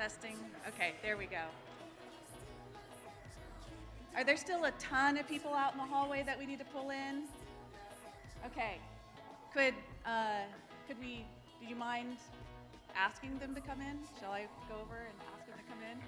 Testing. Okay, there we go. Are there still a ton of people out in the hallway that we need to pull in? Okay. Could we, do you mind asking them to come in? Shall I go over and ask them to come in?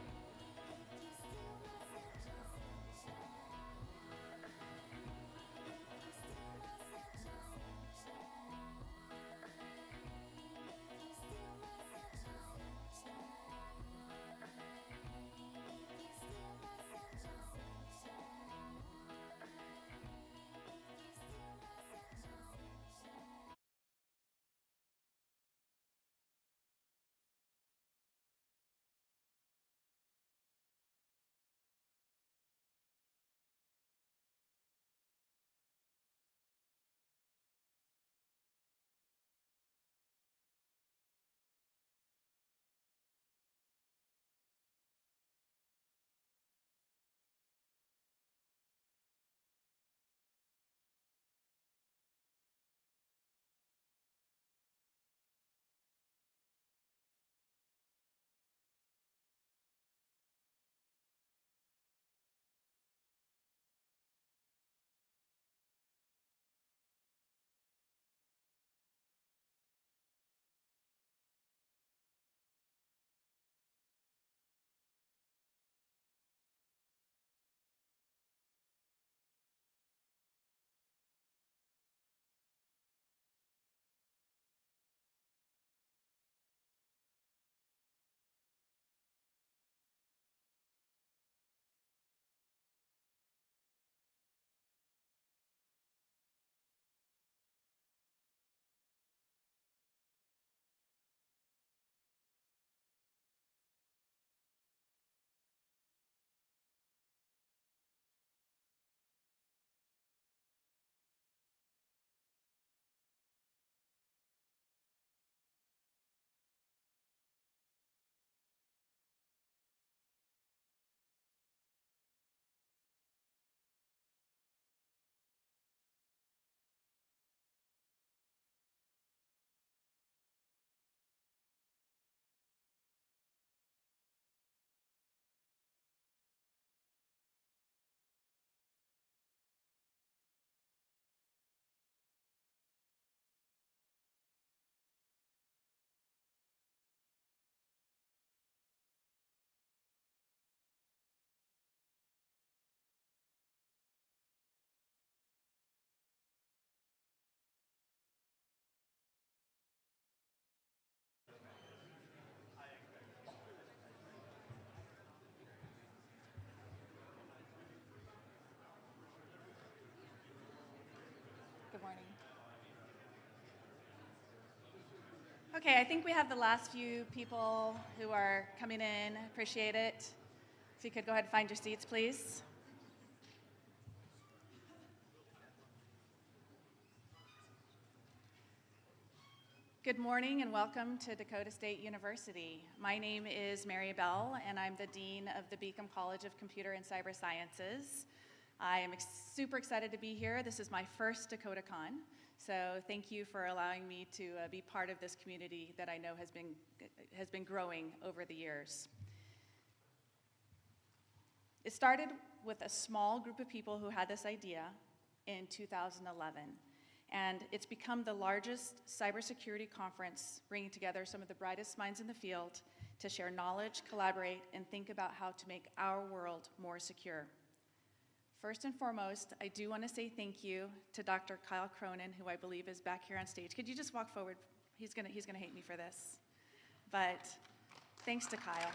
Good morning. Okay, I think we have the last few people who are coming in. Appreciate it. If you could go ahead and find your seats, please. Good morning and welcome to Dakota State University. My name is Mary Bell and I'm the Dean of the Beacom College of Computer and Cyber Sciences. I am super excited to be here. This is my first DakotaCon, so thank you for allowing me to be part of this community that I know has been growing over the years. It started with a small group of people who had this idea in 2011. And it's become the largest cybersecurity conference, bringing together some of the brightest minds in the field to share knowledge, collaborate, and think about how to make our world more secure. First and foremost, I do want to say thank you to Dr. Kyle Cronin, who I believe is back here on stage. Could you just walk forward? He's gonna hate me for this. But thanks to Kyle.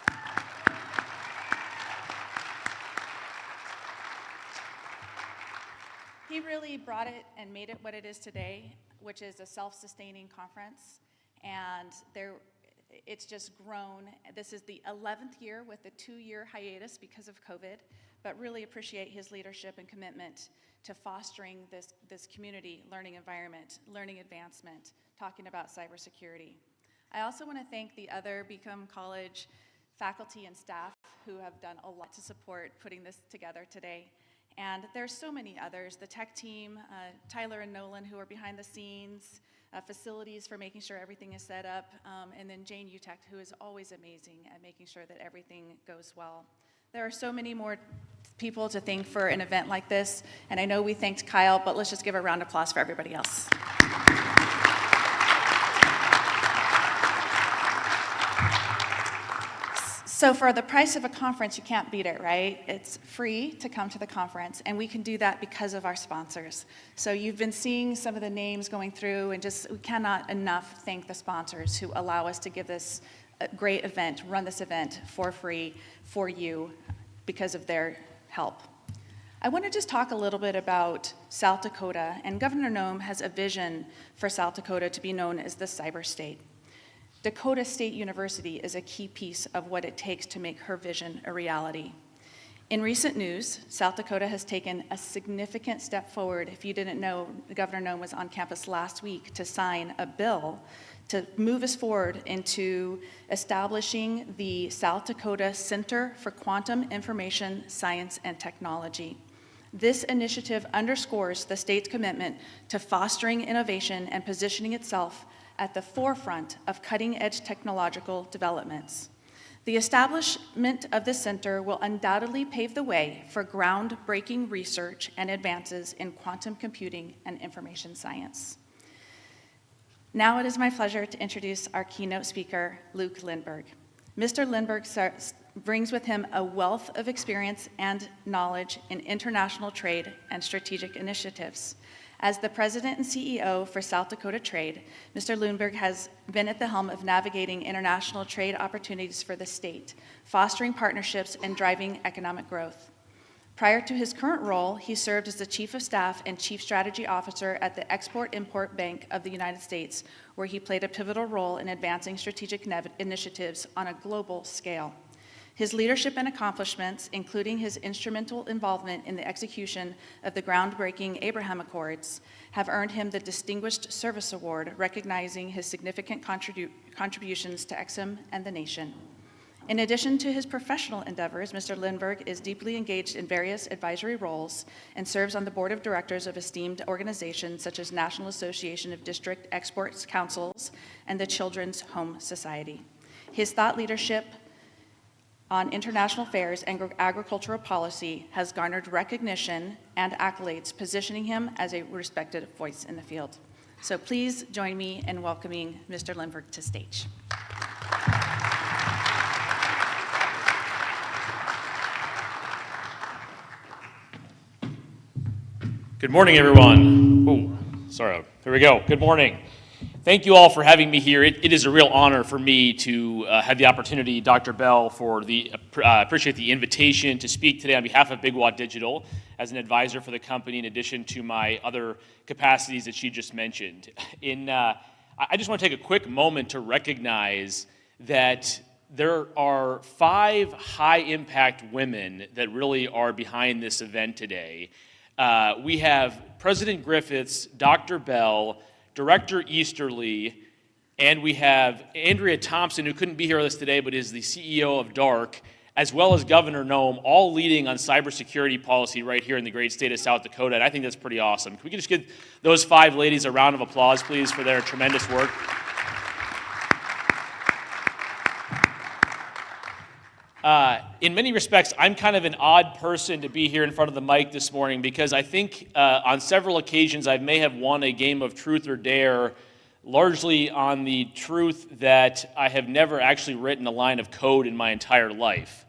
He really brought it and made it what it is today, which is a self-sustaining conference, and it's just grown. This is the 11th year with a 2-year hiatus because of COVID, but really appreciate his leadership and commitment to fostering this community learning environment, learning advancement, talking about cybersecurity. I also want to thank the other Beacom College faculty and staff who have done a lot to support putting this together today. And there's so many others, the tech team, Tyler and Nolan, who are behind the scenes, facilities for making sure everything is set up, and then Jane Utech, who is always amazing at making sure that everything goes well. There are so many more people to thank for an event like this, and I know we thanked Kyle, but let's just give a round of applause for everybody else. So for the price of a conference, you can't beat it, right? It's free to come to the conference, and we can do that because of our sponsors. So you've been seeing some of the names going through, and we cannot enough thank the sponsors who allow us to give this a great event, run this event for free for you because of their help. I want to just talk a little bit about South Dakota, and Governor Noem has a vision for South Dakota to be known as the cyber state. Dakota State University is a key piece of what it takes to make her vision a reality. In recent news, South Dakota has taken a significant step forward. If you didn't know, Governor Noem was on campus last week to sign a bill to move us forward into establishing the South Dakota Center for Quantum Information Science and Technology. This initiative underscores the state's commitment to fostering innovation and positioning itself at the forefront of cutting-edge technological developments. The establishment of the center will undoubtedly pave the way for groundbreaking research and advances in quantum computing and information science. Now it is my pleasure to introduce our keynote speaker, Luke Lindberg. Mr. Lindberg brings with him a wealth of experience and knowledge in international trade and strategic initiatives. As the president and CEO for South Dakota Trade, Mr. Lundberg has been at the helm of navigating international trade opportunities for the state, fostering partnerships and driving economic growth. Prior to his current role, he served as the Chief of Staff and Chief Strategy Officer at the Export-Import Bank of the United States, where he played a pivotal role in advancing strategic initiatives on a global scale. His leadership and accomplishments, including his instrumental involvement in the execution of the groundbreaking Abraham Accords, have earned him the Distinguished Service Award, recognizing his significant contributions to EXIM and the nation. In addition to his professional endeavors, Mr. Lindberg is deeply engaged in various advisory roles and serves on the board of directors of esteemed organizations such as National Association of District Exports Councils and the Children's Home Society. His thought leadership on international affairs and agricultural policy has garnered recognition and accolades, positioning him as a respected voice in the field. So please join me in welcoming Mr. Lindberg to stage. Good morning, everyone. Oh, sorry, here we go. Good morning. Thank you all for having me here. It is a real honor for me to have the opportunity, Dr. Bell, for appreciate the invitation to speak today on behalf of Big Watt Digital as an advisor for the company, in addition to my other capacities that she just mentioned. I just want to take a quick moment to recognize that there are 5 high-impact women that really are behind this event today. We have President Griffiths, Dr. Bell, Director Easterly, and we have Andrea Thompson, who couldn't be here with us today, but is the CEO of DARK, as well as Governor Noem, all leading on cybersecurity policy right here in the great state of South Dakota, and I think that's pretty awesome. Can we just give those 5 ladies a round of applause, please, for their tremendous work? In many respects, I'm kind of an odd person to be here in front of the mic this morning because I think on several occasions I may have won a game of truth or dare, largely on the truth that I have never actually written a line of code in my entire life.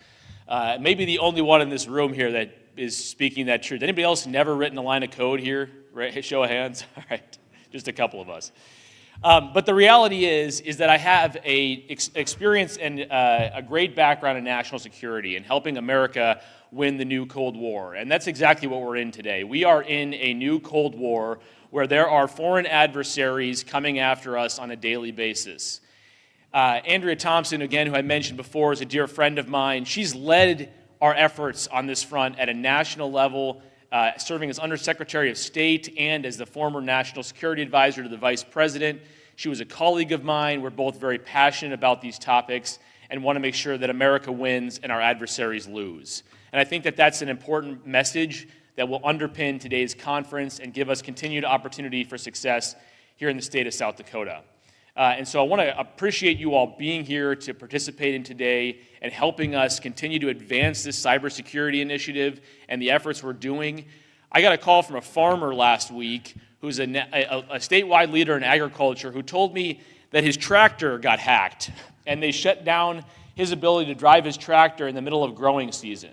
Maybe the only one in this room here that is speaking that truth. Anybody else never written a line of code here? Right? Show of hands. All right, just a couple of us. But the reality is that I have a experience and a great background in national security and helping America win the new Cold War. And that's exactly what we're in today. We are in a new Cold War where there are foreign adversaries coming after us on a daily basis. Andrea Thompson, again, who I mentioned before, is a dear friend of mine. She's led our efforts on this front at a national level, serving as Undersecretary of State and as the former National Security Advisor to the Vice President. She was a colleague of mine. We're both very passionate about these topics and want to make sure that America wins and our adversaries lose. And I think that that's an important message that will underpin today's conference and give us continued opportunity for success here in the state of South Dakota. And so I want to appreciate you all being here to participate in today and helping us continue to advance this cybersecurity initiative and the efforts we're doing. I got a call from a farmer last week who's a statewide leader in agriculture who told me that his tractor got hacked and they shut down his ability to drive his tractor in the middle of growing season.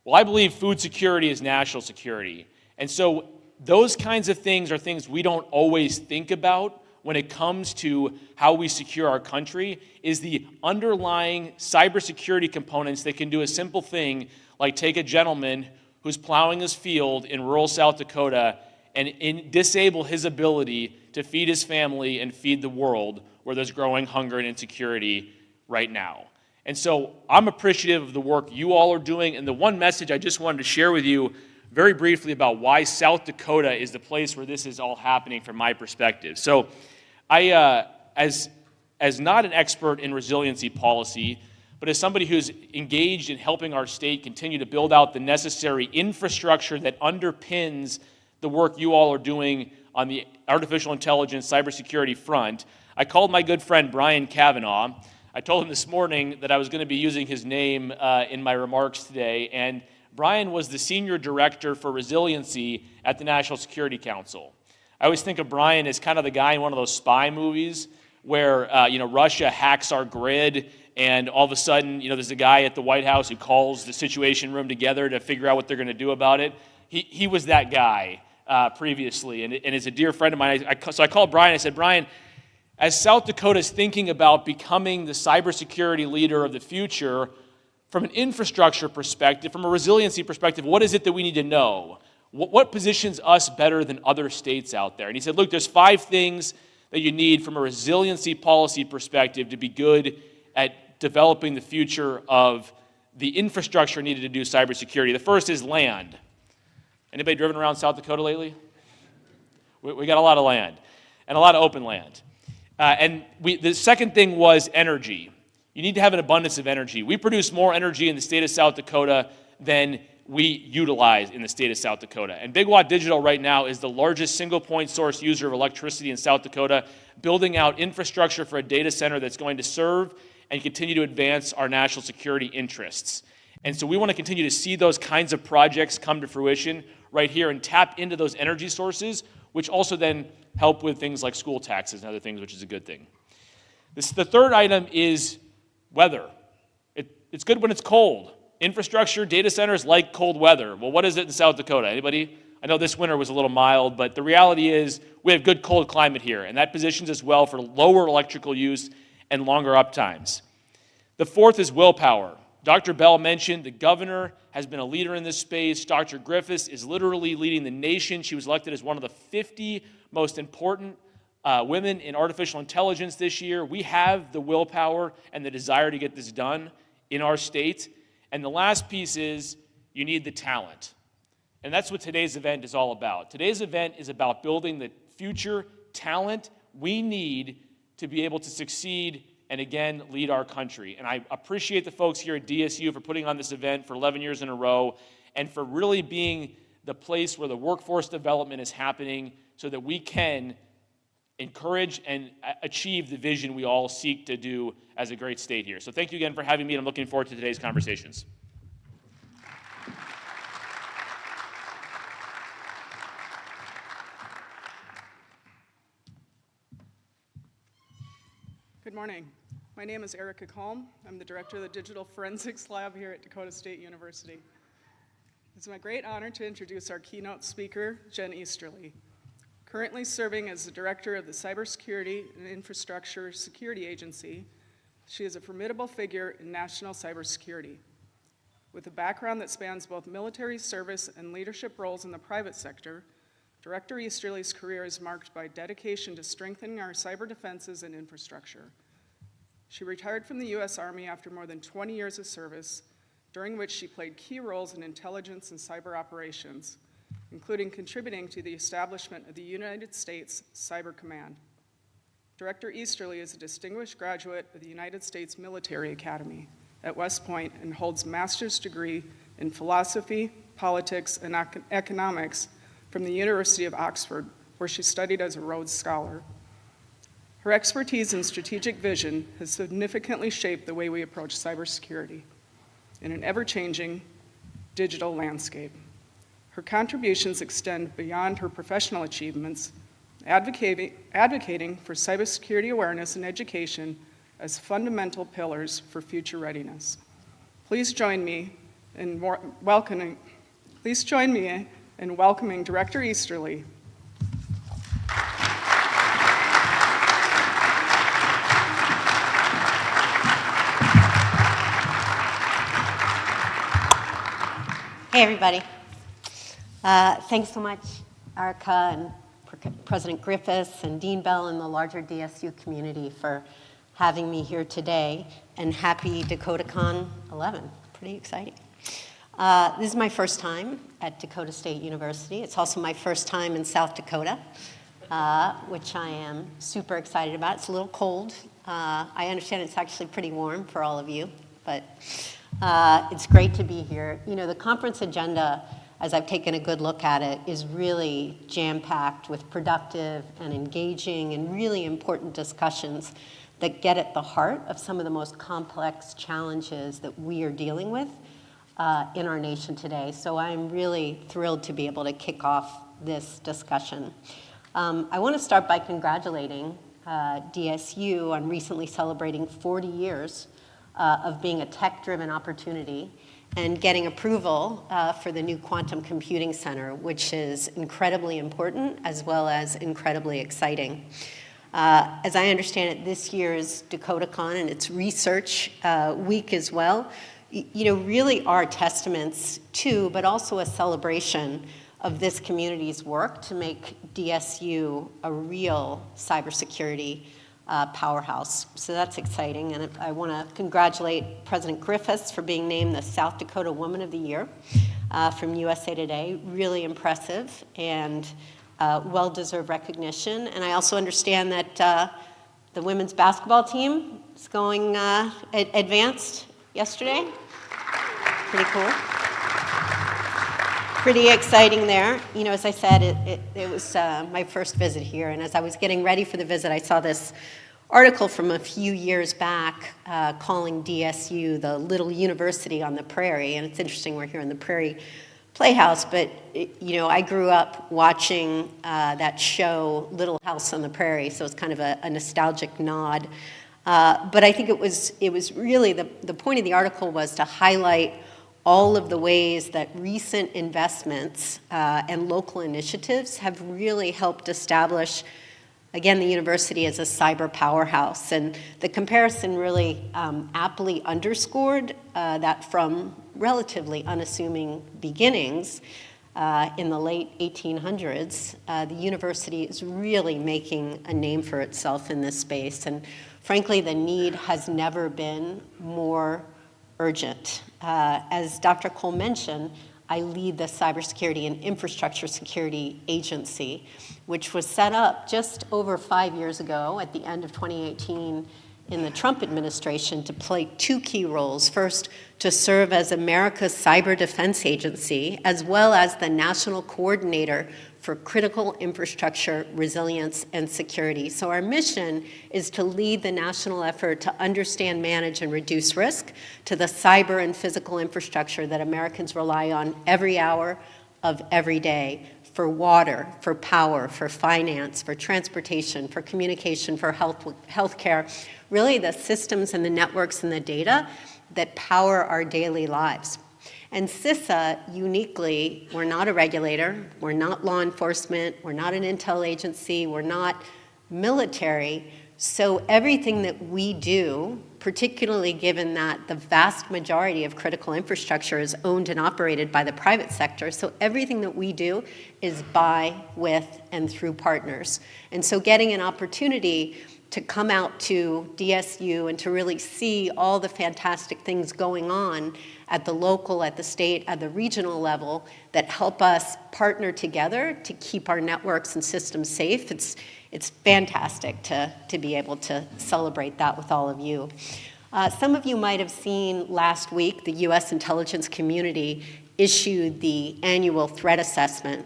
Well, I believe food security is national security. And so those kinds of things are things we don't always think about when it comes to how we secure our country, is the underlying cybersecurity components that can do a simple thing like take a gentleman who's plowing his field in rural South Dakota and disable his ability to feed his family and feed the world where there's growing hunger and insecurity right now. And so I'm appreciative of the work you all are doing, and the one message I just wanted to share with you very briefly about why South Dakota is the place where this is all happening from my perspective. So I, as not an expert in resiliency policy, but as somebody who's engaged in helping our state continue to build out the necessary infrastructure that underpins the work you all are doing on the artificial intelligence cybersecurity front, I called my good friend Brian Kavanaugh. I told him this morning that I was going to be using his name in my remarks today, and Brian was the Senior Director for Resiliency at the National Security Council. I always think of Brian as kind of the guy in one of those spy movies where Russia hacks our grid, and all of a sudden, there's a guy at the White House who calls the Situation Room together to figure out what they're going to do about it. He was that guy previously, and is a dear friend of mine. So I called Brian. I said, Brian, as South Dakota is thinking about becoming the cybersecurity leader of the future, from an infrastructure perspective, from a resiliency perspective, what is it that we need to know? What positions us better than other states out there? And he said, look, there's 5 things that you need from a resiliency policy perspective to be good at developing the future of the infrastructure needed to do cybersecurity. The first is land. Anybody driven around South Dakota lately? We got a lot of land and a lot of open land. The second thing was energy. You need to have an abundance of energy. We produce more energy in the state of South Dakota than we utilize in the state of South Dakota. And Big Watt Digital right now is the largest single point source user of electricity in South Dakota, building out infrastructure for a data center that's going to serve and continue to advance our national security interests. And so we want to continue to see those kinds of projects come to fruition right here and tap into those energy sources, which also then help with things like school taxes and other things, which is a good thing. The third item is weather. It's good when it's cold. Infrastructure, data centers like cold weather. Well, what is it in South Dakota? Anybody? I know this winter was a little mild, but the reality is we have good cold climate here, and that positions us well for lower electrical use and longer uptimes. The fourth is willpower. Dr. Bell mentioned the governor has been a leader in this space. Dr. Griffiths is literally leading the nation. She was elected as one of the 50 most important women in artificial intelligence this year. We have the willpower and the desire to get this done in our state. And the last piece is you need the talent. And that's what today's event is all about. Today's event is about building the future talent we need to be able to succeed and, again, lead our country. And I appreciate the folks here at DSU for putting on this event for 11 years in a row and for really being the place where the workforce development is happening so that we can encourage and achieve the vision we all seek to do as a great state here. So thank you again for having me, and I'm looking forward to today's conversations. Good morning. My name is Erica Kalm. I'm the director of the Digital Forensics Lab here at Dakota State University. It's my great honor to introduce our keynote speaker, Jen Easterly. Currently serving as the director of the Cybersecurity and Infrastructure Security Agency, she is a formidable figure in national cybersecurity. With a background that spans both military service and leadership roles in the private sector, Director Easterly's career is marked by dedication to strengthening our cyber defenses and infrastructure. She retired from the U.S. Army after more than 20 years of service, during which she played key roles in intelligence and cyber operations, including contributing to the establishment of the United States Cyber Command. Director Easterly is a distinguished graduate of the United States Military Academy at West Point and holds a master's degree in philosophy, politics, and economics from the University of Oxford, where she studied as a Rhodes Scholar. Her expertise in strategic vision has significantly shaped the way we approach cybersecurity in an ever-changing digital landscape. Her contributions extend beyond her professional achievements, advocating for cybersecurity awareness and education as fundamental pillars for future readiness. Please join me in welcoming Director Easterly. Hey, everybody. Thanks so much, Erica and President Griffiths and Dean Bell and the larger DSU community for having me here today, and happy DakotaCon 11. Pretty exciting. This is my first time at Dakota State University. It's also my first time in South Dakota, which I am super excited about. It's a little cold. I understand it's actually pretty warm for all of you, but it's great to be here. You know, the conference agenda, as I've taken a good look at it, is really jam-packed with productive and engaging and really important discussions that get at the heart of some of the most complex challenges that we are dealing with in our nation today. So I'm really thrilled to be able to kick off this discussion. I want to start by congratulating DSU on recently celebrating 40 years of being a tech-driven opportunity and getting approval for the new Quantum Computing Center, which is incredibly important as well as incredibly exciting. As I understand it, this year's DakotaCon and its research week as well, you know, really are testaments to, but also a celebration of this community's work to make DSU a real cybersecurity powerhouse. So that's exciting, and I want to congratulate President Griffiths for being named the South Dakota Woman of the Year from USA Today. Really impressive and well-deserved recognition. And I also understand that the women's basketball team is going advanced yesterday. Pretty cool. Pretty exciting there. You know, as I said, it was my first visit here, and as I was getting ready for the visit, I saw this article from a few years back calling DSU the little university on the prairie, and it's interesting we're here in the Prairie Playhouse, but you know, I grew up watching that show Little House on the Prairie, so it's kind of a nostalgic nod. But I think it was really, the point of the article was to highlight all of the ways that recent investments and local initiatives have really helped establish, again, the university as a cyber powerhouse. And the comparison really aptly underscored that from relatively unassuming beginnings in the late 1800s, the university is really making a name for itself in this space. And frankly, the need has never been more urgent. As Dr. Cole mentioned, I lead the Cybersecurity and Infrastructure Security Agency, which was set up just over 5 years ago at the end of 2018 in the Trump administration to play two key roles. First, to serve as America's cyber defense agency, as well as the national coordinator for critical infrastructure, resilience, and security. So our mission is to lead the national effort to understand, manage, and reduce risk to the cyber and physical infrastructure that Americans rely on every hour of every day, for water, for power, for finance, for transportation, for communication, for healthcare, really the systems and the networks and the data that power our daily lives. And CISA, uniquely, we're not a regulator, we're not law enforcement, we're not an intel agency, we're not military, so everything that we do, particularly given that the vast majority of critical infrastructure is owned and operated by the private sector, so everything that we do is by, with, and through partners. And so getting an opportunity to come out to DSU and to really see all the fantastic things going on at the local, at the state, at the regional level that help us partner together to keep our networks and systems safe. It's fantastic to be able to celebrate that with all of you. Some of you might have seen last week the U.S. intelligence community issued the annual threat assessment.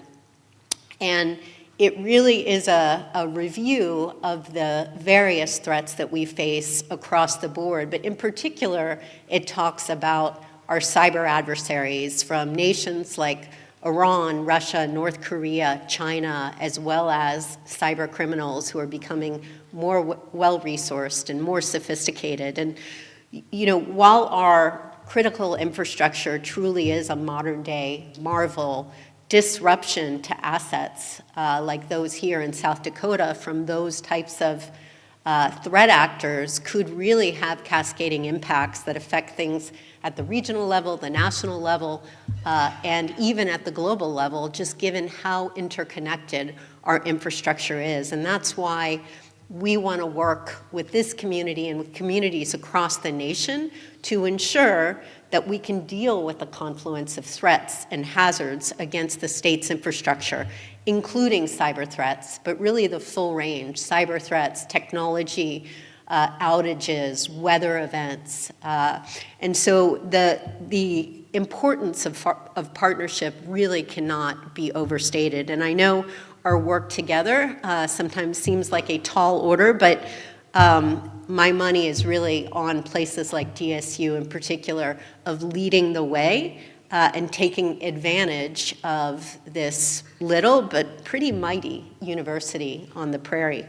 And it really is a review of the various threats that we face across the board. But in particular, it talks about our cyber adversaries from nations like Iran, Russia, North Korea, China, as well as cyber criminals who are becoming more well-resourced and more sophisticated. And, you know, while our critical infrastructure truly is a modern-day marvel, disruption to assets like those here in South Dakota from those types of threat actors could really have cascading impacts that affect things at the regional level, the national level, and even at the global level, just given how interconnected our infrastructure is. And that's why we want to work with this community and with communities across the nation to ensure that we can deal with the confluence of threats and hazards against the state's infrastructure, including cyber threats, but really the full range, cyber threats, technology, outages, weather events. And so the importance of partnership really cannot be overstated. And I know our work together sometimes seems like a tall order, but my money is really on places like DSU in particular of leading the way and taking advantage of this little but pretty mighty university on the prairie.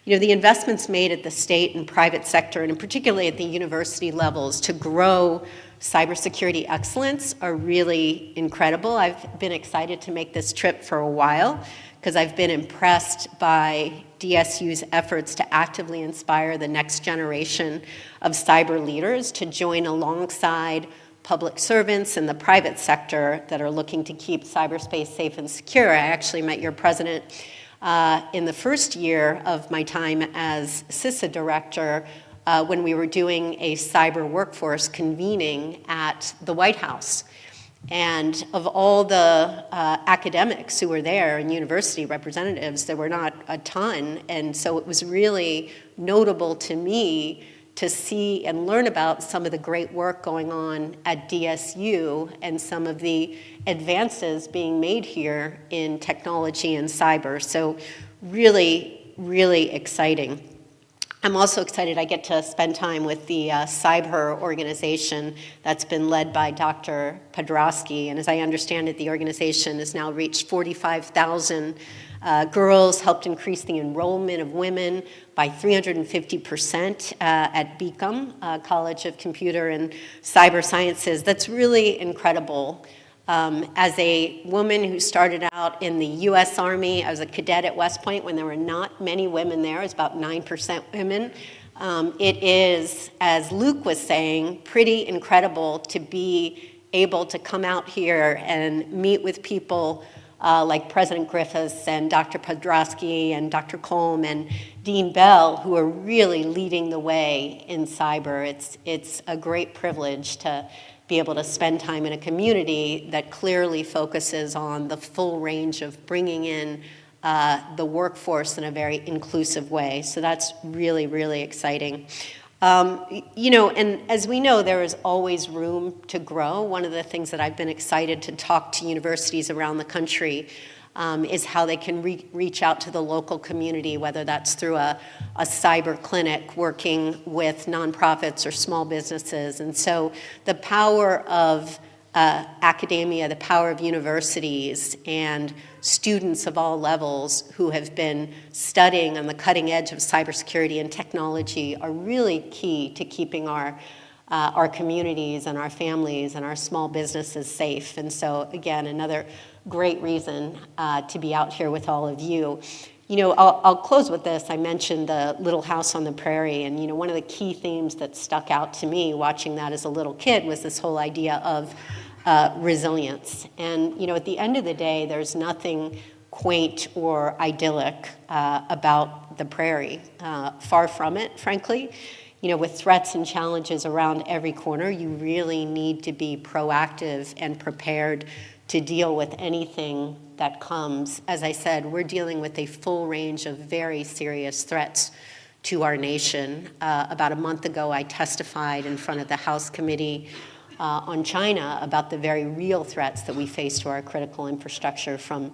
You know, the investments made at the state and private sector, and particularly at the university levels, to grow cybersecurity excellence are really incredible. I've been excited to make this trip for a while because I've been impressed by DSU's efforts to actively inspire the next generation of cyber leaders to join alongside public servants in the private sector that are looking to keep cyberspace safe and secure. I actually met your president in the first year of my time as CISA director when we were doing a cyber workforce convening at the White House. And of all the academics who were there and university representatives, there were not a ton. And so it was really notable to me to see and learn about some of the great work going on at DSU and some of the advances being made here in technology and cyber. So really, really exciting. I'm also excited I get to spend time with the Cyber organization that's been led by Dr. Pawelski. And as I understand it, the organization has now reached 45,000 girls, helped increase the enrollment of women by 350% at Beacom, College of Computer and Cyber Sciences. That's really incredible. As a woman who started out in the U.S. Army, I was a cadet at West Point when there were not many women there. It was about 9% women. It is, as Luke was saying, pretty incredible to be able to come out here and meet with people like President Griffiths and Dr. Woodraska and Dr. Colm and Dean Bell, who are really leading the way in cyber. It's a great privilege to be able to spend time in a community that clearly focuses on the full range of bringing in the workforce in a very inclusive way. So that's really, really exciting. You know, and as we know, there is always room to grow. One of the things that I've been excited to talk to universities around the country is how they can reach out to the local community, whether that's through a cyber clinic working with nonprofits or small businesses. And so the power of academia, the power of universities and students of all levels who have been studying on the cutting edge of cybersecurity and technology are really key to keeping our communities and our families and our small businesses safe. And so again, another great reason to be out here with all of you. You know, I'll close with this. I mentioned the Little House on the Prairie, and you know, one of the key themes that stuck out to me watching that as a little kid was this whole idea of resilience. And you know, at the end of the day, there's nothing quaint or idyllic about the prairie. Far from it, frankly. You know, with threats and challenges around every corner, you really need to be proactive and prepared to deal with anything that comes. As I said, we're dealing with a full range of very serious threats to our nation. About a month ago, I testified in front of the House Committee on China about the very real threats that we face to our critical infrastructure from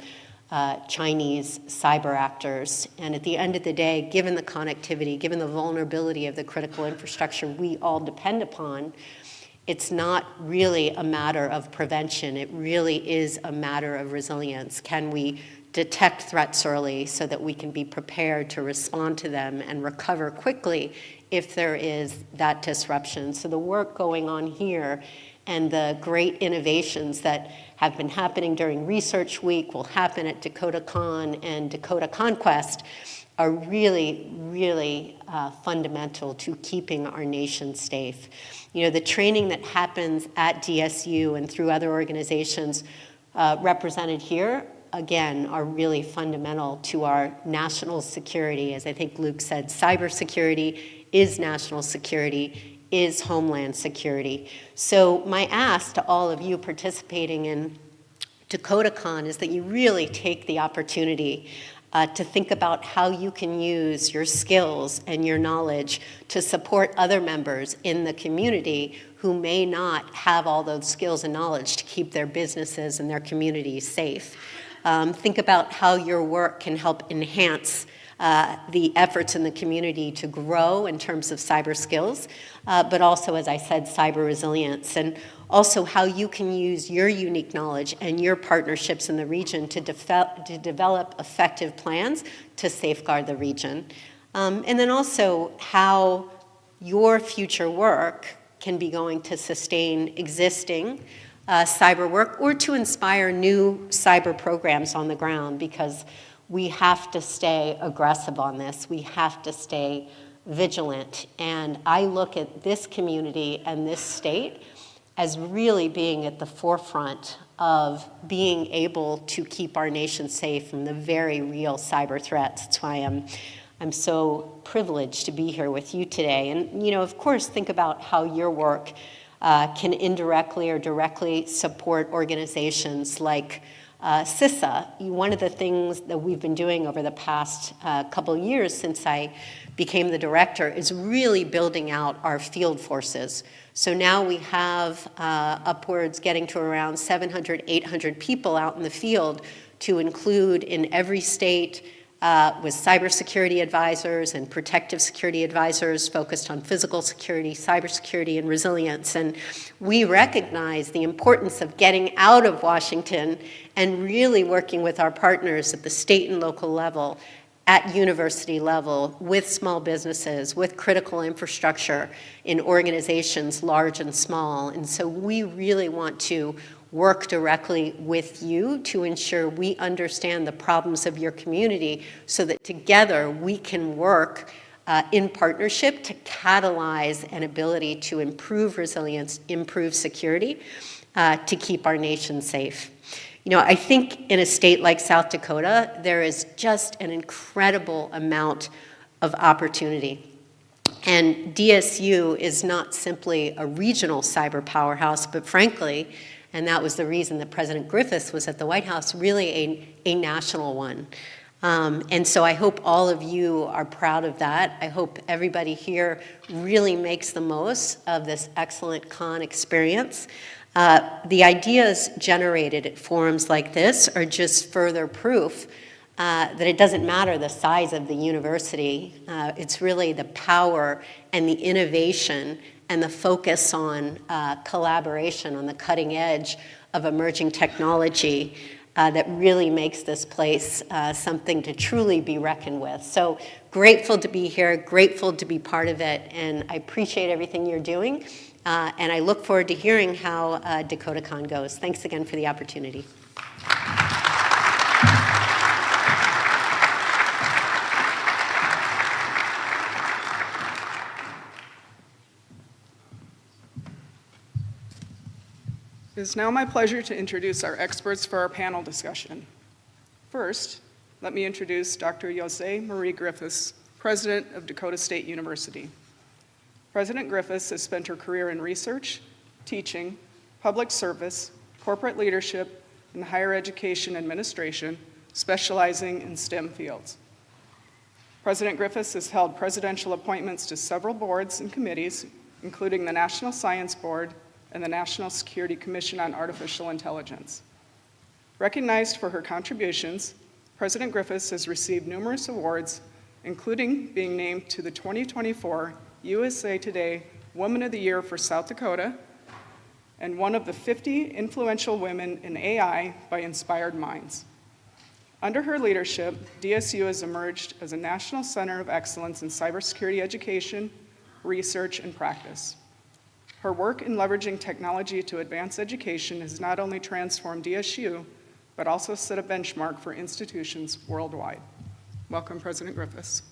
Chinese cyber actors. And at the end of the day, given the connectivity, given the vulnerability of the critical infrastructure we all depend upon, it's not really a matter of prevention. It really is a matter of resilience. Can we detect threats early so that we can be prepared to respond to them and recover quickly if there is that disruption? So the work going on here and the great innovations that have been happening during Research Week, will happen at DakotaCon and Dakota Conquest, are really, really fundamental to keeping our nation safe. You know, the training that happens at DSU and through other organizations represented here, again, are really fundamental to our national security. As I think Luke said, cybersecurity is national security, is homeland security. So my ask to all of you participating in DakotaCon is that you really take the opportunity to think about how you can use your skills and your knowledge to support other members in the community who may not have all those skills and knowledge to keep their businesses and their communities safe. Think about how your work can help enhance the efforts in the community to grow in terms of cyber skills, but also, as I said, cyber resilience, and also how you can use your unique knowledge and your partnerships in the region to develop effective plans to safeguard the region. And then also how your future work can be going to sustain existing cyber work or to inspire new cyber programs on the ground, because we have to stay aggressive on this. We have to stay vigilant. And I look at this community and this state as really being at the forefront of being able to keep our nation safe from the very real cyber threats. That's why I'm so privileged to be here with you today. And, you know, of course, think about how your work can indirectly or directly support organizations like CISA. One of the things that we've been doing over the past couple of years since I became the director is really building out our field forces. So now we have upwards getting to around 700, 800 people out in the field to include in every state with cybersecurity advisors and protective security advisors focused on physical security, cybersecurity, and resilience. And we recognize the importance of getting out of Washington and really working with our partners at the state and local level, at university level, with small businesses, with critical infrastructure in organizations large and small. And so we really want to work directly with you to ensure we understand the problems of your community so that together we can work in partnership to catalyze an ability to improve resilience, improve security, to keep our nation safe. You know, I think in a state like South Dakota, there is just an incredible amount of opportunity. And DSU is not simply a regional cyber powerhouse, but frankly, and that was the reason that President Griffiths was at the White House, really a national one. And so I hope all of you are proud of that. I hope everybody here really makes the most of this excellent con experience. The ideas generated at forums like this are just further proof that it doesn't matter the size of the university. It's really the power and the innovation and the focus on collaboration on the cutting edge of emerging technology that really makes this place something to truly be reckoned with. So grateful to be here, grateful to be part of it, and I appreciate everything you're doing, and I look forward to hearing how DakotaCon goes. Thanks again for the opportunity. It is now my pleasure to introduce our experts for our panel discussion. First, let me introduce Dr. Jose Marie Griffiths, President of Dakota State University. President Griffiths has spent her career in research, teaching, public service, corporate leadership, and higher education administration, specializing in STEM fields. President Griffiths has held presidential appointments to several boards and committees, including the National Science Board, and the National Security Commission on Artificial Intelligence. Recognized for her contributions, President Griffiths has received numerous awards, including being named to the 2024 USA Today Woman of the Year for South Dakota, and one of the 50 influential women in AI by Inspired Minds. Under her leadership, DSU has emerged as a national center of excellence in cybersecurity education, research, and practice. Her work in leveraging technology to advance education has not only transformed DSU, but also set a benchmark for institutions worldwide. Welcome, President Griffiths.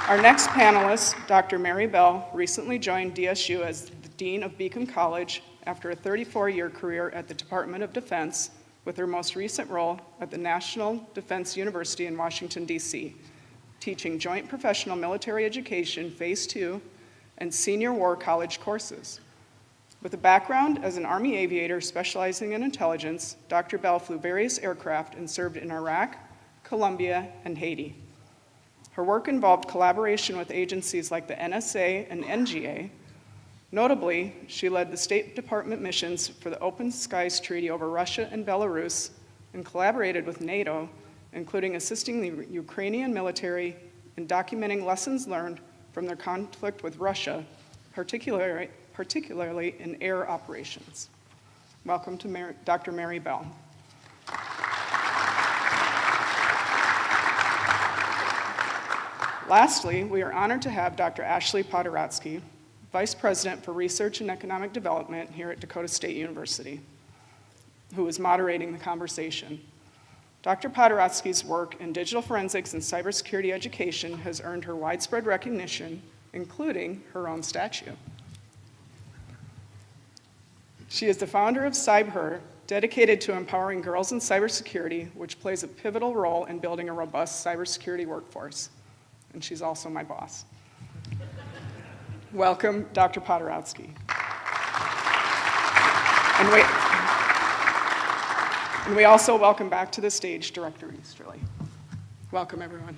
Our next panelist, Dr. Mary Bell, recently joined DSU as the Dean of Beacon College after a 34-year career at the Department of Defense, with her most recent role at the National Defense University in Washington, D.C., teaching Joint Professional Military Education Phase 2 and Senior War College courses. With a background as an Army aviator specializing in intelligence, Dr. Bell flew various aircraft and served in Iraq, Colombia, and Haiti. Her work involved collaboration with agencies like the NSA and NGA. Notably, she led the State Department missions for the Open Skies Treaty over Russia and Belarus and collaborated with NATO, including assisting the Ukrainian military in documenting lessons learned from their conflict with Russia, particularly in air operations. Welcome to Dr. Mary Bell. Lastly, we are honored to have Dr. Ashley Pawelski, Vice President for Research and Economic Development here at Dakota State University, who is moderating the conversation. Dr. Pawelski's work in digital forensics and cybersecurity education has earned her widespread recognition, including her own statue. She is the founder of CyberHer, dedicated to empowering girls in cybersecurity, which plays a pivotal role in building a robust cybersecurity workforce. And she's also my boss. Welcome, Dr. Pawelski. And we also welcome back to the stage Director Easterly. Welcome, everyone.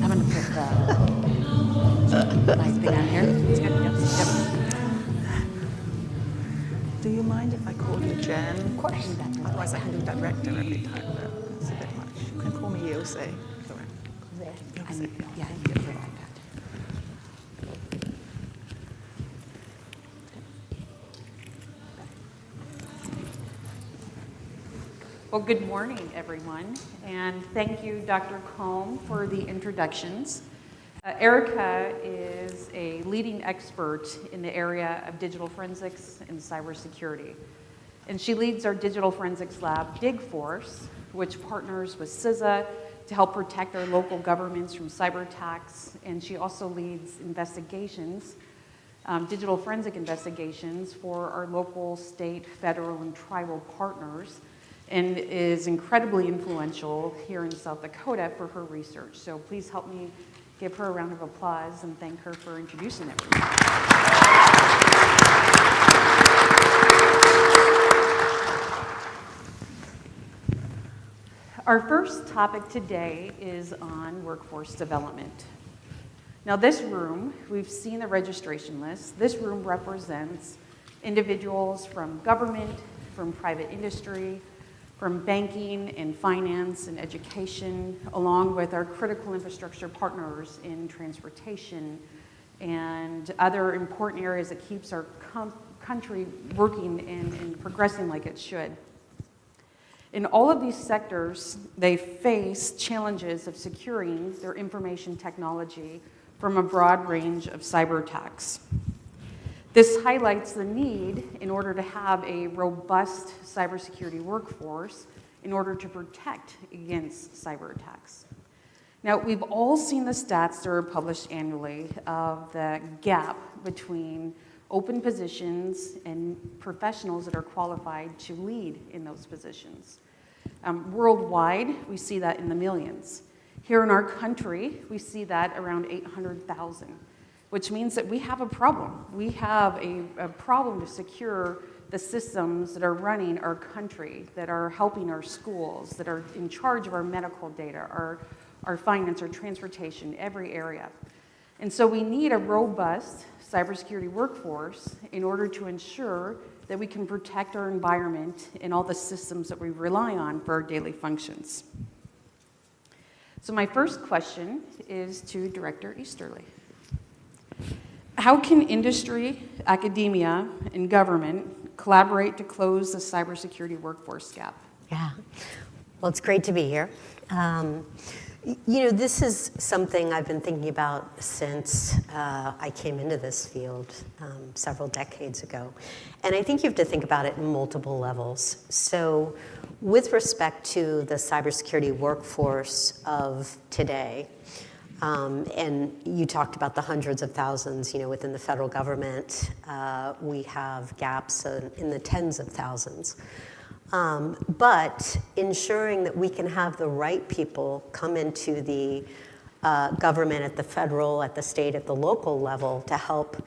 I'm going to put the mic thing on here. It's good. Yep. Do you mind if I call you Jen? Of course. Otherwise I can do director every time, but it's a bit much. You can call me Yose. It's all right. Yeah, I need your iPad. Well, good morning, everyone, and thank you, Dr. Combe, for the introductions. Erica is a leading expert in the area of digital forensics and cybersecurity. And she leads our digital forensics lab, DigForce, which partners with CISA to help protect our local governments from cyber attacks. And she also leads investigations, digital forensic investigations for our local, state, federal, and tribal partners, and is incredibly influential here in South Dakota for her research. So please help me give her a round of applause and thank her for introducing everyone. Our first topic today is on workforce development. Now this room, we've seen the registration list. This room represents individuals from government, from private industry, from banking and finance and education, along with our critical infrastructure partners in transportation and other important areas that keeps our country working and progressing like it should. In all of these sectors, they face challenges of securing their information technology from a broad range of cyber attacks. This highlights the need in order to have a robust cybersecurity workforce in order to protect against cyber attacks. Now, we've all seen the stats that are published annually of the gap between open positions and professionals that are qualified to lead in those positions. Worldwide, we see that in the millions. Here in our country, we see that around 800,000, which means that we have a problem. We have a problem to secure the systems that are running our country, that are helping our schools, that are in charge of our medical data, our finance, our transportation, every area. And so we need a robust cybersecurity workforce in order to ensure that we can protect our environment and all the systems that we rely on for our daily functions. So my first question is to Director Easterly. How can industry, academia, and government collaborate to close the cybersecurity workforce gap? Yeah, well, it's great to be here. This is something I've been thinking about since I came into this field several decades ago. And I think you have to think about it in multiple levels. So with respect to the cybersecurity workforce of today, and you talked about the hundreds of thousands, within the federal government, we have gaps in the tens of thousands. But ensuring that we can have the right people come into the government at the federal, at the state, at the local level to help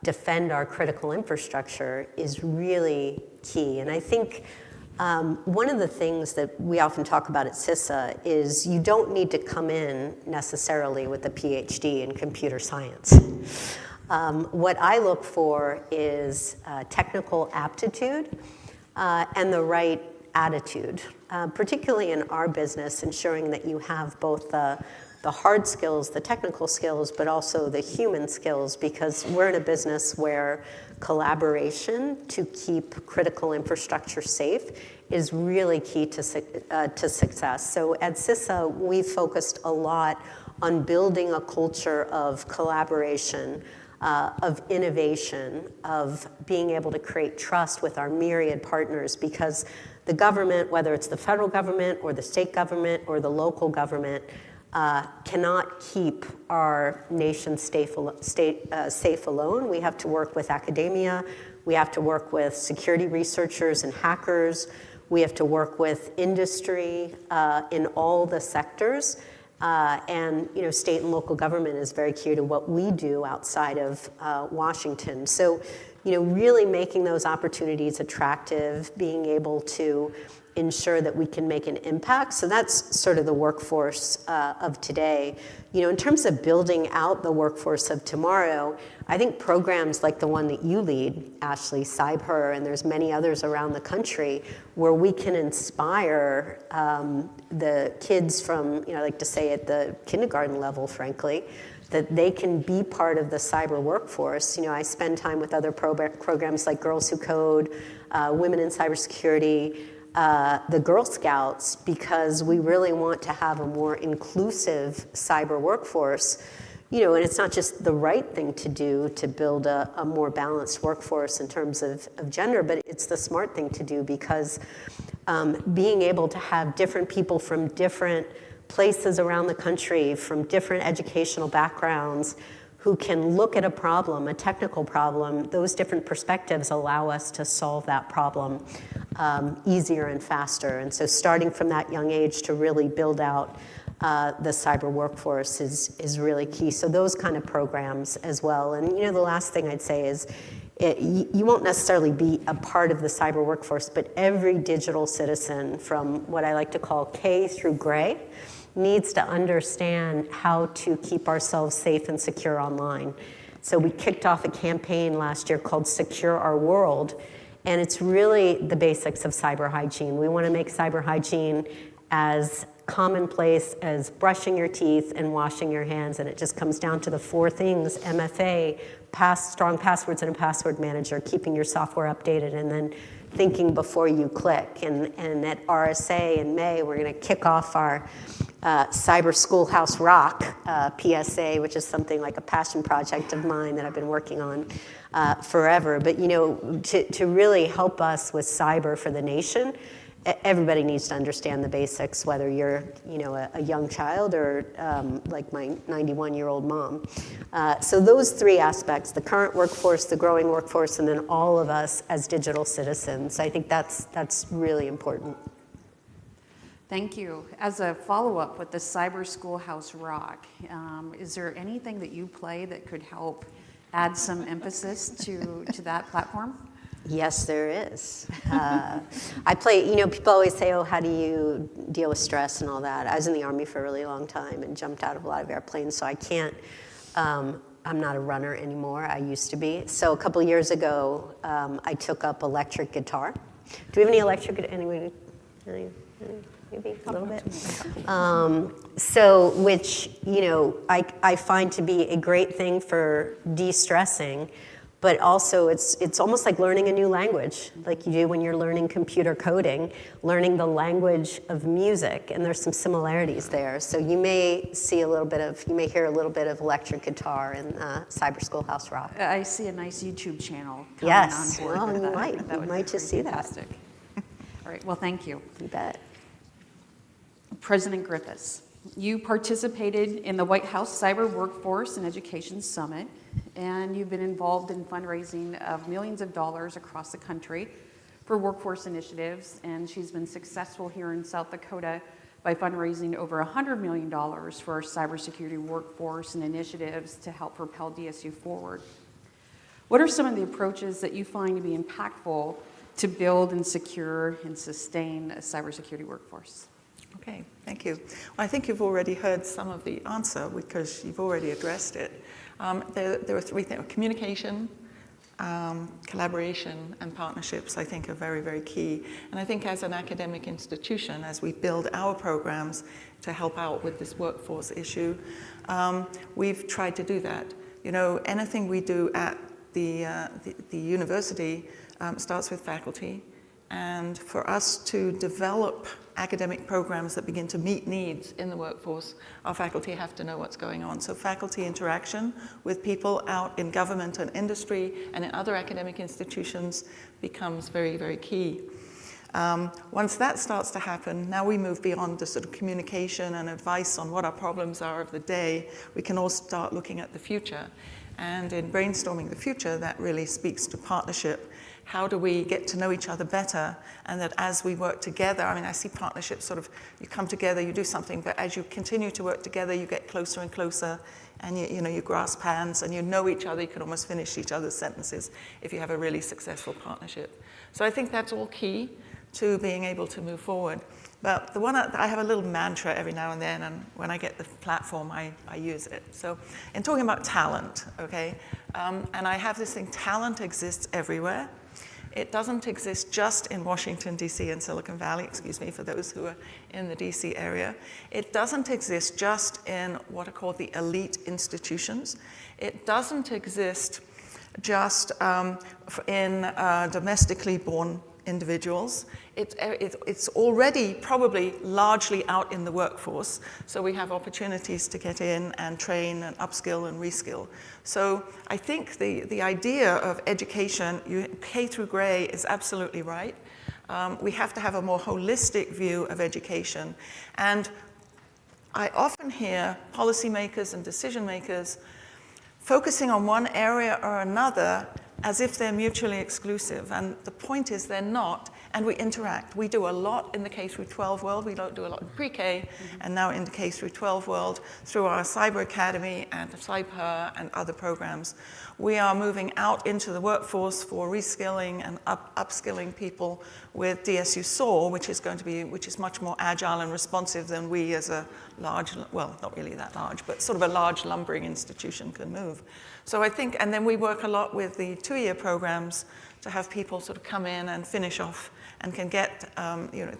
defend our critical infrastructure is really key. And I think one of the things that we often talk about at CISA is you don't need to come in necessarily with a PhD in computer science. What I look for is technical aptitude and the right attitude, particularly in our business, ensuring that you have both the hard skills, the technical skills, but also the human skills, because we're in a business where collaboration to keep critical infrastructure safe is really key to success. So at CISA, we focused a lot on building a culture of collaboration, of innovation, of being able to create trust with our myriad partners, because the government, whether it's the federal government or the state government or the local government, cannot keep our nation safe alone. We have to work with academia. We have to work with security researchers and hackers. We have to work with industry in all the sectors. And state and local government is very key to what we do outside of Washington. So, really making those opportunities attractive, being able to ensure that we can make an impact. So that's sort of the workforce of today. In terms of building out the workforce of tomorrow, I think programs like the one that you lead, Ashley, Cyber, and there's many others around the country where we can inspire the kids from, I like to say at the kindergarten level, frankly, that they can be part of the cyber workforce. I spend time with other programs like Girls Who Code, Women in Cybersecurity, the Girl Scouts, because we really want to have a more inclusive cyber workforce. And it's not just the right thing to do to build a more balanced workforce in terms of gender, but it's the smart thing to do, because being able to have different people from different places around the country, from different educational backgrounds, who can look at a problem, a technical problem, those different perspectives allow us to solve that problem easier and faster. And so starting from that young age to really build out the cyber workforce is really key. So those kind of programs as well. And the last thing I'd say is you won't necessarily be a part of the cyber workforce, but every digital citizen from what I like to call K through gray needs to understand how to keep ourselves safe and secure online. So we kicked off a campaign last year called Secure Our World, and it's really the basics of cyber hygiene. We want to make cyber hygiene as commonplace as brushing your teeth and washing your hands, and it just comes down to the four things: MFA, strong passwords and a password manager, keeping your software updated, and then thinking before you click. And at RSA in May, we're going to kick off our Cyber Schoolhouse Rock PSA, which is something like a passion project of mine that I've been working on forever. But to really help us with cyber for the nation, everybody needs to understand the basics, whether you're a young child or like my 91-year-old mom. So those three aspects: the current workforce, the growing workforce, and then all of us as digital citizens. I think that's really important. Thank you. As a follow-up with the Cyber Schoolhouse Rock, is there anything that you play that could help add some emphasis to that platform? Yes, there is. I play, people always say, oh, how do you deal with stress and all that? I was in the Army for a really long time and jumped out of a lot of airplanes, so I can't, I'm not a runner anymore. I used to be. So a couple years ago, I took up electric guitar. Do we have any electric guitar? Anybody? Maybe a little bit. So, which, I find to be a great thing for de-stressing, but also it's almost like learning a new language, like you do when you're learning computer coding, learning the language of music, and there's some similarities there. So you may hear a little bit of electric guitar in Cyber Schoolhouse Rock. I see a nice YouTube channel coming Yes, on board. well, with you that. might. That You would might be just see that. fantastic. All right, well, thank you. You bet. President Griffiths, you participated in the White House Cyber Workforce and Education Summit, and you've been involved in fundraising of millions of dollars across the country for workforce initiatives, and she's been successful here in South Dakota by fundraising over $100 million for our cybersecurity workforce and initiatives to help propel DSU forward. What are some of the approaches that you find to be impactful to build and secure and sustain a cybersecurity workforce? Okay, thank you. Well, I think you've already heard some of the answer because you've already addressed it. There are three things: communication, collaboration, and partnerships. I think are very, very key. And I think as an academic institution, as we build our programs to help out with this workforce issue, we've tried to do that. Anything we do at the university starts with faculty, and for us to develop academic programs that begin to meet needs in the workforce, our faculty have to know what's going on. So faculty interaction with people out in government and industry and in other academic institutions becomes very, very key. Once that starts to happen, now we move beyond the sort of communication and advice on what our problems are of the day. We can all start looking at the future. And in brainstorming the future, that really speaks to partnership. How do we get to know each other better? And that as we work together, I see partnerships sort of, you come together, you do something, but as you continue to work together, you get closer and closer, and you grasp hands, and you know each other. You can almost finish each other's sentences if you have a really successful partnership. So I think that's all key to being able to move forward. But the one, I have a little mantra every now and then, and when I get the platform, I use it. So in talking about talent, okay, and I have this thing, talent exists everywhere. It doesn't exist just in Washington, D.C. and Silicon Valley, excuse me, for those who are in the D.C. area. It doesn't exist just in what are called the elite institutions. It doesn't exist just in domestically born individuals. It's already probably largely out in the workforce, so we have opportunities to get in and train and upskill and reskill. So I think the idea of education, K through Gray, is absolutely right. We have to have a more holistic view of education. And I often hear policymakers and decision makers focusing on one area or another as if they're mutually exclusive, and the point is they're not, and we interact. We do a lot in the K through 12 world. We don't do a lot in pre-K, and now in the K through 12 world through our Cyber Academy and the CyberHer and other programs. We are moving out into the workforce for reskilling and upskilling people with DSU SOAR, which is much more agile and responsive than we as a large, well, not really that large, but sort of a large lumbering institution can move. So I think, and then we work a lot with the 2-year programs to have people sort of come in and finish off and can get,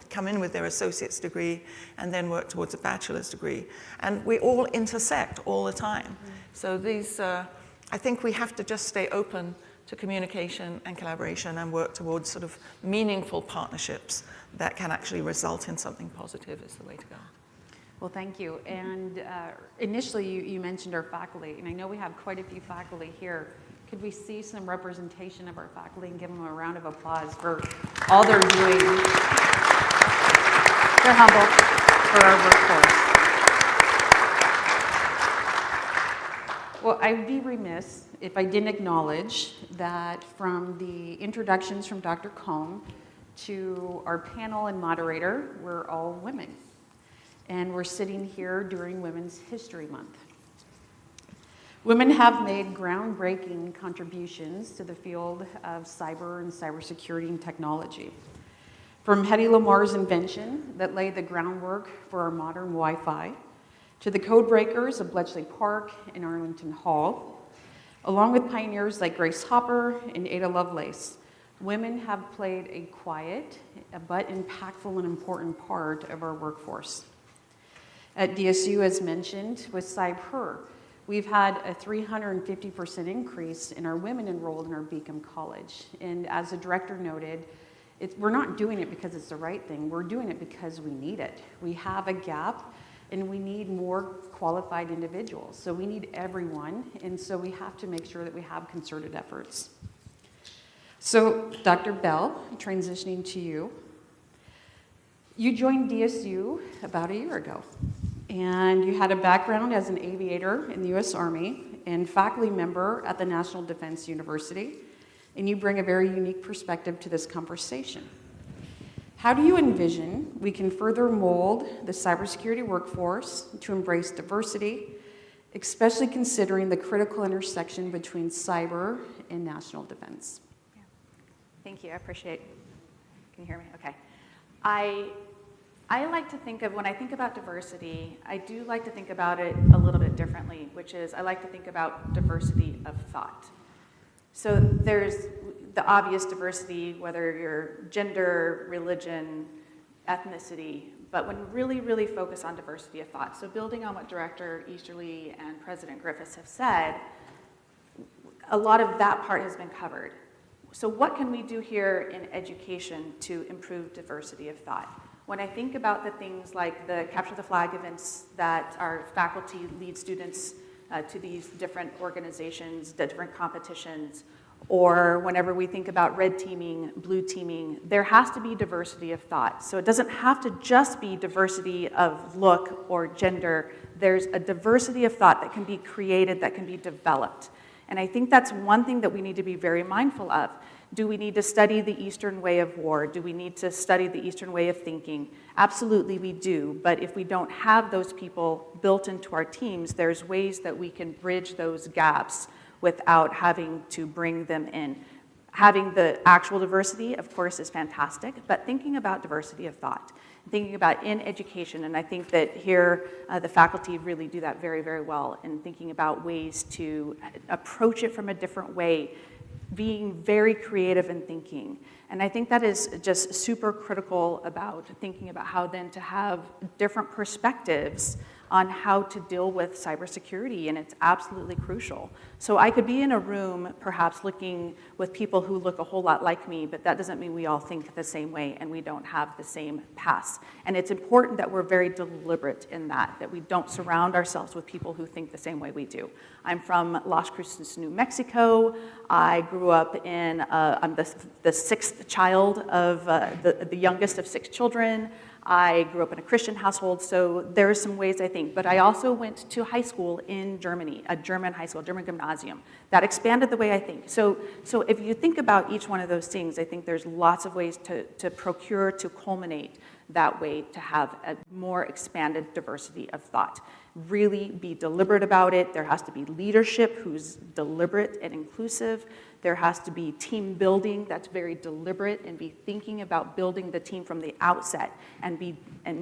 come in with their associate's degree and then work towards a bachelor's degree. And we all intersect all the time. Mm-hmm. So these, I think we have to just stay open to communication and collaboration and work towards sort of meaningful partnerships that can actually result in something positive is the way to go. Well, thank you. And initially, you mentioned our faculty, and I know we have quite a few faculty here. Could we see some representation of our faculty and give them a round of applause for all they're doing? They're humble for our workforce. Well, I'd be remiss if I didn't acknowledge that from the introductions from Dr. Cohn to our panel and moderator, we're all women. And we're sitting here during Women's History Month. Women have made groundbreaking contributions to the field of cyber and cybersecurity and technology. From Hedy Lamarr's invention that laid the groundwork for our modern Wi-Fi, to the code breakers of Bletchley Park and Arlington Hall, along with pioneers like Grace Hopper and Ada Lovelace, women have played a quiet but impactful and important part of our workforce. At DSU, as mentioned, with CyberHer, we've had a 350% increase in our women enrolled in our Beacom College. And as the director noted, we're not doing it because it's the right thing. We're doing it because we need it. We have a gap, and we need more qualified individuals. So we need everyone, and so we have to make sure that we have concerted efforts. So, Dr. Bell, transitioning to you. You joined DSU about a year ago, and you had a background as an aviator in the U.S. Army and faculty member at the National Defense University, and you bring a very unique perspective to this conversation. How do you envision we can further mold the cybersecurity workforce to embrace diversity, especially considering the critical intersection between cyber and national defense? Yeah. Thank you, I appreciate it. Can you hear me? Okay. I like to think of, when I think about diversity, I do like to think about it a little bit differently, which is I like to think about diversity of thought. So there's the obvious diversity, whether you're gender, religion, ethnicity, but when we really focus on diversity of thought, so building on what Director Easterly and President Griffiths have said, a lot of that part has been covered. So what can we do here in education to improve diversity of thought? When I think about the things like the Capture the Flag events that our faculty lead students to these different organizations, the different competitions, or whenever we think about red teaming, blue teaming, there has to be diversity of thought. So it doesn't have to just be diversity of look or gender. There's a diversity of thought that can be created, that can be developed. And I think that's one thing that we need to be very mindful of. Do we need to study the Eastern way of war? Do we need to study the Eastern way of thinking? Absolutely we do, but if we don't have those people built into our teams, there's ways that we can bridge those gaps without having to bring them in. Having the actual diversity, of course, is fantastic, but thinking about diversity of thought, thinking about in education, and I think that here the faculty really do that very, very well in thinking about ways to approach it from a different way, being very creative in thinking. And I think that is just super critical about thinking about how then to have different perspectives on how to deal with cybersecurity, and it's absolutely crucial. So I could be in a room perhaps looking with people who look a whole lot like me, but that doesn't mean we all think the same way and we don't have the same paths. And it's important that we're very deliberate in that we don't surround ourselves with people who think the same way we do. I'm from Las Cruces, New Mexico. I grew up in, I'm the sixth child of the youngest of 6 children. I grew up in a Christian household, so there are some ways I think. But I also went to high school in Germany, a German high school, German gymnasium. That expanded the way I think. So if you think about each one of those things, I think there's lots of ways to procure, to culminate that way, to have a more expanded diversity of thought. Really be deliberate about it. There has to be leadership who's deliberate and inclusive. There has to be team building that's very deliberate, and be thinking about building the team from the outset, and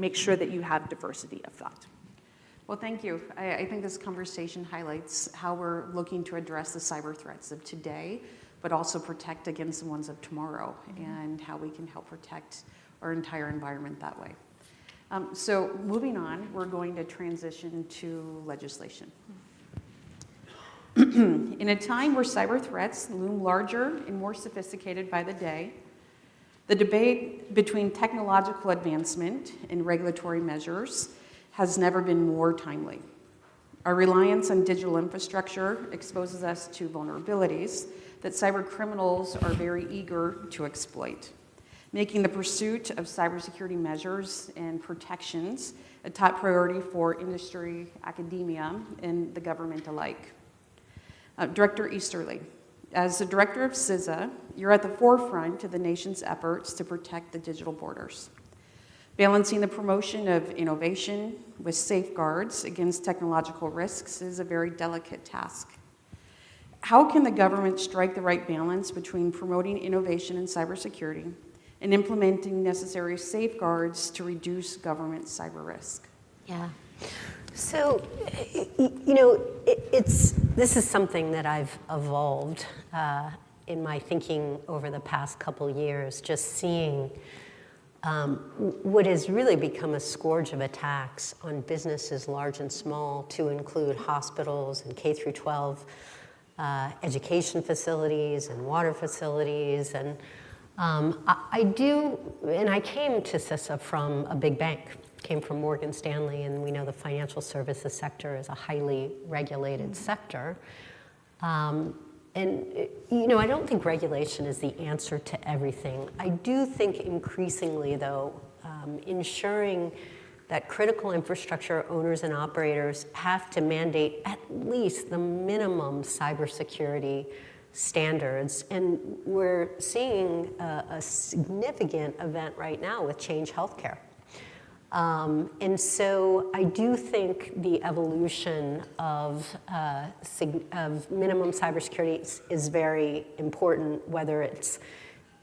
make sure that you have diversity of thought. Well, thank you. I think this conversation highlights how we're looking to address the cyber threats of today, but also protect against the ones of tomorrow, and how we can help protect our entire environment that way. So moving on, we're going to transition to legislation. In a time where cyber threats loom larger and more sophisticated by the day, the debate between technological advancement and regulatory measures has never been more timely. Our reliance on digital infrastructure exposes us to vulnerabilities that cyber criminals are very eager to exploit, making the pursuit of cybersecurity measures and protections a top priority for industry, academia, and the government alike. Director Easterly, As the director of CISA, you're at the forefront of the nation's efforts to protect the digital borders. Balancing the promotion of innovation with safeguards against technological risks is a very delicate task. How can the government strike the right balance between promoting innovation in cybersecurity and implementing necessary safeguards to reduce government cyber risk? Yeah. So, this is something that I've evolved in my thinking over the past couple years, just seeing what has really become a scourge of attacks on businesses large and small, to include hospitals and K through 12 education facilities and water facilities. And I came to CISA from a big bank, came from Morgan Stanley, and we know the financial services sector is a highly regulated sector. I don't think regulation is the answer to everything. I do think increasingly, though, ensuring that critical infrastructure owners and operators have to mandate at least the minimum cybersecurity standards. And we're seeing a significant event right now with Change Healthcare. And so I do think the evolution of minimum cybersecurity is very important, whether it's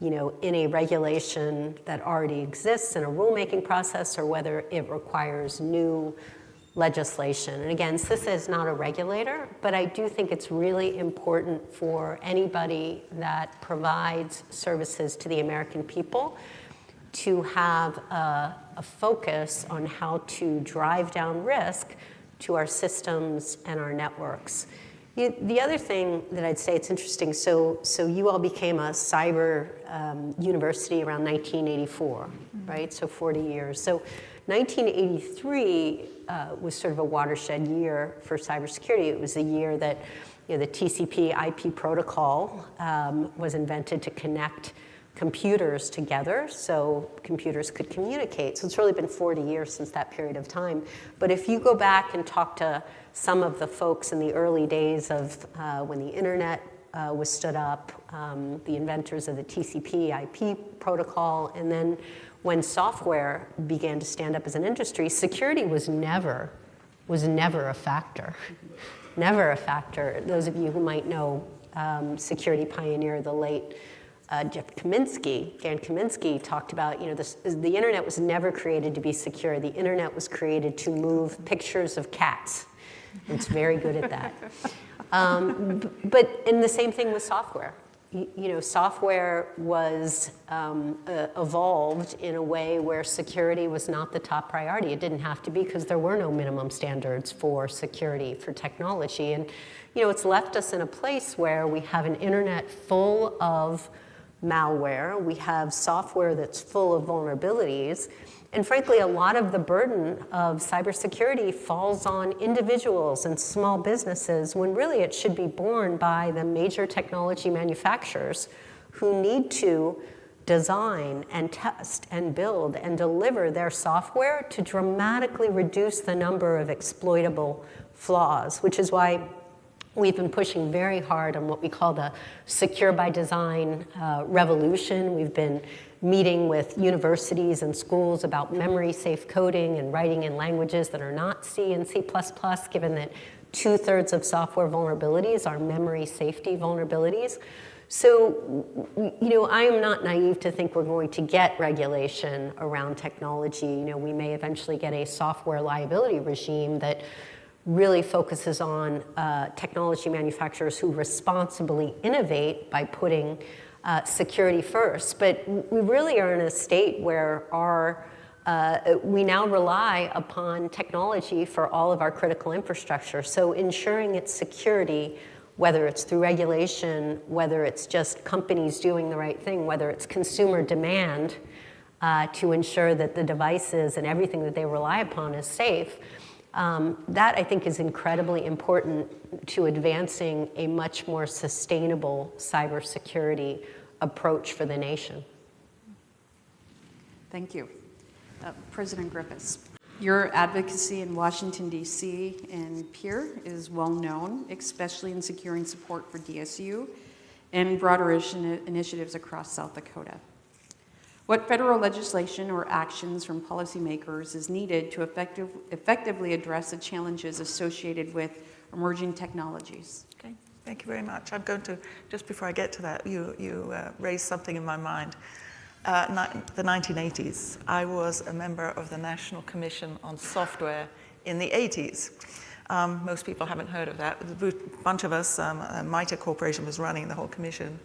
in a regulation that already exists in a rulemaking process, or whether it requires new legislation. And again, CISA is not a regulator, but I do think it's really important for anybody that provides services to the American people to have a focus on how to drive down risk to our systems and our networks. The other thing that I'd say, it's interesting, so you all became a cyber university around 1984, right? So 40 years. So 1983 was sort of a watershed year for cybersecurity. It was the year that the TCP IP protocol was invented to connect computers together so computers could communicate. So it's really been 40 years since that period of time. But if you go back and talk to some of the folks in the early days of when the internet was stood up, the inventors of the TCP IP protocol, and then when software began to stand up as an industry, security was never a factor. Never a factor. Those of you who might know security pioneer, the late Dan Kaminsky talked about, the internet was never created to be secure. The internet was created to move pictures of cats. It's very good at that. And the same thing with software. Software was evolved in a way where security was not the top priority. It didn't have to be, because there were no minimum standards for security, for technology. And, it's left us in a place where we have an internet full of malware, we have software that's full of vulnerabilities, and frankly, a lot of the burden of cybersecurity falls on individuals and small businesses, when really it should be borne by the major technology manufacturers who need to design and test and build and deliver their software to dramatically reduce the number of exploitable flaws, which is why we've been pushing very hard on what we call the Secure by Design revolution. We've been meeting with universities and schools about memory-safe coding and writing in languages that are not C and C++, given that 2/3 of software vulnerabilities are memory safety vulnerabilities. So, I am not naive to think we're going to get regulation around technology. We may eventually get a software liability regime that really focuses on technology manufacturers who responsibly innovate by putting security first. But we really are in a state where we now rely upon technology for all of our critical infrastructure. So ensuring its security, whether it's through regulation, whether it's just companies doing the right thing, whether it's consumer demand to ensure that the devices and everything that they rely upon is safe, that I think is incredibly important to advancing a much more sustainable cybersecurity approach for the nation. Thank you. President Griffiths, your advocacy in Washington, D.C. and here is well known, especially in securing support for DSU and broader initiatives across South Dakota. What federal legislation or actions from policymakers is needed to effectively address the challenges associated with emerging technologies? Okay, thank you very much. I'm going to, just before I get to that, you raised something in my mind. The 1980s, I was a member of the National Commission on Software in the 80s. Most people haven't heard of that. A bunch of us, MITA Corporation was running the whole commission.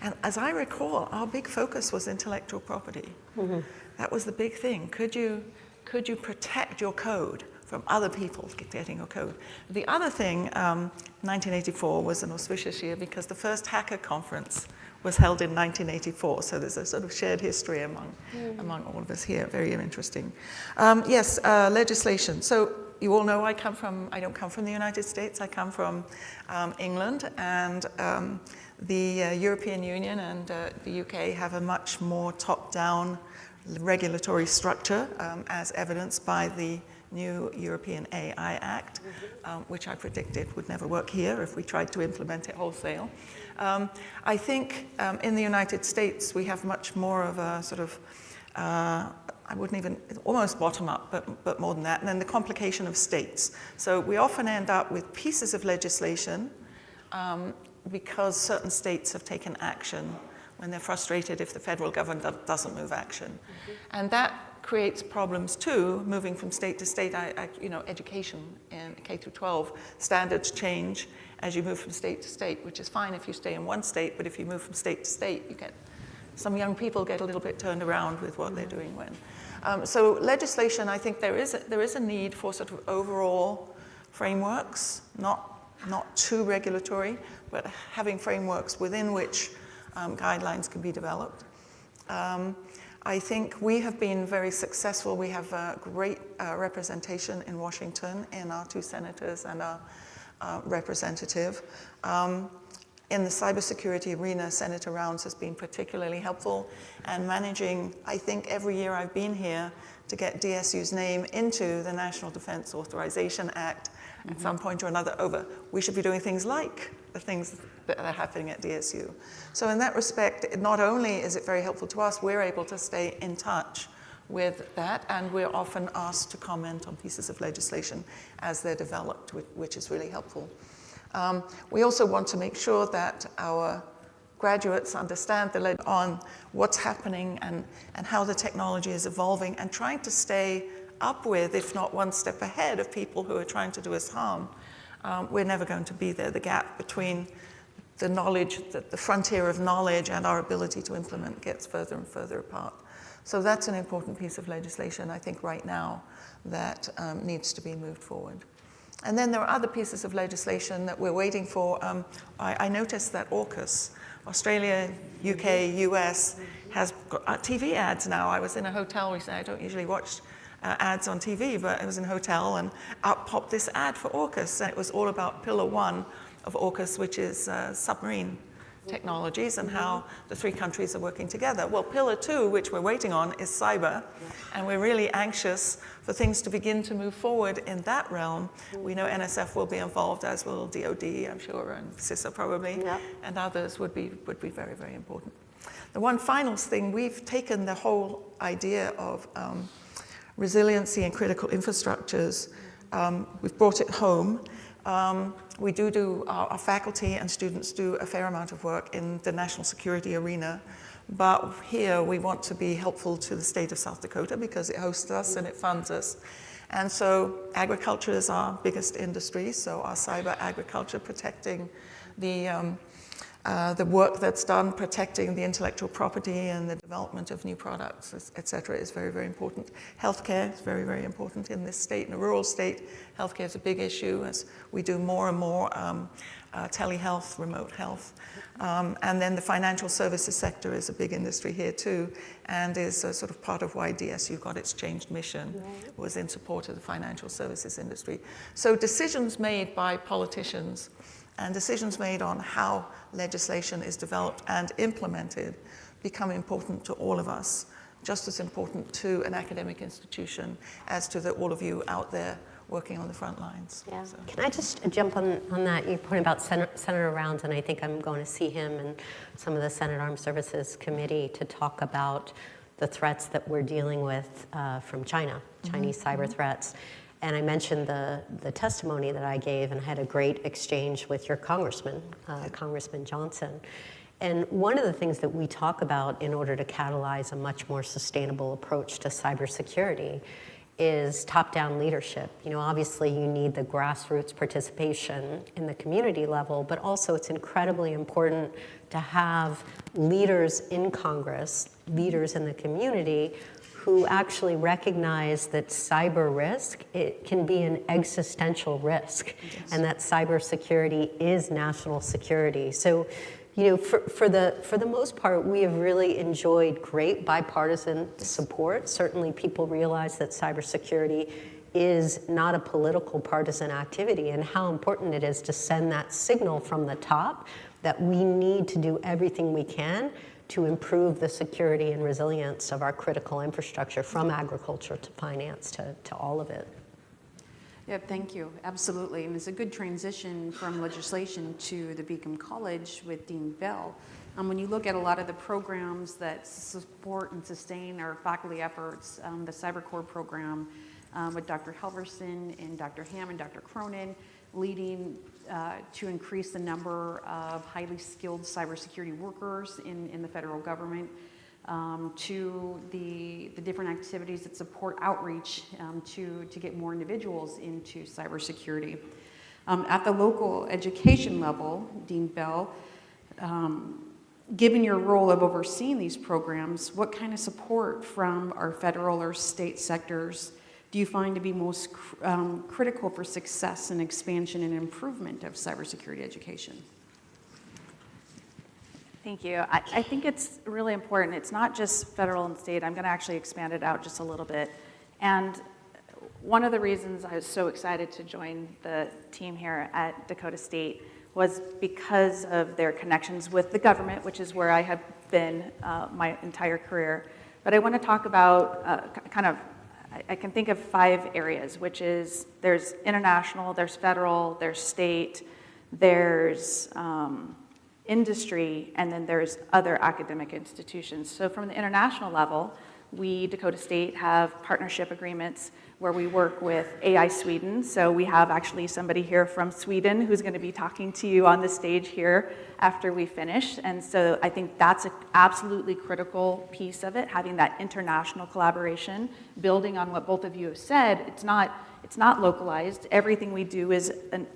And as I recall, our big focus was intellectual property. Mm-hmm. That was the big thing. Could you protect your code from other people getting your code? The other thing, 1984 was an auspicious year because the first hacker conference was held in 1984. So there's a sort of shared history among all of us here. Very interesting. Yes, legislation. So you all know I don't come from the United States. I come from England, and the European Union and the UK have a much more top-down regulatory structure, as evidenced by the new European AI Act, which I predicted would never work here if we tried to implement it wholesale. I think in the United States we have much more of a sort of, I wouldn't even, almost bottom up, but more than that, and then the complication of states. So we often end up with pieces of legislation because certain states have taken action when they're frustrated if the federal government doesn't move action. Mm-hmm. And that creates problems too, moving from state to state. Education in K through 12, standards change as you move from state to state, which is fine if you stay in one state, but if you move from state to state, some young people get a little bit turned around with what they're doing when. So legislation, I think there is a need for sort of overall frameworks, not too regulatory, but having frameworks within which guidelines can be developed. I think we have been very successful. We have a great representation in Washington in our two senators and our representative. In the cybersecurity arena, Senator Rounds has been particularly helpful, and managing, I think every year I've been here, to get DSU's name into the National Defense Authorization Act at some point or another. We should be doing things like the things that are happening at DSU. So in that respect, not only is it very helpful to us, we're able to stay in touch with that, and we're often asked to comment on pieces of legislation as they're developed, which is really helpful. We also want to make sure that our graduates understand on what's happening and how the technology is evolving, and trying to stay up with, if not one step ahead, of people who are trying to do us harm. We're never going to be there. The gap between the knowledge, the frontier of knowledge and our ability to implement gets further and further apart. So that's an important piece of legislation, I think, right now that needs to be moved forward. And then there are other pieces of legislation that we're waiting for. I noticed that AUKUS, Australia, UK, US, has got TV ads now. I was in a hotel recently. I don't usually watch ads on TV, but I was in a hotel and up popped this ad for AUKUS, and it was all about Pillar 1 of AUKUS, which is submarine technologies and how the three countries are working together. Well, Pillar 2, which we're waiting on, is cyber, and we're really anxious for things to begin to move forward in that realm. We know NSF will be involved, as will DOD, I'm sure, and CISA probably, and others would be very, very important. The one final thing, we've taken the whole idea of resiliency and critical infrastructures, we've brought it home. We do our faculty and students do a fair amount of work in the national security arena, but here we want to be helpful to the state of South Dakota because it hosts us and it funds us. And so agriculture is our biggest industry, so our cyber agriculture, protecting the work that's done, protecting the intellectual property and the development of new products, et cetera, is very, very important. Healthcare is very, very important in this state. In a rural state, healthcare is a big issue as we do more and more telehealth, remote health. And then the financial services sector is a big industry here too, and is sort of part of why DSU got its changed mission, was in support of the financial services industry. So decisions made by politicians and decisions made on how legislation is developed and implemented become important to all of us, just as important to an academic institution as to all of you out there working on the front lines. Yeah. So. Can I just jump on that? You're pointing about Senator Rounds, and I think I'm going to see him and some of the Senate Armed Services Committee to talk about the threats that we're dealing with from China, Chinese cyber threats. And I mentioned the testimony that I gave, and I had a great exchange with your congressman, Congressman Johnson. And one of the things that we talk about in order to catalyze a much more sustainable approach to cybersecurity is top-down leadership. You know, obviously you need the grassroots participation in the community level, but also it's incredibly important to have leaders in Congress, leaders in the community, who actually recognize that cyber risk, it can be an existential risk, and that cybersecurity is national security. So, you know, for the most part, we have really enjoyed great bipartisan support. Certainly people realize that cybersecurity is not a political partisan activity, and how important it is to send that signal from the top that we need to do everything we can to improve the security and resilience of our critical infrastructure, from agriculture to finance to all of it. Yeah, thank you. Absolutely. And it's a good transition from legislation to the Beacom College with Dean Bell. When you look at a lot of the programs that support and sustain our faculty efforts, the Cyber Core program with Dr. Helverson and Dr. Ham and Dr. Cronin, leading to increase the number of highly skilled cybersecurity workers in the federal government, to the different activities that support outreach to get more individuals into cybersecurity. At the local education level, Dean Bell, given your role of overseeing these programs, what kind of support from our federal or state sectors do you find to be most critical for success and expansion and improvement of cybersecurity education? Thank you. I think it's really important. It's not just federal and state. I'm going to actually expand it out just a little bit. And one of the reasons I was so excited to join the team here at Dakota State was because of their connections with the government, which is where I have been my entire career. But I want to talk about I can think of 5 areas, which is there's international, there's federal, there's state, there's industry, and then there's other academic institutions. So from the international level, we, Dakota State, have partnership agreements where we work with AI Sweden. So we have actually somebody here from Sweden who's going to be talking to you on the stage here after we finish. And so I think that's an absolutely critical piece of it, having that international collaboration, building on what both of you have said. It's not localized. Everything we do is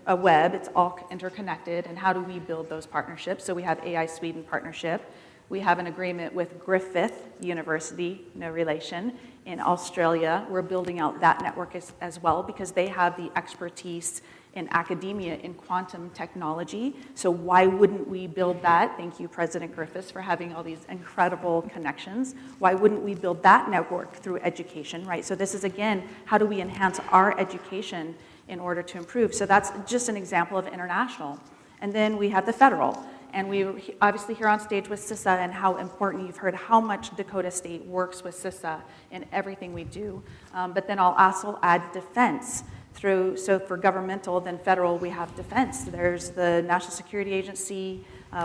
a web. It's all interconnected. And how do we build those partnerships? So we have AI Sweden partnership. We have an agreement with Griffith University, no relation, in Australia. We're building out that network as well because they have the expertise in academia in quantum technology. So why wouldn't we build that? Thank you, President Griffiths, for having all these incredible connections. Why wouldn't we build that network through education, right? So this is, again, how do we enhance our education in order to improve? So that's just an example of international. And then we have the federal. And we obviously here on stage with CISA and how important you've heard how much Dakota State works with CISA in everything we do. But then I'll also add defense so for governmental, then federal, we have defense. There's the National Security Agency.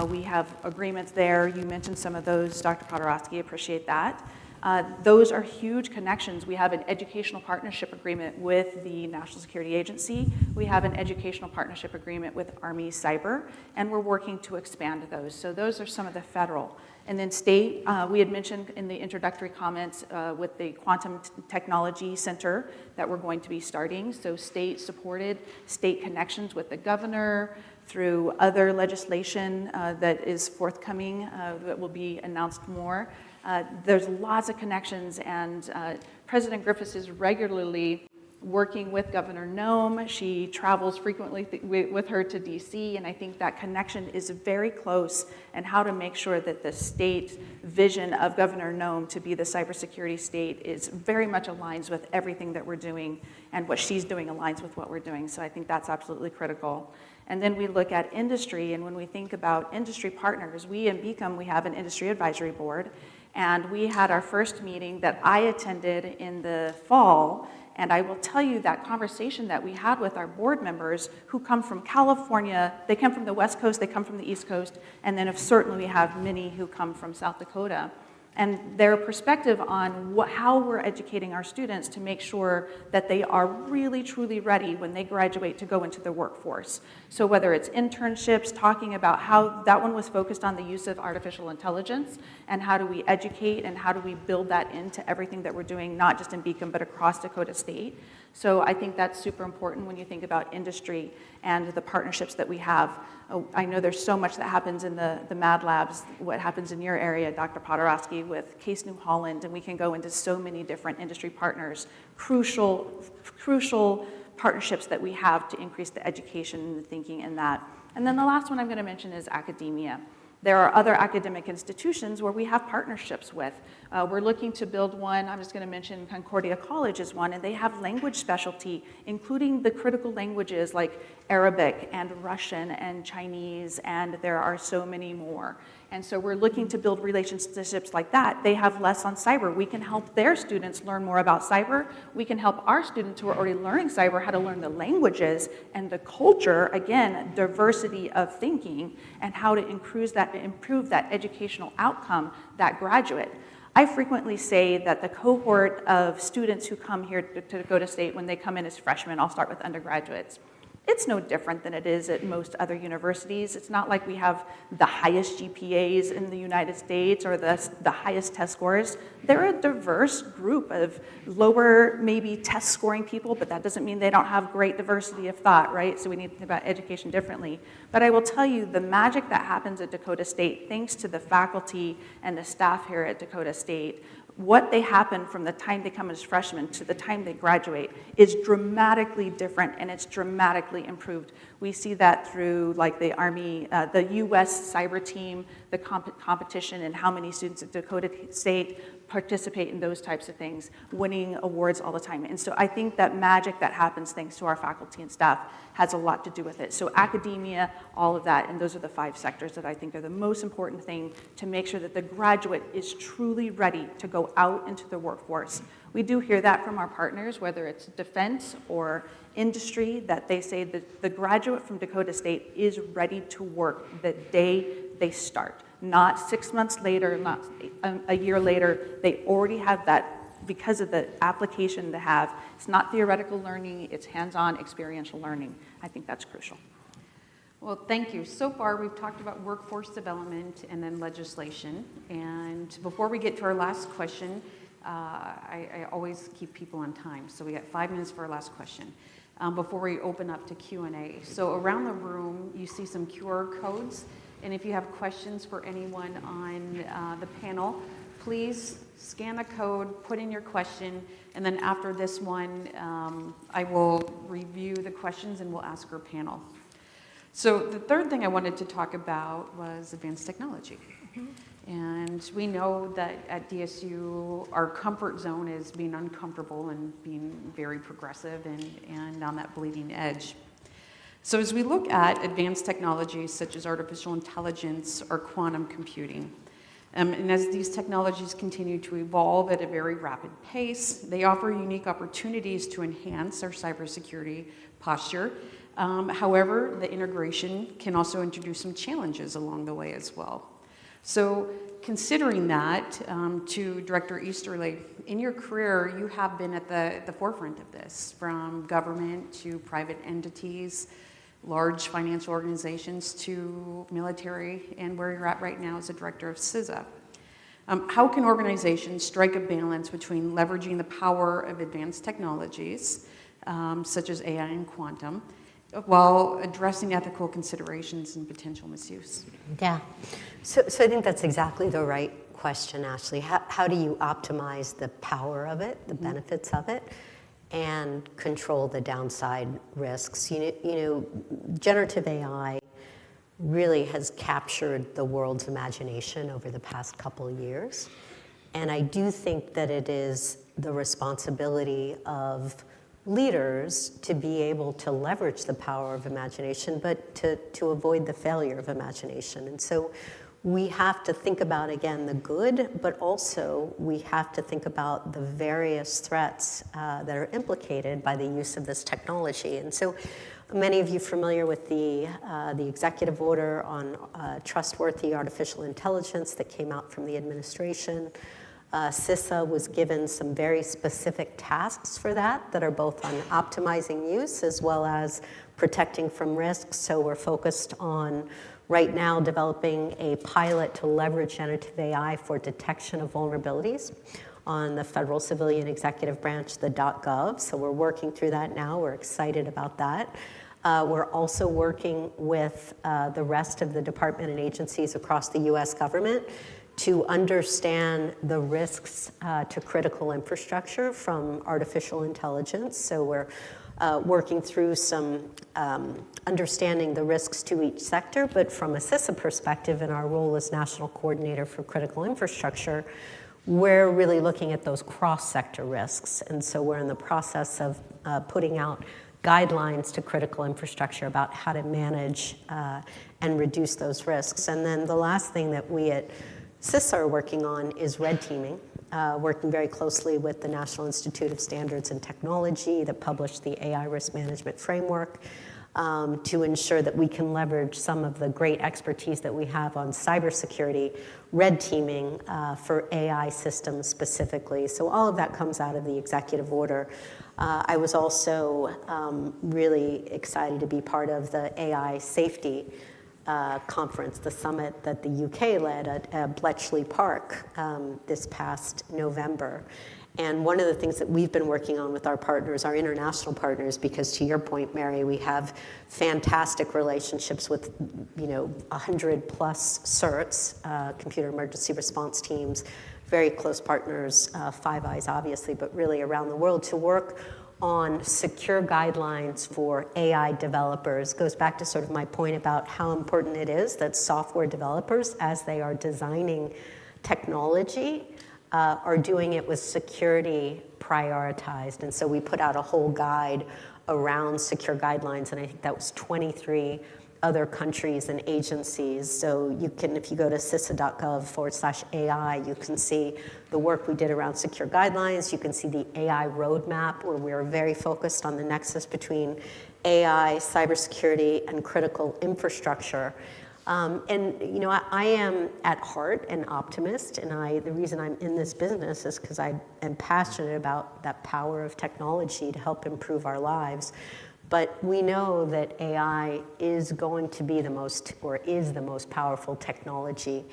We have agreements there. You mentioned some of those, Dr. Pawelski, appreciate that. Those are huge connections. We have an educational partnership agreement with the National Security Agency. We have an educational partnership agreement with Army Cyber, and we're working to expand those. So those are some of the federal. And then state, we had mentioned in the introductory comments with the Quantum Technology Center that we're going to be starting. So state supported, state connections with the governor, through other legislation that is forthcoming that will be announced more. There's lots of connections, and President Griffiths is regularly working with Governor Noem. She travels frequently with her to DC, and I think that connection is very close, and how to make sure that the state vision of Governor Noem to be the cybersecurity state is very much aligns with everything that we're doing, and what she's doing aligns with what we're doing. So I think that's absolutely critical. And then we look at industry, and when we think about industry partners, we in Beacom, we have an industry advisory board, and we had our first meeting that I attended in the fall, And I will tell you that conversation that we had with our board members who come from California, they come from the West Coast, they come from the East Coast, and then certainly we have many who come from South Dakota. And their perspective on how we're educating our students to make sure that they are really, truly ready when they graduate to go into the workforce. So whether it's internships, talking about how that one was focused on the use of artificial intelligence and how do we educate and how do we build that into everything that we're doing, not just in Beacon, but across Dakota State. So I think that's super important when you think about industry and the partnerships that we have. I know there's so much that happens in the Mad Labs, what happens in your area, Dr. Pawelski, with Case New Holland, and we can go into so many different industry partners, crucial partnerships that we have to increase the education and the thinking in that. And then the last one I'm going to mention is academia. There are other academic institutions where we have partnerships with. We're looking to build one, I'm just going to mention Concordia College is one, and they have language specialty, including the critical languages like Arabic and Russian and Chinese, and there are so many more. And so we're looking to build relationships like that. They have less on cyber. We can help their students learn more about cyber. We can help our students who are already learning cyber how to learn the languages and the culture, again, diversity of thinking, and how to improve that educational outcome, that graduate. I frequently say that the cohort of students who come here to Dakota State when they come in as freshmen, I'll start with undergraduates, it's no different than it is at most other universities. It's not like we have the highest GPAs in the United States or the highest test scores. They're a diverse group of lower, maybe test scoring people, but that doesn't mean they don't have great diversity of thought, right? So we need to think about education differently. But I will tell you, the magic that happens at Dakota State, thanks to the faculty and the staff here at Dakota State, what they happen from the time they come as freshmen to the time they graduate is dramatically different, and it's dramatically improved. We see that through like the Army, the US cyber team, the competition, and how many students at Dakota State participate in those types of things, winning awards all the time. And so I think that magic that happens thanks to our faculty and staff has a lot to do with it. So academia, all of that, and those are the 5 sectors that I think are the most important thing to make sure that the graduate is truly ready to go out into the workforce. We do hear that from our partners, whether it's defense or industry, that they say that the graduate from Dakota State is ready to work the day they start. Not 6 months later, not a year later. They already have that because of the application they have. It's not theoretical learning, it's hands-on experiential learning. I think that's crucial. Well, thank you. So far, we've talked about workforce development and then legislation. And before we get to our last question, I always keep people on time. So we got 5 minutes for our last question before we open up to Q&A. So around the room, you see some QR codes. And if you have questions for anyone on the panel, please scan the code, put in your question, and then after this one, I will review the questions and we'll ask our panel. So the third thing I wanted to talk about was advanced technology. And we know that at DSU, our comfort zone is being uncomfortable and being very progressive and on that bleeding edge. So as we look at advanced technologies such as artificial intelligence or quantum computing, and as these technologies continue to evolve at a very rapid pace, they offer unique opportunities to enhance our cybersecurity posture. However, the integration can also introduce some challenges along the way as well. So considering that, to Director Easterly, in your career, you have been at the forefront of this, from government to private entities, large financial organizations to military, and where you're at right now as a director of CISA. How can organizations strike a balance between leveraging the power of advanced technologies, such as AI and quantum, while addressing ethical considerations and potential misuse? Yeah, so I think that's exactly the right question, Ashley. How do you optimize the power of it, the benefits of it, and control the downside risks? You know, generative AI really has captured the world's imagination over the past couple of years. And I do think that it is the responsibility of leaders to be able to leverage the power of imagination, but to avoid the failure of imagination. And so we have to think about, again, the good, but also we have to think about the various threats that are implicated by the use of this technology. And so many of you familiar with the executive order on trustworthy artificial intelligence that came out from the administration. CISA was given some very specific tasks for that are both on optimizing use as well as protecting from risks. So we're focused on right now developing a pilot to leverage generative AI for detection of vulnerabilities on the federal civilian executive branch, the .gov. So we're working through that now. We're excited about that. We're also working with the rest of the department and agencies across the US government to understand the risks to critical infrastructure from artificial intelligence. So we're working through some understanding the risks to each sector, but from a CISA perspective, in our role as National Coordinator for Critical Infrastructure, we're really looking at those cross-sector risks. And so we're in the process of putting out guidelines to critical infrastructure about how to manage and reduce those risks. And then the last thing that we at CISA are working on is red teaming, working very closely with the National Institute of Standards and Technology that published the AI Risk Management Framework to ensure that we can leverage some of the great expertise that we have on cybersecurity, red teaming for AI systems specifically. So all of that comes out of the executive order. I was also really excited to be part of the AI safety conference, the summit that the UK led at Bletchley Park this past November. And one of the things that we've been working on with our partners, our international partners, because to your point, Mary, we have fantastic relationships with 100 plus CERTs, computer emergency response teams, very close partners, Five Eyes obviously, but really around the world to work on secure guidelines for AI developers. Goes back to sort of my point about how important it is that software developers, as they are designing technology, are doing it with security prioritized. And so we put out a whole guide around secure guidelines, and I think that was 23 other countries and agencies. So you can, if you go to cisa.gov/AI, you can see the work we did around secure guidelines. You can see the AI roadmap, where we're very focused on the nexus between AI, cybersecurity, and critical infrastructure. I am at heart an optimist, and the reason I'm in this business is because I am passionate about that power of technology to help improve our lives. But we know that AI is going to be the most powerful technology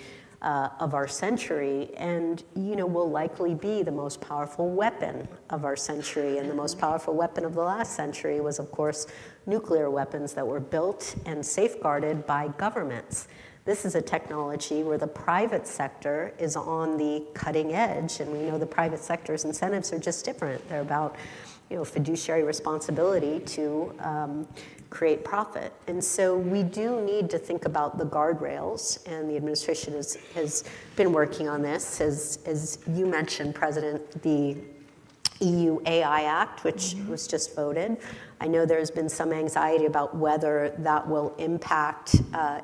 of our century, and will likely be the most powerful weapon of our century. And the most powerful weapon of the last century was, of course, nuclear weapons that were built and safeguarded by governments. This is a technology where the private sector is on the cutting edge, and we know the private sector's incentives are just different. They're about fiduciary responsibility to create profit. And so we do need to think about the guardrails, and the administration has been working on this. As you mentioned, President, the EU AI Act, which was just voted. I know there's been some anxiety about whether that will impact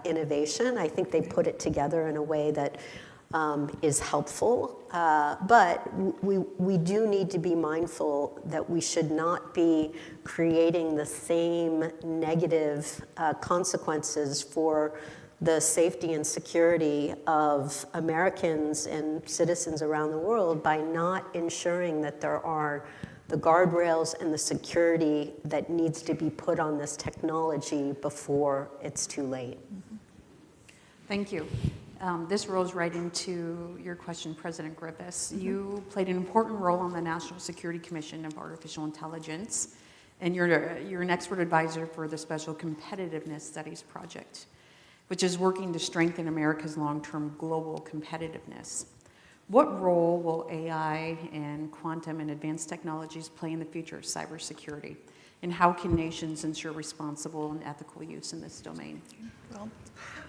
innovation. I think they put it together in a way that is helpful, but we do need to be mindful that we should not be creating the same negative consequences for the safety and security of Americans and citizens around the world by not ensuring that there are the guardrails and the security that needs to be put on this technology before it's too late. Thank you. This rolls right into your question, President Griffiths. You played an important role on the National Security Commission of Artificial Intelligence, and you're an expert advisor for the Special Competitiveness Studies Project, which is working to strengthen America's long-term global competitiveness. What role will AI and quantum and advanced technologies play in the future of cybersecurity? And how can nations ensure responsible and ethical use in this domain? Well,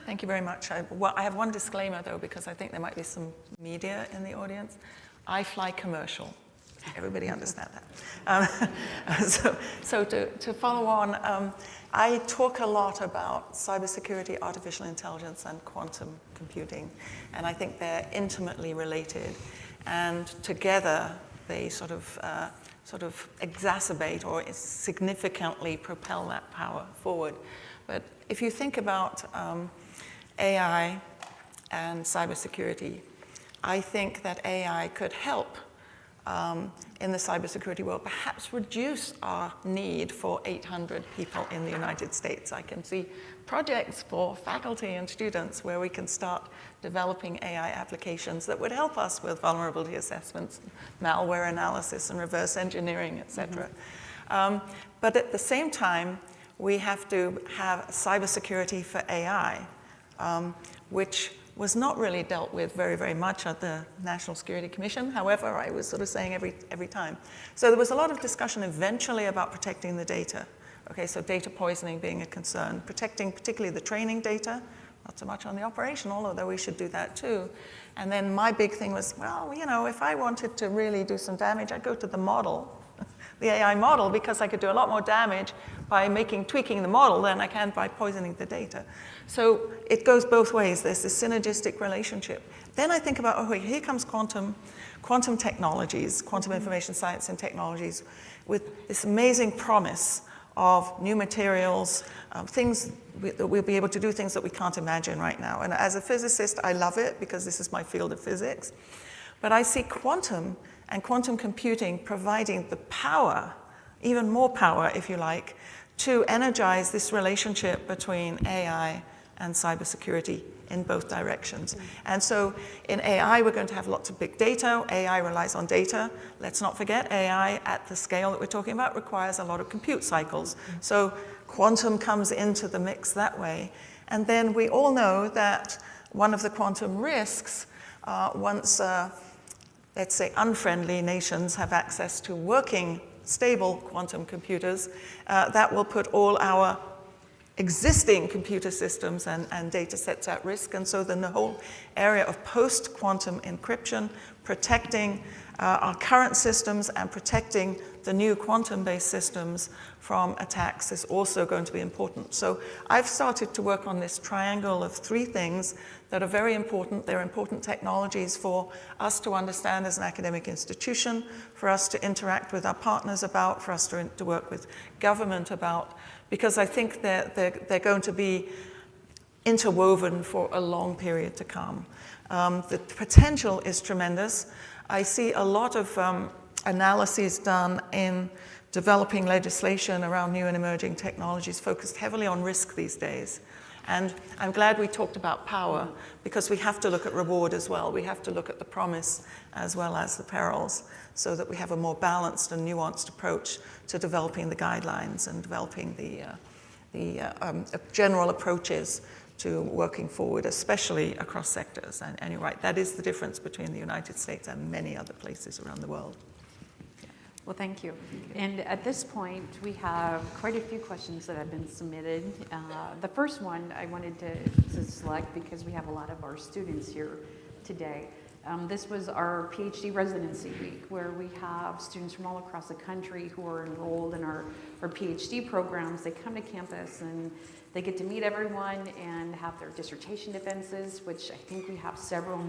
thank you very much. I have one disclaimer, though, because I think there might be some media in the audience. I fly commercial. Everybody understand that. So to follow on, I talk a lot about cybersecurity, artificial intelligence, and quantum computing, and I think they're intimately related. And together, they sort of exacerbate or significantly propel that power forward. But if you think about AI and cybersecurity, I think that AI could help in the cybersecurity world, perhaps reduce our need for 800 people in the United States. I can see projects for faculty and students where we can start developing AI applications that would help us with vulnerability assessments, malware analysis, and reverse engineering, et cetera. But at the same time, we have to have cybersecurity for AI, which was not really dealt with very, very much at the National Security Commission. However, I was sort of saying every time. So there was a lot of discussion eventually about protecting the data. Okay, so data poisoning being a concern, protecting particularly the training data, not so much on the operational, although we should do that too. And then my big thing was, well, you know, if I wanted to really do some damage, I'd go to the model, the AI model, because I could do a lot more damage by tweaking the model than I can by poisoning the data. So it goes both ways. There's this synergistic relationship. Then I think about, here comes quantum technologies, quantum information science and technologies, with this amazing promise of new materials, things that we'll be able to do things that we can't imagine right now. And as a physicist, I love it because this is my field of physics. But I see quantum and quantum computing providing the power, even more power, if you like, to energize this relationship between AI and cybersecurity in both directions. And so in AI, we're going to have lots of big data. AI relies on data. Let's not forget, AI at the scale that we're talking about requires a lot of compute cycles. So quantum comes into the mix that way. And then we all know that one of the quantum risks, once, let's say, unfriendly nations have access to working, stable quantum computers, that will put all our existing computer systems and data sets at risk. And so then the whole area of post-quantum encryption, protecting our current systems and protecting the new quantum-based systems from attacks is also going to be important. So I've started to work on this triangle of three things that are very important. They're important technologies for us to understand as an academic institution, for us to interact with our partners about, for us to work with government about, because I think they're going to be interwoven for a long period to come. The potential is tremendous. I see a lot of analyses done in developing legislation around new and emerging technologies focused heavily on risk these days. And I'm glad we talked about power, because we have to look at reward as well. We have to look at the promise as well as the perils, so that we have a more balanced and nuanced approach to developing the guidelines and developing the general approaches to working forward, especially across sectors. And you're right, that is the difference between the United States and many other places around the world. Well, thank you. And at this point, we have quite a few questions that have been submitted. The first one I wanted to select because we have a lot of our students here today. This was our PhD residency week, where we have students from all across the country who are enrolled in our PhD programs. They come to campus and they get to meet everyone and have their dissertation defenses, which I think we have several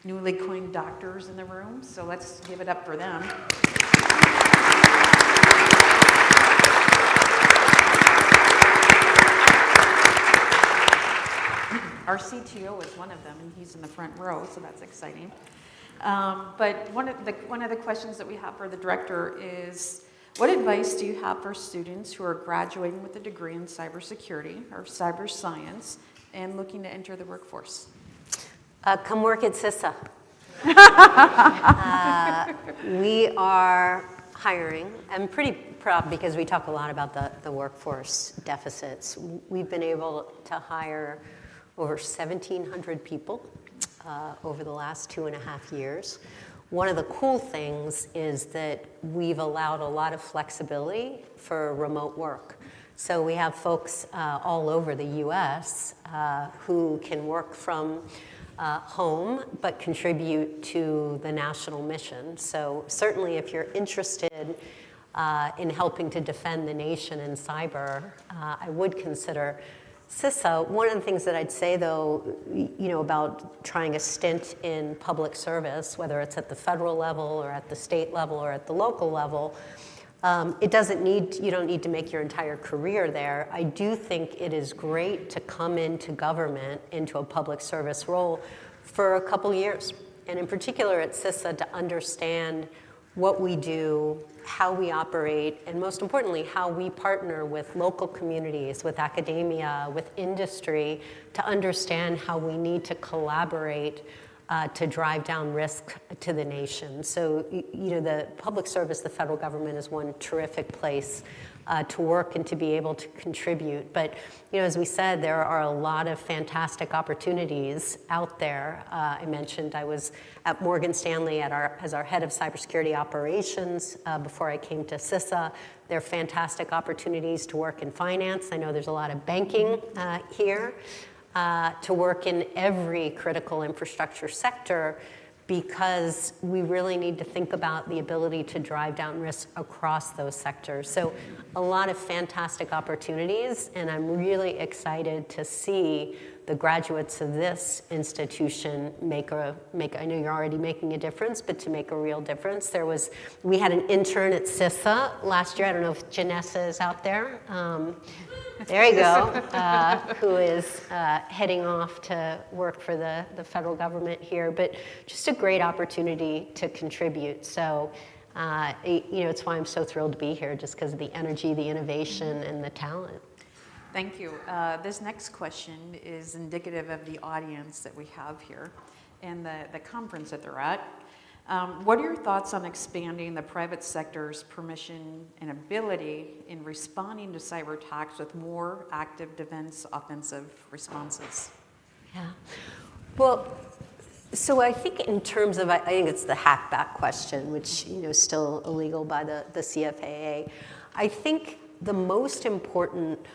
newly coined doctors in the room. So let's give it up for them. Our CTO is one of them, and he's in the front row, so that's exciting. But one of the questions that we have for the director is, what advice do you have for students who are graduating with a degree in cybersecurity or cyber science and looking to enter the workforce? Come work at CISA. We are hiring. I'm pretty proud because we talk a lot about the workforce deficits. We've been able to hire over 1,700 people over the last 2.5 years. One of the cool things is that we've allowed a lot of flexibility for remote work. So we have folks all over the US who can work from home, but contribute to the national mission. So certainly if you're interested in helping to defend the nation in cyber, I would consider CISA. One of the things that I'd say, though, about trying a stint in public service, whether it's at the federal level or at the state level or at the local level, you don't need to make your entire career there. I do think it is great to come into government, into a public service role for a couple years. And in particular at CISA, to understand what we do, how we operate, and most importantly, how we partner with local communities, with academia, with industry, to understand how we need to collaborate to drive down risk to the nation. So, the public service, the federal government is one terrific place to work and to be able to contribute. But, as we said, there are a lot of fantastic opportunities out there. I mentioned I was at Morgan Stanley as our head of cybersecurity operations before I came to CISA. There are fantastic opportunities to work in finance. I know there's a lot of banking here. To work in every critical infrastructure sector, because we really need to think about the ability to drive down risk across those sectors. So a lot of fantastic opportunities, and I'm really excited to see the graduates of this institution make, I know you're already making a difference, but to make a real difference. We had an intern at CISA last year. I don't know if Janessa is out there. There you go, who is heading off to work for the federal government here, but just a great opportunity to contribute. So, it's why I'm so thrilled to be here, just because of the energy, the innovation, and the talent. Thank you. This next question is indicative of the audience that we have here and the conference that they're at. What are your thoughts on expanding the private sector's permission and ability in responding to cyber attacks with more active defense offensive responses? Yeah. Well, so I think in terms of, I think it's the hackback question, which is still illegal by the CFAA. I think the most important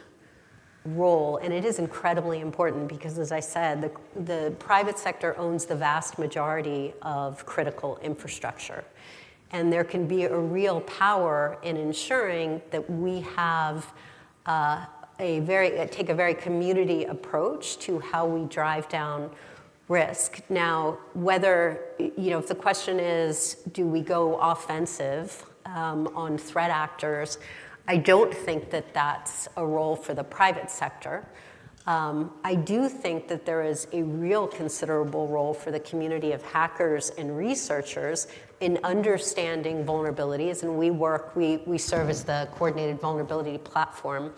role, and it is incredibly important because, as I said, the private sector owns the vast majority of critical infrastructure. And there can be a real power in ensuring that we have take a very community approach to how we drive down risk. Now, whether, if the question is, do we go offensive on threat actors, I don't think that that's a role for the private sector. I do think that there is a real considerable role for the community of hackers and researchers in understanding vulnerabilities, and we serve as the coordinated vulnerability platform,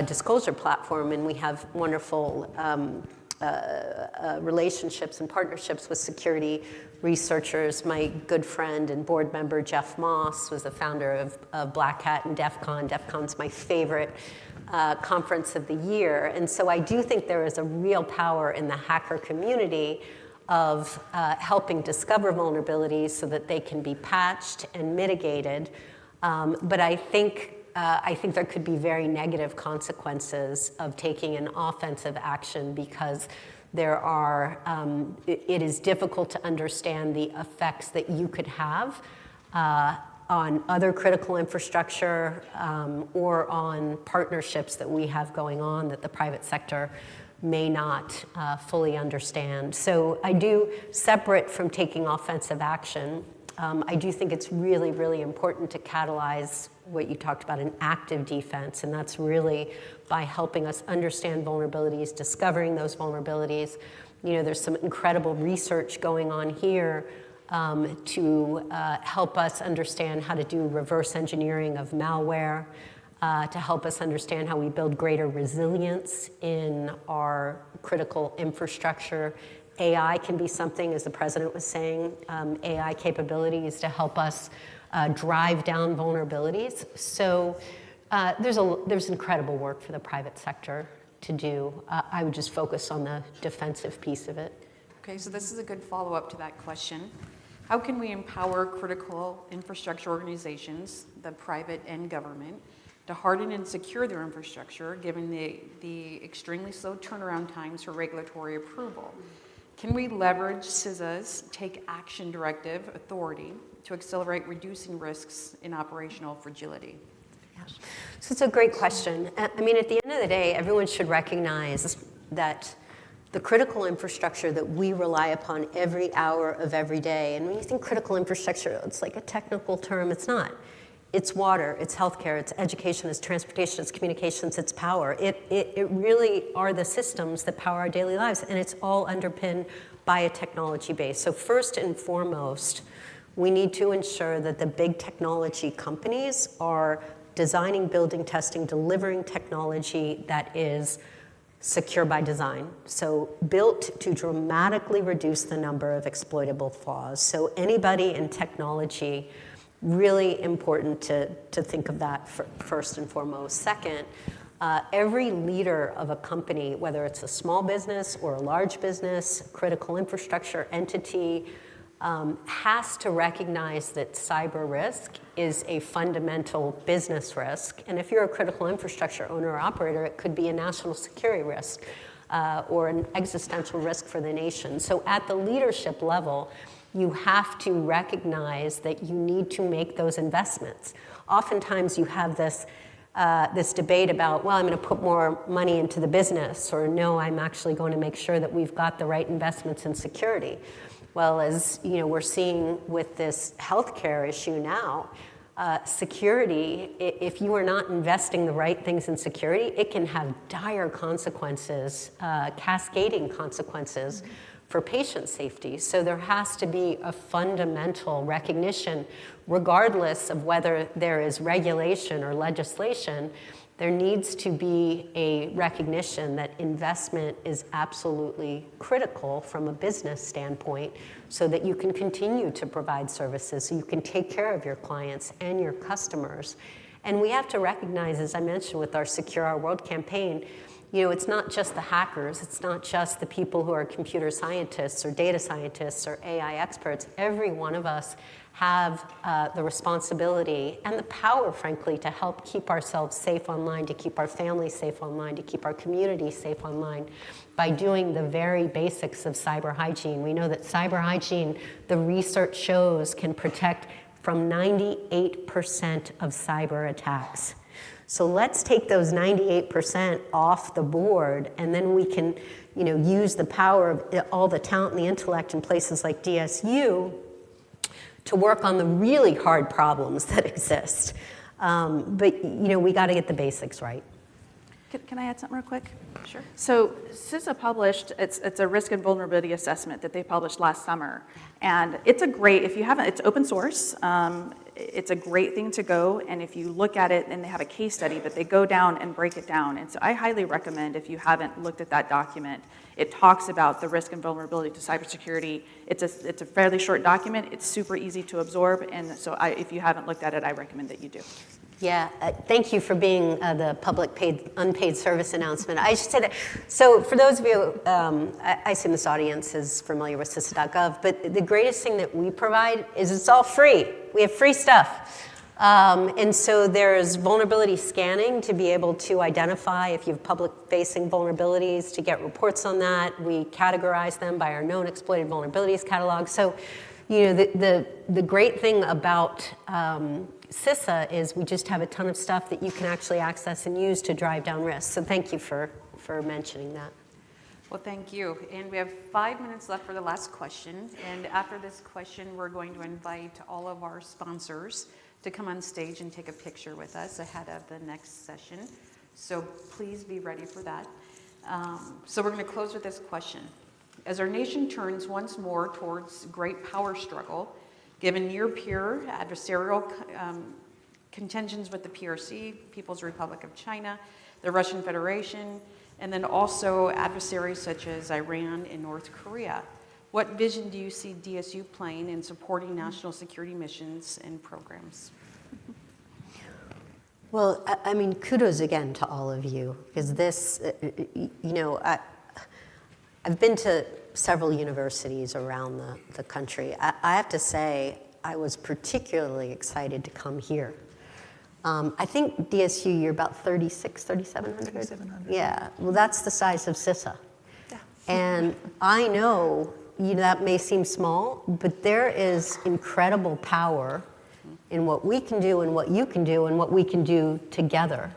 disclosure platform, and we have wonderful relationships and partnerships with security researchers. My good friend and board member Jeff Moss was the founder of Black Hat and DEF CON. DEF CON's my favorite conference of the year. And so I do think there is a real power in the hacker community of helping discover vulnerabilities so that they can be patched and mitigated. But I think there could be very negative consequences of taking an offensive action because it is difficult to understand the effects that you could have on other critical infrastructure or on partnerships that we have going on that the private sector may not fully understand. So I do, separate from taking offensive action, I do think it's really, really important to catalyze what you talked about, an active defense, and that's really by helping us understand vulnerabilities, discovering those vulnerabilities. There's some incredible research going on here to help us understand how to do reverse engineering of malware, to help us understand how we build greater resilience in our critical infrastructure. AI can be something, as the president was saying, AI capabilities to help us drive down vulnerabilities. So there's incredible work for the private sector to do. I would just focus on the defensive piece of it. Okay, so this is a good follow-up to that question. How can we empower critical infrastructure organizations, the private and government, to harden and secure their infrastructure given the extremely slow turnaround times for regulatory approval? Can we leverage CISA's Take Action Directive authority to accelerate reducing risks in operational fragility? So it's a great question. I mean, at the end of the day, everyone should recognize that the critical infrastructure that we rely upon every hour of every day, and when you think critical infrastructure, it's like a technical term, it's not. It's water, it's healthcare, it's education, it's transportation, it's communications, it's power. It really are the systems that power our daily lives, and it's all underpinned by a technology base. So first and foremost, we need to ensure that the big technology companies are designing, building, testing, delivering technology that is secure by design. So built to dramatically reduce the number of exploitable flaws. So anybody in technology, really important to think of that first and foremost. Second, every leader of a company, whether it's a small business or a large business, critical infrastructure entity, has to recognize that cyber risk is a fundamental business risk. And if you're a critical infrastructure owner or operator, it could be a national security risk or an existential risk for the nation. So at the leadership level, you have to recognize that you need to make those investments. Oftentimes you have this debate about, well, I'm going to put more money into the business, or no, I'm actually going to make sure that we've got the right investments in security. Well, as you know, we're seeing with this healthcare issue now, security, if you are not investing the right things in security, it can have dire consequences, cascading consequences for patient safety. So there has to be a fundamental recognition, regardless of whether there is regulation or legislation, there needs to be a recognition that investment is absolutely critical from a business standpoint so that you can continue to provide services, so you can take care of your clients and your customers. And we have to recognize, as I mentioned with our Secure Our World campaign, you know, it's not just the hackers, it's not just the people who are computer scientists or data scientists or AI experts. Every one of us have the responsibility and the power, frankly, to help keep ourselves safe online, to keep our families safe online, to keep our community safe online by doing the very basics of cyber hygiene. We know that cyber hygiene, the research shows, can protect from 98% of cyber attacks. So let's take those 98% off the board, and then we can, you know, use the power of all the talent and the intellect in places like DSU to work on the really hard problems that exist. But, you know, we got to get the basics right. Can I add something real quick? Sure. So CISA published, it's a risk and vulnerability assessment that they published last summer. And it's a great, if you haven't, it's open source. It's a great thing to go, and if you look at it, and they have a case study, but they go down and break it down. And so I highly recommend, if you haven't looked at that document, it talks about the risk and vulnerability to cybersecurity. It's a fairly short document. It's super easy to absorb, and so if you haven't looked at it, I recommend that you do. Yeah, thank you for being the public unpaid service announcement. I should say that, so for those of you, I assume this audience is familiar with CISA.gov, but the greatest thing that we provide is it's all free. We have free stuff. And so there's vulnerability scanning to be able to identify if you have public-facing vulnerabilities, to get reports on that. We categorize them by our known exploited vulnerabilities catalog. So, you know, the great thing about CISA is we just have a ton of stuff that you can actually access and use to drive down risk. So thank you for mentioning that. Well, thank you. And we have 5 minutes left for the last question. And after this question, we're going to invite all of our sponsors to come on stage and take a picture with us ahead of the next session. So please be ready for that. So we're going to close with this question. As our nation turns once more towards great power struggle, given near-peer adversarial contentions with the PRC, People's Republic of China, the Russian Federation, and then also adversaries such as Iran and North Korea, what vision do you see DSU playing in supporting national security missions and programs? Well, I mean, kudos again to all of you, because this, you know, I've been to several universities around the country. I have to say, I was particularly excited to come here. I think DSU, you're about 3,700? 3,700. Yeah, well, that's the size of CISA. Yeah. And I know, that may seem small, but there is incredible power in what we can do and what you can do and what we can do together.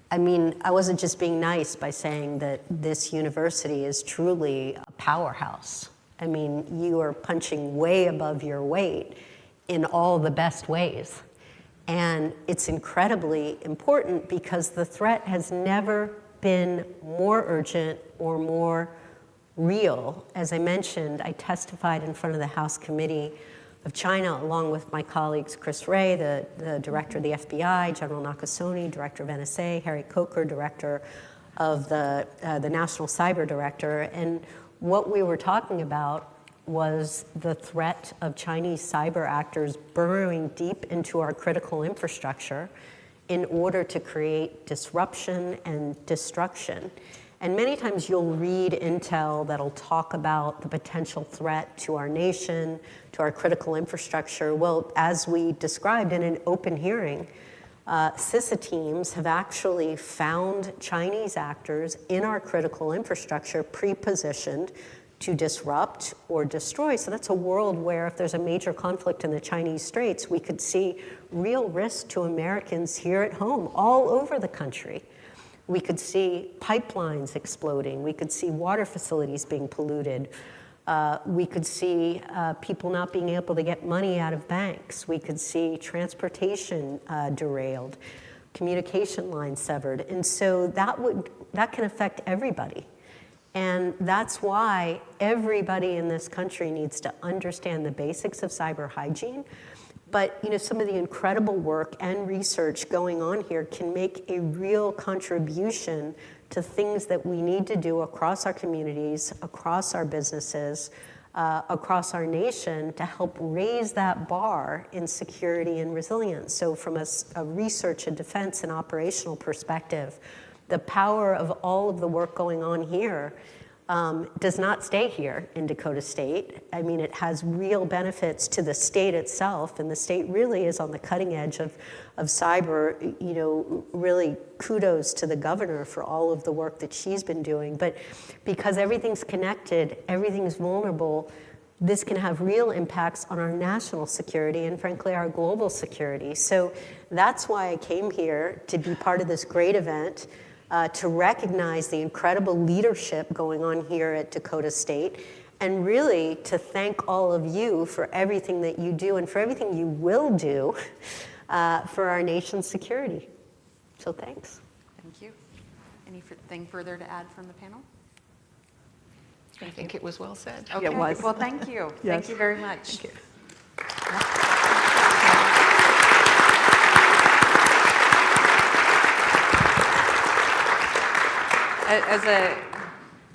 I mean, I wasn't just being nice by saying that this university is truly a powerhouse. I mean, you are punching way above your weight in all the best ways. And it's incredibly important because the threat has never been more urgent or more real. As I mentioned, I testified in front of the House Committee of China, along with my colleagues Chris Wray, the director of the FBI, General Nakasone, director of NSA, Harry Coker, director of the National Cyber Director. And what we were talking about was the threat of Chinese cyber actors burrowing deep into our critical infrastructure in order to create disruption and destruction. And many times you'll read intel that'll talk about the potential threat to our nation, to our critical infrastructure. Well, as we described in an open hearing, CISA teams have actually found Chinese actors in our critical infrastructure pre-positioned to disrupt or destroy. So that's a world where if there's a major conflict in the Chinese Straits, we could see real risk to Americans here at home, all over the country. We could see pipelines exploding. We could see water facilities being polluted. We could see people not being able to get money out of banks. We could see transportation derailed, communication lines severed. And so that can affect everybody. And that's why everybody in this country needs to understand the basics of cyber hygiene. But some of the incredible work and research going on here can make a real contribution to things that we need to do across our communities, across our businesses, across our nation to help raise that bar in security and resilience. So from a research and defense and operational perspective, the power of all of the work going on here does not stay here in Dakota State. I mean, it has real benefits to the state itself, and the state really is on the cutting edge of cyber. Really kudos to the governor for all of the work that she's been doing. But because everything's connected, everything's vulnerable, this can have real impacts on our national security and frankly our global security. So that's why I came here to be part of this great event, to recognize the incredible leadership going on here at Dakota State, and really to thank all of you for everything that you do and for everything you will do for our nation's security. So thanks. Thank you. Anything further to add from the panel? I think it was well said. Okay. It was. Well, thank you. Yes. Thank you very much. Thank you. As a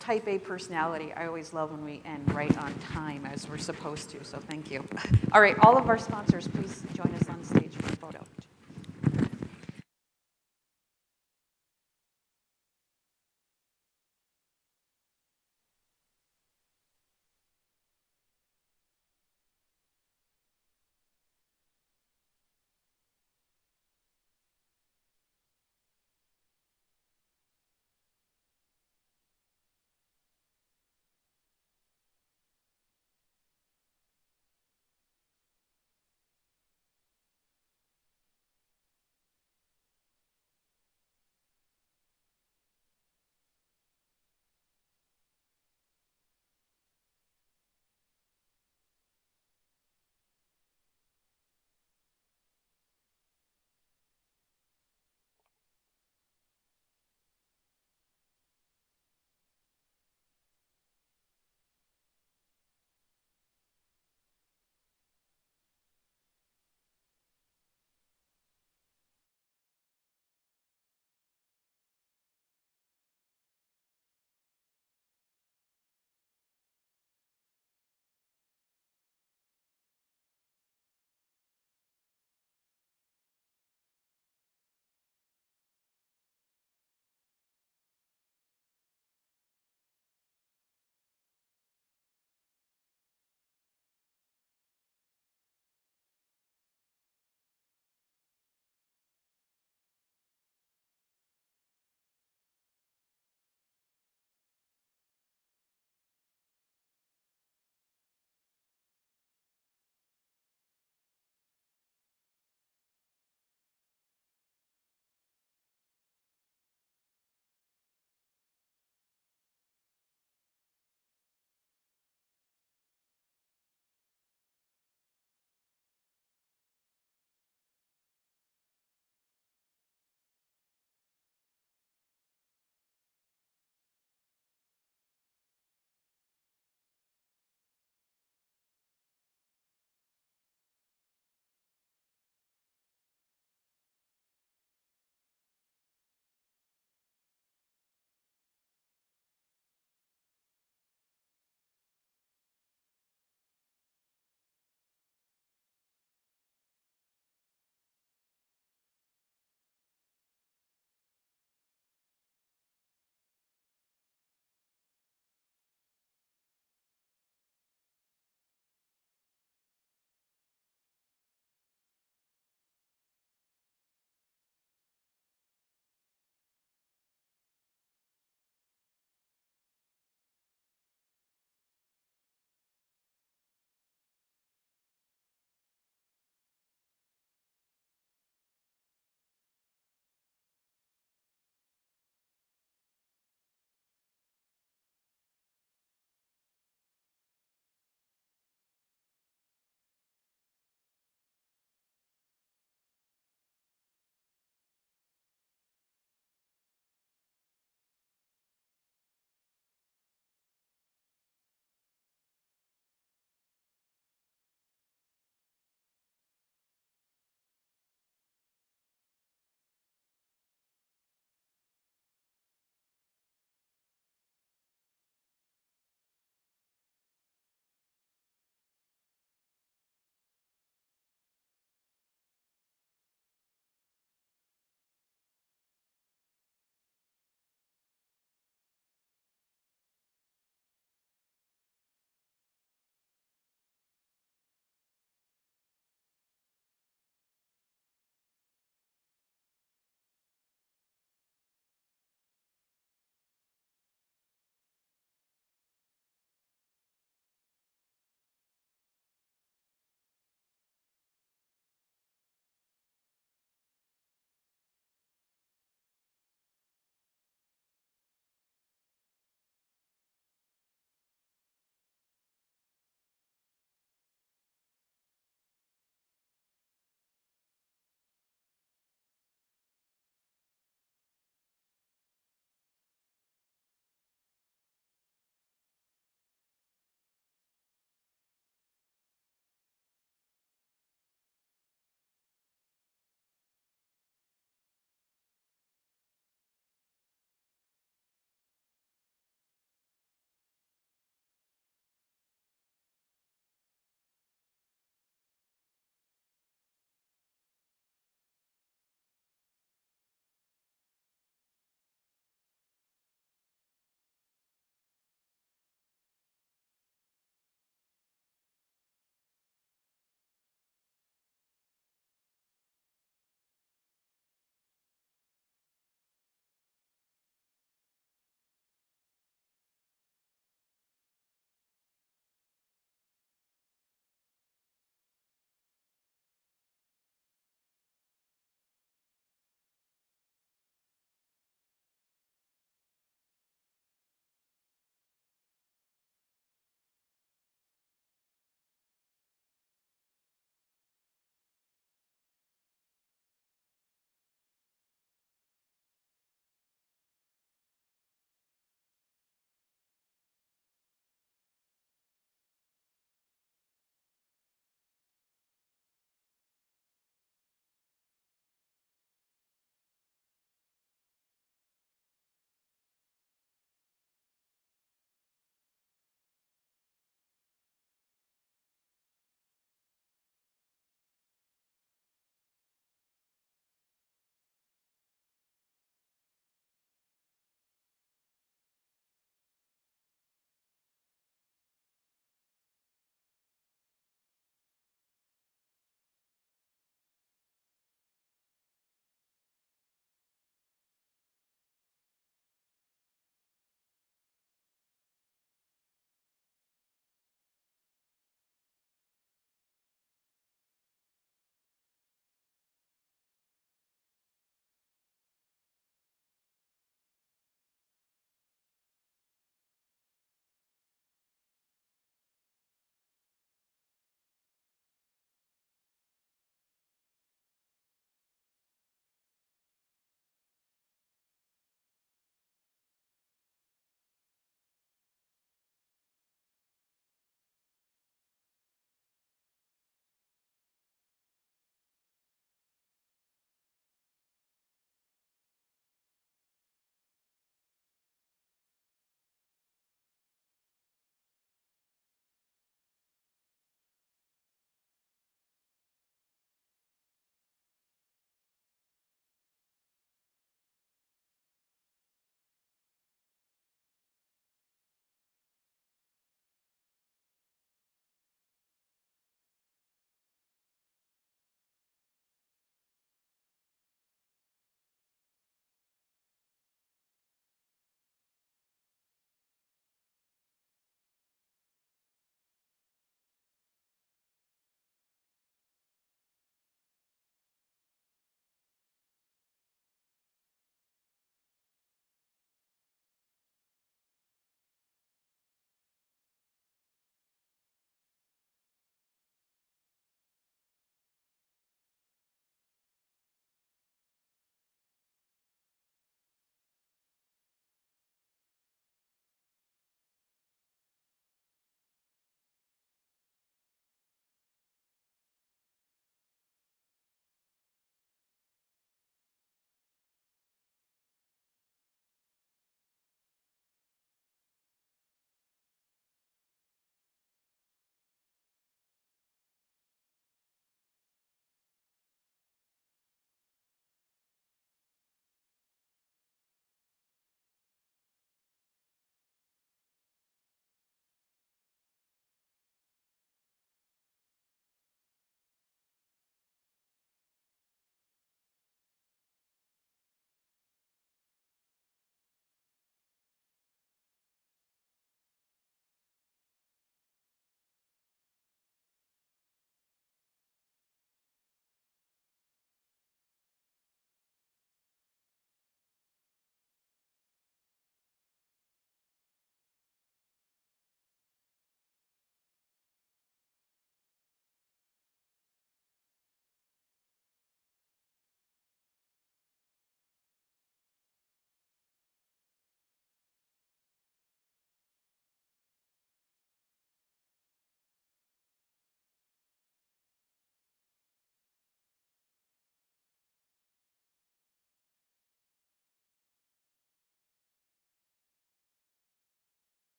type A personality, I always love when we end right on time as we're supposed to, so thank you. All right, all of our sponsors, please join us on stage for a photo.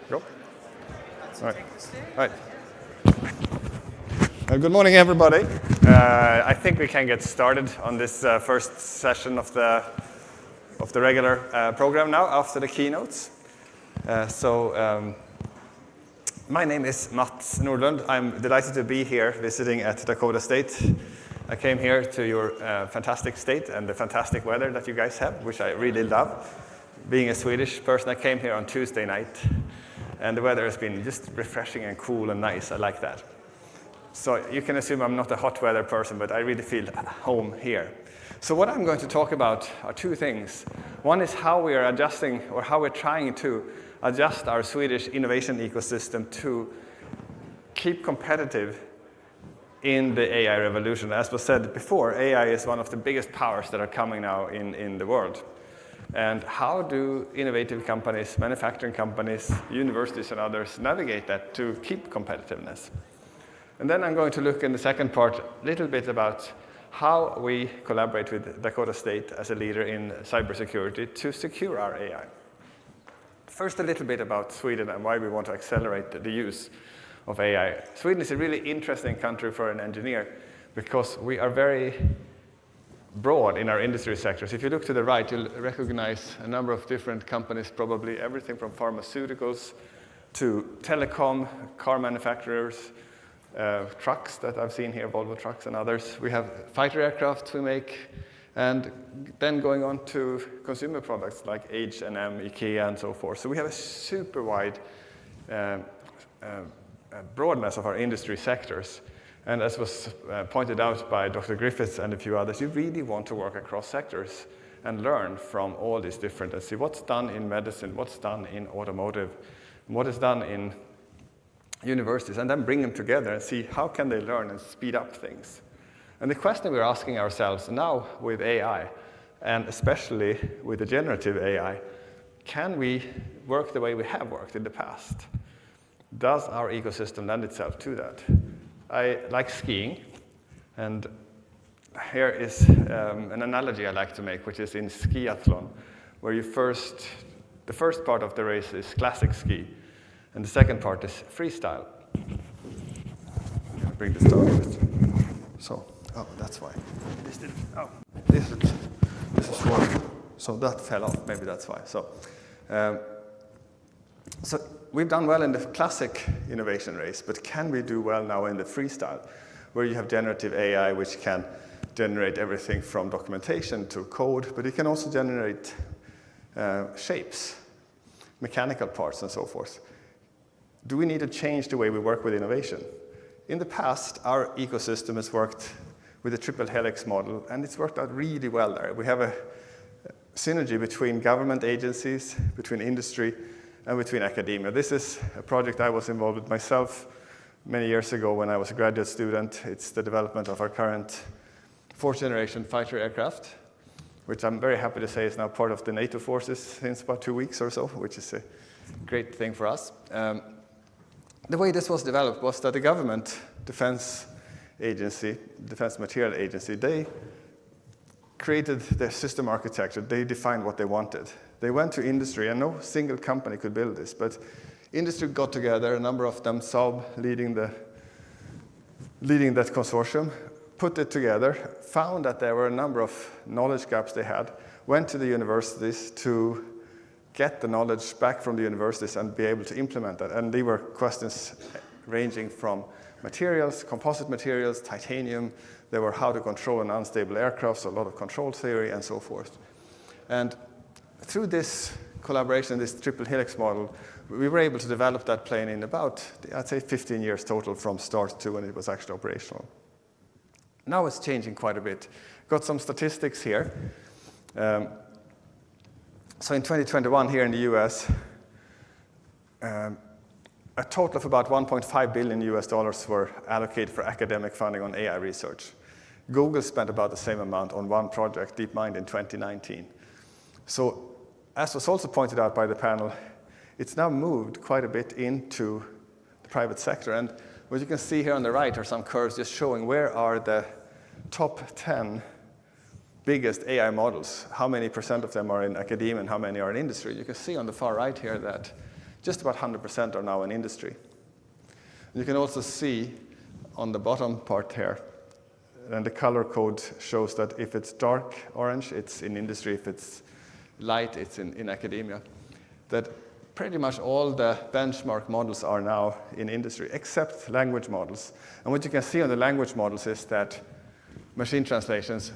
Go. All right. Good morning, everybody. I think we can get started on this first session of the regular program now after the keynotes. My name is Mats Nordlund. I'm delighted to be here visiting at Dakota State. I came here to your fantastic state and the fantastic weather that you guys have, which I really love. Being a Swedish person, I came here on Tuesday night, and the weather has been just refreshing and cool and nice. I like that. So you can assume I'm not a hot weather person, but I really feel at home here. So what I'm going to talk about are two things. One is how we are adjusting, or how we're trying to adjust our Swedish innovation ecosystem to keep competitive in the AI revolution. As was said before, AI is one of the biggest powers that are coming now in the world. And how do innovative companies, manufacturing companies, universities and others navigate that to keep competitiveness? And then I'm going to look in the second part a little bit about how we collaborate with Dakota State as a leader in cybersecurity to secure our AI. First, a little bit about Sweden and why we want to accelerate the use of AI. Sweden is a really interesting country for an engineer because we are very broad in our industry sectors. If you look to the right, you'll recognize a number of different companies, probably everything from pharmaceuticals to telecom, car manufacturers, trucks that I've seen here, Volvo trucks and others. We have fighter aircraft we make, and then going on to consumer products like H&M, IKEA, and so forth. So we have a super wide broadness of our industry sectors. And as was pointed out by Dr. Griffiths and a few others, you really want to work across sectors and learn from all these different, and see what's done in medicine, what's done in automotive, what is done in universities, and then bring them together and see how can they learn and speed up things. And the question we're asking ourselves now with AI, and especially with the generative AI, can we work the way we have worked in the past? Does our ecosystem lend itself to that? I like skiing, and here is an analogy I like to make, which is in skiathlon, where the first part of the race is classic ski, and the second part is freestyle. I'll bring this down. So, oh, that's why. This is wrong. So that fell off. Maybe that's why. So we've done well in the classic innovation race, but can we do well now in the freestyle, where you have generative AI, which can generate everything from documentation to code, but it can also generate shapes, mechanical parts, and so forth. Do we need to change the way we work with innovation? In the past, our ecosystem has worked with a triple helix model, and it's worked out really well there. We have a synergy between government agencies, between industry, and between academia. This is a project I was involved with myself many years ago when I was a graduate student. It's the development of our current fourth-generation fighter aircraft, which I'm very happy to say is now part of the NATO forces since about 2 weeks or so, which is a great thing for us. The way this was developed was that the government defense agency, Defense Material Agency, they created their system architecture. They defined what they wanted. They went to industry, and no single company could build this, but industry got together, a number of them, Saab leading that consortium, put it together, found that there were a number of knowledge gaps they had, went to the universities to get the knowledge back from the universities and be able to implement that. And they were questions ranging from materials, composite materials, titanium. There were how to control an unstable aircraft, so a lot of control theory and so forth. And through this collaboration, this triple helix model, we were able to develop that plane in about, I'd say, 15 years total from start to when it was actually operational. Now it's changing quite a bit. Got some statistics here. So in 2021 here in the US, a total of about $1.5 billion were allocated for academic funding on AI research. Google spent about the same amount on one project, DeepMind, in 2019. So as was also pointed out by the panel, it's now moved quite a bit into the private sector. And what you can see here on the right are some curves just showing where are the top 10 biggest AI models, how many % of them are in academia and how many are in industry. You can see on the far right here that Just about 100% are now in industry. You can also see on the bottom part here, and the color code shows that if it's dark orange, it's in industry. If it's light, it's in academia. That pretty much all the benchmark models are now in industry, except language models. And what you can see on the language models is that machine translations,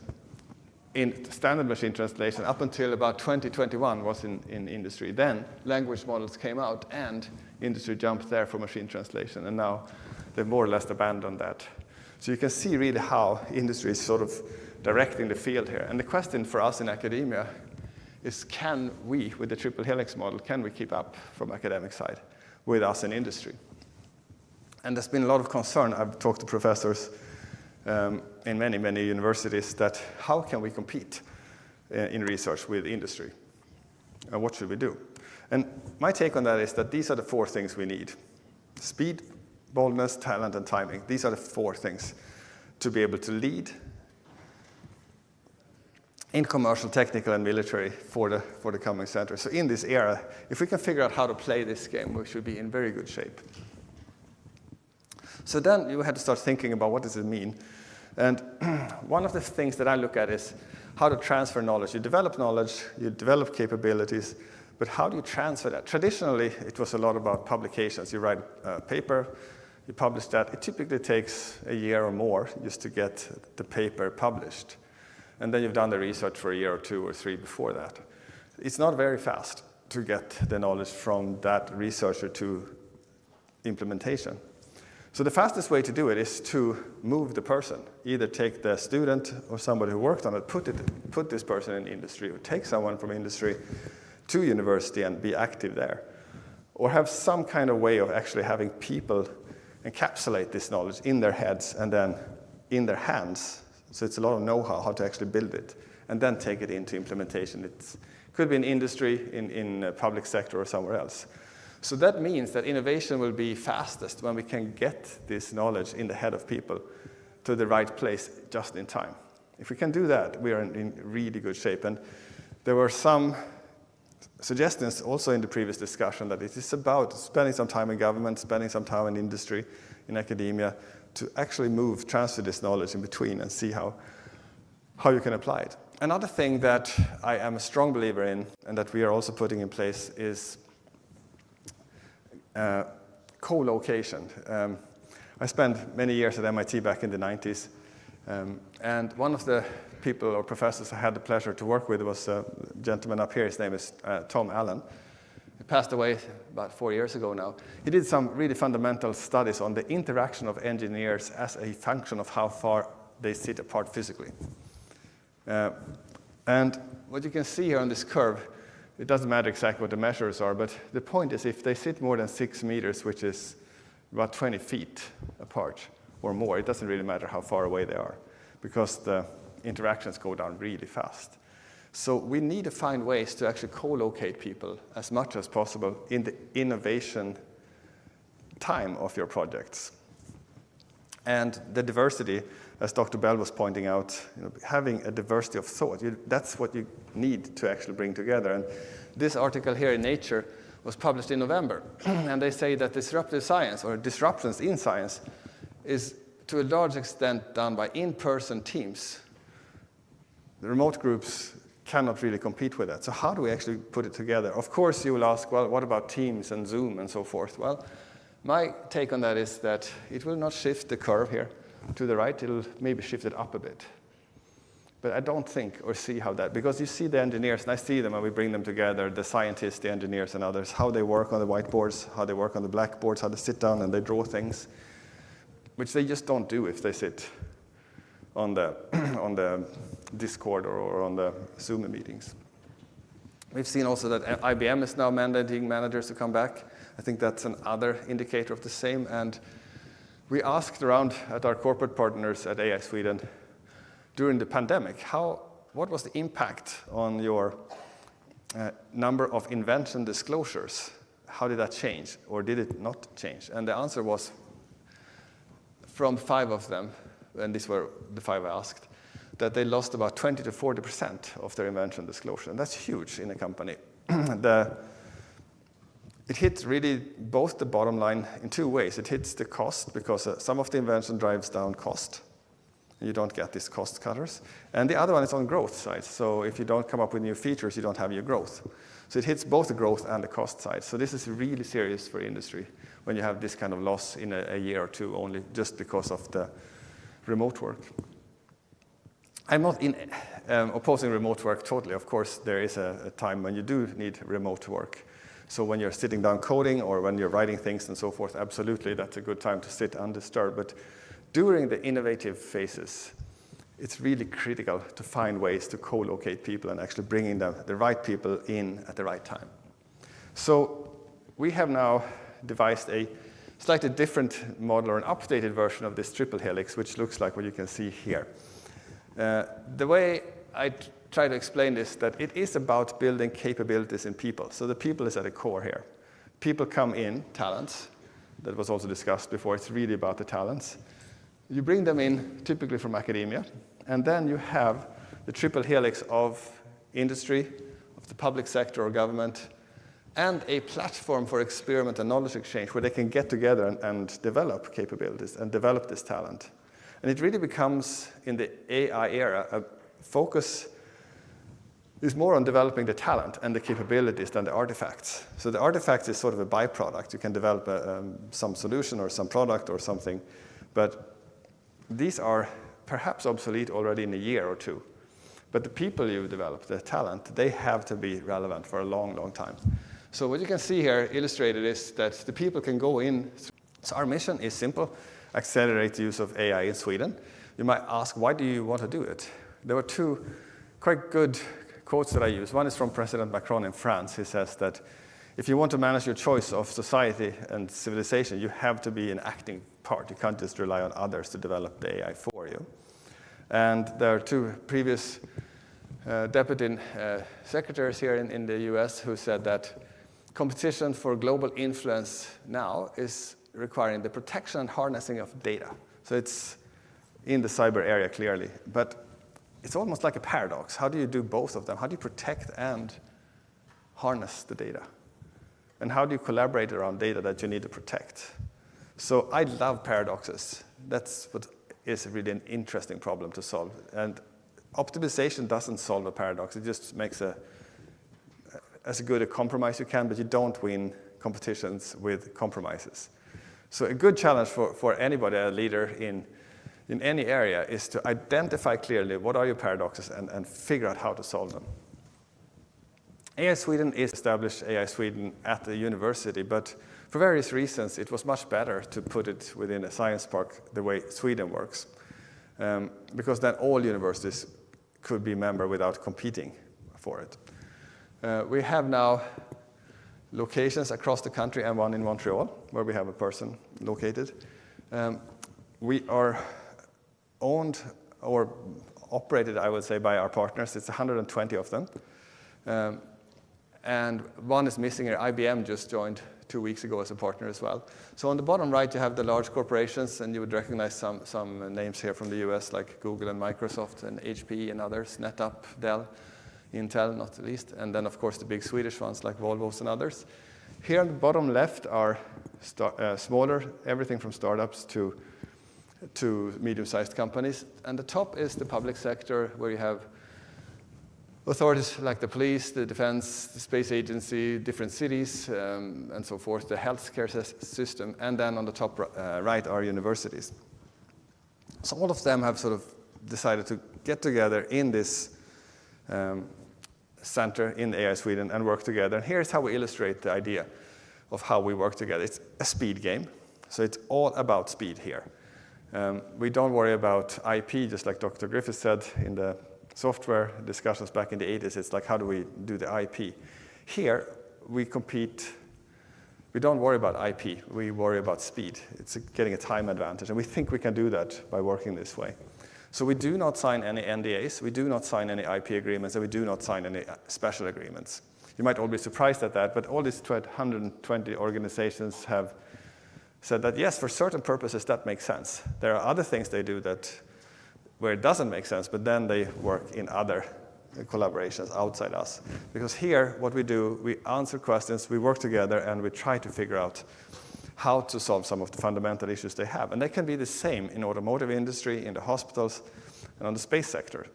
in standard machine translation, up until about 2021 was in industry. Then language models came out, and industry jumped there for machine translation. And now they've more or less abandoned that. So you can see really how industry is sort of directing the field here. And the question for us in academia is, can we, with the triple helix model, can we keep up from academic side with us in industry? And there's been a lot of concern. I've talked to professors in many, many universities that how can we compete in research with industry? And what should we do? And my take on that is that these are the 4 things we need. Speed, boldness, talent, and timing. These are the 4 things to be able to lead in commercial, technical, and military for the coming century. So in this era, if we can figure out how to play this game, we should be in very good shape. So then you had to start thinking about what does it mean. And one of the things that I look at is how to transfer knowledge. You develop knowledge, you develop capabilities, but how do you transfer that? Traditionally, it was a lot about publications. You write a paper, you publish that. It typically takes a year or more just to get the paper published. And then you've done the research for a year or 2 or 3 before that. It's not very fast to get the knowledge from that researcher to implementation. So the fastest way to do it is to move the person. Either take the student or somebody who worked on it, put this person in industry, or take someone from industry to university and be active there. Or have some kind of way of actually having people encapsulate this knowledge in their heads and then in their hands. So it's a lot of know-how, how to actually build it, and then take it into implementation. It could be in industry, in public sector, or somewhere else. So that means that innovation will be fastest when we can get this knowledge in the head of people to the right place just in time. If we can do that, we are in really good shape. And there were some suggestions also in the previous discussion that it is about spending some time in government, spending some time in industry, in academia, to actually transfer this knowledge in between and see how you can apply it. Another thing that I am a strong believer in and that we are also putting in place is co-location. I spent many years at MIT back in the 90s, and one of the people or professors I had the pleasure to work with was a gentleman up here. His name is Tom Allen. He passed away about 4 years ago now. He did some really fundamental studies on the interaction of engineers as a function of how far they sit apart physically. And what you can see here on this curve, it doesn't matter exactly what the measures are, but the point is if they sit more than 6 meters, which is about 20 feet apart or more, it doesn't really matter how far away they are because the interactions go down really fast. So we need to find ways to actually co-locate people as much as possible in the innovation time of your projects. And the diversity, as Dr. Bell was pointing out, having a diversity of thought, that's what you need to actually bring together. And this article here in Nature was published in November, and they say that disruptive science or disruptions in science is to a large extent done by in-person teams. The remote groups cannot really compete with that. So how do we actually put it together? Of course, you will ask, well, what about Teams and Zoom and so forth? Well, my take on that is that it will not shift the curve here to the right. It'll maybe shift it up a bit. But I don't think or see how that, because you see the engineers, and I see them when we bring them together, the scientists, the engineers, and others, how they work on the whiteboards, how they work on the blackboards, how they sit down and they draw things, which they just don't do if they sit on the Discord or on the Zoom meetings. We've seen also that IBM is now mandating managers to come back. I think that's another indicator of the same. And we asked around at our corporate partners at AI Sweden during the pandemic, what was the impact on your number of invention disclosures? How did that change, or did it not change? And the answer was, from 5 of them, and these were the 5 I asked, that they lost about 20 to 40% of their invention disclosure. And that's huge in a company. it hits really both the bottom line in two ways. It hits the cost because some of the invention drives down cost. You don't get these cost cutters. And the other one is on growth side. So if you don't come up with new features, you don't have your growth. So it hits both the growth and the cost side. So this is really serious for industry when you have this kind of loss in a year or two only just because of the remote work. I'm not opposing remote work totally. Of course, there is a time when you do need remote work. So when you're sitting down coding or when you're writing things and so forth, absolutely, that's a good time to sit undisturbed. But during the innovative phases, it's really critical to find ways to co-locate people and actually bringing the right people in at the right time. So we have now devised a slightly different model or an updated version of this triple helix, which looks like what you can see here. The way I try to explain this, that it is about building capabilities in people. So the people is at the core here. People come in, talents. That was also discussed before. It's really about the talents. You bring them in, typically from academia, and then you have the triple helix of industry, of the public sector or government, and a platform for experiment and knowledge exchange where they can get together and develop capabilities and develop this talent. And it really becomes, in the AI era, a focus is more on developing the talent and the capabilities than the artifacts. So the artifacts is sort of a byproduct. You can develop some solution or some product or something, but these are perhaps obsolete already in a year or two. But the people you develop, the talent, they have to be relevant for a long, long time. So what you can see here illustrated is that the people can go in. So our mission is simple: accelerate the use of AI in Sweden. You might ask, why do you want to do it? There were two quite good quotes that I use. One is from President Macron in France. He says that if you want to manage your choice of society and civilization, you have to be an acting part. You can't just rely on others to develop the AI for you. And there are two previous deputy secretaries here in the US who said that competition for global influence now is requiring the protection and harnessing of data. So it's in the cyber area clearly, but it's almost like a paradox. How do you do both of them? How do you protect and harness the data? And how do you collaborate around data that you need to protect? So I love paradoxes. That's what is really an interesting problem to solve. And optimization doesn't solve a paradox. It just makes as good a compromise you can, but you don't win competitions with compromises. So a good challenge for anybody, a leader in any area, is to identify clearly what are your paradoxes and figure out how to solve them. AI Sweden is established AI Sweden at the university, but for various reasons, it was much better to put it within a science park the way Sweden works, because then all universities could be a member without competing for it. We have now locations across the country and one in Montreal, where we have a person located. We are owned or operated, I would say, by our partners. It's 120 of them. And one is missing here. IBM just joined 2 weeks ago as a partner as well. So on the bottom right, you have the large corporations, and you would recognize some names here from the US, like Google and Microsoft and HP and others, NetApp, Dell, Intel, not the least. And then, of course, the big Swedish ones like Volvos and others. Here on the bottom left are smaller, everything from startups to medium-sized companies. And the top is the public sector, where you have authorities like the police, the defense, the space agency, different cities, and so forth, the healthcare system, and then on the top right are universities. So all of them have sort of decided to get together in this center in AI Sweden and work together. And here's how we illustrate the idea of how we work together. It's a speed game, so it's all about speed here. We don't worry about IP, just like Dr. Griffith said in the software discussions back in the 80s. It's like, how do we do the IP? Here, we compete. We don't worry about IP. We worry about speed. It's getting a time advantage, and we think we can do that by working this way. So we do not sign any NDAs, we do not sign any IP agreements, and we do not sign any special agreements. You might all be surprised at that, but all these 120 organizations have said that, yes, for certain purposes, that makes sense. There are other things they do where it doesn't make sense, but then they work in other collaborations outside us. Because here, what we do, we answer questions, we work together, and we try to figure out how to solve some of the fundamental issues they have. And they can be the same in automotive industry, in the hospitals, and on the space sector.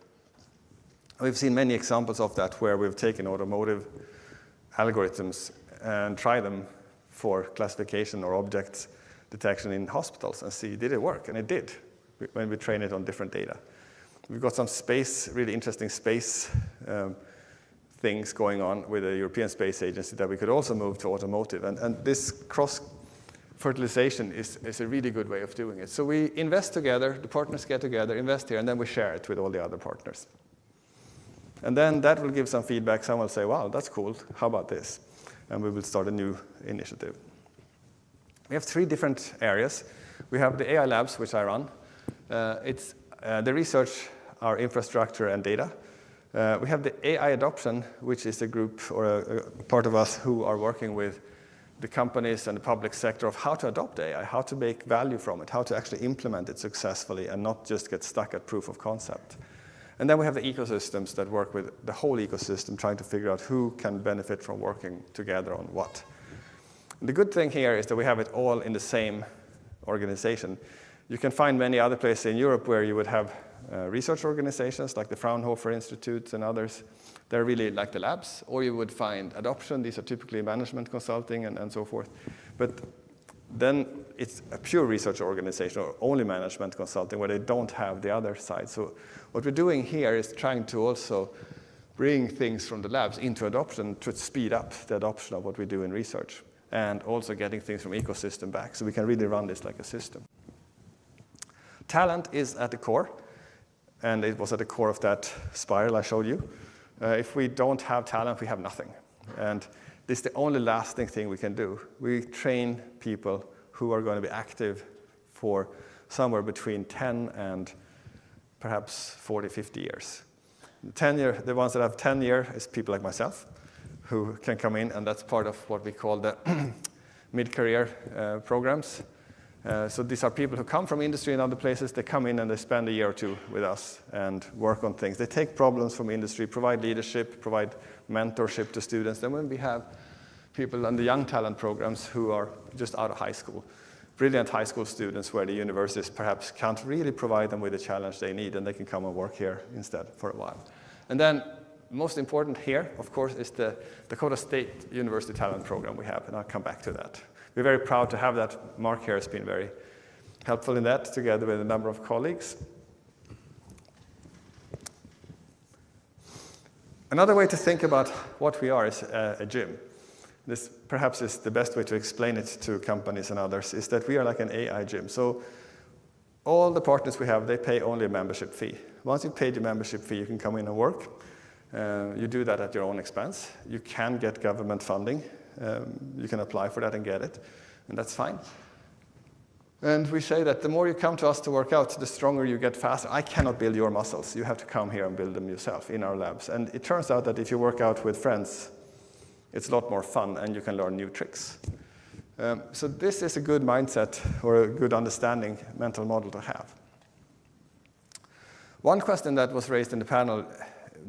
We've seen many examples of that where we've taken automotive algorithms and tried them for classification or object detection in hospitals and see, did it work? And it did, when we train it on different data. We've got some space, really interesting space things going on with the European Space Agency that we could also move to automotive. And this cross-fertilization is a really good way of doing it. So we invest together, the partners get together, invest here, and then we share it with all the other partners. And then that will give some feedback. Someone will say, wow, that's cool. How about this? And we will start a new initiative. We have 3 different areas. We have the AI labs, which I run. It's the research, our infrastructure, and data. We have the AI adoption, which is a group or a part of us who are working with the companies and the public sector of how to adopt AI, how to make value from it, how to actually implement it successfully and not just get stuck at proof of concept. And then we have the ecosystems that work with the whole ecosystem, trying to figure out who can benefit from working together on what. And the good thing here is that we have it all in the same organization. You can find many other places in Europe where you would have research organizations like the Fraunhofer Institute and others. They're really like the labs. Or you would find adoption. These are typically management consulting and so forth. But then it's a pure research organization or only management consulting where they don't have the other side. So what we're doing here is trying to also bring things from the labs into adoption to speed up the adoption of what we do in research, and also getting things from ecosystem back so we can really run this like a system. Talent is at the core, and it was at the core of that spiral I showed you. If we don't have talent, we have nothing. And this is the only lasting thing we can do. We train people who are going to be active for somewhere between 10 and perhaps 40, 50 years. The ones that have 10 years is people like myself who can come in, and that's part of what we call the mid-career programs. So these are people who come from industry and other places. They come in and they spend a year or 2 with us and work on things. They take problems from industry, provide leadership, provide mentorship to students. Then when we have people on the young talent programs who are just out of high school, brilliant high school students where the universities perhaps can't really provide them with the challenge they need, and they can come and work here instead for a while. And then most important here, of course, is the Dakota State University Talent Program we have, and I'll come back to that. We're very proud to have that. Mark here has been very helpful in that, together with a number of colleagues. Another way to think about what we are is a gym. This perhaps is the best way to explain it to companies and others, is that we are like an AI gym. So all the partners we have, they pay only a membership fee. Once you've paid your membership fee, you can come in and work. You do that at your own expense. You can get government funding. You can apply for that and get it, and that's fine. And we say that the more you come to us to work out, the stronger you get faster. I cannot build your muscles. You have to come here and build them yourself in our labs. And it turns out that if you work out with friends, it's a lot more fun, and you can learn new tricks. So this is a good mindset or a good understanding mental model to have. One question that was raised in the panel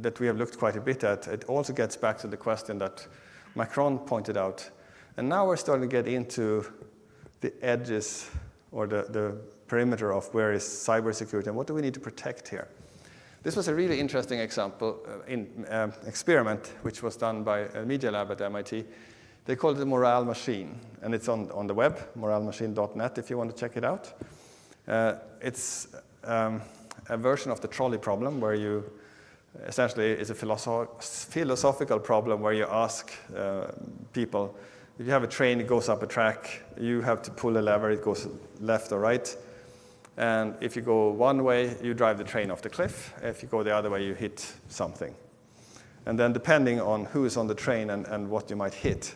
that we have looked quite a bit at, it also gets back to the question that Macron pointed out. And now we're starting to get into the edges or the perimeter of where is cybersecurity and what do we need to protect here. This was a really interesting example experiment which was done by a media lab at MIT. They called it the morale machine, and it's on the web, moralemachine.net, if you want to check it out. It's a version of the trolley problem where you essentially is a philosophical problem where you ask people, if you have a train, it goes up a track, you have to pull a lever, it goes left or right. And if you go one way, you drive the train off the cliff. If you go the other way, you hit something. And then depending on who is on the train and what you might hit,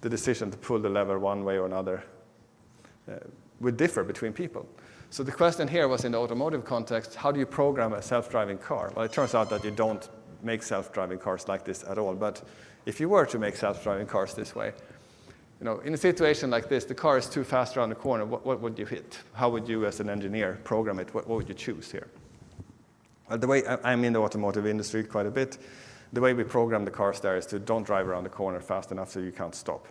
the decision to pull the lever one way or another would differ between people. So the question here was in the automotive context, how do you program a self-driving car? Well, it turns out that you don't make self-driving cars like this at all. But if you were to make self-driving cars this way, in a situation like this, the car is too fast around the corner, what would you hit? How would you, as an engineer, program it? What would you choose here? the way I'm in the automotive industry quite a bit, the way we program the cars there is to don't drive around the corner fast enough so you can't stop.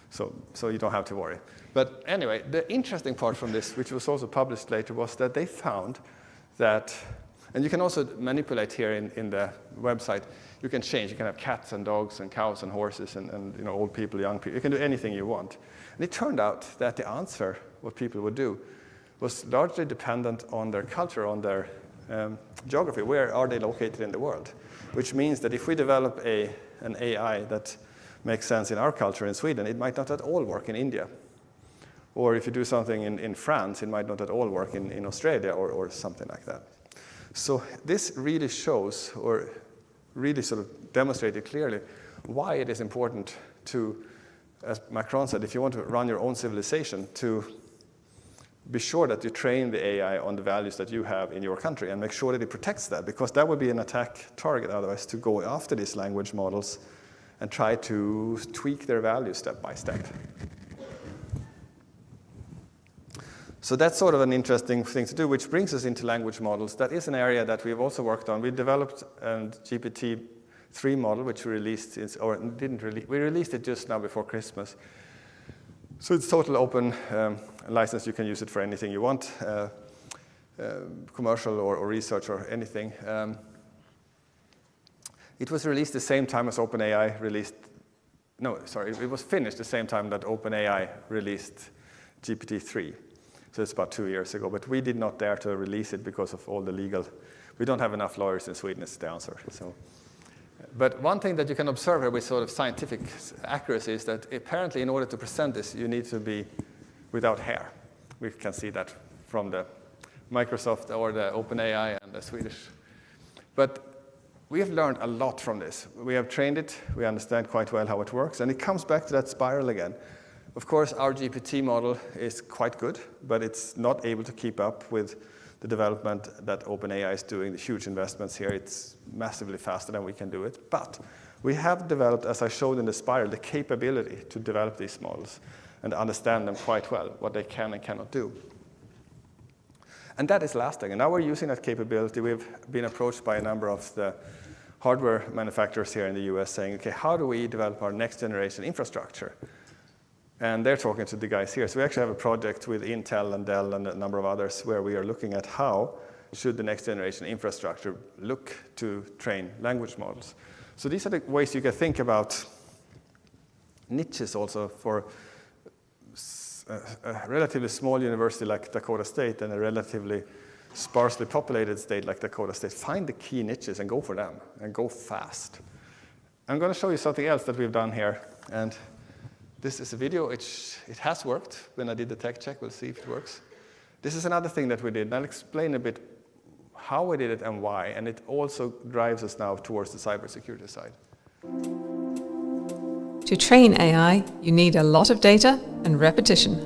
So you don't have to worry. But anyway, the interesting part from this, which was also published later, was that they found that, and you can also manipulate here in the website, you can change. You can have cats and dogs and cows and horses and you know, old people, young people. You can do anything you want. And it turned out that the answer, what people would do, was largely dependent on their culture, on their geography. Where are they located in the world? Which means that if we develop an AI that makes sense in our culture in Sweden, it might not at all work in India. Or if you do something in France, it might not at all work in Australia or something like that. So this really shows, or really sort of demonstrated clearly, why it is important to, as Macron said, if you want to run your own civilization, to be sure that you train the AI on the values that you have in your country and make sure that it protects that, because that would be an attack target otherwise, to go after these language models and try to tweak their values step by step. So that's sort of an interesting thing to do, which brings us into language models. That is an area that we've also worked on. We developed a GPT-3 model, which we released, we released it just now before Christmas. So it's total open license. You can use it for anything you want, commercial or research or anything. It was released the same time as OpenAI released, it was finished the same time that OpenAI released GPT-3. So it's about 2 years ago, but we did not dare to release it because of all the legal, we don't have enough lawyers in Sweden, is the answer. So, but one thing that you can observe here with sort of scientific accuracy is that apparently in order to present this, you need to be without hair. We can see that from the Microsoft or the OpenAI and the Swedish. But we have learned a lot from this. We have trained it, we understand quite well how it works, and it comes back to that spiral again. Of course, our GPT model is quite good, but it's not able to keep up with the development that OpenAI is doing, the huge investments here. It's massively faster than we can do it. But we have developed, as I showed in the spiral, the capability to develop these models and understand them quite well, what they can and cannot do. And that is lasting. And now we're using that capability. We've been approached by a number of the hardware manufacturers here in the US saying, okay, how do we develop our next generation infrastructure? And they're talking to the guys here. So we actually have a project with Intel and Dell and a number of others where we are looking at how should the next generation infrastructure look to train language models. So these are the ways you can think about niches also for a relatively small university like Dakota State and a relatively sparsely populated state like Dakota State. Find the key niches and go for them and go fast. I'm going to show you something else that we've done here. And this is a video. It has worked. When I did the tech check, we'll see if it works. This is another thing that we did. And I'll explain a bit how we did it and why. And it also drives us now towards the cybersecurity side. To train AI, you need a lot of data and repetition.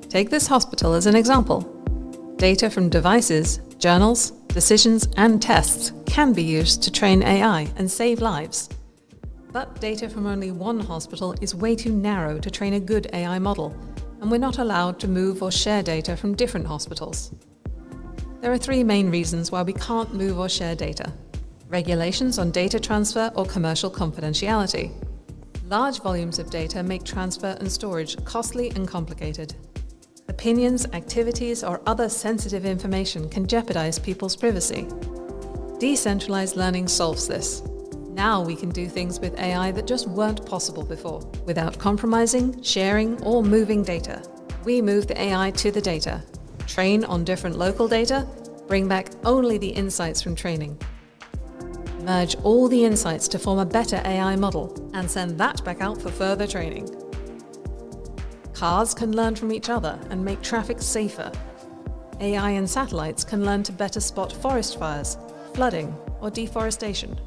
Take this hospital as an example. Data from devices, journals, decisions, and tests can be used to train AI and save lives. But data from only one hospital is way too narrow to train a good AI model, and we're not allowed to move or share data from different hospitals. There are three main reasons why we can't move or share data: regulations on data transfer or commercial confidentiality. Large volumes of data make transfer and storage costly and complicated. Opinions, activities, or other sensitive information can jeopardize people's privacy. Decentralized learning solves this. Now we can do things with AI that just weren't possible before, without compromising, sharing, or moving data. We move the AI to the data, train on different local data, bring back only the insights from training. Merge all the insights to form a better AI model, and send that back out for further training. Cars can learn from each other and make traffic safer. AI and satellites can learn to better spot forest fires, flooding, or deforestation.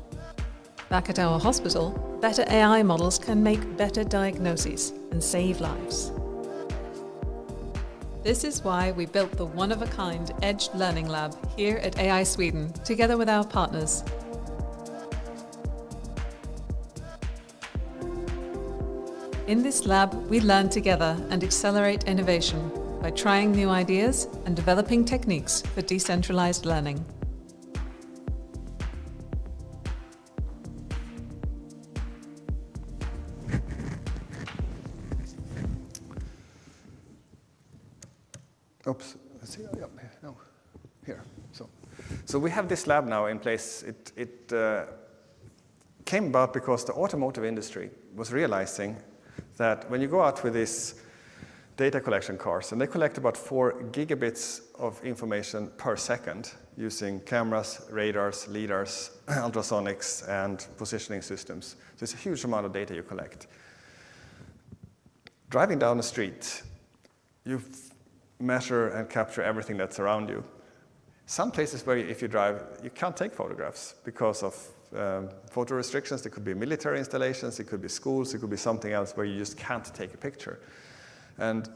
Back at our hospital, better AI models can make better diagnoses and save lives. This is why we built the one-of-a-kind Edge Learning Lab here at AI Sweden, together with our partners. In this lab, we learn together and accelerate innovation, by trying new ideas and developing techniques for decentralized learning. Oops, let's see, yeah, no, here. So we have this lab now in place. It came about because the automotive industry was realizing that when you go out with these data collection cars, and they collect about 4 gigabits of information per second using cameras, radars, lidars, ultrasonics, and positioning systems. So it's a huge amount of data you collect. Driving down the street, you measure and capture everything that's around you. Some places where if you drive, you can't take photographs because of photo restrictions. There could be military installations, it could be schools, it could be something else where you just can't take a picture. And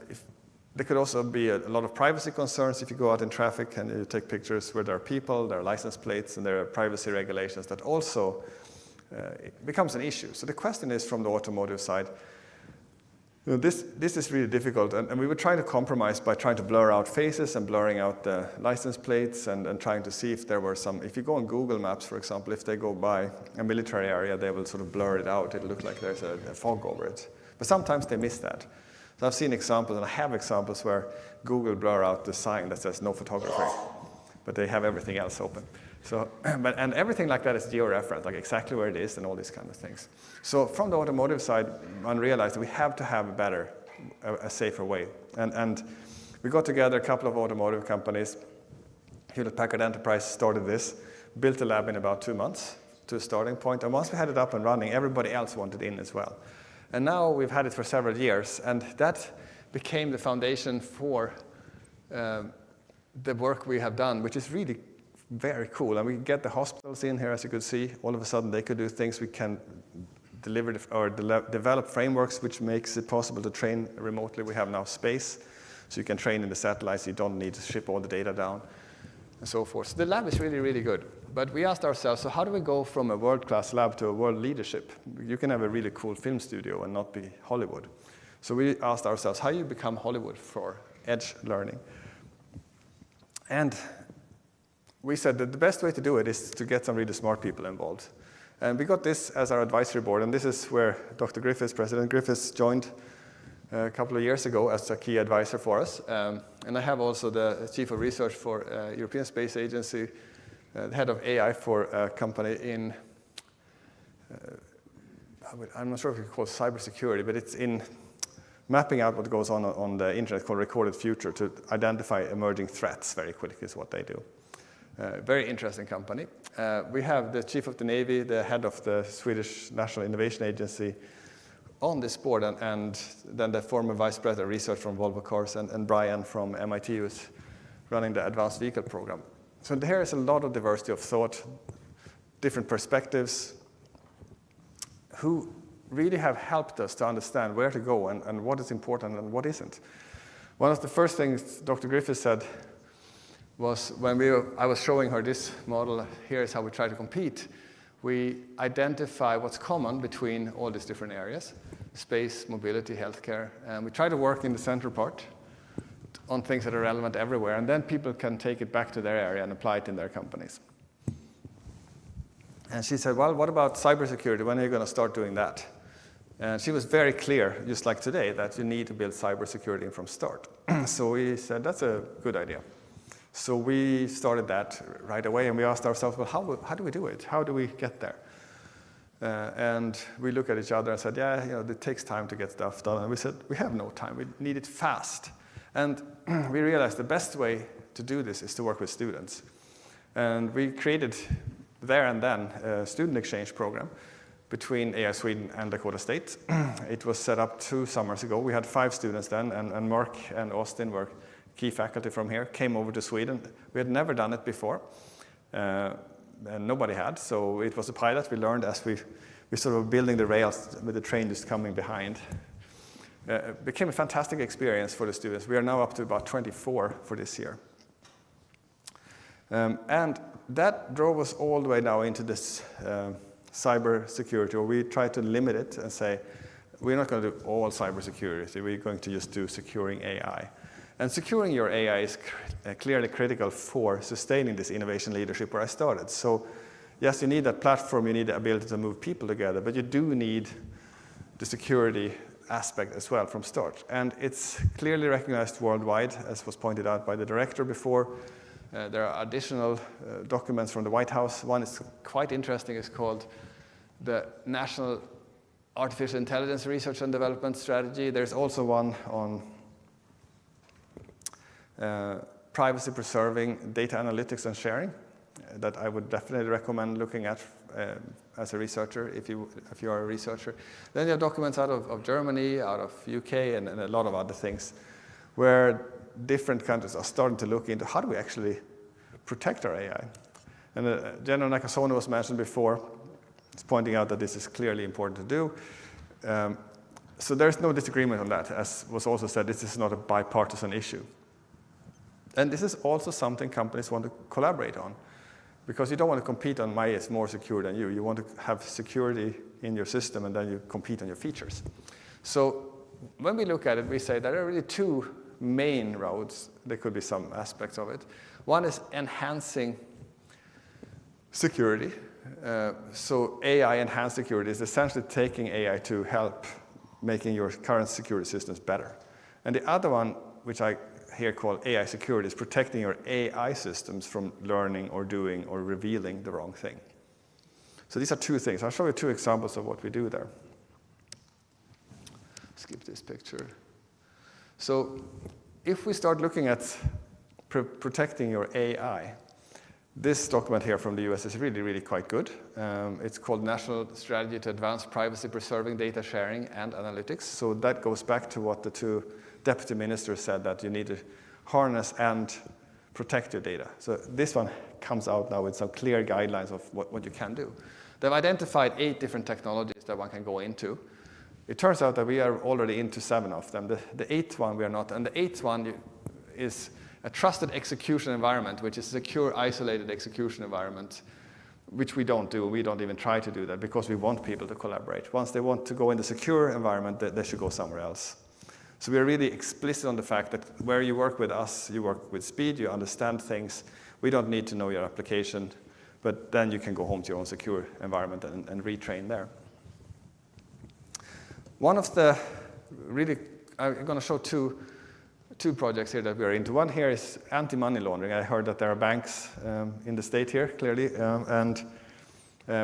there could also be a lot of privacy concerns if you go out in traffic and you take pictures where there are people, there are license plates, and there are privacy regulations that also it becomes an issue. So the question is from the automotive side, this is really difficult, and we were trying to compromise by trying to blur out faces and blurring out the license plates and trying to see if there were some, if you go on Google Maps, for example, if they go by a military area, they will sort of blur it out. It'll look like there's a fog over it. But sometimes they miss that. So I've seen examples, and I have examples where Google blur out the sign that says no photography, but they have everything else open. So, and everything like that is geo-referenced, like exactly where it is and all these kind of things. So from the automotive side, one realized that we have to have a better, a safer way. And we got together a couple of automotive companies. Hewlett-Packard Enterprise started this, built a lab in about 2 months to a starting point. And once we had it up and running, everybody else wanted in as well. And now we've had it for several years, and that became the foundation for the work we have done, which is really very cool. And we get the hospitals in here, as you could see. All of a sudden, they could do things. We can deliver or develop frameworks which makes it possible to train remotely. We have now space, so you can train in the satellites. You don't need to ship all the data down, and so forth. So the lab is really, really good. But we asked ourselves, so how do we go from a world-class lab to a world leadership? You can have a really cool film studio and not be Hollywood. So we asked ourselves, how do you become Hollywood for edge learning? And we said that the best way to do it is to get some really smart people involved. And we got this as our advisory board, and this is where Dr. Griffiths, President Griffiths, joined a couple of years ago as a key advisor for us. And I have also the Chief of Research for European Space Agency, the head of AI for a company in, I'm not sure if it's called cybersecurity, but it's in mapping out what goes on the internet called Recorded Future to identify emerging threats very quickly is what they do. Very interesting company. We have the Chief of the Navy, the head of the Swedish National Innovation Agency on this board, and then the former Vice President of Research from Volvo Cars, and Brian from MIT, who's running the Advanced Vehicle Program. So there is a lot of diversity of thought, different perspectives, who really have helped us to understand where to go and what is important and what isn't. One of the first things Dr. Griffiths said was when I was showing her this model, here is how we try to compete. We identify what's common between all these different areas, space, mobility, healthcare, and we try to work in the central part on things that are relevant everywhere, and then people can take it back to their area and apply it in their companies. And she said, well, what about cybersecurity? When are you going to start doing that? And she was very clear, just like today, that you need to build cybersecurity from start. So we said, that's a good idea. So we started that right away, and we asked ourselves, well, how do we do it? How do we get there? And we looked at each other and said, yeah, it takes time to get stuff done. And we said, we have no time. We need it fast. And we realized the best way to do this is to work with students. And we created there and then a student exchange program between AI Sweden and Dakota State. It was set up 2 summers ago. We had 5 students then, and Mark and Austin were key faculty from here, came over to Sweden. We had never done it before, and nobody had, so it was a pilot. We learned as we sort of building the rails with the train just coming behind. It became a fantastic experience for the students. We are now up to about 24 for this year. And that drove us all the way now into this cybersecurity, or we tried to limit it and say, we're not going to do all cybersecurity, we're going to just do securing AI. And securing your AI is clearly critical for sustaining this innovation leadership where I started. So yes, you need that platform, you need the ability to move people together, but you do need the security aspect as well from start. And it's clearly recognized worldwide, as was pointed out by the director before. There are additional documents from the White House. One is quite interesting, it's called the National Artificial Intelligence Research and Development Strategy. There's also one on privacy preserving data analytics and sharing that I would definitely recommend looking at as a researcher, if you are a researcher. Then you have documents out of Germany, out of UK, and a lot of other things, where different countries are starting to look into how do we actually protect our AI. And General Nakasone was mentioned before. It's pointing out that this is clearly important to do. So there's no disagreement on that. As was also said, this is not a bipartisan issue. And this is also something companies want to collaborate on, because you don't want to compete on my is more secure than you. You want to have security in your system, and then you compete on your features. So when we look at it, we say there are really two main roads. There could be some aspects of it. One is enhancing security. So AI enhanced security is essentially taking AI to help making your current security systems better. And the other one, which I here call AI security, is protecting your AI systems from learning or doing or revealing the wrong thing. So these are two things. I'll show you two examples of what we do there. Skip this picture. So if we start looking at protecting your AI, this document here from the US is really, really quite good. It's called National Strategy to Advance Privacy Preserving Data Sharing and Analytics. So that goes back to what the two deputy ministers said, that you need to harness and protect your data. So this one comes out now with some clear guidelines of what you can do. They've identified 8 different technologies that one can go into. It turns out that we are already into 7 of them. The 8th one we are not. And the 8th one is a trusted execution environment, which is a secure, isolated execution environment, which we don't do. We don't even try to do that because we want people to collaborate. Once they want to go in the secure environment, they should go somewhere else. So we are really explicit on the fact that where you work with us, you work with speed, you understand things. We don't need to know your application, but then you can go home to your own secure environment and retrain there. One of the really, I'm going to show two projects here that we are into. One here is anti-money laundering. I heard that there are banks in the state here, clearly, and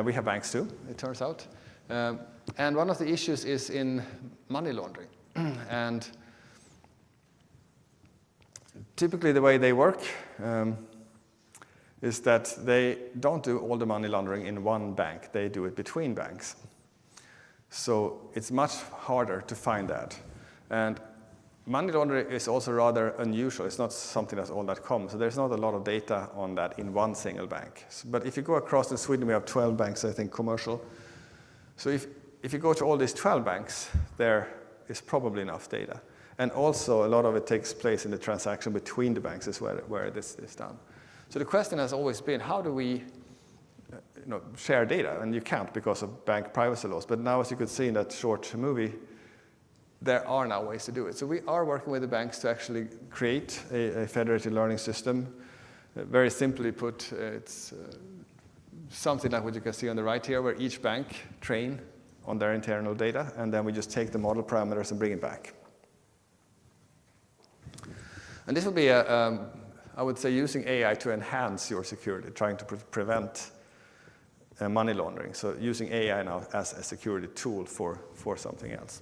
we have banks too, it turns out. And one of the issues is in money laundering. And typically the way they work is that they don't do all the money laundering in one bank. They do it between banks. So it's much harder to find that. And money laundering is also rather unusual. It's not something that's all that common. So there's not a lot of data on that in one single bank. But if you go across in Sweden, we have 12 banks, I think, commercial. So if you go to all these 12 banks, there is probably enough data. And also, a lot of it takes place in the transaction between the banks is where this is done. So the question has always been, how do we share data? And you can't because of bank privacy laws. But now, as you could see in that short movie, there are now ways to do it. So we are working with the banks to actually create a federated learning system. Very simply put, it's something like what you can see on the right here, where each bank train on their internal data, and then we just take the model parameters and bring it back. And this would be, I would say, using AI to enhance your security, trying to prevent money laundering. So using AI now as a security tool for something else.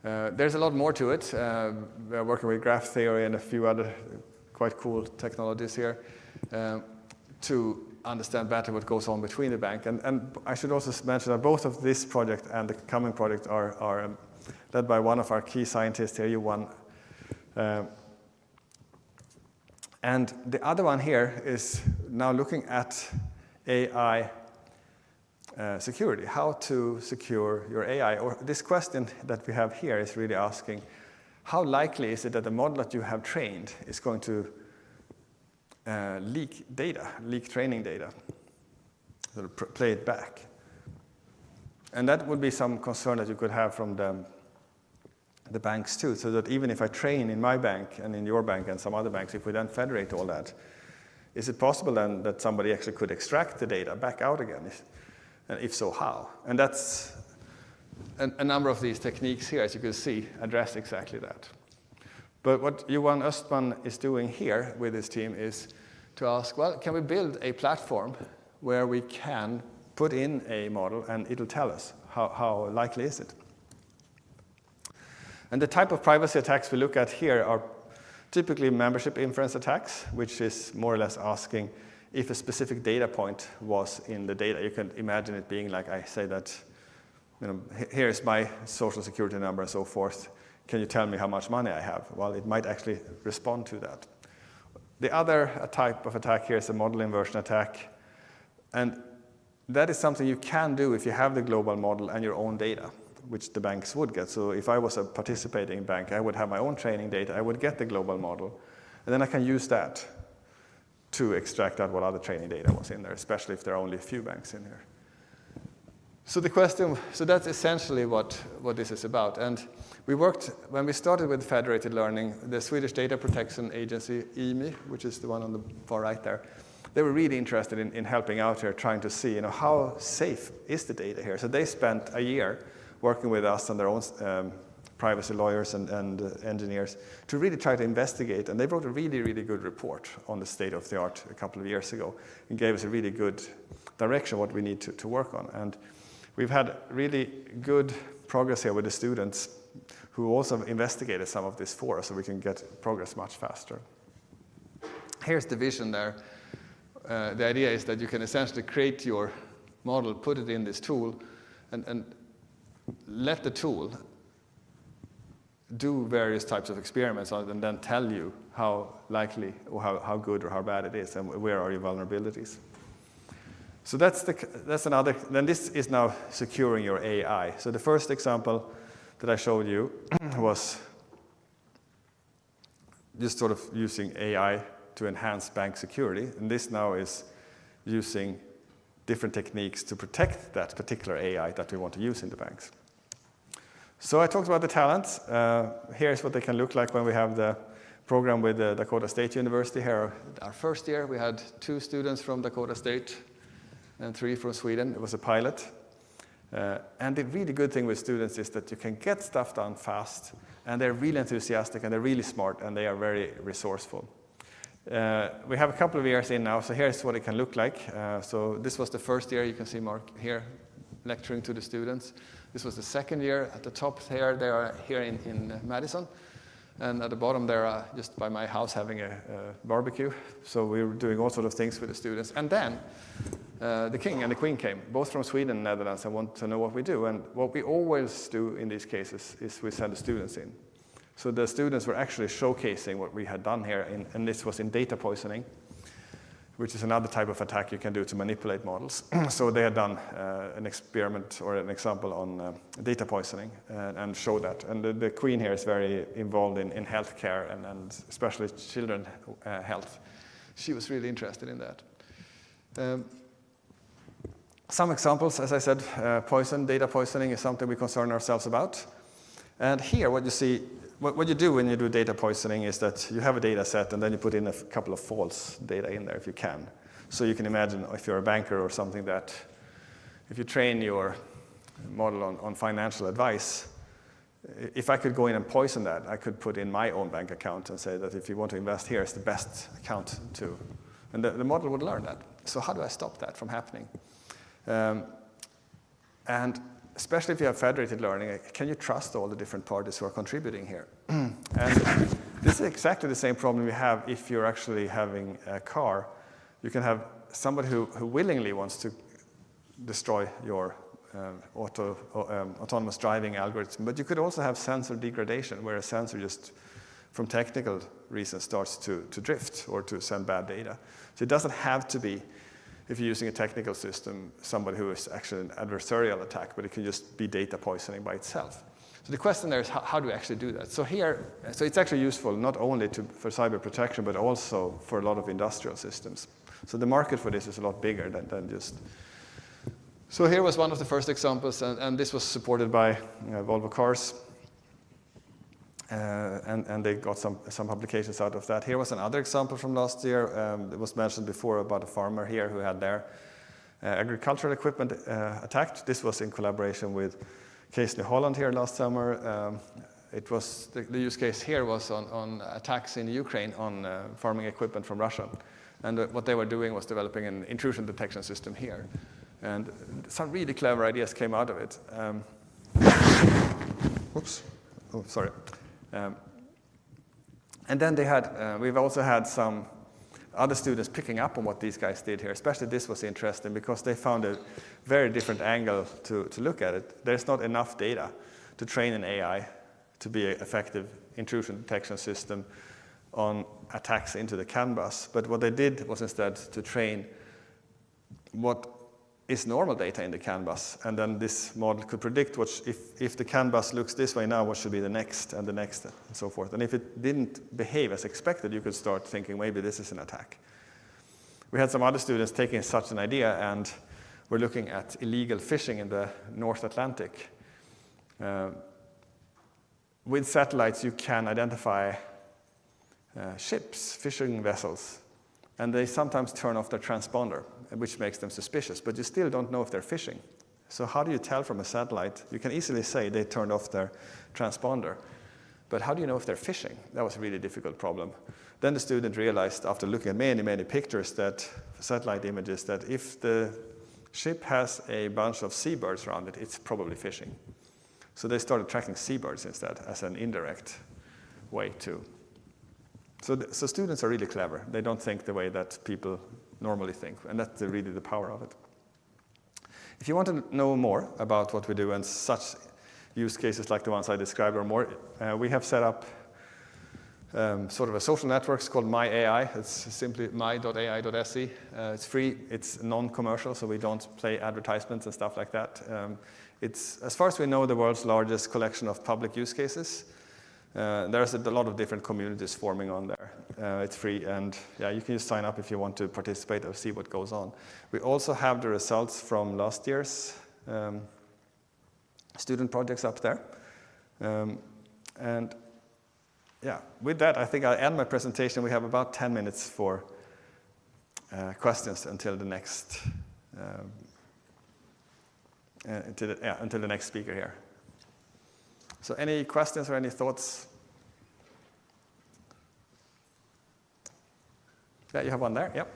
There's a lot more to it. We're working with graph theory and a few other quite cool technologies here to understand better what goes on between the bank. And I should also mention that both of this project and the coming project are led by one of our key scientists here, Johan. And the other one here is now looking at AI security, how to secure your AI. Or this question that we have here is really asking, how likely is it that the model that you have trained is going to leak training data, sort of play it back? And that would be some concern that you could have from the the banks too, so that even if I train in my bank and in your bank and some other banks, if we then federate all that, is it possible then that somebody actually could extract the data back out again? And if so, how? And that's a number of these techniques here, as you can see, address exactly that. But what Johan Östman is doing here with his team is to ask, well, can we build a platform where we can put in a model and it'll tell us how likely is it? And the type of privacy attacks we look at here are typically membership inference attacks, which is more or less asking if a specific data point was in the data. You can imagine it being like I say that, here's my social security number and so forth. Can you tell me how much money I have? Well, it might actually respond to that. The other type of attack here is a model inversion attack. And that is something you can do if you have the global model and your own data, which the banks would get. So if I was a participating bank, I would have my own training data, I would get the global model, and then I can use that to extract out what other training data was in there, especially if there are only a few banks in here. So the question, so that's essentially what this is about. And we worked, when we started with federated learning, the Swedish Data Protection Agency, IMI, which is the one on the far right there, they were really interested in helping out here, trying to see, how safe is the data here. So they spent a year working with us and their own privacy lawyers and engineers to really try to investigate. And they wrote a really, really good report on the state of the art a couple of years ago and gave us a really good direction what we need to work on. And we've had really good progress here with the students who also investigated some of this for us so we can get progress much faster. Here's the vision there. The idea is that you can essentially create your model, put it in this tool, and let the tool do various types of experiments on it and then tell you how likely or how good or how bad it is and where are your vulnerabilities. So that's another, then this is now securing your AI. So the first example that I showed you was just sort of using AI to enhance bank security. And this now is using different techniques to protect that particular AI that we want to use in the banks. So I talked about the talents. Here's what they can look like when we have the program with the Dakota State University. Here, our first year, we had 2 students from Dakota State and 3 from Sweden. It was a pilot. And the really good thing with students is that you can get stuff done fast, and they're really enthusiastic, and they're really smart, and they are very resourceful. We have a couple of years in now, so here's what it can look like. So this was the first year. You can see Mark here lecturing to the students. This was the second year. At the top here, they are here in Madison. And at the bottom there, just by my house, having a barbecue. So we were doing all sorts of things with the students. And then the king and the queen came, both from Sweden and Netherlands, and want to know what we do. And what we always do in these cases is we send the students in. So the students were actually showcasing what we had done here, and this was in data poisoning, which is another type of attack you can do to manipulate models. So they had done an experiment or an example on data poisoning and show that. And the queen here is very involved in healthcare and especially children health. She was really interested in that. Some examples, as I said, data poisoning is something we concern ourselves about. And here what you see, what you do when you do data poisoning is that you have a data set and then you put in a couple of false data in there if you can. So you can imagine if you're a banker or something that if you train your model on financial advice, if I could go in and poison that, I could put in my own bank account and say that if you want to invest here, it's the best account to. And the model would learn that. So how do I stop that from happening? And especially if you have federated learning, can you trust all the different parties who are contributing here? And this is exactly the same problem you have if you're actually having a car. You can have somebody who willingly wants to destroy your autonomous driving algorithm, but you could also have sensor degradation, where a sensor just, from technical reasons, starts to drift or to send bad data. So it doesn't have to be, if you're using a technical system, somebody who is actually an adversarial attack, but it can just be data poisoning by itself. So the question there is how do we actually do that? So it's actually useful not only for cyber protection, but also for a lot of industrial systems. So the market for this is a lot bigger than just. So here was one of the first examples, and this was supported by Volvo Cars. and they got some publications out of that. Here was another example from last year. It was mentioned before about a farmer here who had their agricultural equipment attacked. This was in collaboration with Case New Holland here last summer. It was the use case here was on attacks in Ukraine on farming equipment from Russia. And what they were doing was developing an intrusion detection system here. And some really clever ideas came out of it. Oops. Oh, sorry. And then they had, we've also had some other students picking up on what these guys did here. Especially this was interesting because they found a very different angle to look at it. There's not enough data to train an AI to be an effective intrusion detection system on attacks into the CAN bus. But what they did was instead to train what is normal data in the CAN bus. And then this model could predict what if the CAN bus looks this way now, what should be the next and the next and so forth. And if it didn't behave as expected, you could start thinking maybe this is an attack. We had some other students taking such an idea and we're looking at illegal fishing in the North Atlantic. With satellites, you can identify ships, fishing vessels, and they sometimes turn off their transponder, which makes them suspicious, but you still don't know if they're fishing. So how do you tell from a satellite? You can easily say they turned off their transponder, but how do you know if they're fishing? That was a really difficult problem. Then the student realized, after looking at many, many pictures, that satellite images, that if the ship has a bunch of seabirds around it, it's probably fishing. So they started tracking seabirds instead as an indirect way to. So students are really clever. They don't think the way that people normally think, and that's really the power of it. If you want to know more about what we do and such use cases like the ones I described or more, we have set up sort of a social network called MyAI. It's simply my.ai.se. It's free. It's non-commercial, so we don't play advertisements and stuff like that. It's, as far as we know, the world's largest collection of public use cases. There's a lot of different communities forming on there. It's free, and yeah, you can just sign up if you want to participate or see what goes on. We also have the results from last year's student projects up there. And yeah, with that, I think I'll end my presentation. We have about 10 minutes for questions until the next until the next speaker here. So any questions or any thoughts? Yeah, you have one there, yep.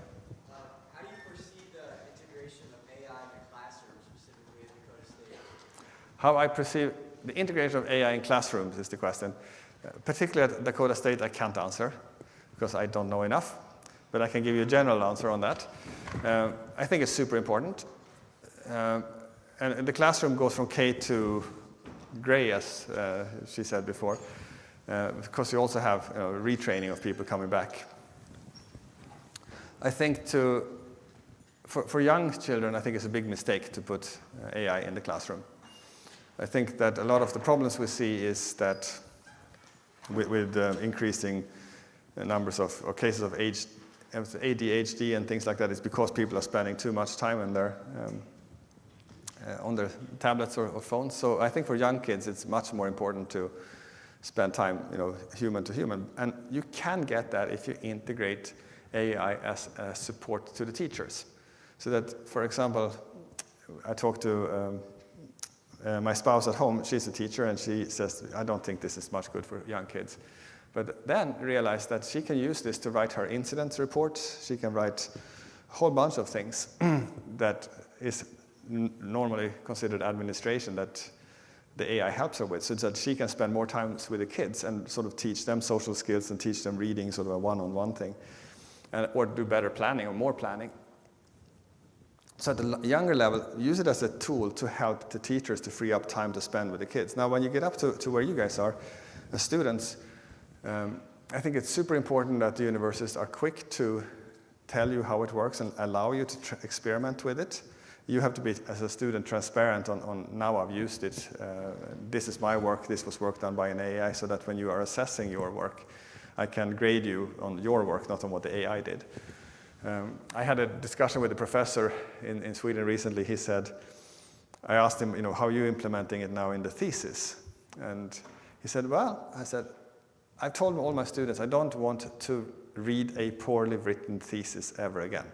How do you foresee the integration of AI in the classroom, specifically at Dakota State? How I perceive the integration of AI in classrooms is the question. Particularly at Dakota State, I can't answer because I don't know enough, but I can give you a general answer on that. I think it's super important. And the classroom goes from K to gray, as she said before, because you also have retraining of people coming back. I think for young children, I think it's a big mistake to put AI in the classroom. I think that a lot of the problems we see is that with increasing numbers of cases of ADHD and things like that, it's because people are spending too much time in their on their tablets or phones. So I think for young kids, it's much more important to spend time, human to human. And you can get that if you integrate AI as a support to the teachers. So that, for example, I talked to my spouse at home. She's a teacher, and she says, I don't think this is much good for young kids. But then realized that she can use this to write her incident report. She can write a whole bunch of things that is normally considered administration that the AI helps her with, so that she can spend more time with the kids and sort of teach them social skills and teach them reading, sort of a one-on-one thing, or do better planning or more planning. So at the younger level, use it as a tool to help the teachers to free up time to spend with the kids. Now, when you get up to where you guys are, as students, I think it's super important that the universities are quick to tell you how it works and allow you to experiment with it. You have to be, as a student, transparent on now I've used it. This is my work. This was work done by an AI, so that when you are assessing your work, I can grade you on your work, not on what the AI did. I had a discussion with a professor in Sweden recently. He said, I asked him, how are you implementing it now in the thesis? And he said, well, I said, I've told all my students I don't want to read a poorly written thesis ever again.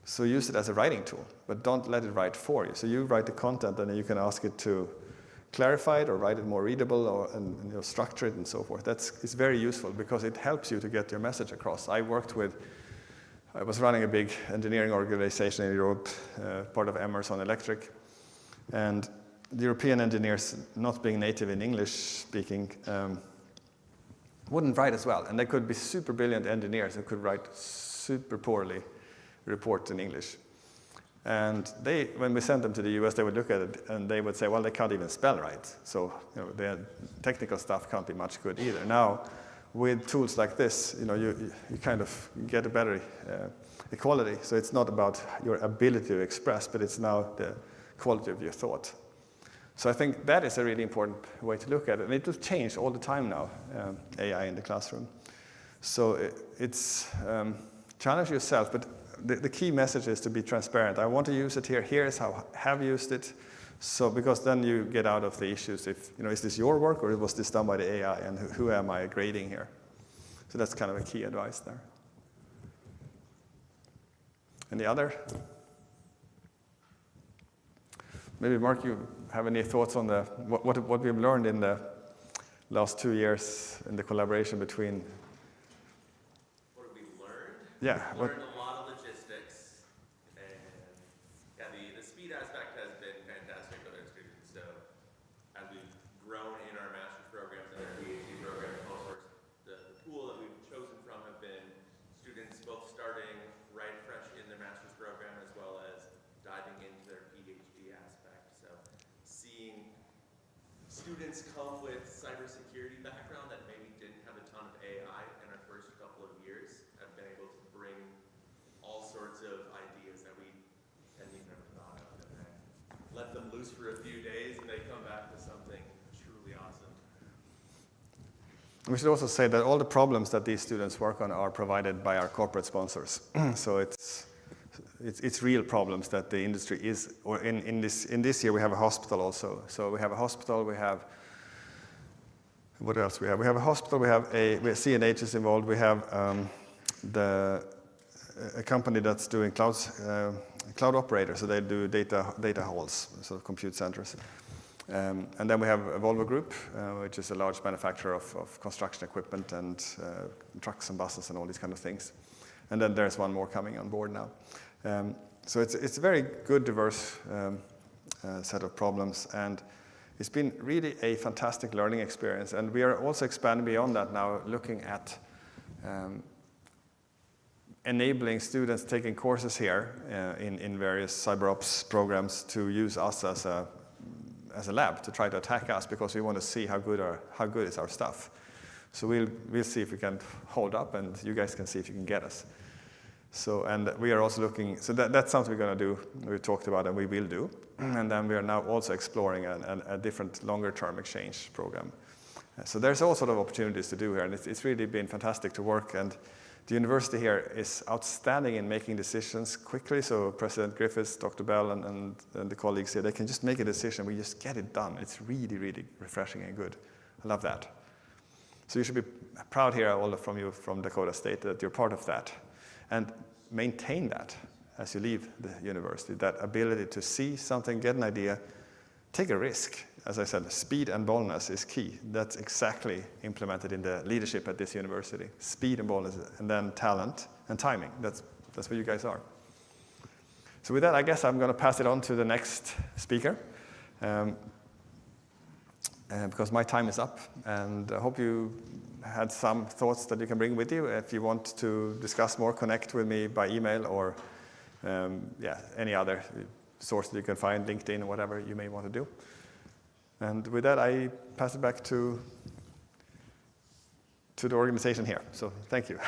So use it as a writing tool, but don't let it write for you. So you write the content, and then you can ask it to clarify it or write it more readable, or and structure it and so forth. It's very useful because it helps you to get your message across. I was running a big engineering organization in Europe, part of Hamerstone Electric, and the European engineers, not being native in English speaking, wouldn't write as well. And they could be super brilliant engineers who could write super poorly reports in English. And when we sent them to the US, they would look at it and they would say, well, they can't even spell right. So their technical stuff can't be much good either. Now, with tools like this, you kind of get a better equality. So it's not about your ability to express, but it's now the quality of your thought. So I think that is a really important way to look at it. And it will change all the time now, AI in the classroom. So it's challenge yourself, but the key message is to be transparent. I want to use it here. Here's how I have used it. So because then you get out of the issues. If is this your work or was this done by the AI, and who am I grading here? So that's kind of a key advice there. Any other? Maybe Mark, you have any thoughts on what we've learned in the last 2 years in the collaboration between? What have we learned? Yeah. We've learned a lot of logistics, and the speed aspect has been fantastic with our students. So as we've grown in our master's programs and our PhD programs, all sorts, the pool that we've chosen from have been students both starting right fresh in their master's program as well as diving into their PhD aspect. So seeing students come with cybersecurity background that maybe didn't have a ton of AI in our first couple of years have been able to bring all sorts of ideas that we hadn't even ever thought of, and then let them loose for a few days and they come back with something truly awesome. We should also say that all the problems that these students work on are provided by our corporate sponsors. So it's real problems that the industry is, or in this year we have a hospital also. So we have a hospital, we have, what else we have? We have a hospital, we have CNH is involved, we have a company that's doing cloud operators, so they do data halls, so compute centers. And then we have a Volvo Group, which is a large manufacturer of construction equipment and trucks and buses and all these kind of things. And then there's one more coming on board now. So it's a very good, diverse set of problems, and it's been really a fantastic learning experience. And we are also expanding beyond that now, looking at enabling students taking courses here in various CyberOps programs to use us as a lab to try to attack us, because we want to see how good is our stuff. So we'll see if we can hold up, and you guys can see if you can get us. So, and we are also looking, so that's something we're going to do, we talked about, and we will do. And then we are now also exploring a different longer-term exchange program. So there's all sort of opportunities to do here, and it's really been fantastic to work. And the university here is outstanding in making decisions quickly. So President Griffiths, Dr. Bell, and the colleagues here, they can just make a decision. We just get it done. It's really, really refreshing and good. I love that. So you should be proud here, all from you from Dakota State, that you're part of that. And maintain that as you leave the university, that ability to see something, get an idea, take a risk. As I said, speed and boldness is key. That's exactly implemented in the leadership at this university. Speed and boldness, and then talent and timing. That's what you guys are. So with that, I guess I'm going to pass it on to the next speaker, because my time is up, and I hope you had some thoughts that you can bring with you. If you want to discuss more, connect with me by email or any other source that you can find, LinkedIn or whatever you may want to do. And with that, I pass it back to the organization here. So thank you.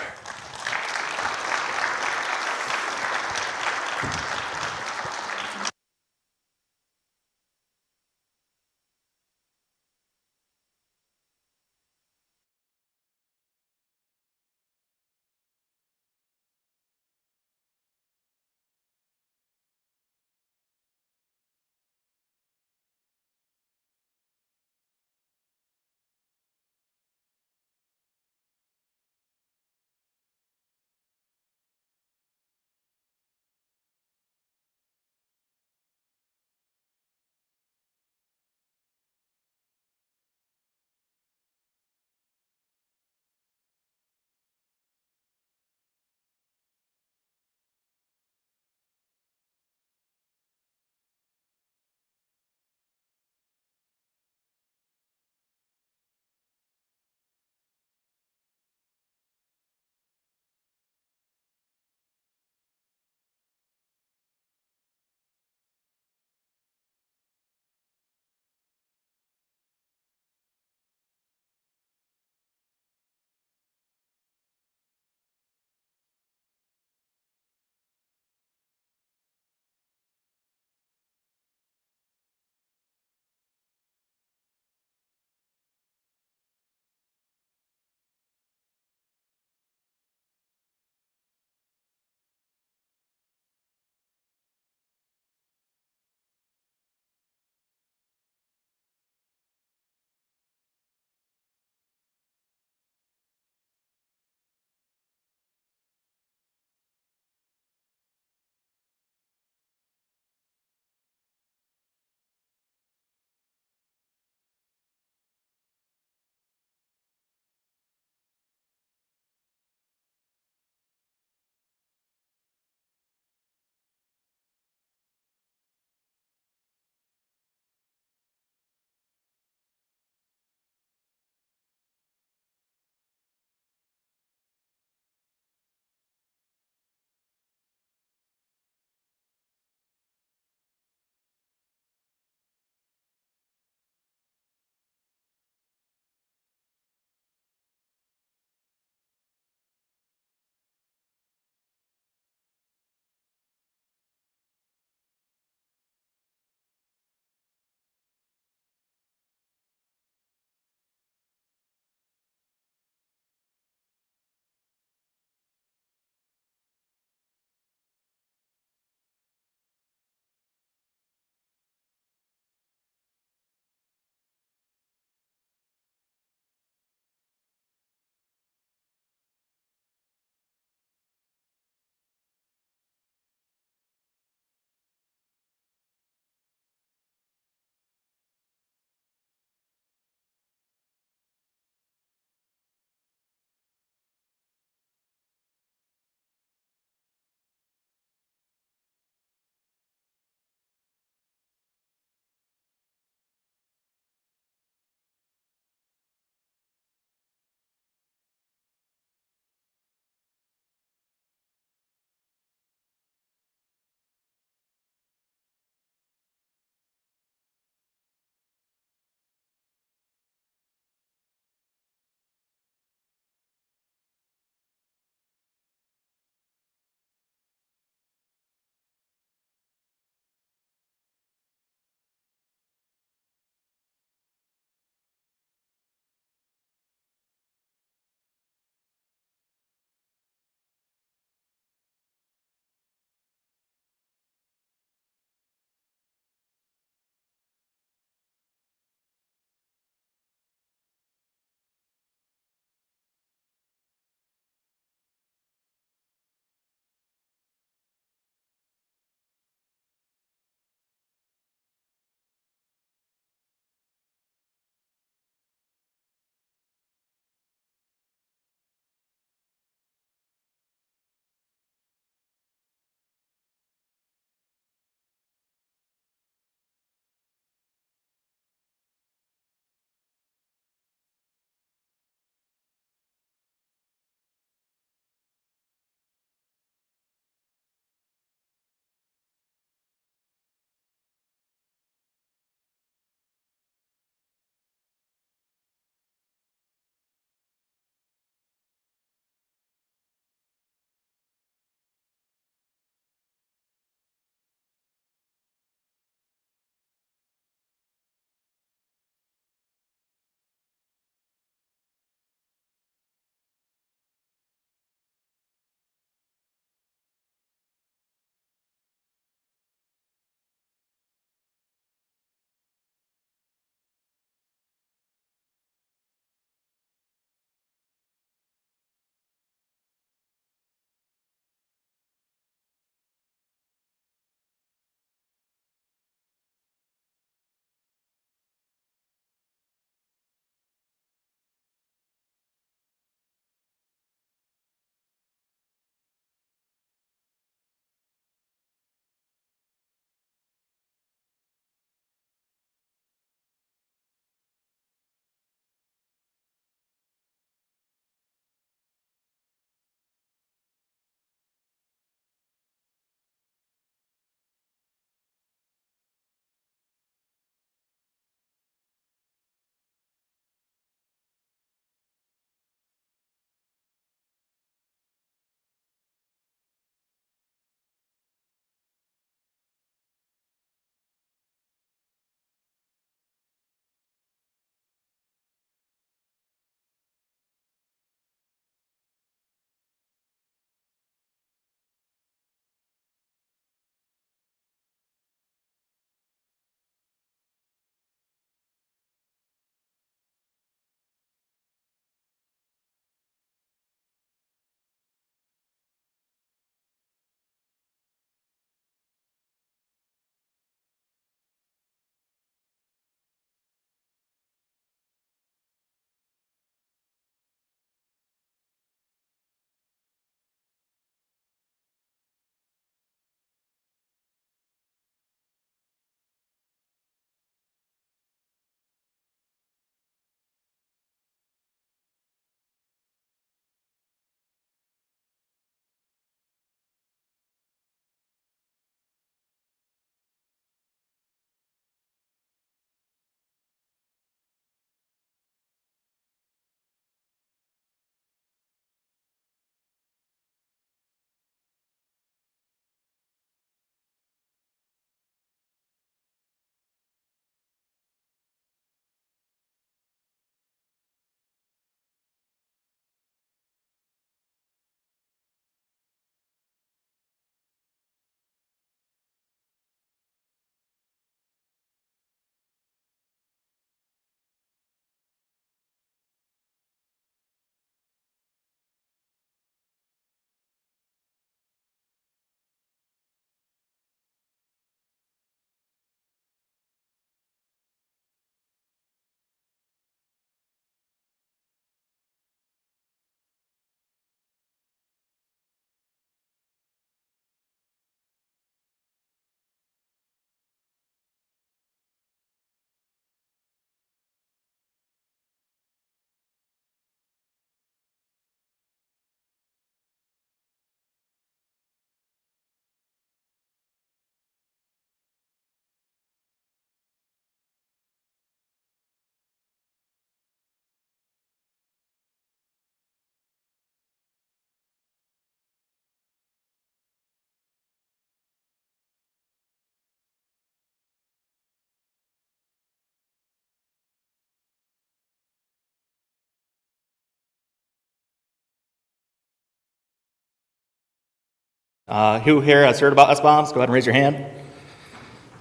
Who here has heard about SBOMs? Go ahead and raise your hand.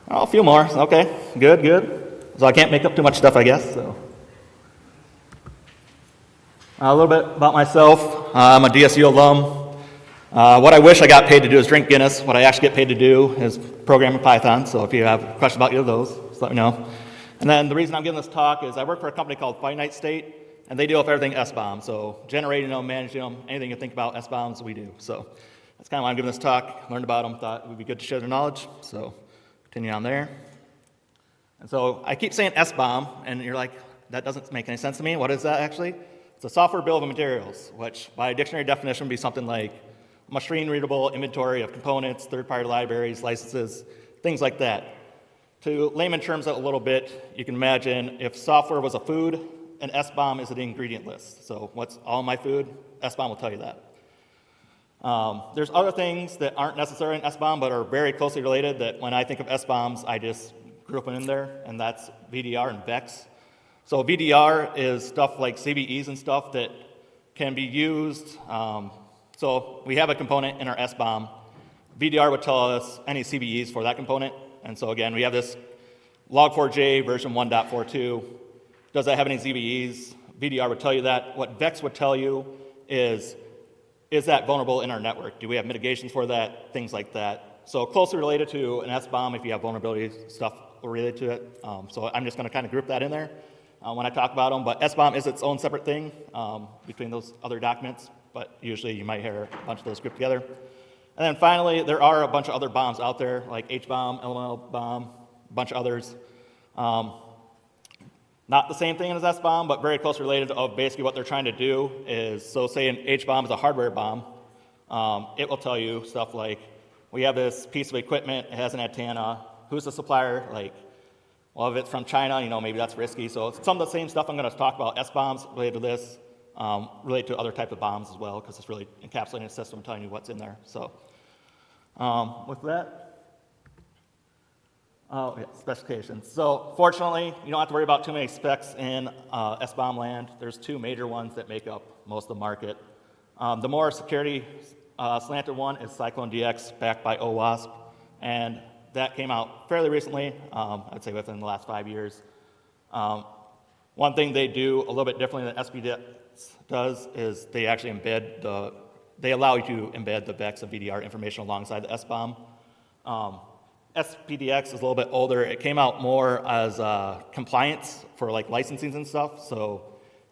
Oh, a few more. Okay, good, good. So I can't make up too much stuff, I guess. So a little bit about myself. I'm a DSU alum. What I wish I got paid to do is drink Guinness. What I actually get paid to do is program in Python. So if you have questions about either of those, just let me know. And then the reason I'm giving this talk is I work for a company called Finite State, and they deal with everything SBOM. So generating them, managing them, anything you think about SBOMs, we do. So that's kind of why I'm giving this talk. Learned about them, thought it would be good to share their knowledge. So continue on there. And so I keep saying SBOM, and you're like, that doesn't make any sense to me. What is that actually? It's a software bill of materials, which by dictionary definition would be something like machine-readable inventory of components, third-party libraries, licenses, things like that. To layman terms it a little bit, you can imagine if software was a food, an SBOM is an ingredient list. So what's all my food? SBOM will tell you that. There's other things that aren't necessarily in SBOM but are very closely related that when I think of SBOMs, I just group them in there, and that's VDR and VEX. So VDR is stuff like CVEs and stuff that can be used. So we have a component in our SBOM. VDR would tell us any CVEs for that component. And so again, we have this log4j version 1.42. Does that have any CVEs? VDR would tell you that. What VEX would tell you is that vulnerable in our network? Do we have mitigations for that? Things like that. So closely related to an SBOM if you have vulnerability stuff related to it. So I'm just going to kind of group that in there when I talk about them. But SBOM is its own separate thing between those other documents. But usually you might hear a bunch of those grouped together. And then finally, there are a bunch of other bombs out there, like HBOM, LML bomb, a bunch of others. Not the same thing as SBOM, but very close related of basically what they're trying to do is, so say an HBOM is a hardware bomb, it will tell you stuff like, we have this piece of equipment, it has an antenna, who's the supplier? Like, well, if it's from China, you know, maybe that's risky. So it's some of the same stuff I'm going to talk about, SBOMs related to this, related to other type of bombs as well, because it's really encapsulating a system, telling you what's in there. So with that, oh, yeah, specifications. So fortunately, you don't have to worry about too many specs in SBOM land. There's two major ones that make up most of the market. The more security slanted one is Cyclone DX, backed by OWASP, and that came out fairly recently, I'd say within the last 5 years. One thing they do a little bit differently than SPDX does is they actually they allow you to embed the VEX and VDR information alongside the SBOM. SPDX is a little bit older. It came out more as compliance for like licensing and stuff. So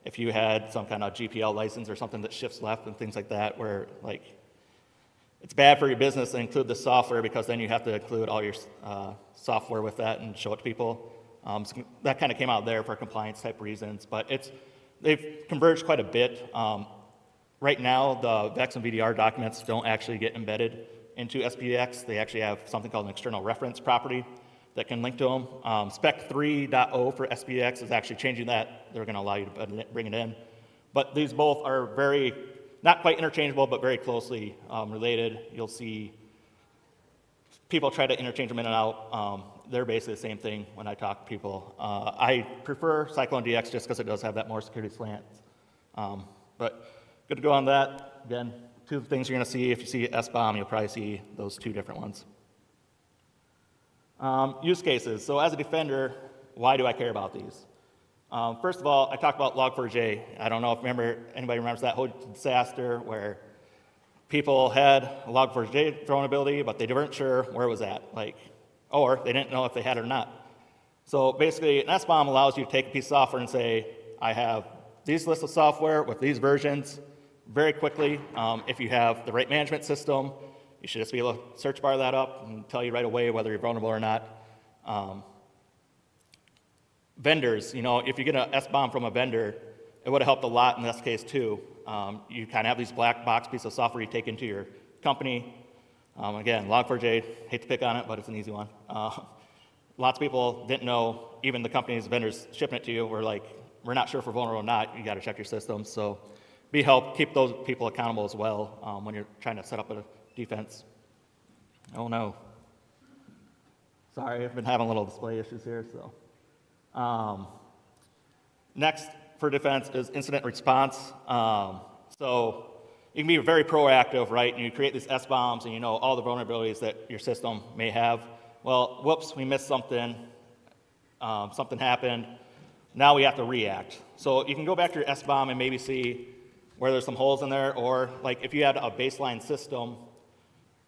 if you had some kind of GPL license or something that shifts left and things like that, where like it's bad for your business to include the software because then you have to include all your software with that and show it to people. So that kind of came out there for compliance type reasons, but they've converged quite a bit. Right now, the VEX and VDR documents don't actually get embedded into SPDX. They actually have something called an external reference property that can link to them. Spec 3.0 for SPDX is actually changing that. They're going to allow you to bring it in. But these both are not quite interchangeable, but very closely related. You'll see people try to interchange them in and out. They're basically the same thing when I talk to people. I prefer Cyclone DX just because it does have that more security slant. But good to go on that. Again, two things you're going to see. If you see SBOM, you'll probably see those two different ones. Use cases. So as a defender, why do I care about these? First of all, I talked about Log4j. I don't know if anybody remembers that whole disaster where people had a Log4j vulnerability, but they weren't sure where it was at, or they didn't know if they had it or not. So basically, an SBOM allows you to take a piece of software and say, I have these lists of software with these versions. Very quickly, if you have the right management system, you should just be able to search bar that up and tell you right away whether you're vulnerable or not. Vendors, if you get an SBOM from a vendor, it would have helped a lot in this case too. You kind of have these black box pieces of software you take into your company. Again, Log4j, hate to pick on it, but it's an easy one. Lots of people didn't know, even the companies, vendors shipping it to you were like, we're not sure if we're vulnerable or not, you got to check your systems. So keep those people accountable as well when you're trying to set up a defense. Oh no. Sorry, I've been having a little display issues here. So next for defense is incident response. So you can be very proactive, right? And you create these SBOMs and you know all the vulnerabilities that your system may have. Well, whoops, we missed something. Something happened. Now we have to react. So you can go back to your SBOM and maybe see where there's some holes in there, or like if you had a baseline system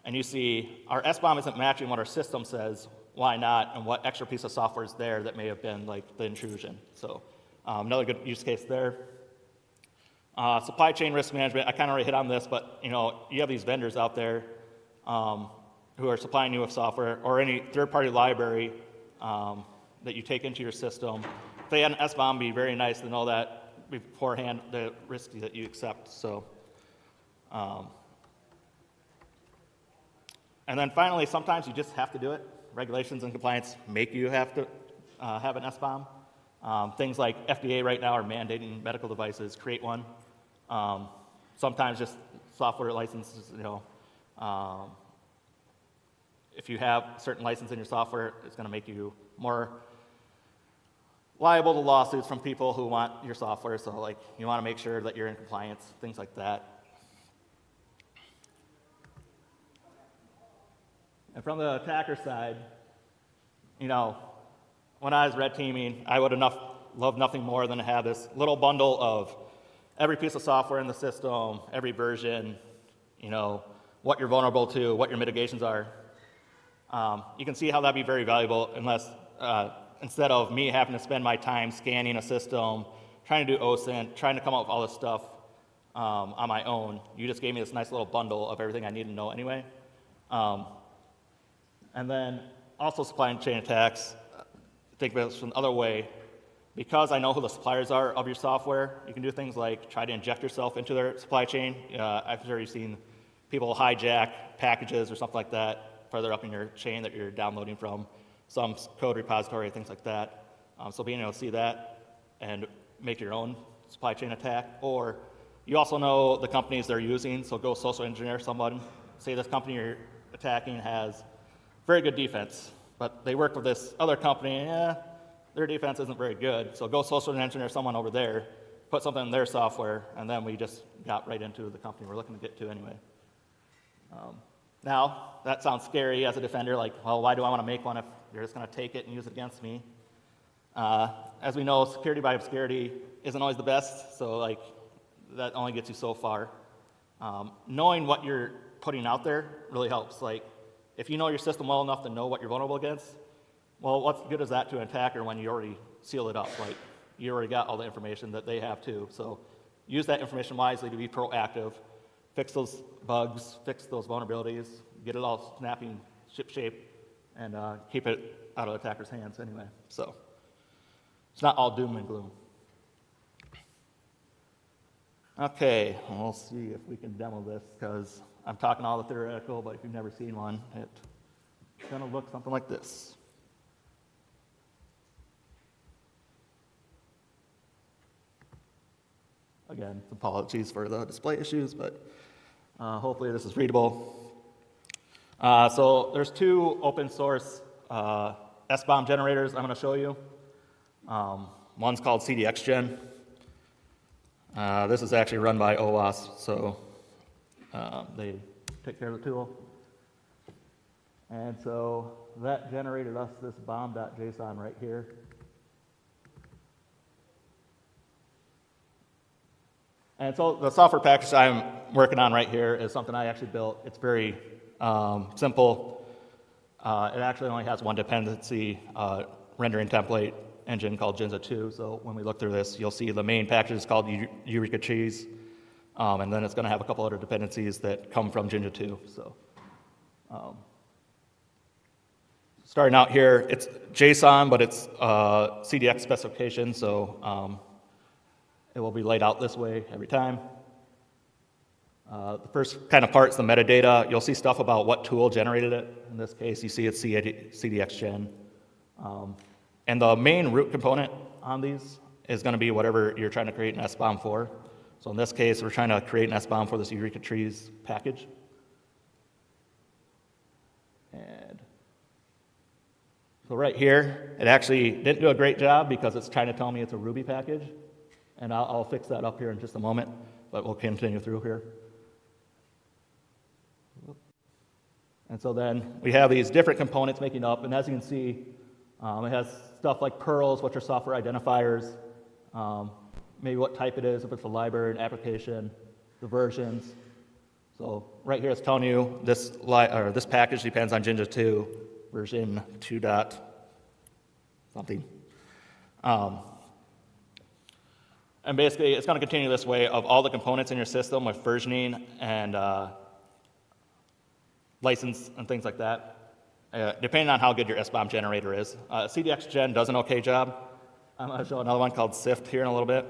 and you see our SBOM isn't matching what our system says, why not, and what extra piece of software is there that may have been like the intrusion. So another good use case there. Supply chain risk management, I kind of already hit on this, but you have these vendors out there who are supplying you with software or any third-party library that you take into your system. If they had an SBOM, it'd be very nice to know that beforehand, the risk that you accept. So, and then finally, sometimes you just have to do it. Regulations and compliance make you have to have an SBOM. Things like FDA right now are mandating medical devices create one. Sometimes just software licenses, if you have certain license in your software, it's going to make you more liable to lawsuits from people who want your software. So like you want to make sure that you're in compliance, things like that. And from the attacker side, when I was red teaming, I would have loved nothing more than to have this little bundle of every piece of software in the system, every version, what you're vulnerable to, what your mitigations are. You can see how that'd be very valuable instead of me having to spend my time scanning a system, trying to do OSINT, trying to come up with all this stuff on my own. You just gave me this nice little bundle of everything I need to know anyway. And then also supply chain attacks. Think of this another way. Because I know who the suppliers are of your software, you can do things like try to inject yourself into their supply chain. I'm sure you've seen people hijack packages or something like that further up in your chain that you're downloading from some code repository, things like that. So being able to see that and make your own supply chain attack. Or you also know the companies they're using, so go social engineer someone. Say this company you're attacking has very good defense, but they work with this other company, their defense isn't very good. So go social engineer someone over there, put something in their software, and then we just got right into the company we're looking to get to anyway. Now, that sounds scary as a defender, like, well, why do I want to make one if you're just going to take it and use it against me? As we know, security by obscurity isn't always the best, so like that only gets you so far. Knowing what you're putting out there really helps. Like, if you know your system well enough to know what you're vulnerable against, well, what good is that to an attacker when you already seal it up? Like, you already got all the information that they have too. So use that information wisely to be proactive. Fix those bugs, fix those vulnerabilities, get it all snapping, ship-shape, and keep it out of the attacker's hands anyway. So it's not all doom and gloom. Okay, we'll see if we can demo this, because I'm talking all the theoretical, but if you've never seen one, it's going to look something like this. Again, apologies for the display issues, but hopefully this is readable. So there's two open source SBOM generators I'm going to show you. One's called CDXGen. This is actually run by OWASP, so they take care of the tool. And so that generated us this bomb.json right here. And so the software package I'm working on right here is something I actually built. It's very simple. It actually only has one dependency rendering template engine called Jinja 2. So when we look through this, you'll see the main package is called Eureka Cheese. And then it's going to have a couple other dependencies that come from Jinja 2. So starting out here, it's JSON, but it's CDX specification. So it will be laid out this way every time. The first kind of part is the metadata. You'll see stuff about what tool generated it. In this case, you see it's CDXGen. And the main root component on these is going to be whatever you're trying to create an SBOM for. So in this case, we're trying to create an SBOM for this Eureka Trees package. And so right here, it actually didn't do a great job because it's trying to tell me it's a Ruby package. And I'll fix that up here in just a moment, but we'll continue through here. And so then we have these different components making up, and as you can see, it has stuff like pearls, which are software identifiers, maybe what type it is, if it's a library, an application, the versions. So right here it's telling you this package depends on Jinja 2, version 2 dot something. And basically it's going to continue this way of all the components in your system with versioning and license and things like that, depending on how good your SBOM generator is. CDX Gen does an okay job. I'm going to show another one called SIFT here in a little bit.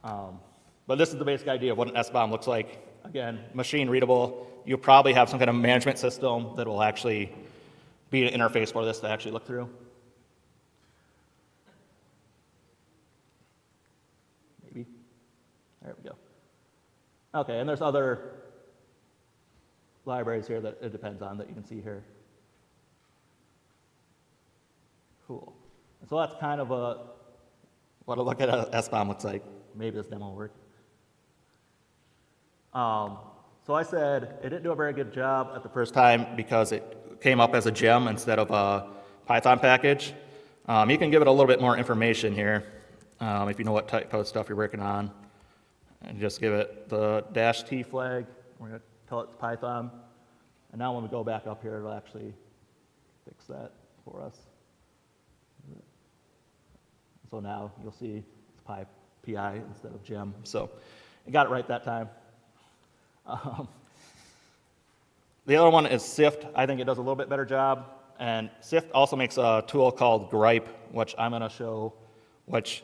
But this is the basic idea of what an SBOM looks like. Again, machine readable. You'll probably have some kind of management system that will actually be an interface for this to actually look through. Maybe. There we go. Okay, and there's other libraries here that it depends on that you can see here. Cool. So that's kind of what a look at a SBOM looks like. Maybe this demo will work. So I said it didn't do a very good job at the first time because it came up as a gem instead of a Python package. You can give it a little bit more information here if you know what type of stuff you're working on. And just give it the -T flag. We're going to tell it it's Python. And now when we go back up here, it'll actually fix that for us. So now you'll see it's PI instead of gem. So it got it right that time. The other one is SIFT. I think it does a little bit better job. And SIFT also makes a tool called Gripe, which I'm going to show, which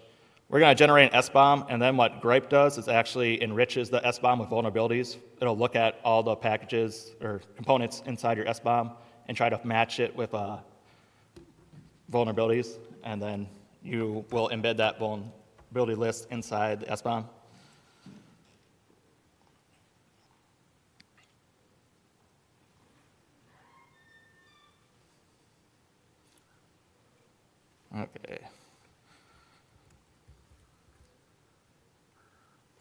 we're going to generate an SBOM, and then what Gripe does is actually enriches the SBOM with vulnerabilities. It'll look at all the packages or components inside your SBOM and try to match it with vulnerabilities, and then you will embed that vulnerability list inside the SBOM. Okay.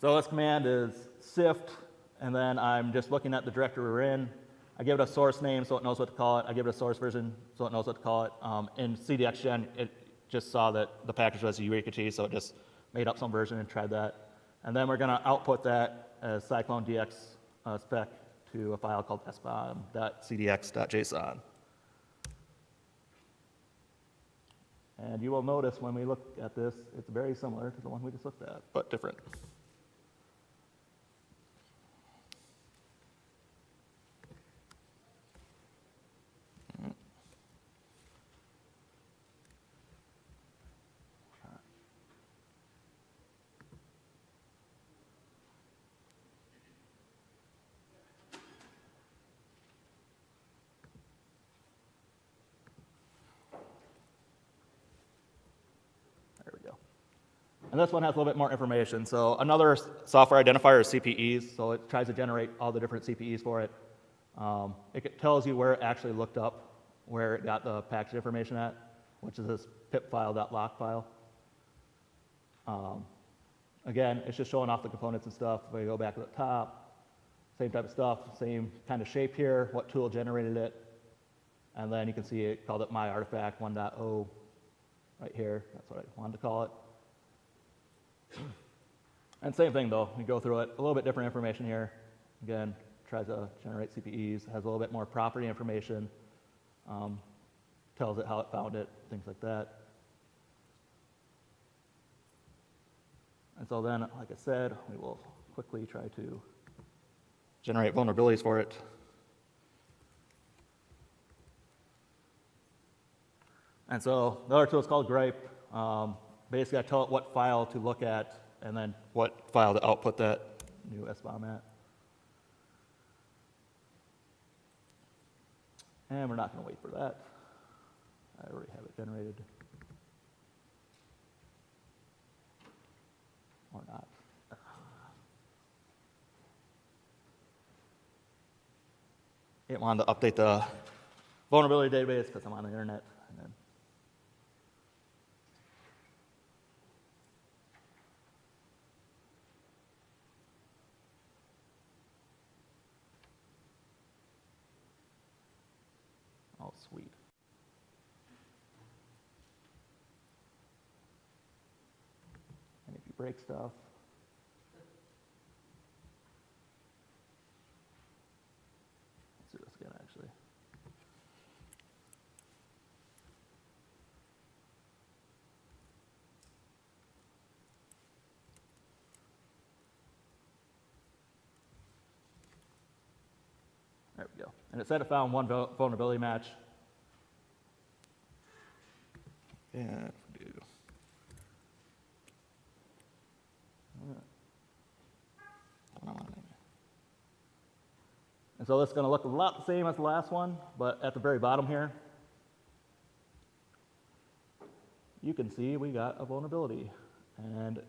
So this command is SIFT, and then I'm just looking at the directory we're in. I give it a source name so it knows what to call it. I give it a source version so it knows what to call it. In CDX Gen, it just saw that the package was a Eureka, so it just made up some version and tried that. And then we're going to output that as Cyclone DX spec to a file called sbom.cdx.json. And you will notice when we look at this, it's very similar to the one we just looked at, but different. And this one has a little bit more information. So another software identifier is CPEs. So it tries to generate all the different CPEs for it. It tells you where it actually looked up, where it got the package information at, which is this pip_file.lock file. Again, it's just showing off the components and stuff. If we go back to the top, same type of stuff, same kind of shape here, what tool generated it. And then you can see it called it my artifact 1.0 right here. That's what I wanted to call it. And same thing though, we go through it, a little bit different information here. Again, tries to generate CPEs, has a little bit more property information, tells it how it found it, things like that. And so then, like I said, we will quickly try to generate vulnerabilities for it. And so the other tool is called Gripe. Basically, I tell it what file to look at and then what file to output that new SBOM at. And we're not going to wait for that. I already have it generated. Or not. It wanted to update the vulnerability database because I'm on the internet. And then Sweet. And if you break stuff, let's do this again actually. There we go. And it said it found one vulnerability match. And do. And so this is going to look a lot the same as the last one, but at the very bottom here, you can see we got a vulnerability. And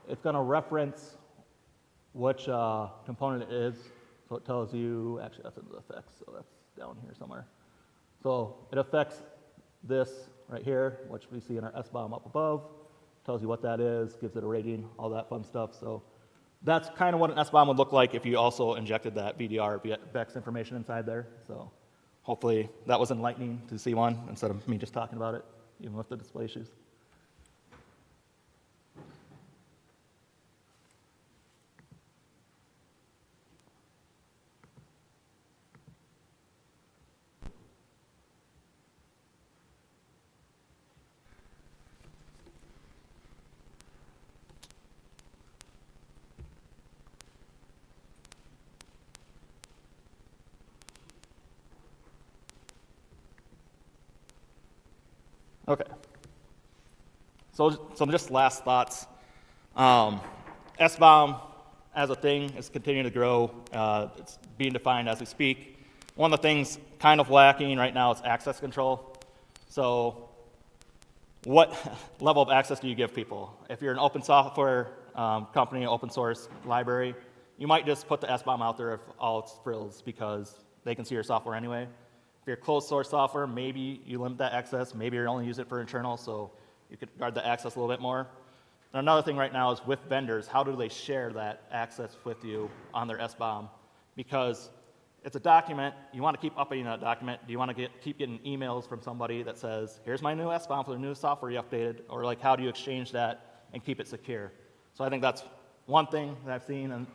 it's going to reference which component it is. So it tells you, actually that's in the effects, so that's down here somewhere. So it affects this right here, which we see in our SBOM up above, tells you what that is, gives it a rating, all that fun stuff. So that's kind of what an SBOM would look like if you also injected that VDR VEX information inside there. So hopefully that was enlightening to see one instead of me just talking about it, even with the display issues. Okay. So just last thoughts. SBOM as a thing is continuing to grow. It's being defined as we speak. One of the things kind of lacking right now is access control. So what level of access do you give people? If you're an open software company, open source library, you might just put the SBOM out there if all its frills because they can see your software anyway. If you're closed source software, maybe you limit that access. Maybe you're only using it for internal, so you could guard the access a little bit more. And another thing right now is with vendors, how do they share that access with you on their SBOM? Because it's a document, you want to keep updating that document. Do you want to keep getting emails from somebody that says, here's my new SBOM for the new software you updated, or like how do you exchange that and keep it secure? So I think that's one thing that I've seen, and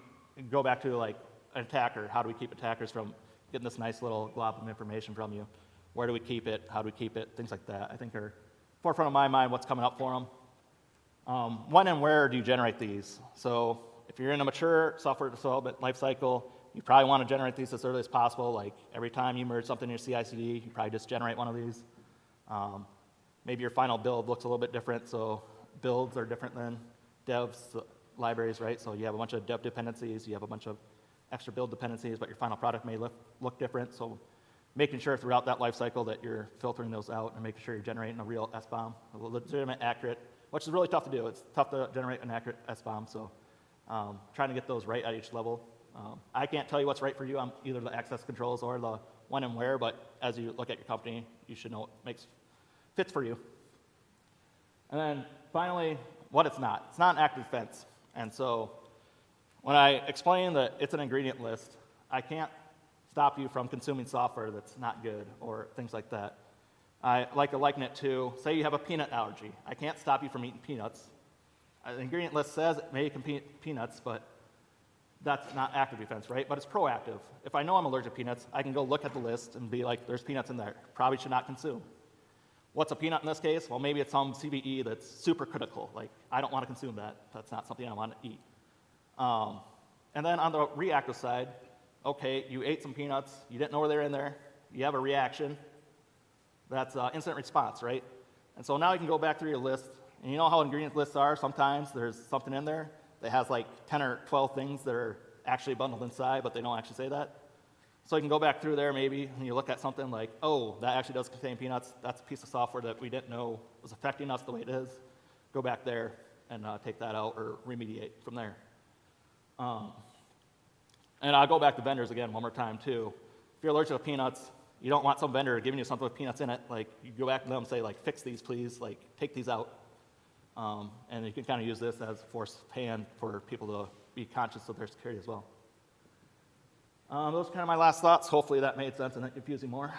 go back to like an attacker, how do we keep attackers from getting this nice little glob of information from you? Where do we keep it? How do we keep it? Things like that I think are forefront of my mind, what's coming up for them. When and where do you generate these? So if you're in a mature software development lifecycle, you probably want to generate these as early as possible. Like every time you merge something in your CI/CD, you probably just generate one of these. Maybe your final build looks a little bit different, so builds are different than devs, libraries, right? So you have a bunch of dev dependencies, you have a bunch of extra build dependencies, but your final product may look different. So making sure throughout that life cycle that you're filtering those out and making sure you're generating a real SBOM, a legitimate, accurate, which is really tough to do. It's tough to generate an accurate SBOM, so trying to get those right at each level. I can't tell you what's right for you on either the access controls or the when and where, but as you look at your company, you should know what fits for you. And then finally, what it's not. It's not an active defense. And so when I explain that it's an ingredient list, I can't stop you from consuming software that's not good or things like that. I like to liken it to, say you have a peanut allergy. I can't stop you from eating peanuts. The ingredient list says it may contain peanuts, but that's not active defense, right? But it's proactive. If I know I'm allergic to peanuts, I can go look at the list and be like, there's peanuts in there. Probably should not consume. What's a peanut in this case? Well, maybe it's some CVE that's super critical. Like, I don't want to consume that. That's not something I want to eat. And then on the reactive side, okay, you ate some peanuts, you didn't know they were in there, you have a reaction. That's incident response, right? And so now you can go back through your list, and you know how ingredient lists are. Sometimes there's something in there that has like 10 or 12 things that are actually bundled inside, but they don't actually say that. So you can go back through there maybe, and you look at something like, oh, that actually does contain peanuts. That's a piece of software that we didn't know was affecting us the way it is. Go back there and take that out or remediate from there. And I'll go back to vendors again one more time too. If you're allergic to peanuts, you don't want some vendor giving you something with peanuts in it. Like, you go back to them and say, like, fix these, please. Like, take these out. And you can kind of use this as a force hand for people to be conscious of their security as well. Those are kind of my last thoughts. Hopefully that made sense and not confusing more.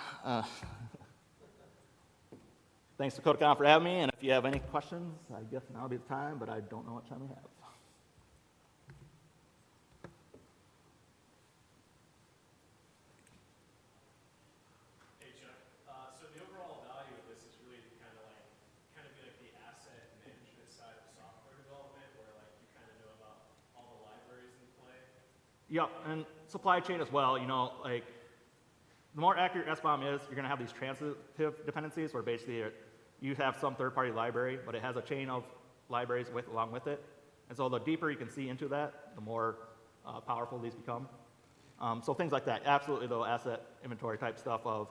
Thanks to DakotaCon for having me, and if you have any questions, I guess now would be the time, but I don't know what time we have. Hey Chuck, so the overall value of this is really to kind of be like the asset management side of software development, where like you kind of know about all the libraries in play. Yep, and supply chain as well. You know, like the more accurate SBOM is, you're going to have these transitive dependencies where basically you have some third-party library, but it has a chain of libraries along with it. And so the deeper you can see into that, the more powerful these become. So things like that, absolutely though, asset inventory type stuff of,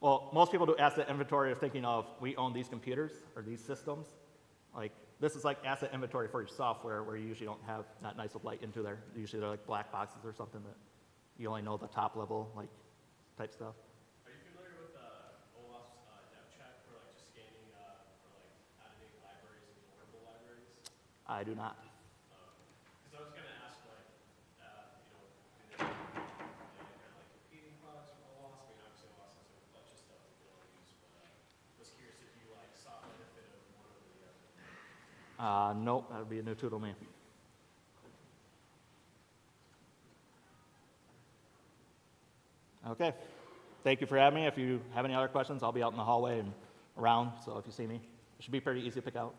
well, most people do asset inventory of thinking of, we own these computers or these systems. Like, this is like asset inventory for your software where you usually don't have that nice of light into there. Usually they're like black boxes or something that you only know the top level, like, type stuff. Are you familiar with OAuth's dev check for like just scanning for like out-of-date libraries and portable libraries? I do not. Because I was going to ask like, you know, do they kind of like competing products from OAuth? I mean, obviously OAuth has a bunch of stuff that you don't use, but was curious if you like saw benefit of one over the other. Nope, that would be a new tool to me. Okay. Thank you for having me. If you have any other questions, I'll be out in the hallway and around, so if you see me, it should be pretty easy to pick out.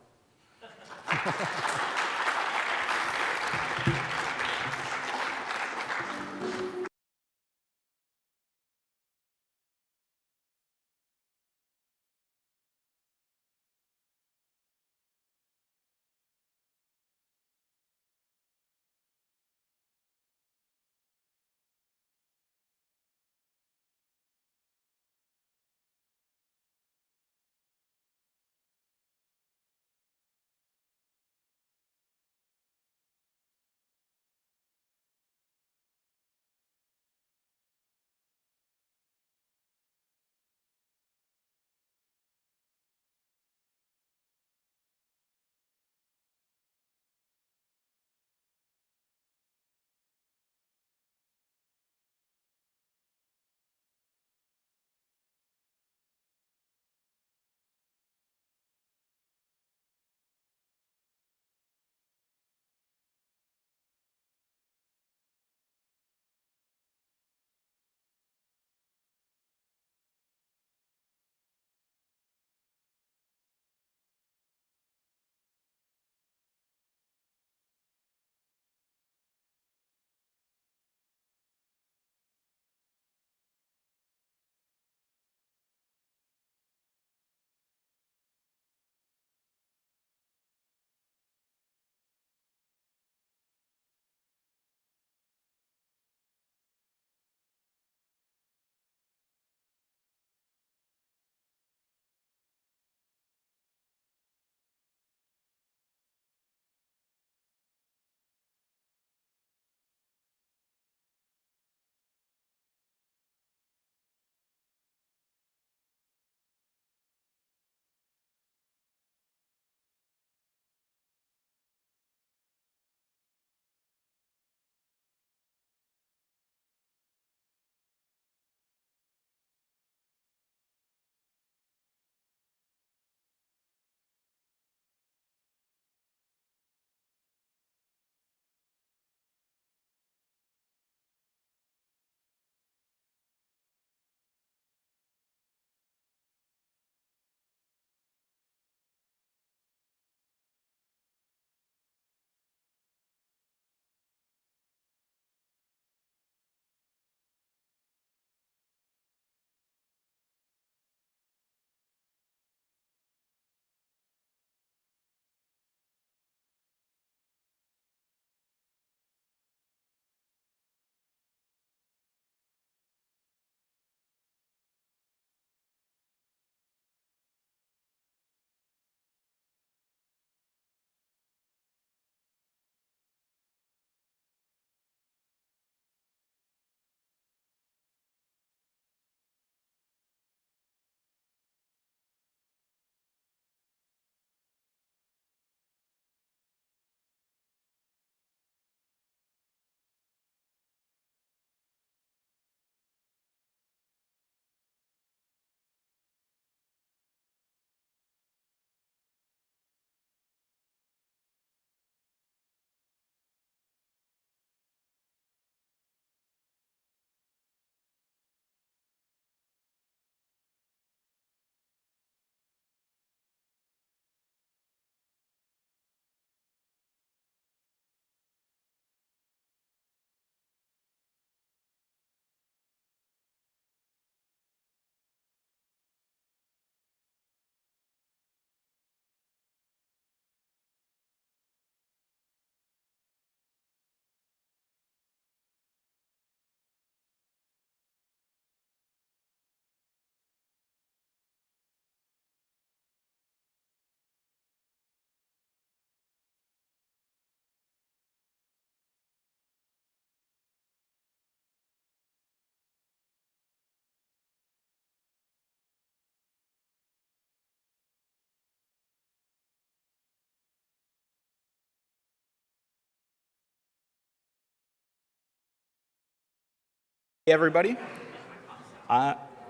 Hey everybody.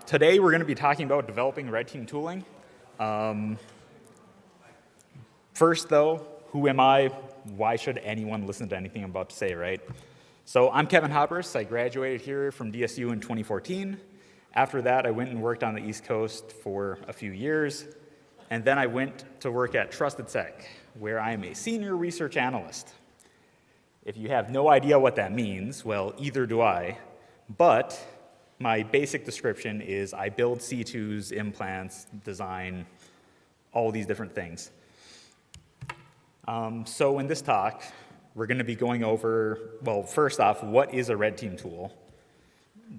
Today we're going to be talking about developing red team tooling. First though, who am I? Why should anyone listen to anything I'm about to say, right? So I'm Kevin Haubris. I graduated here from DSU in 2014. After that, I went and worked on the East Coast for a few years. And then I went to work at Trusted Sec, where I am a senior research analyst. If you have no idea what that means, well, either do I. But my basic description is I build C2s, implants, design, all these different things. So in this talk, we're going to be going over, well, first off, what is a red team tool?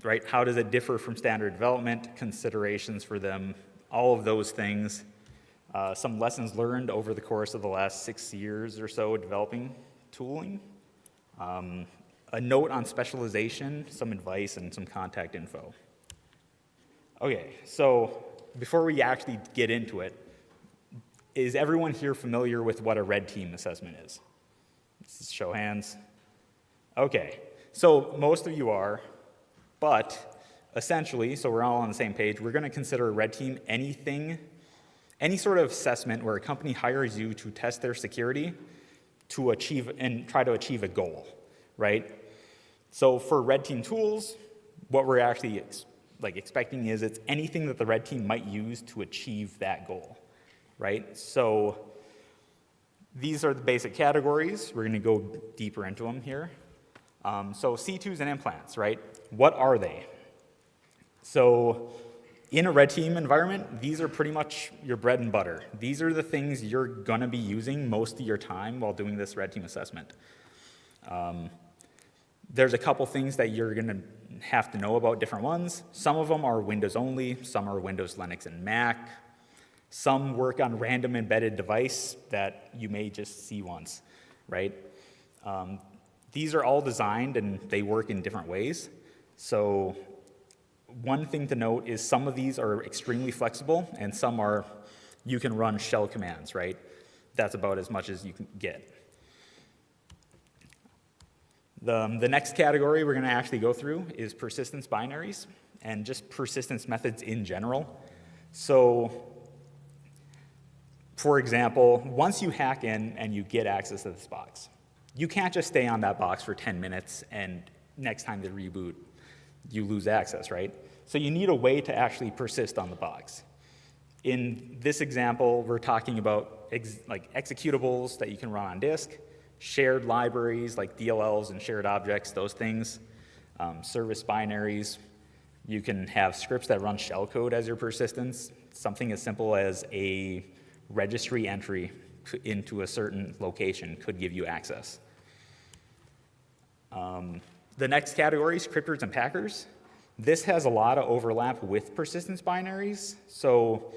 Right? How does it differ from standard development, considerations for them, all of those things. Some lessons learned over the course of the last 6 years or so developing tooling. A note on specialization, some advice, and some contact info. Okay, so before we actually get into it, is everyone here familiar with what a red team assessment is? Let's show hands. Okay, so most of you are, but essentially, so we're all on the same page, we're going to consider a red team any sort of assessment where a company hires you to test their security to achieve and try to achieve a goal, right? So for red team tools, what we're actually expecting is it's anything that the red team might use to achieve that goal, right? So these are the basic categories. We're going to go deeper into them here. So C2s and implants, right? What are they? So in a red team environment, these are pretty much your bread and butter. These are the things you're going to be using most of your time while doing this red team assessment. There's a couple things that you're going to have to know about different ones. Some of them are Windows only, some are Windows, Linux, and Mac. Some work on random embedded device that you may just see once, right? These are all designed and they work in different ways. So one thing to note is some of these are extremely flexible and some are, you can run shell commands, right? That's about as much as you can get. The next category we're going to actually go through is persistence binaries and just persistence methods in general. So, for example, once you hack in and you get access to this box, you can't just stay on that box for 10 minutes and next time they reboot, you lose access, right? So you need a way to actually persist on the box. In this example, we're talking about executables that you can run on disk, shared libraries like DLLs and shared objects, those things, service binaries. You can have scripts that run shellcode as your persistence, something as simple as a registry entry into a certain location could give you access. The next category is cryptors and packers. This has a lot of overlap with persistence binaries. So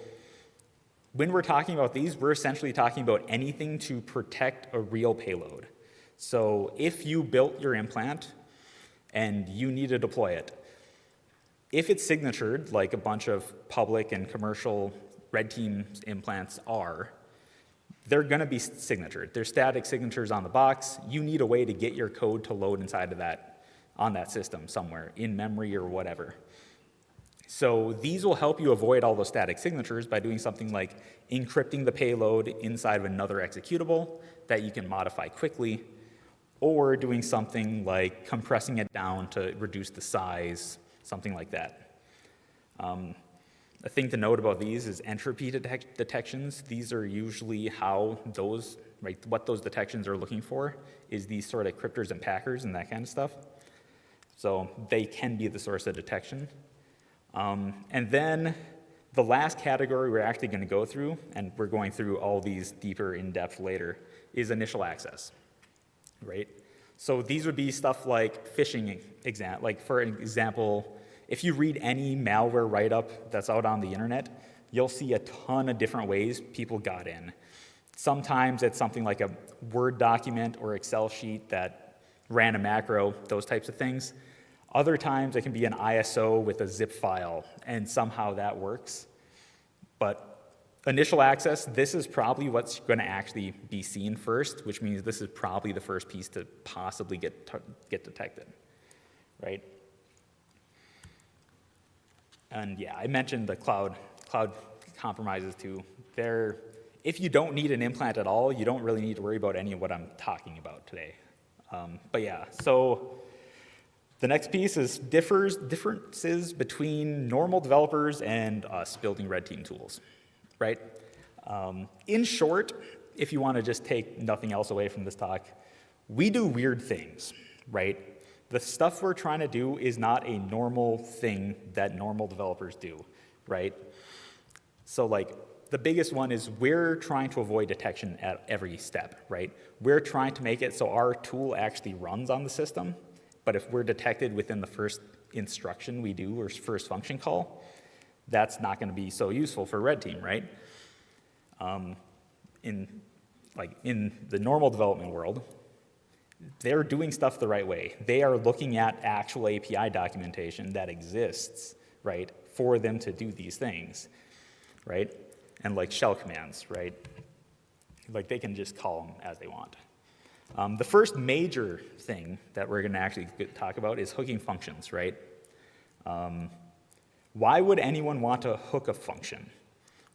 when we're talking about these, we're essentially talking about anything to protect a real payload. So if you built your implant and you need to deploy it, if it's signatured, like a bunch of public and commercial red team implants are, they're going to be signatured. They're static signatures on the box. You need a way to get your code to load inside of that, on that system somewhere, in memory or whatever. So these will help you avoid all those static signatures by doing something like encrypting the payload inside of another executable that you can modify quickly, or doing something like compressing it down to reduce the size, something like that. A thing to note about these is entropy detections. These are usually how those, right, what those detections are looking for is these sort of cryptors and packers and that kind of stuff. So they can be the source of detection. And then the last category we're actually going to go through, and we're going through all these deeper in depth later, is initial access, right? So these would be stuff like phishing, like for example, if you read any malware write-up that's out on the internet, you'll see a ton of different ways people got in. Sometimes it's something like a Word document or Excel sheet that ran a macro, those types of things. Other times it can be an ISO with a zip file, and somehow that works. But initial access, this is probably what's going to actually be seen first, which means this is probably the first piece to possibly get detected, right? And yeah, I mentioned the cloud compromises too. If you don't need an implant at all, you don't really need to worry about any of what I'm talking about today. But yeah, so the next piece is differences between normal developers and us building red team tools, right? In short, if you want to just take nothing else away from this talk, we do weird things, right? The stuff we're trying to do is not a normal thing that normal developers do, right? So like, the biggest one is we're trying to avoid detection at every step, right? We're trying to make it so our tool actually runs on the system, but if we're detected within the first instruction we do or first function call, that's not going to be so useful for red team, right? In the normal development world, they're doing stuff the right way. They are looking at actual API documentation that exists, right, for them to do these things, right? And like shell commands, right? Like they can just call them as they want. The first major thing that we're going to actually talk about is hooking functions, right? Why would anyone want to hook a function?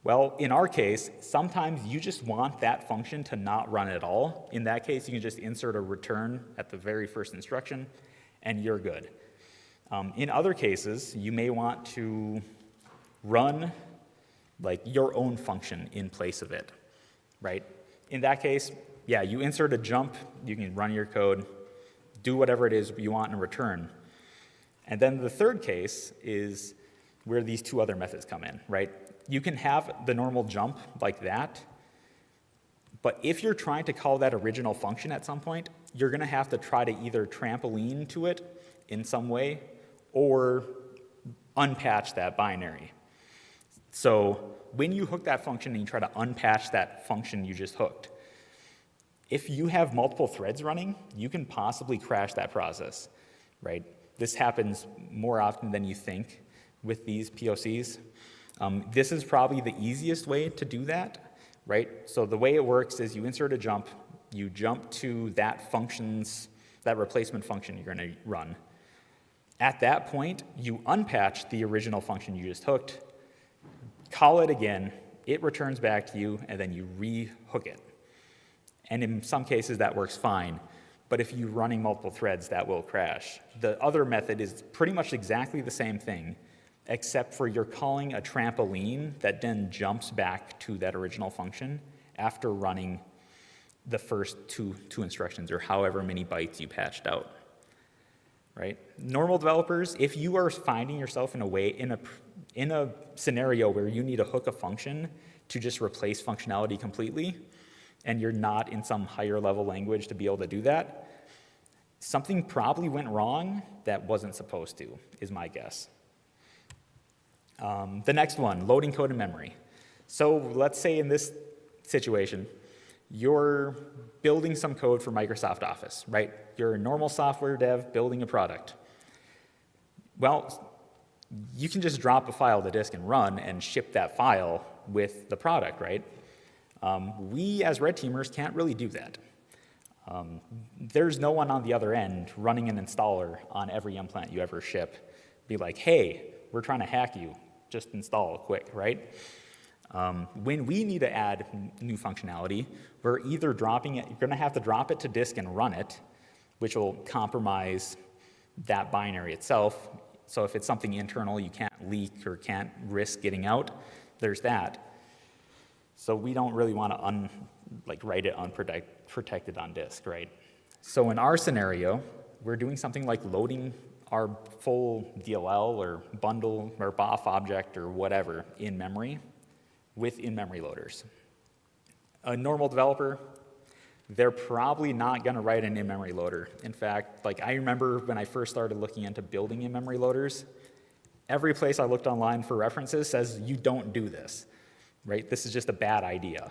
Well, in our case, sometimes you just want that function to not run at all. In that case, you can just insert a return at the very first instruction, and you're good. In other cases, you may want to run like your own function in place of it, right? In that case, yeah, you insert a jump, you can run your code, do whatever it is you want in return. And then the third case is where these two other methods come in, right? You can have the normal jump like that, but if you're trying to call that original function at some point, you're gonna have to try to either trampoline to it in some way or unpatch that binary. So when you hook that function and you try to unpatch that function you just hooked, if you have multiple threads running, you can possibly crash that process, right? This happens more often than you think with these POCs. This is probably the easiest way to do that, right? So the way it works is you insert a jump, you jump to that replacement function you're gonna run. At that point, you unpatch the original function you just hooked, call it again, it returns back to you, and then you re-hook it. And in some cases, that works fine. But if you're running multiple threads, that will crash. The other method is pretty much exactly the same thing, except for you're calling a trampoline that then jumps back to that original function after running the first two instructions or however many bytes you patched out. Right? Normal developers, if you are finding yourself in a scenario where you need to hook a function to just replace functionality completely, and you're not in some higher level language to be able to do that, something probably went wrong that wasn't supposed to, is my guess. The next one, loading code in memory. So let's say in this situation, you're building some code for Microsoft Office, right? You're a normal software dev building a product. Well, you can just drop a file to disk and run and ship that file with the product, right? We as red teamers can't really do that. There's no one on the other end running an installer on every implant you ever ship. Be like, hey, we're trying to hack you, just install quick, right? When we need to add new functionality, we're either dropping it, you're gonna have to drop it to disk and run it, which will compromise that binary itself. So if it's something internal you can't leak or can't risk getting out, there's that. So we don't really want to write it unprotected on disk, right? So in our scenario, we're doing something like loading our full DLL or bundle or BOF object or whatever in memory with in-memory loaders. A normal developer, they're probably not going to write an in-memory loader. In fact, I remember when I first started looking into building in-memory loaders, every place I looked online for references says you don't do this, right? This is just a bad idea.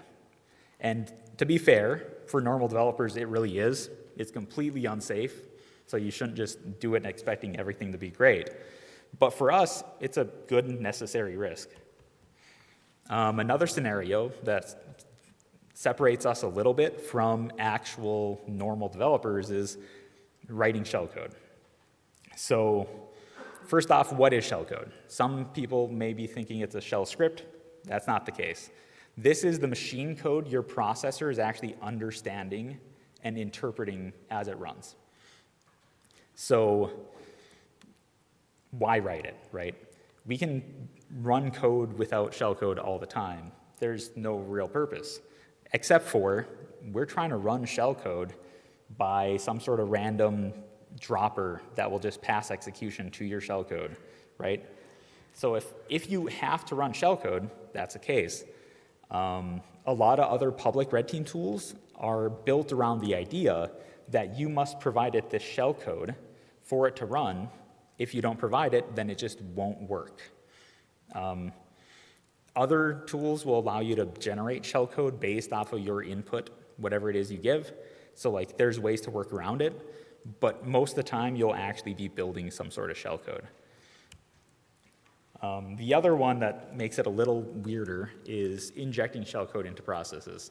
And to be fair, for normal developers, it really is. It's completely unsafe, so you shouldn't just do it expecting everything to be great. But for us, it's a good and necessary risk. Another scenario that separates us a little bit from actual normal developers is writing shellcode. So first off, what is shellcode? Some people may be thinking it's a shell script. That's not the case. This is the machine code your processor is actually understanding and interpreting as it runs. So why write it, right? We can run code without shellcode all the time. There's no real purpose, except for we're trying to run shellcode by some sort of random dropper that will just pass execution to your shellcode, right? So if you have to run shellcode, that's the case. A lot of other public Redteam tools are built around the idea that you must provide it this shellcode for it to run. If you don't provide it, then it just won't work. Other tools will allow you to generate shellcode based off of your input, whatever it is you give. So like there's ways to work around it, but most of the time you'll actually be building some sort of shellcode. The other one that makes it a little weirder is injecting shellcode into processes.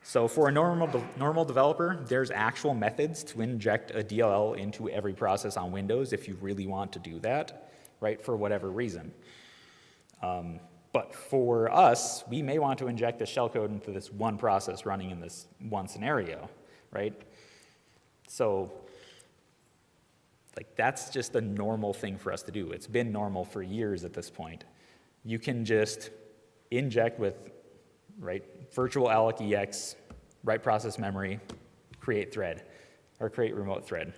So for a normal developer, there's actual methods to inject a DLL into every process on Windows if you really want to do that, right, for whatever reason. But for us, we may want to inject the shellcode into this one process running in this one scenario, right? So like that's just a normal thing for us to do. It's been normal for years at this point. You can just inject with, right, virtual alloc ex, write process memory, create thread, or create remote thread.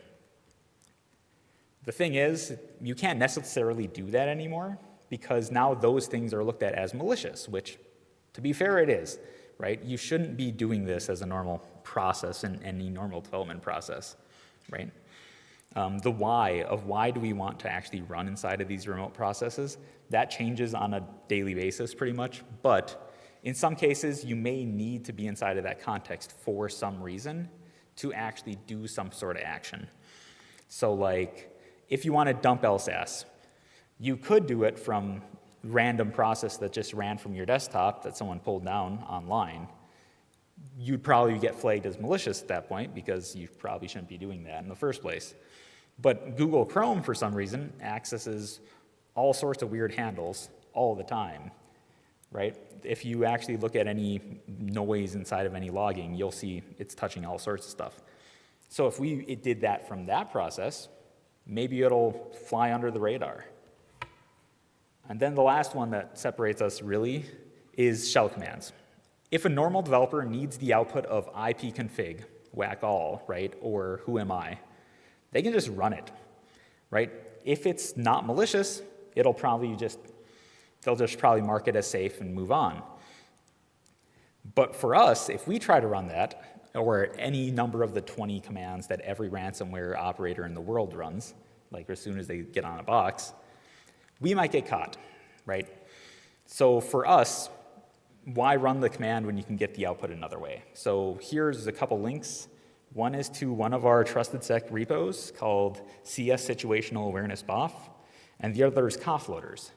The thing is, you can't necessarily do that anymore because now those things are looked at as malicious, which, to be fair, it is, right? You shouldn't be doing this as a normal process in any normal development process, right? The why do we want to actually run inside of these remote processes, that changes on a daily basis pretty much, but in some cases, you may need to be inside of that context for some reason to actually do some sort of action. So like, if you want to dump LSAS, you could do it from random process that just ran from your desktop that someone pulled down online. You'd probably get flagged as malicious at that point because you probably shouldn't be doing that in the first place. But Google Chrome, for some reason, accesses all sorts of weird handles all the time, right? If you actually look at any noise inside of any logging, you'll see it's touching all sorts of stuff. So if it did that from that process, maybe it'll fly under the radar. And then the last one that separates us really is shell commands. If a normal developer needs the output of ipconfig, whack all, right, or who am I, they can just run it, right? If it's not malicious, they'll just probably mark it as safe and move on. But for us, if we try to run that, or any number of the 20 commands that every ransomware operator in the world runs, like as soon as they get on a box, we might get caught, right? So for us, why run the command when you can get the output another way? So here's a couple links. One is to one of our trusted sec repos called CS Situational Awareness BOF, and the other is COF loaders.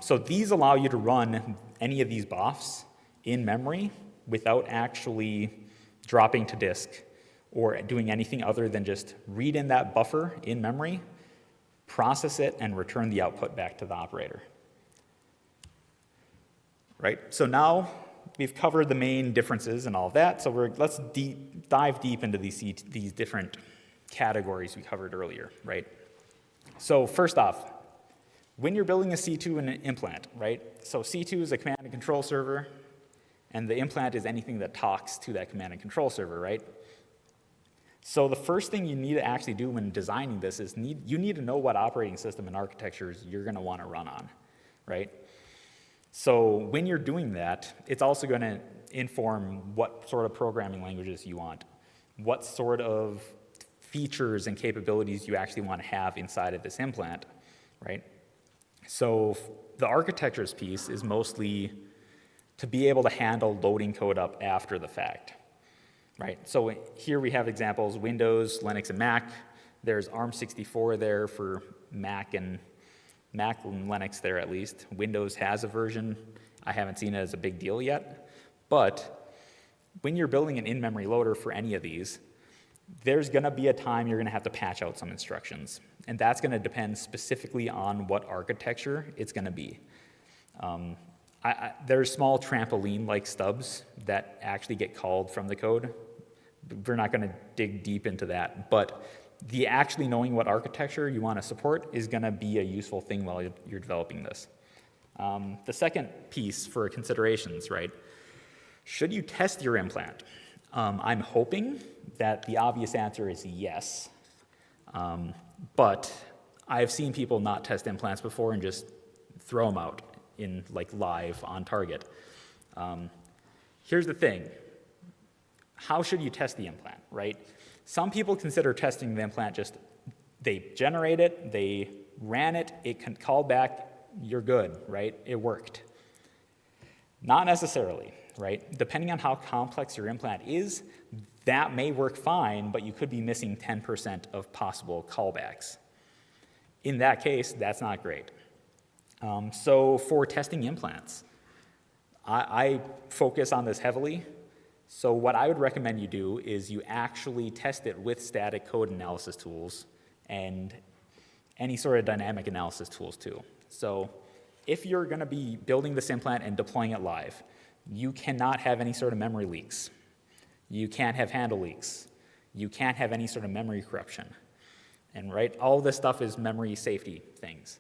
So these allow you to run any of these BOFs in memory without actually dropping to disk or doing anything other than just read in that buffer in memory, process it, and return the output back to the operator. Right, so now we've covered the main differences and all of that, so let's dive deep into these different categories we covered earlier, right? So first off, when you're building a C2 and an implant, right? So C2 is a command and control server, and the implant is anything that talks to that command and control server, right? So the first thing you need to actually do when designing this is you need to know what operating system and architectures you're going to want to run on, right? So when you're doing that, it's also going to inform what sort of programming languages you want, what sort of features and capabilities you actually want to have inside of this implant, right? So the architectures piece is mostly to be able to handle loading code up after the fact, right? So here we have examples, Windows, Linux, and Mac. There's ARM64 there for Mac and Linux there at least. Windows has a version. I haven't seen it as a big deal yet. But when you're building an in-memory loader for any of these, there's going to be a time you're going to have to patch out some instructions. And that's going to depend specifically on what architecture it's going to be. There's small trampoline-like stubs that actually get called from the code. We're not going to dig deep into that, but the actually knowing what architecture you want to support is going to be a useful thing while you're developing this. The second piece for considerations, right? Should you test your implant? I'm hoping that the obvious answer is yes, but I've seen people not test implants before and just throw them out in like live on target. Here's the thing. How should you test the implant, right? Some people consider testing the implant just, they generate it, they ran it, it can call back, you're good, right? It worked. Not necessarily, right? Depending on how complex your implant is, that may work fine, but you could be missing 10% of possible callbacks. In that case, that's not great. So for testing implants, I focus on this heavily. So what I would recommend you do is you actually test it with static code analysis tools and any sort of dynamic analysis tools too. So if you're going to be building this implant and deploying it live, you cannot have any sort of memory leaks. You can't have handle leaks. You can't have any sort of memory corruption. And right, all this stuff is memory safety things.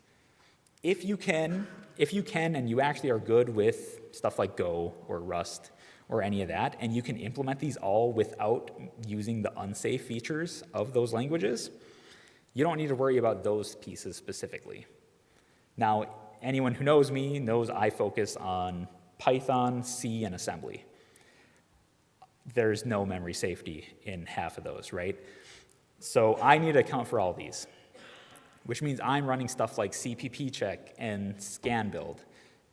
If you can and you actually are good with stuff like Go or Rust or any of that, and you can implement these all without using the unsafe features of those languages, you don't need to worry about those pieces specifically. Now, anyone who knows me knows I focus on Python, C, and assembly. There's no memory safety in half of those, right? So I need to account for all these, which means I'm running stuff like CPP check and scan build.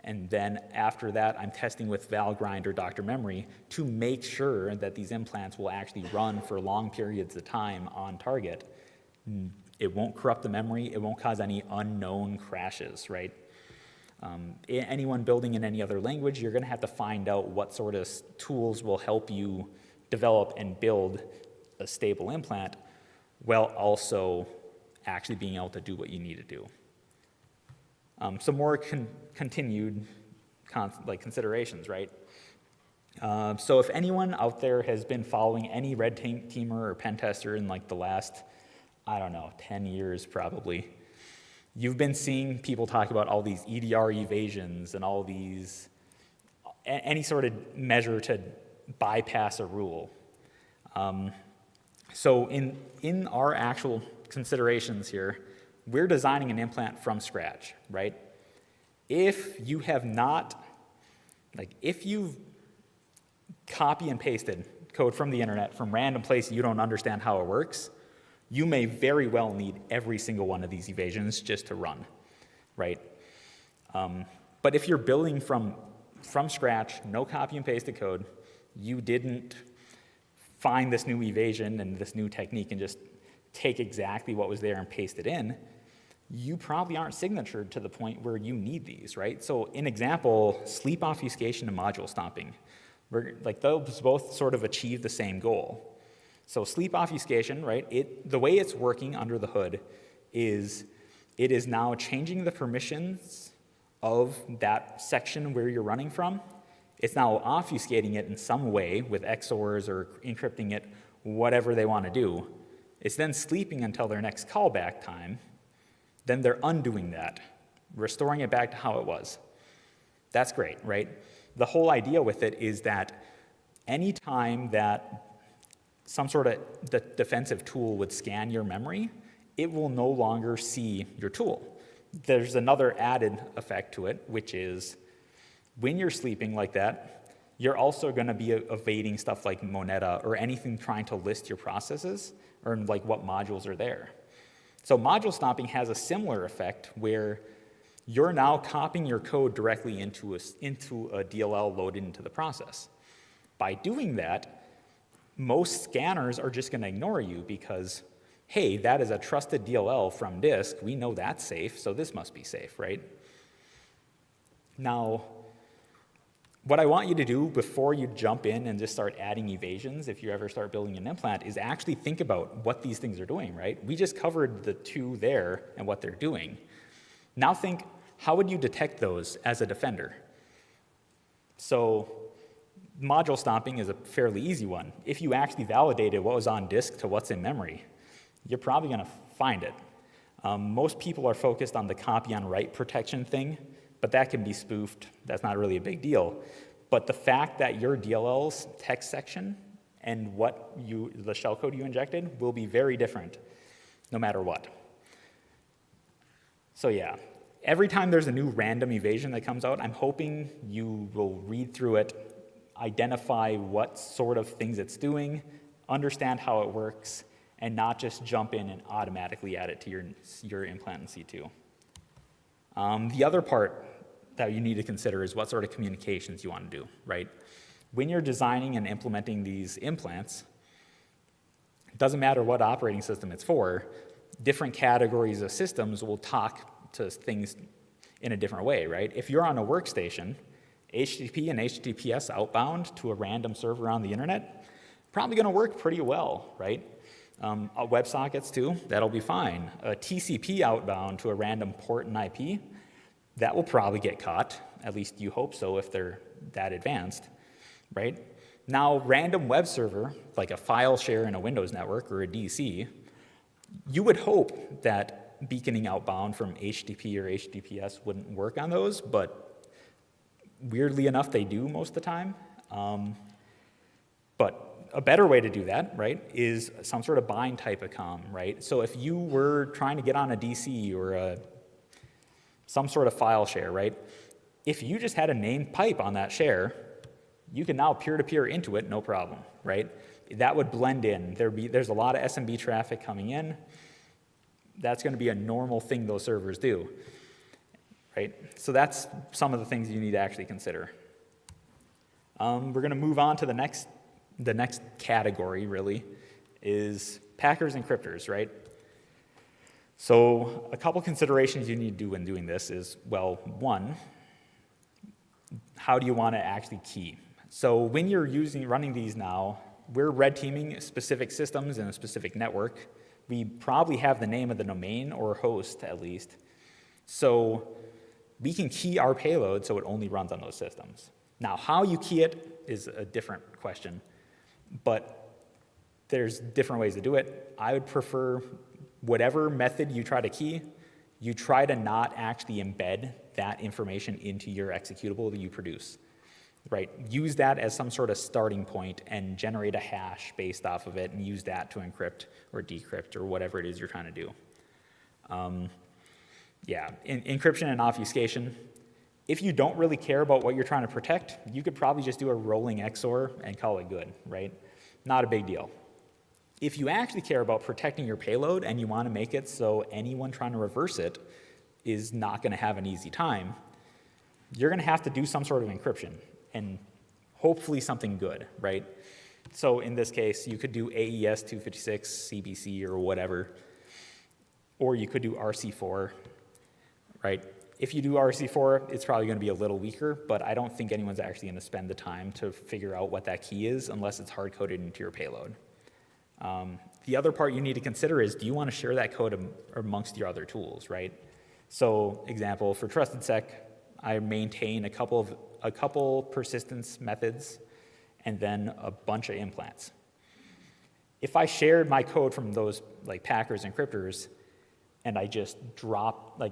And then after that, I'm testing with Valgrind or Dr. Memory to make sure that these implants will actually run for long periods of time on target. It won't corrupt the memory. It won't cause any unknown crashes, right? Anyone building in any other language, you're going to have to find out what sort of tools will help you develop and build a stable implant while also actually being able to do what you need to do. Some more continued considerations, right? So if anyone out there has been following any red teamer or pen tester in like the last, I don't know, 10 years probably, you've been seeing people talk about all these EDR evasions and all these, any sort of measure to bypass a rule. So in our actual considerations here, we're designing an implant from scratch, right? If you have not, if you've copy and pasted code from the internet from random place you don't understand how it works, you may very well need every single one of these evasions just to run, right? But if you're building from scratch, no copy and pasted code, you didn't find this new evasion and this new technique and just take exactly what was there and paste it in, you probably aren't signatured to the point where you need these, right? So in example, sleep obfuscation and module stomping, those both sort of achieve the same goal. So sleep obfuscation, right, the way it's working under the hood is it is now changing the permissions of that section where you're running from. It's now obfuscating it in some way with XORs or encrypting it, whatever they want to do. It's then sleeping until their next callback time. Then they're undoing that, restoring it back to how it was. That's great, right? The whole idea with it is that any time that some sort of defensive tool would scan your memory, it will no longer see your tool. There's another added effect to it, which is when you're sleeping like that, you're also going to be evading stuff like Moneta or anything trying to list your processes or like what modules are there. So module stomping has a similar effect where you're now copying your code directly into a DLL loaded into the process. By doing that, most scanners are just going to ignore you because, hey, that is a trusted DLL from disk. We know that's safe, so this must be safe, right? Now, what I want you to do before you jump in and just start adding evasions, if you ever start building an implant, is actually think about what these things are doing, right? We just covered the two there and what they're doing. Now think, how would you detect those as a defender? So module stomping is a fairly easy one. If you actually validated what was on disk to what's in memory, you're probably going to find it. Most people are focused on the copy on write protection thing, but that can be spoofed. That's not really a big deal. But the fact that your DLL's text section and the shellcode you injected will be very different no matter what. So yeah, every time there's a new random evasion that comes out, I'm hoping you will read through it, identify what sort of things it's doing, understand how it works, and not just jump in and automatically add it to your implant in C2. The other part that you need to consider is what sort of communications you want to do, right? When you're designing and implementing these implants, it doesn't matter what operating system it's for, different categories of systems will talk to things in a different way, right? If you're on a workstation, HTTP and HTTPS outbound to a random server on the internet, probably going to work pretty well, right? WebSockets too, that'll be fine. A TCP outbound to a random port and IP, that will probably get caught, at least you hope so if they're that advanced, right? Now, random web server, like a file share in a Windows network or a DC, you would hope that beaconing outbound from HTTP or HTTPS wouldn't work on those, but weirdly enough, they do most of the time. But a better way to do that, right, is some sort of bind type of comm, right? So if you were trying to get on a DC or some sort of file share, right, if you just had a named pipe on that share, you can now peer-to-peer into it, no problem, right? That would blend in. There's a lot of SMB traffic coming in. That's going to be a normal thing those servers do, right? So that's some of the things you need to actually consider. We're going to move on to the next category, really, is packers and cryptors, right? So a couple considerations you need to do when doing this is, well, one, how do you want to actually key? So when you're running these now, we're red teaming specific systems in a specific network. We probably have the name of the domain or host at least. So we can key our payload so it only runs on those systems. Now, how you key it is a different question, but there's different ways to do it. I would prefer whatever method you try to key, you try to not actually embed that information into your executable that you produce, right? Use that as some sort of starting point and generate a hash based off of it and use that to encrypt or decrypt or whatever it is you're trying to do. Encryption and obfuscation. If you don't really care about what you're trying to protect, you could probably just do a rolling XOR and call it good, right? Not a big deal. If you actually care about protecting your payload and you want to make it so anyone trying to reverse it is not going to have an easy time, you're going to have to do some sort of encryption and hopefully something good, right? So in this case, you could do AES 256, CBC, or whatever, or you could do RC4, right? If you do RC4, it's probably going to be a little weaker, but I don't think anyone's actually going to spend the time to figure out what that key is unless it's hard-coded into your payload. The other part you need to consider is, do you want to share that code amongst your other tools, right? So, example, for TrustedSec, I maintain a couple persistence methods and then a bunch of implants. If I shared my code from those like packers and cryptors, and I just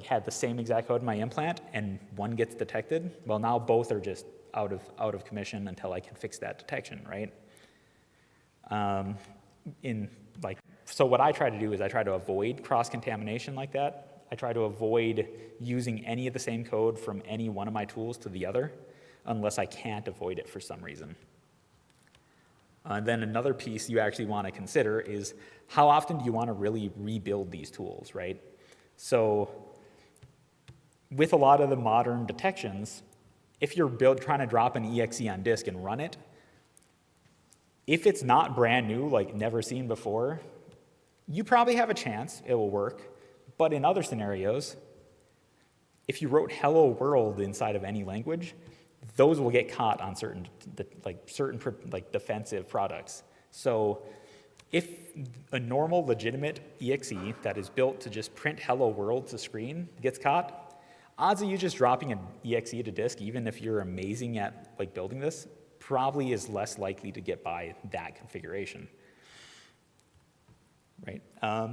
had the same exact code in my implant, and one gets detected, well, now both are just out of commission until I can fix that detection, right? So what I try to do is I try to avoid cross-contamination like that. I try to avoid using any of the same code from any one of my tools to the other, unless I can't avoid it for some reason. Then another piece you actually want to consider is how often do you want to really rebuild these tools, right? So with a lot of the modern detections, if you're trying to drop an EXE on disk and run it, if it's not brand new, like never seen before, you probably have a chance it will work. But in other scenarios, if you wrote hello world inside of any language, those will get caught on certain defensive products. So if a normal legitimate exe that is built to just print hello world to screen gets caught, odds of you just dropping an exe to disk, even if you're amazing at like building this, probably is less likely to get by that configuration. Right?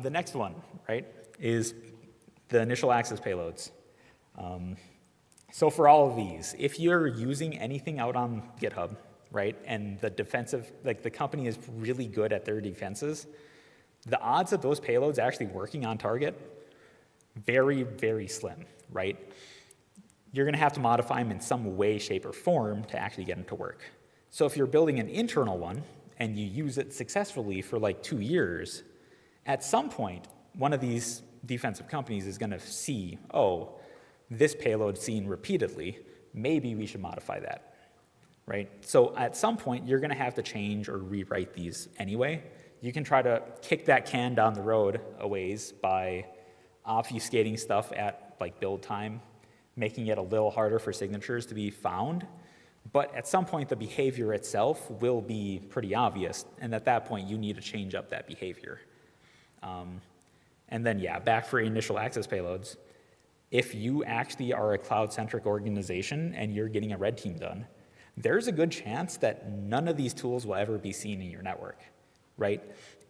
The next one, right, is the initial access payloads. So for all of these, if you're using anything out on GitHub, right, and the defensive, like the company is really good at their defenses, the odds of those payloads actually working on target, very, very slim, right? You're gonna have to modify them in some way, shape, or form to actually get them to work. So if you're building an internal one and you use it successfully for like 2 years, at some point, one of these defensive companies is gonna see, oh, this payload seen repeatedly, maybe we should modify that, right? So at some point, you're gonna have to change or rewrite these anyway. You can try to kick that can down the road a ways by obfuscating stuff at like build time, making it a little harder for signatures to be found. But at some point, the behavior itself will be pretty obvious. And at that point, you need to change up that behavior. And then, yeah, back for initial access payloads. If you actually are a cloud-centric organization and you're getting a red team done, there's a good chance that none of these tools will ever be seen in your network, right?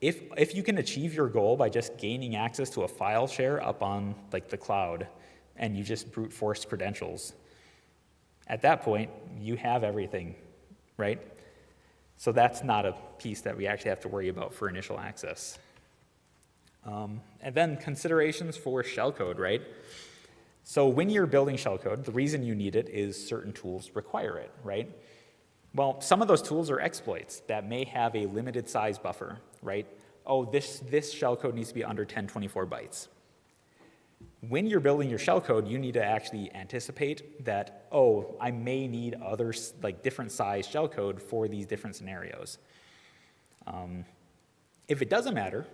If you can achieve your goal by just gaining access to a file share up on like the cloud and you just brute force credentials, at that point, you have everything, right? So that's not a piece that we actually have to worry about for initial access. And then considerations for shellcode, right? So when you're building shellcode, the reason you need it is certain tools require it, right? Well, some of those tools are exploits that may have a limited size buffer, right? Oh, this shellcode needs to be under 1024 bytes. When you're building your shellcode, you need to actually anticipate that, oh, I may need other, like different size shellcode for these different scenarios. If it doesn't matter,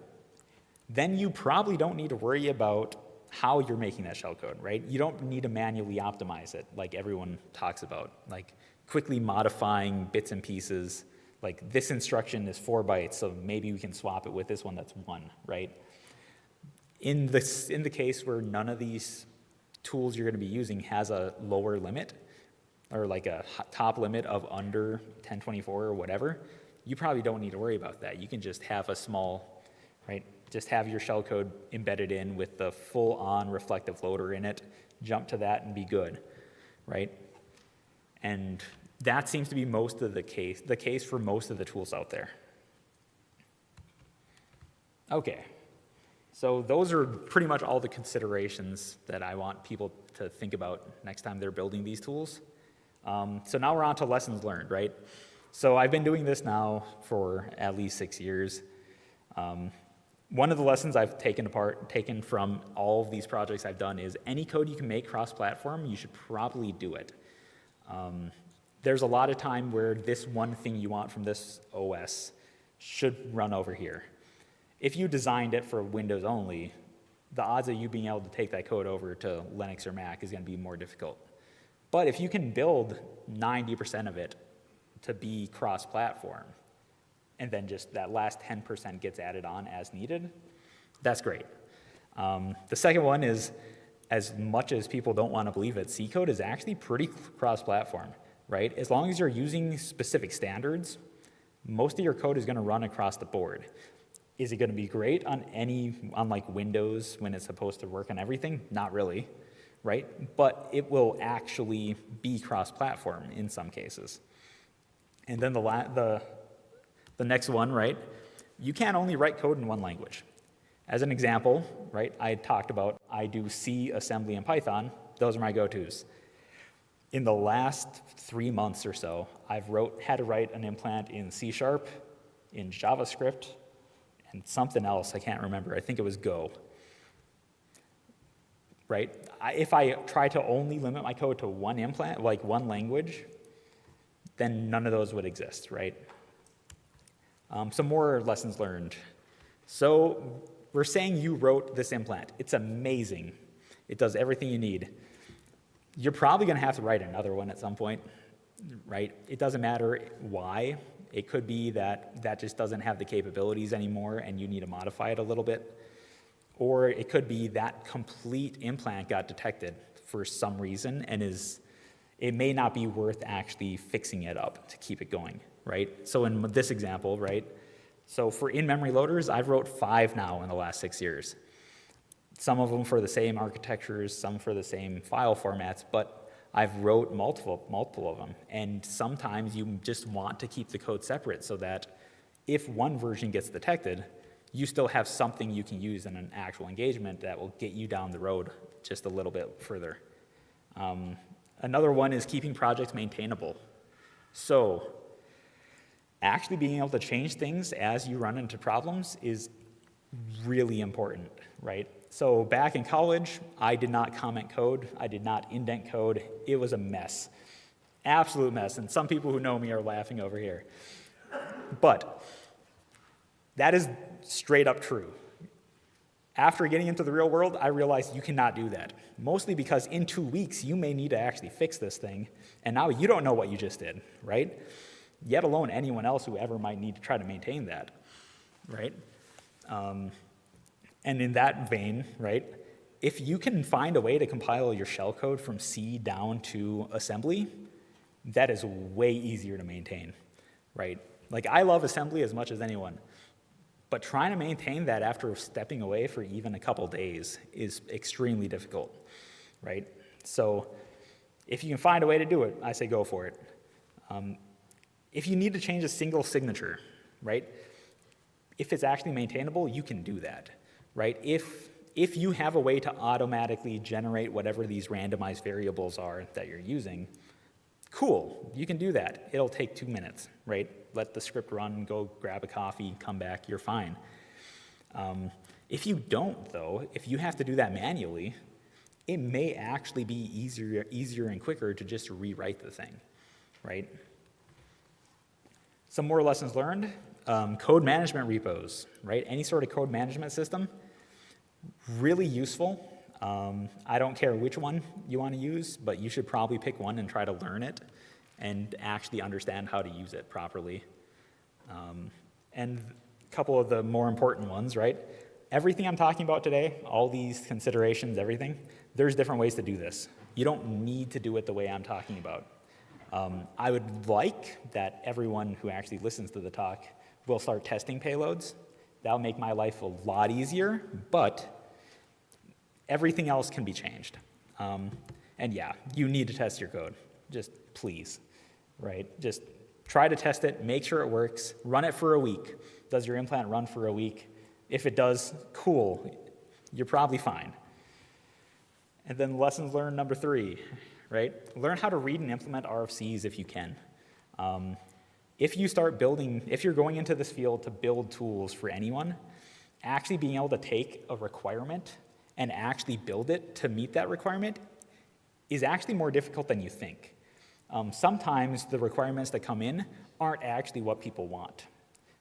then you probably don't need to worry about how you're making that shellcode, right? You don't need to manually optimize it like everyone talks about, like quickly modifying bits and pieces, like this instruction is 4 bytes, so maybe we can swap it with this one that's 1, right? In the case where none of these tools you're gonna be using has a lower limit, or like a top limit of under 1024 or whatever, you probably don't need to worry about that. You can just have a small, right? Just have your shellcode embedded in with the full-on reflective loader in it, jump to that and be good, right? And that seems to be the case for most of the tools out there. Okay, so those are pretty much all the considerations that I want people to think about next time they're building these tools. So now we're on to lessons learned, right? So I've been doing this now for at least 6 years. One of the lessons I've taken from all of these projects I've done is any code you can make cross-platform, you should probably do it. There's a lot of time where this one thing you want from this OS should run over here. If you designed it for Windows only, the odds of you being able to take that code over to Linux or Mac is going to be more difficult. But if you can build 90% of it to be cross-platform, and then just that last 10% gets added on as needed, that's great. The second one is, as much as people don't want to believe it, C code is actually pretty cross-platform, right? As long as you're using specific standards, most of your code is going to run across the board. Is it going to be great on like Windows when it's supposed to work on everything? Not really, right? But it will actually be cross-platform in some cases. And then the next one, right? You can't only write code in one language. As an example, right, I talked about I do C, assembly, and Python. Those are my go-tos. In the last 3 months or so, I've had to write an implant in C#, in JavaScript, and something else I can't remember. I think it was Go. Right? If I try to only limit my code to one implant, like one language, then none of those would exist, right? Some more lessons learned. So we're saying you wrote this implant. It's amazing. It does everything you need. You're probably going to have to write another one at some point. right? It doesn't matter why. It could be that that just doesn't have the capabilities anymore and you need to modify it a little bit. Or it could be that complete implant got detected for some reason and it may not be worth actually fixing it up to keep it going, right? So in this example, right? So for in-memory loaders, I've wrote 5 now in the last 6 years. Some of them for the same architectures, some for the same file formats, but I've wrote multiple of them. And sometimes you just want to keep the code separate so that if one version gets detected, you still have something you can use in an actual engagement that will get you down the road just a little bit further. Another one is keeping projects maintainable. So actually being able to change things as you run into problems is really important, right? So back in college, I did not comment code. I did not indent code. It was a mess, absolute mess. And some people who know me are laughing over here. But that is straight up true. After getting into the real world, I realized you cannot do that. Mostly because in 2 weeks, you may need to actually fix this thing. And now you don't know what you just did, right? Yet alone anyone else who ever might need to try to maintain that, right? And in that vein, right, if you can find a way to compile your shellcode from C down to assembly, that is way easier to maintain, right? Like, I love assembly as much as anyone, but trying to maintain that after stepping away for even a couple days is extremely difficult, right? So if you can find a way to do it, I say go for it. If you need to change a single signature, right, if it's actually maintainable, you can do that. Right? If you have a way to automatically generate whatever these randomized variables are that you're using, cool, you can do that. It'll take 2 minutes, right? Let the script run, go grab a coffee, come back, you're fine. If you don't, though, if you have to do that manually, it may actually be easier and quicker to just rewrite the thing, right? Some more lessons learned. Code management repos, right? Any sort of code management system, really useful. I don't care which one you want to use, but you should probably pick one and try to learn it and actually understand how to use it properly. And a couple of the more important ones, right? Everything I'm talking about today, all these considerations, everything, there's different ways to do this. You don't need to do it the way I'm talking about. I would like that everyone who actually listens to the talk will start testing payloads. That'll make my life a lot easier, but everything else can be changed. And yeah, you need to test your code. Just please, right? Just try to test it, make sure it works, run it for a week. Does your implant run for a week? If it does, cool, you're probably fine. And then lessons learned number 3, right? Learn how to read and implement RFCs if you can. If you're going into this field to build tools for anyone, actually being able to take a requirement and actually build it to meet that requirement is actually more difficult than you think. Sometimes the requirements that come in aren't actually what people want.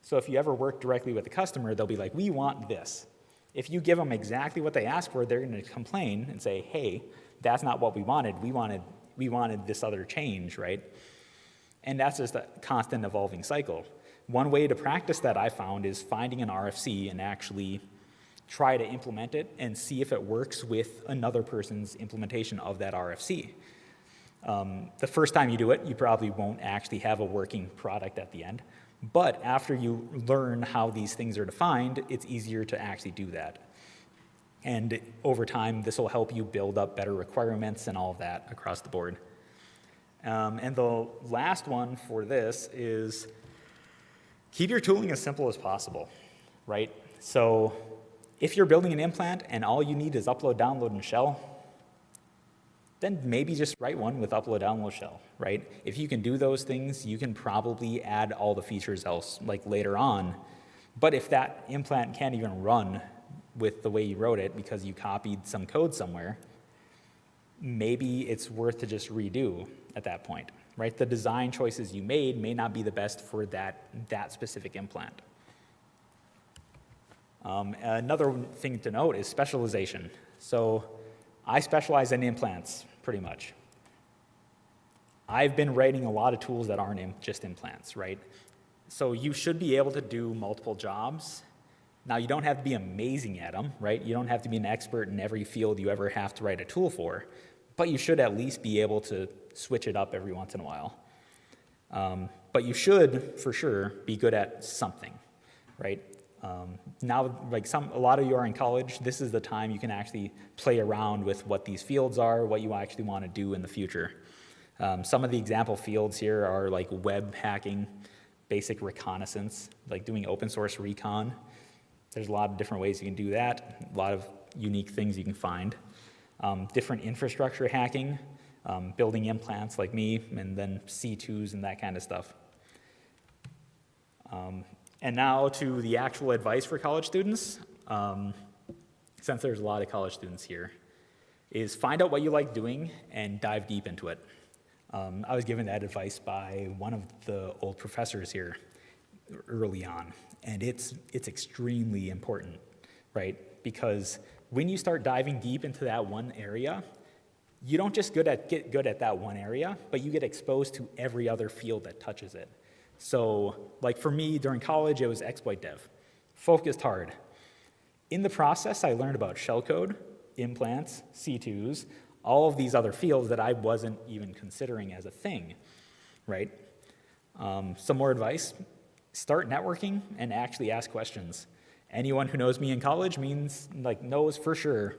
So if you ever work directly with the customer, they'll be like, we want this. If you give them exactly what they ask for, they're going to complain and say, hey, that's not what we wanted. We wanted this other change, right? And that's just a constant evolving cycle. One way to practice that I found is finding an RFC and actually try to implement it and see if it works with another person's implementation of that RFC. The first time you do it, you probably won't actually have a working product at the end. But after you learn how these things are defined, it's easier to actually do that. And over time, this will help you build up better requirements and all of that across the board. And the last one for this is keep your tooling as simple as possible, right? So if you're building an implant and all you need is upload, download, and shell, then maybe just write one with upload, download, shell, right? If you can do those things, you can probably add all the features else, like later on. But if that implant can't even run with the way you wrote it because you copied some code somewhere, maybe it's worth to just redo at that point, right? The design choices you made may not be the best for that specific implant. Another thing to note is specialization. So I specialize in implants, pretty much. I've been writing a lot of tools that aren't just implants, right? So you should be able to do multiple jobs. Now, you don't have to be amazing at them, right? You don't have to be an expert in every field you ever have to write a tool for, but you should at least be able to switch it up every once in a while. But you should, for sure, be good at something, right? Now, like a lot of you are in college, this is the time you can actually play around with what these fields are, what you actually want to do in the future. Some of the example fields here are like web hacking, basic reconnaissance, like doing open source recon. There's a lot of different ways you can do that, a lot of unique things you can find. Different infrastructure hacking, building implants like me, and then C2s and that kind of stuff. And now to the actual advice for college students, since there's a lot of college students here, is find out what you like doing and dive deep into it. I was given that advice by one of the old professors here early on, and it's extremely important, right? Because when you start diving deep into that one area, you don't just get good at that one area, but you get exposed to every other field that touches it. So, like for me, during college, it was exploit dev. Focused hard. In the process, I learned about shellcode, implants, C2s, all of these other fields that I wasn't even considering as a thing, right? Some more advice, start networking and actually ask questions. Anyone who knows me in college knows for sure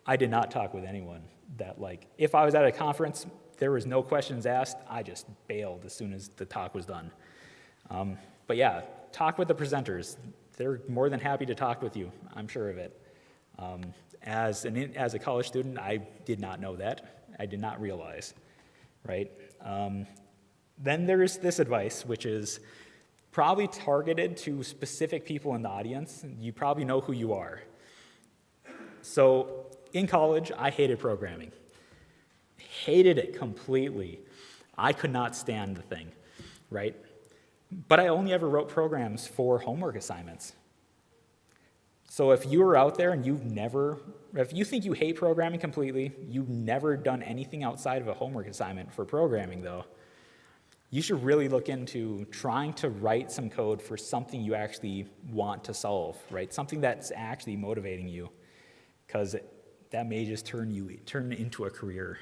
I did not talk with anyone that if I was at a conference, there was no questions asked, I just bailed as soon as the talk was done. But yeah, talk with the presenters. They're more than happy to talk with you, I'm sure of it. As a college student, I did not know that. I did not realize, right? Then there's this advice, which is probably targeted to specific people in the audience. You probably know who you are. So in college, I hated programming. Hated it completely. I could not stand the thing, right? But I only ever wrote programs for homework assignments. So if you are out there and if you think you hate programming completely, you've never done anything outside of a homework assignment for programming though, you should really look into trying to write some code for something you actually want to solve, right? Something that's actually motivating you, because that may just turn into a career.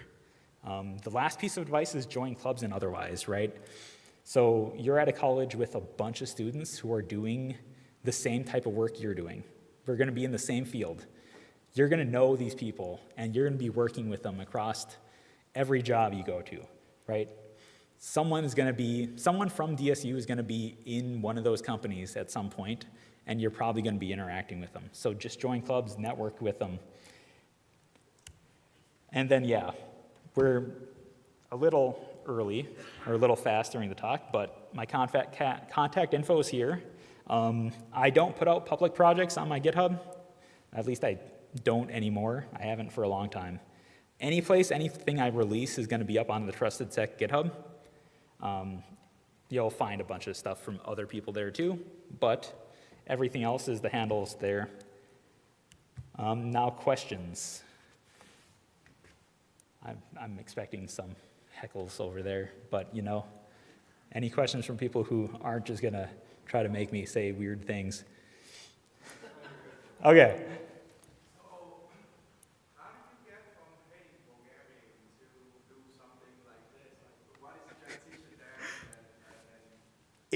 The last piece of advice is join clubs and otherwise, right? So you're at a college with a bunch of students who are doing the same type of work you're doing. They're going to be in the same field. You're going to know these people, and you're going to be working with them across every job you go to, right? Someone from DSU is going to be in one of those companies at some point, and you're probably going to be interacting with them. So just join clubs, network with them. And then, yeah, we're a little early, or a little fast during the talk, but my contact info is here. I don't put out public projects on my GitHub. At least I don't anymore. I haven't for a long time. Anything I release is going to be up on the Trusted Tech GitHub. You'll find a bunch of stuff from other people there too, but everything else is the handles there. Now questions. I'm expecting some heckles over there, but any questions from people who aren't just going to try to make me say weird things? Okay. So, how did you get from hating programming to do something like this? What is the transition there?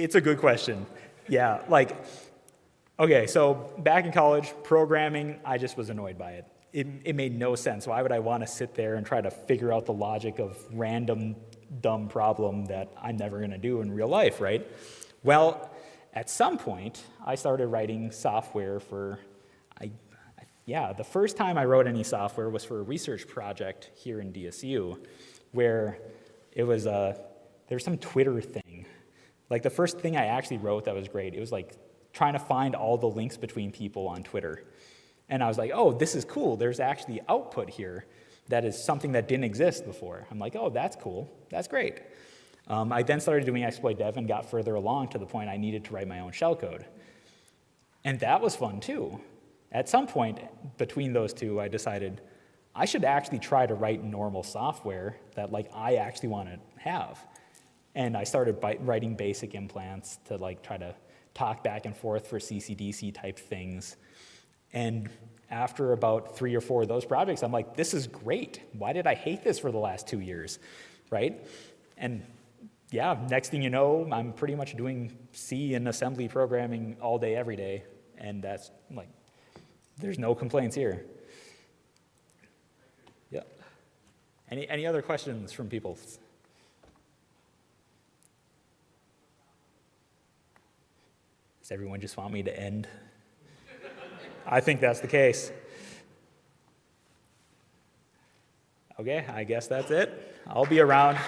It's a good question. Yeah, okay, so back in college, programming, I just was annoyed by it. It made no sense. Why would I want to sit there and try to figure out the logic of random dumb problem that I'm never going to do in real life, right? Well, at some point, I started writing software the first time I wrote any software was for a research project here in DSU, where it was, there's some Twitter thing. The first thing I actually wrote that was great, it was trying to find all the links between people on Twitter. And I was like, oh, this is cool. There's actually output here that is something that didn't exist before. I'm like, oh, that's cool. That's great. I then started doing exploit dev and got further along to the point I needed to write my own shellcode. And that was fun too. At some point between those two, I decided, I should actually try to write normal software that like I actually want to have. And I started writing basic implants to like try to talk back and forth for CCDC type things. And after about 3 or 4 of those projects, I'm like, this is great. Why did I hate this for the last 2 years, right? And yeah, next thing you know, I'm pretty much doing C and assembly programming all day, every day. And that's like, there's no complaints here. Yeah. Any other questions from people? Does everyone just want me to end? I think that's the case. Okay, I guess that's it. I'll be around.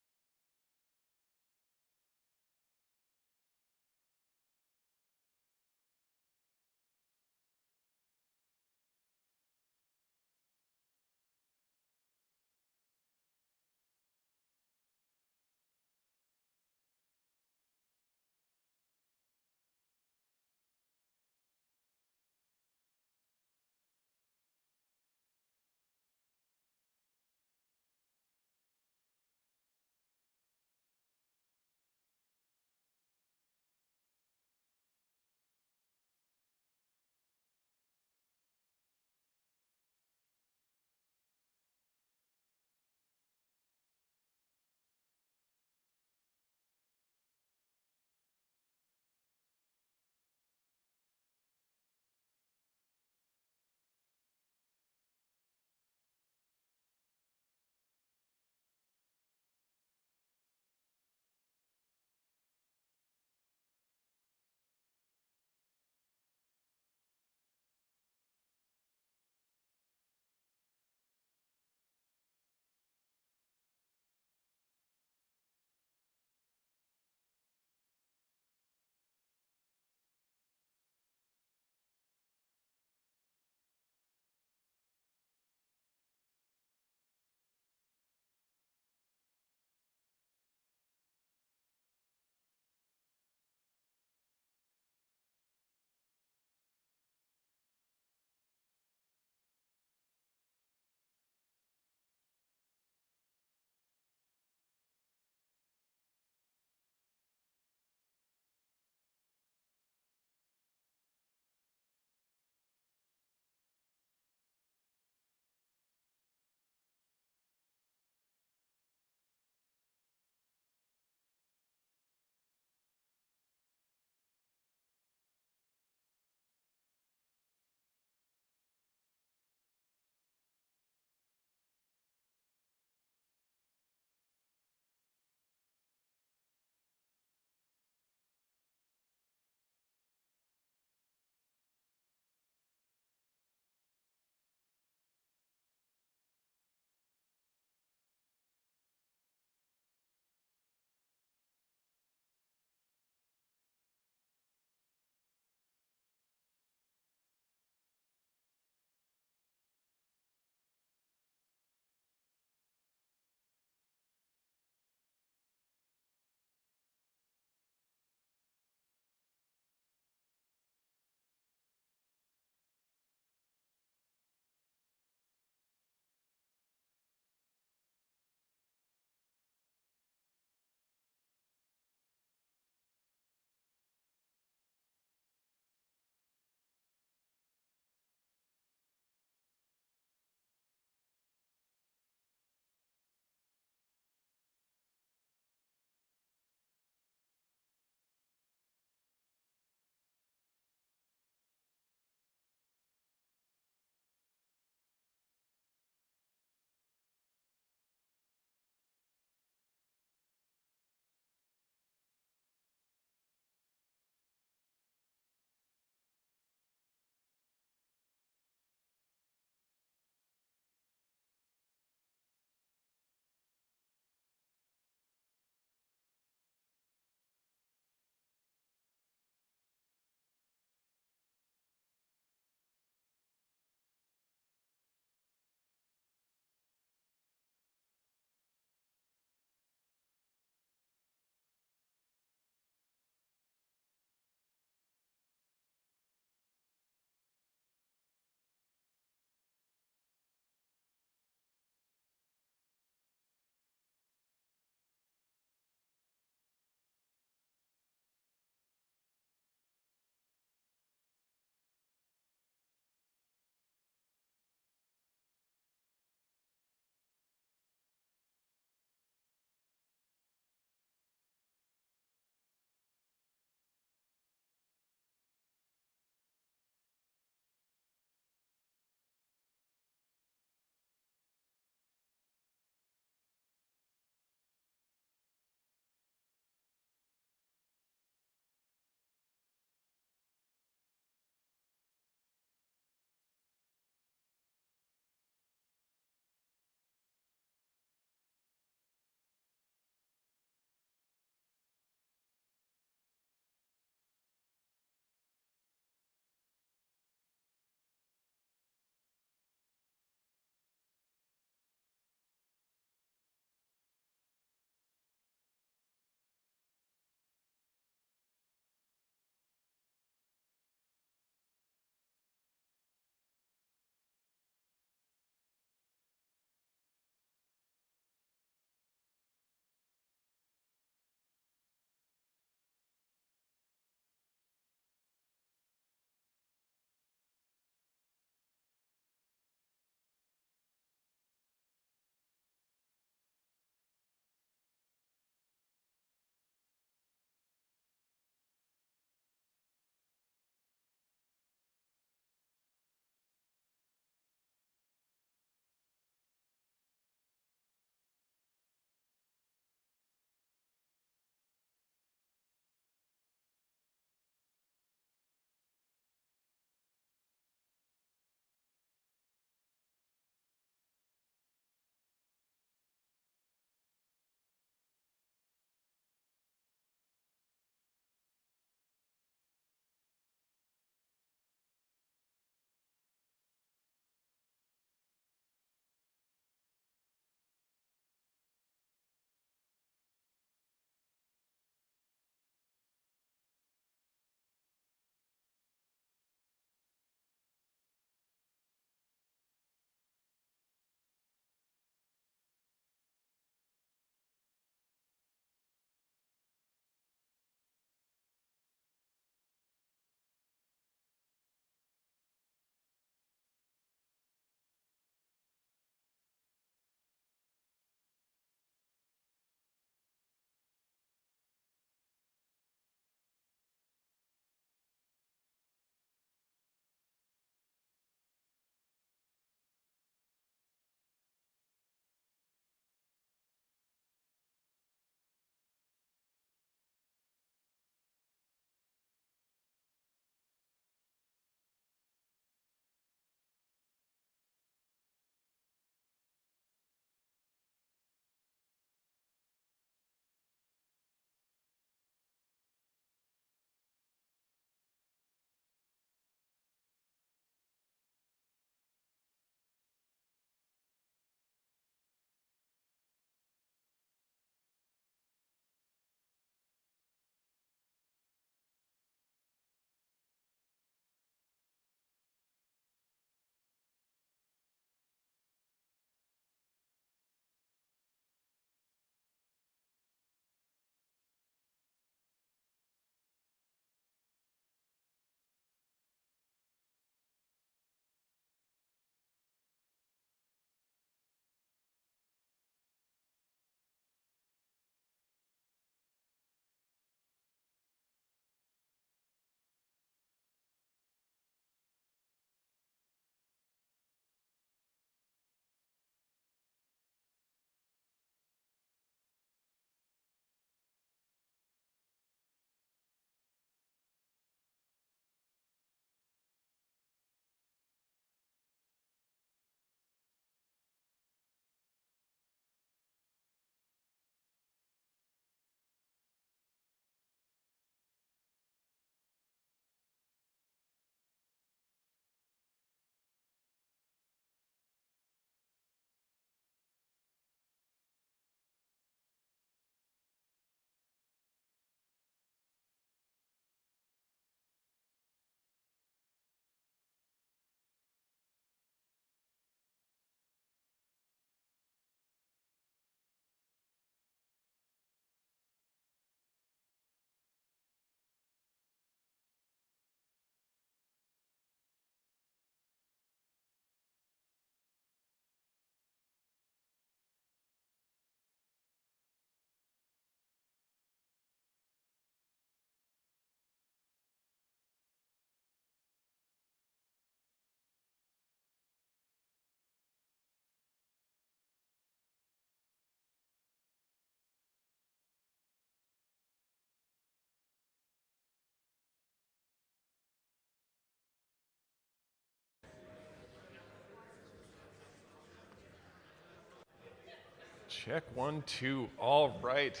Check 1, 2. All right.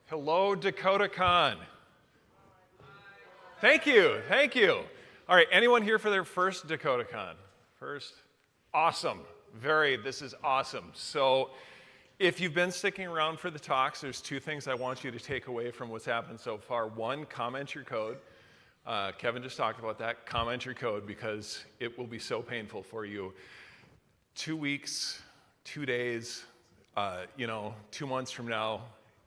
Hello, DakotaCon. Thank you. Thank you. All right. Anyone here for their first DakotaCon? First? Awesome. This is awesome. So if you've been sticking around for the talks, there's two things I want you to take away from what's happened so far. One, comment your code. Kevin just talked about that. Comment your code because it will be so painful for you. 2 weeks, 2 days, 2 months from now,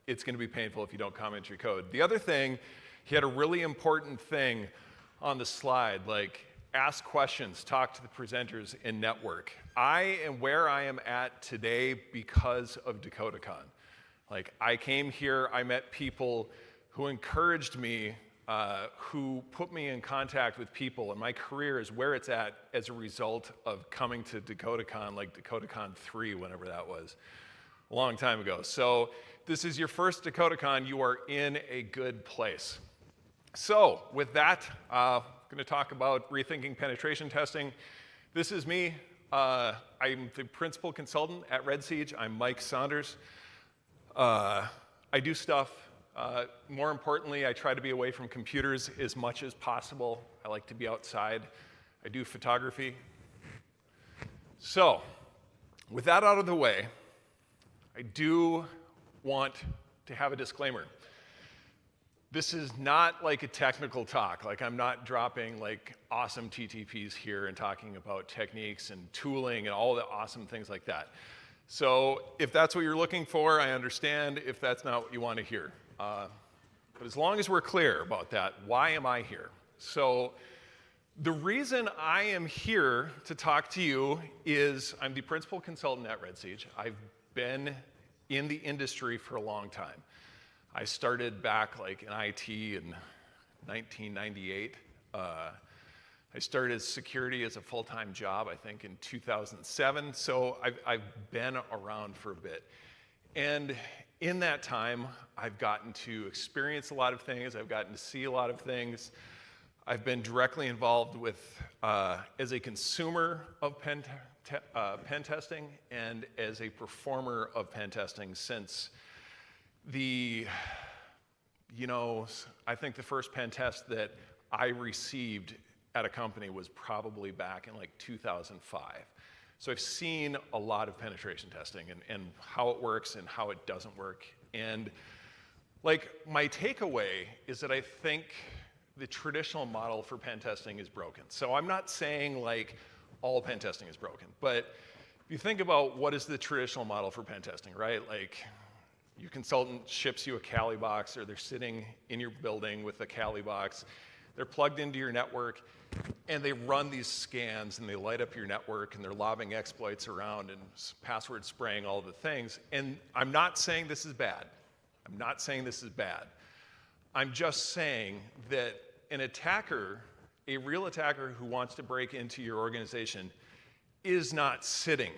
it's going to be painful if you don't comment your code. The other thing, he had a really important thing on the slide, like ask questions, talk to the presenters, and network. I am where I am at today because of DakotaCon. Like, I came here, I met people who encouraged me, who put me in contact with people, and my career is where it's at as a result of coming to DakotaCon, like DakotaCon 3, whenever that was, a long time ago. So this is your first DakotaCon, you are in a good place. So with that, I'm going to talk about rethinking penetration testing. This is me. I'm the principal consultant at Red Siege. I'm Mike Saunders. I do stuff. More importantly, I try to be away from computers as much as possible. I like to be outside. I do photography. So, with that out of the way, I do want to have a disclaimer. This is not like a technical talk. Like, I'm not dropping like awesome TTPs here and talking about techniques and tooling and all the awesome things like that. So if that's what you're looking for, I understand. If that's not what you want to hear. But as long as we're clear about that, why am I here? So the reason I am here to talk to you is I'm the principal consultant at Red Siege. I've been in the industry for a long time. I started back like in IT in 1998. I started security as a full-time job, I think, in 2007. So I've been around for a bit. And in that time, I've gotten to experience a lot of things. I've gotten to see a lot of things. I've been directly involved with, as a consumer of pen testing and as a performer of pen testing since I think the first pen test that I received at a company was probably back in like 2005. So I've seen a lot of penetration testing and how it works and how it doesn't work. And like my takeaway is that I think the traditional model for pen testing is broken. So I'm not saying like all pen testing is broken, but if you think about what is the traditional model for pen testing, right? Like, your consultant ships you a Kali box, or they're sitting in your building with a Kali box. They're plugged into your network, and they run these scans, and they light up your network, and they're lobbing exploits around and password spraying all the things. And I'm not saying this is bad. I'm not saying this is bad. I'm just saying that an attacker, a real attacker who wants to break into your organization, is not sitting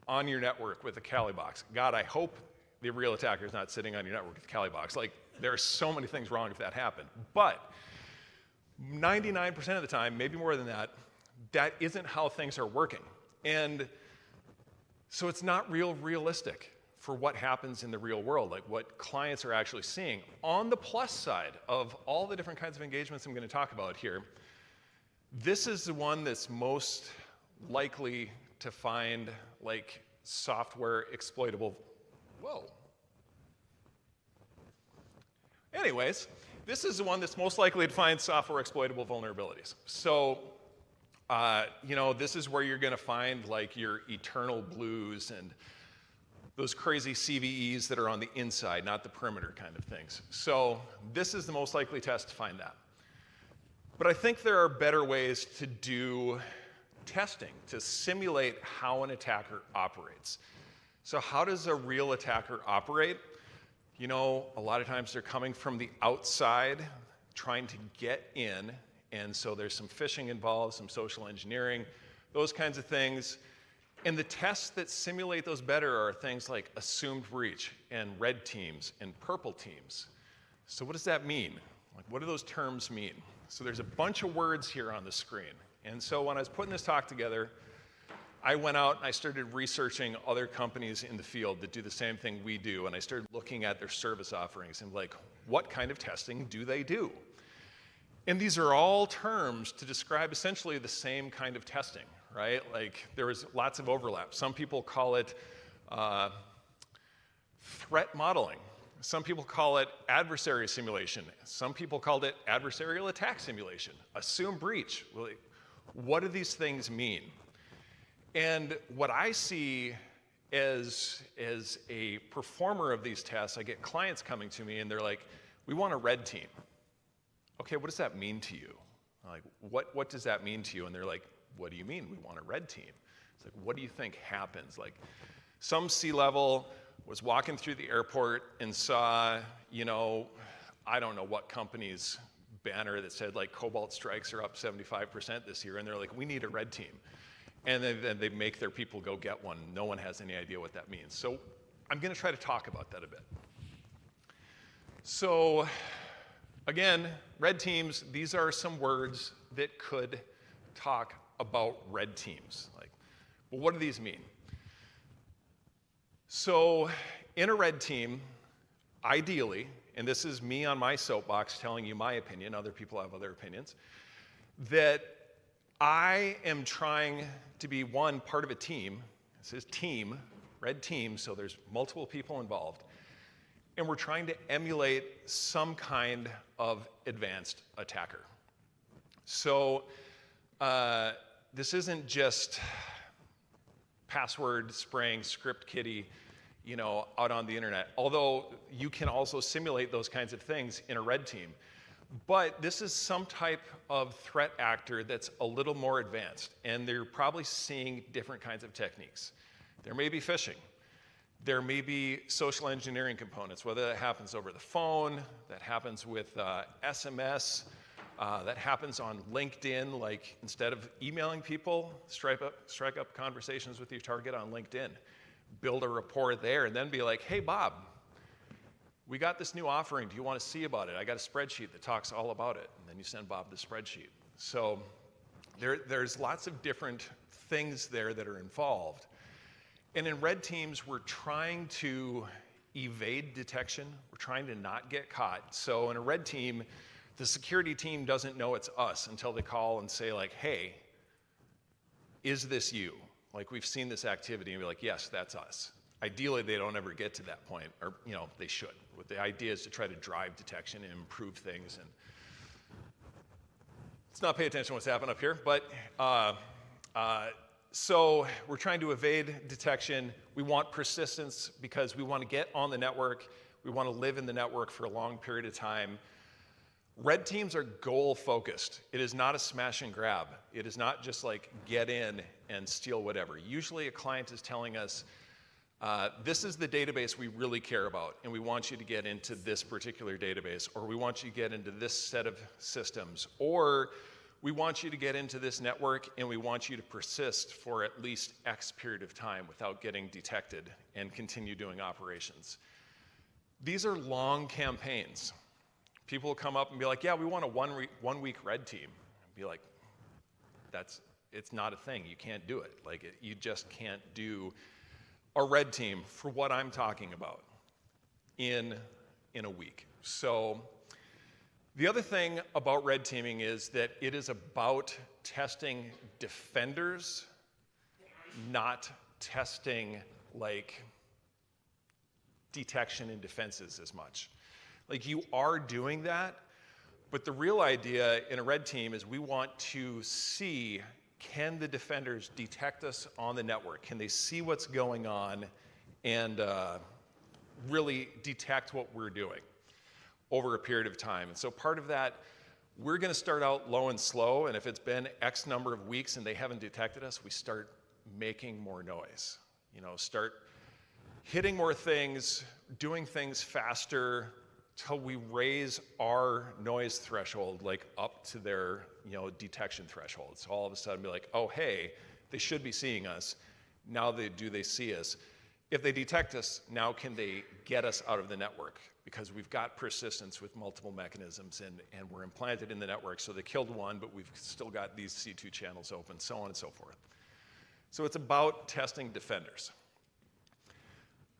on your network with a Kali box. God, I hope the real attacker is not sitting on your network with a Kali box. Like, there are so many things wrong if that happened. But 99% of the time, maybe more than that, that isn't how things are working. And so it's not realistic for what happens in the real world, like what clients are actually seeing. On the plus side of all the different kinds of engagements I'm going to talk about here, this is the one that's most likely to find like software exploitable. Whoa. Anyways, this is the one that's most likely to find software exploitable vulnerabilities. So, this is where you're going to find like your eternal blues and those crazy CVEs that are on the inside, not the perimeter kind of things. So this is the most likely test to find that. But I think there are better ways to do testing, to simulate how an attacker operates. So how does a real attacker operate? A lot of times they're coming from the outside, trying to get in, and so there's some phishing involved, some social engineering, those kinds of things. And the tests that simulate those better are things like assumed breach and red teams and purple teams. So what does that mean? Like, what do those terms mean? So there's a bunch of words here on the screen. And so when I was putting this talk together, I went out and I started researching other companies in the field that do the same thing we do, and I started looking at their service offerings and like, what kind of testing do they do? And these are all terms to describe essentially the same kind of testing, right? Like there is lots of overlap. Some people call it threat modeling. Some people call it adversary simulation. Some people called it adversarial attack simulation. Assume breach. Well, what do these things mean? And what I see as a performer of these tests, I get clients coming to me and they're like, we want a red team. Okay, what does that mean to you? I'm like, what does that mean to you? And they're like, what do you mean we want a red team? It's like, what do you think happens? Like, some C-level was walking through the airport and saw, you know, I don't know what company's banner that said like cobalt strikes are up 75% this year, and they're like, we need a red team. And then they make their people go get one. No one has any idea what that means. So I'm gonna try to talk about that a bit. So again, red teams, these are some words that could talk about red teams. Like, well, what do these mean? So in a red team, ideally, and this is me on my soapbox telling you my opinion, other people have other opinions, that I am trying to be, one, part of a team. This is team, red team, so there's multiple people involved. And we're trying to emulate some kind of advanced attacker. So this isn't just password spraying script kiddie, you know, out on the internet. Although you can also simulate those kinds of things in a red team. But this is some type of threat actor that's a little more advanced, and they're probably seeing different kinds of techniques. There may be phishing. There may be social engineering components, whether that happens over the phone, that happens with SMS, that happens on LinkedIn, like instead of emailing people, strike up conversations with your target on LinkedIn. Build a rapport there, and then be like, hey, Bob, we got this new offering. Do you want to see about it? I got a spreadsheet that talks all about it. And then you send Bob the spreadsheet. So there's lots of different things there that are involved. And in red teams, we're trying to evade detection. We're trying to not get caught. So in a red team, the security team doesn't know it's us until they call and say like, hey, is this you? Like, we've seen this activity, and we're like, yes, that's us. Ideally, they don't ever get to that point, or, you know, they should. But the idea is to try to drive detection and improve things. And let's not pay attention to what's happening up here. But so we're trying to evade detection. We want persistence because we want to get on the network. We want to live in the network for a long period of time. Red teams are goal-focused. It is not a smash and grab. It is not just like get in and steal whatever. Usually a client is telling us, this is the database we really care about, and we want you to get into this particular database, or we want you to get into this set of systems, or we want you to get into this network, and we want you to persist for at least X period of time without getting detected and continue doing operations. These are long campaigns. People will come up and be like, yeah, we want a one-week red team. And be like, it's not a thing. You can't do it. Like, you just can't do a red team for what I'm talking about in a week. So the other thing about red teaming is that it is about testing defenders, not testing like detection and defenses as much. Like, you are doing that, but the real idea in a red team is we want to see, can the defenders detect us on the network? Can they see what's going on and really detect what we're doing over a period of time? And so part of that, we're going to start out low and slow, and if it's been X number of weeks and they haven't detected us, we start making more noise. You know, start hitting more things, doing things faster, till we raise our noise threshold like up to their, you know, detection threshold. So all of a sudden be like, oh, hey, they should be seeing us. Now do they see us? If they detect us, now can they get us out of the network? Because we've got persistence with multiple mechanisms, and we're implanted in the network. So they killed one, but we've still got these C2 channels open, so on and so forth. So it's about testing defenders.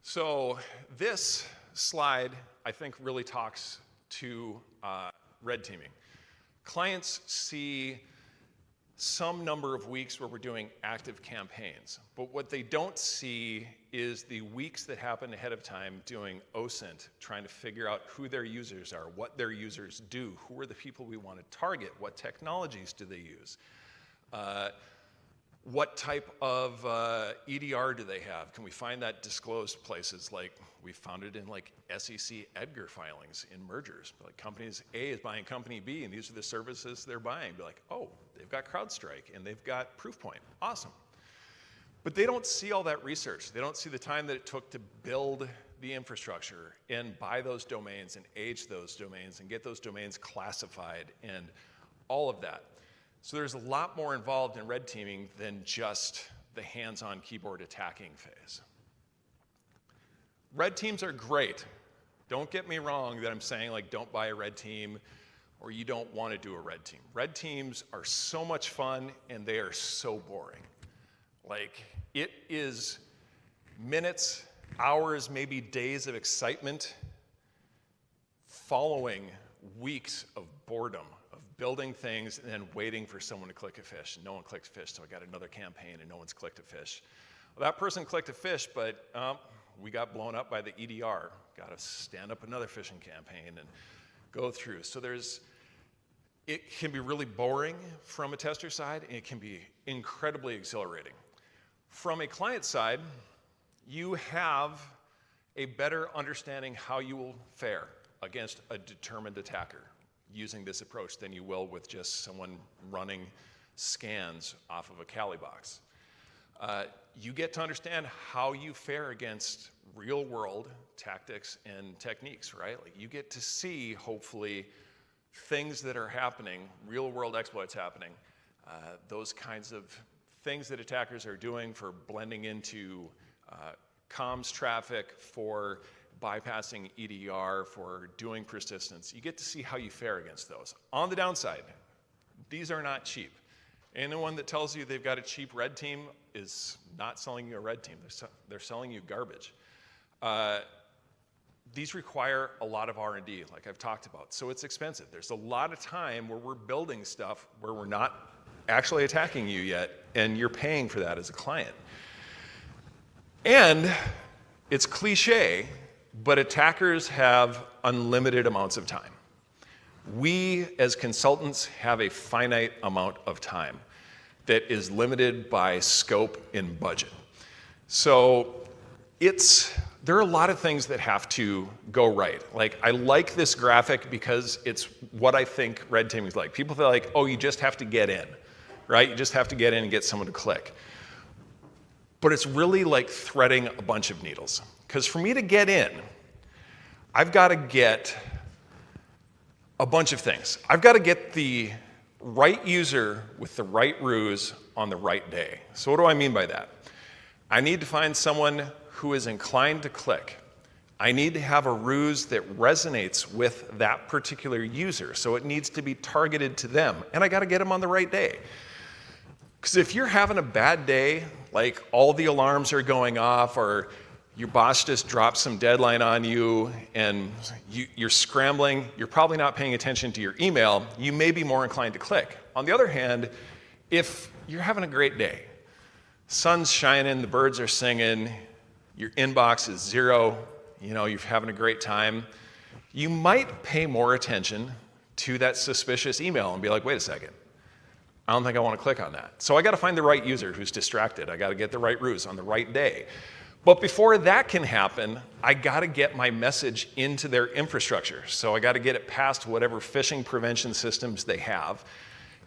So this slide, I think, really talks to red teaming. Clients see some number of weeks where we're doing active campaigns, but what they don't see is the weeks that happen ahead of time doing OSINT, trying to figure out who their users are, what their users do, who are the people we want to target, what technologies do they use, what type of EDR do they have? Can we find that disclosed places? Like we found it in like SEC Edgar filings in mergers. Like companies A is buying company B, and these are the services they're buying. Be like, oh, they've got CrowdStrike and they've got Proofpoint. Awesome. But they don't see all that research. They don't see the time that it took to build the infrastructure and buy those domains and age those domains and get those domains classified and all of that. So there's a lot more involved in red teaming than just the hands-on keyboard attacking phase. Red teams are great. Don't get me wrong that I'm saying like don't buy a red team or you don't want to do a red team. Red teams are so much fun and they are so boring. Like it is minutes, hours, maybe days of excitement following weeks of boredom, of building things and then waiting for someone to click a fish. No one clicked fish, so I got another campaign and no one's clicked a fish. Well, that person clicked a fish, but we got blown up by the EDR. Got to stand up another phishing campaign and go through. So it can be really boring from a tester side, and it can be incredibly exhilarating. From a client side, you have a better understanding how you will fare against a determined attacker using this approach than you will with just someone running scans off of a Kali box. You get to understand how you fare against real world tactics and techniques, right? Like you get to see, hopefully, things that are happening, real world exploits happening, those kinds of things that attackers are doing for blending into comms traffic, for bypassing EDR, for doing persistence. You get to see how you fare against those. On the downside, these are not cheap. Anyone that tells you they've got a cheap red team is not selling you a red team. They're selling you garbage. These require a lot of R&D, like I've talked about, so it's expensive. There's a lot of time where we're building stuff where we're not actually attacking you yet, and you're paying for that as a client. And it's cliche, but attackers have unlimited amounts of time. We, as consultants, have a finite amount of time that is limited by scope and budget. So there are a lot of things that have to go right. Like, I like this graphic because it's what I think red teaming is like. People feel like, oh, you just have to get in, right? You just have to get in and get someone to click. But it's really like threading a bunch of needles. Because for me to get in, I've got to get a bunch of things. I've got to get the right user with the right ruse on the right day. So what do I mean by that? I need to find someone who is inclined to click. I need to have a ruse that resonates with that particular user, so it needs to be targeted to them, and I got to get them on the right day. Because if you're having a bad day, like all the alarms are going off, or your boss just dropped some deadline on you and you're scrambling, you're probably not paying attention to your email, you may be more inclined to click. On the other hand, if you're having a great day, sun's shining, the birds are singing, your inbox is zero, you're having a great time, you might pay more attention to that suspicious email and be like, wait a second, I don't think I want to click on that. So I got to find the right user who's distracted. I got to get the right ruse on the right day. But before that can happen, I got to get my message into their infrastructure. So I got to get it past whatever phishing prevention systems they have.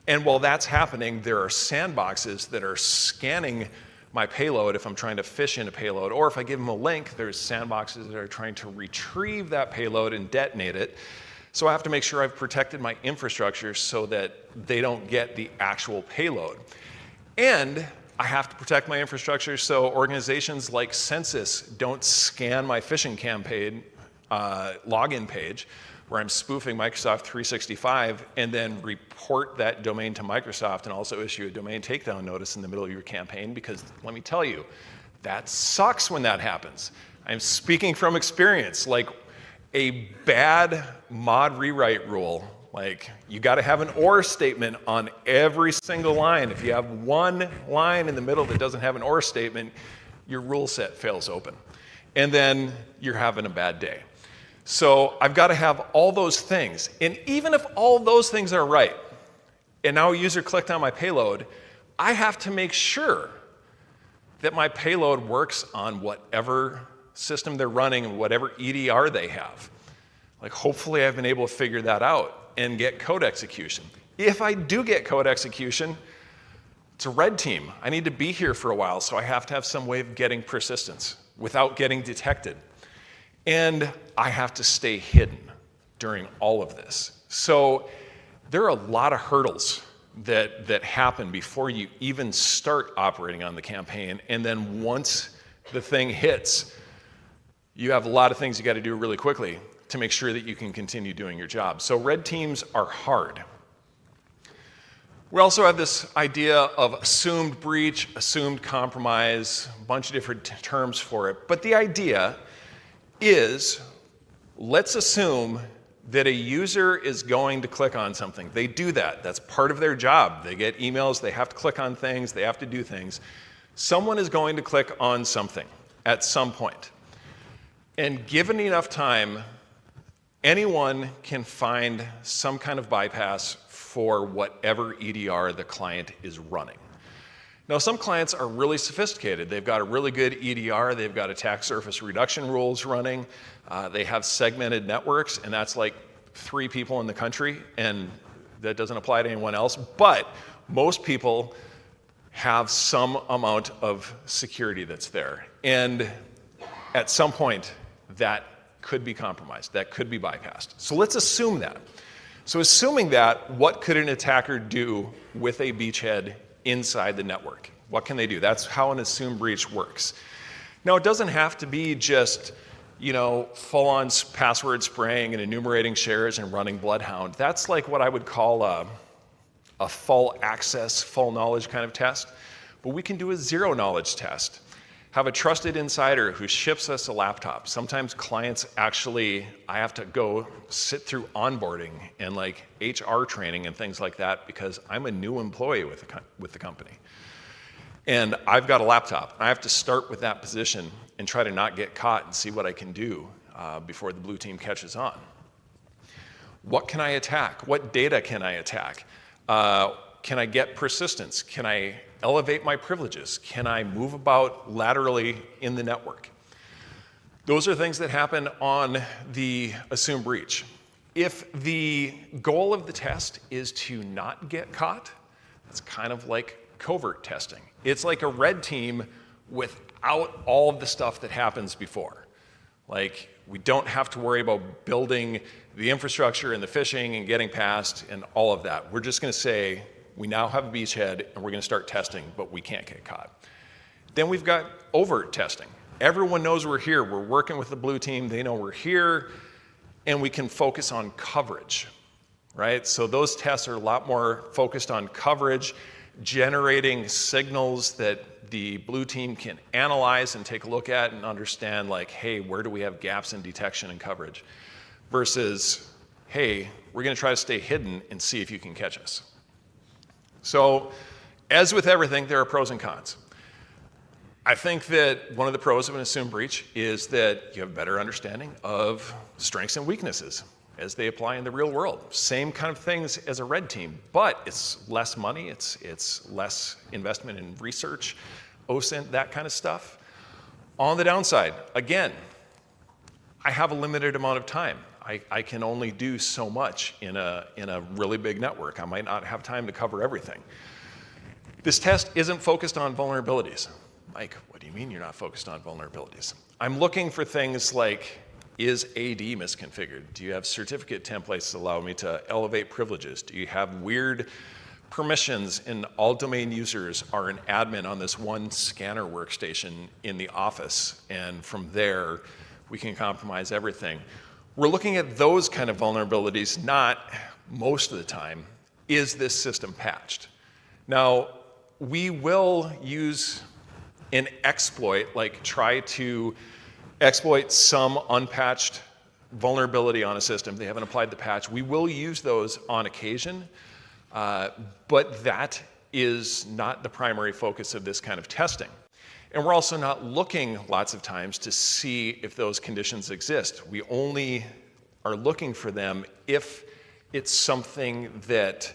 And while that's happening, there are sandboxes that are scanning my payload if I'm trying to phish in a payload. Or if I give them a link, there's sandboxes that are trying to retrieve that payload and detonate it. So I have to make sure I've protected my infrastructure so that they don't get the actual payload. And I have to protect my infrastructure so organizations like Census don't scan my phishing campaign login page where I'm spoofing Microsoft 365 and then report that domain to Microsoft and also issue a domain takedown notice in the middle of your campaign, because let me tell you, that sucks when that happens. I'm speaking from experience. Like, a bad mod rewrite rule, like, you got to have an or statement on every single line. If you have one line in the middle that doesn't have an or statement, your rule set fails open. And then you're having a bad day. So I've got to have all those things. And even if all those things are right, and now a user clicked on my payload, I have to make sure that my payload works on whatever system they're running and whatever EDR they have. Like, hopefully I've been able to figure that out and get code execution. If I do get code execution, it's a red team. I need to be here for a while, so I have to have some way of getting persistence without getting detected. And I have to stay hidden during all of this. So there are a lot of hurdles that happen before you even start operating on the campaign. And then once the thing hits, you have a lot of things you got to do really quickly to make sure that you can continue doing your job. So red teams are hard. We also have this idea of assumed breach, assumed compromise, a bunch of different terms for it. But the idea is, let's assume that a user is going to click on something. They do that. That's part of their job. They get emails, they have to click on things, they have to do things. Someone is going to click on something at some point. And given enough time, anyone can find some kind of bypass for whatever EDR the client is running. Now, some clients are really sophisticated. They've got a really good EDR, they've got attack surface reduction rules running, they have segmented networks, and that's like 3 people in the country, and that doesn't apply to anyone else. But most people have some amount of security that's there. And at some point, that could be compromised, that could be bypassed. So let's assume that. So assuming that, what could an attacker do with a beachhead inside the network? What can they do? That's how an assumed breach works. Now, it doesn't have to be just, full-on password spraying and enumerating shares and running Bloodhound. That's like what I would call a full access, full knowledge kind of test. But we can do a zero knowledge test. Have a trusted insider who ships us a laptop. Sometimes clients actually, I have to go sit through onboarding and like HR training and things like that because I'm a new employee with the company. And I've got a laptop. I have to start with that position and try to not get caught and see what I can do before the blue team catches on. What can I attack? What data can I attack? Can I get persistence? Can I elevate my privileges? Can I move about laterally in the network? Those are things that happen on the assumed breach. If the goal of the test is to not get caught, it's kind of like covert testing. It's like a red team without all of the stuff that happens before. Like, we don't have to worry about building the infrastructure and the phishing and getting past and all of that. We're just going to say, we now have a beachhead and we're going to start testing, but we can't get caught. Then we've got overt testing. Everyone knows we're here. We're working with the blue team. They know we're here, and we can focus on coverage, right? So those tests are a lot more focused on coverage, generating signals that the blue team can analyze and take a look at and understand, like, hey, where do we have gaps in detection and coverage? Versus, hey, we're going to try to stay hidden and see if you can catch us. So, as with everything, there are pros and cons. I think that one of the pros of an assumed breach is that you have a better understanding of strengths and weaknesses as they apply in the real world. Same kind of things as a red team, but it's less money, it's less investment in research, OSINT, that kind of stuff. On the downside, again, I have a limited amount of time. I can only do so much in a really big network. I might not have time to cover everything. This test isn't focused on vulnerabilities. Mike, what do you mean you're not focused on vulnerabilities? I'm looking for things like, is AD misconfigured? Do you have certificate templates that allow me to elevate privileges? Do you have weird permissions and all domain users are an admin on this one scanner workstation in the office, and from there we can compromise everything? we're looking at those kind of vulnerabilities, not most of the time, is this system patched? Now, we will use an exploit, like try to exploit some unpatched vulnerability on a system. They haven't applied the patch. We will use those on occasion, but that is not the primary focus of this kind of testing. And we're also not looking lots of times to see if those conditions exist. We only are looking for them if it's something that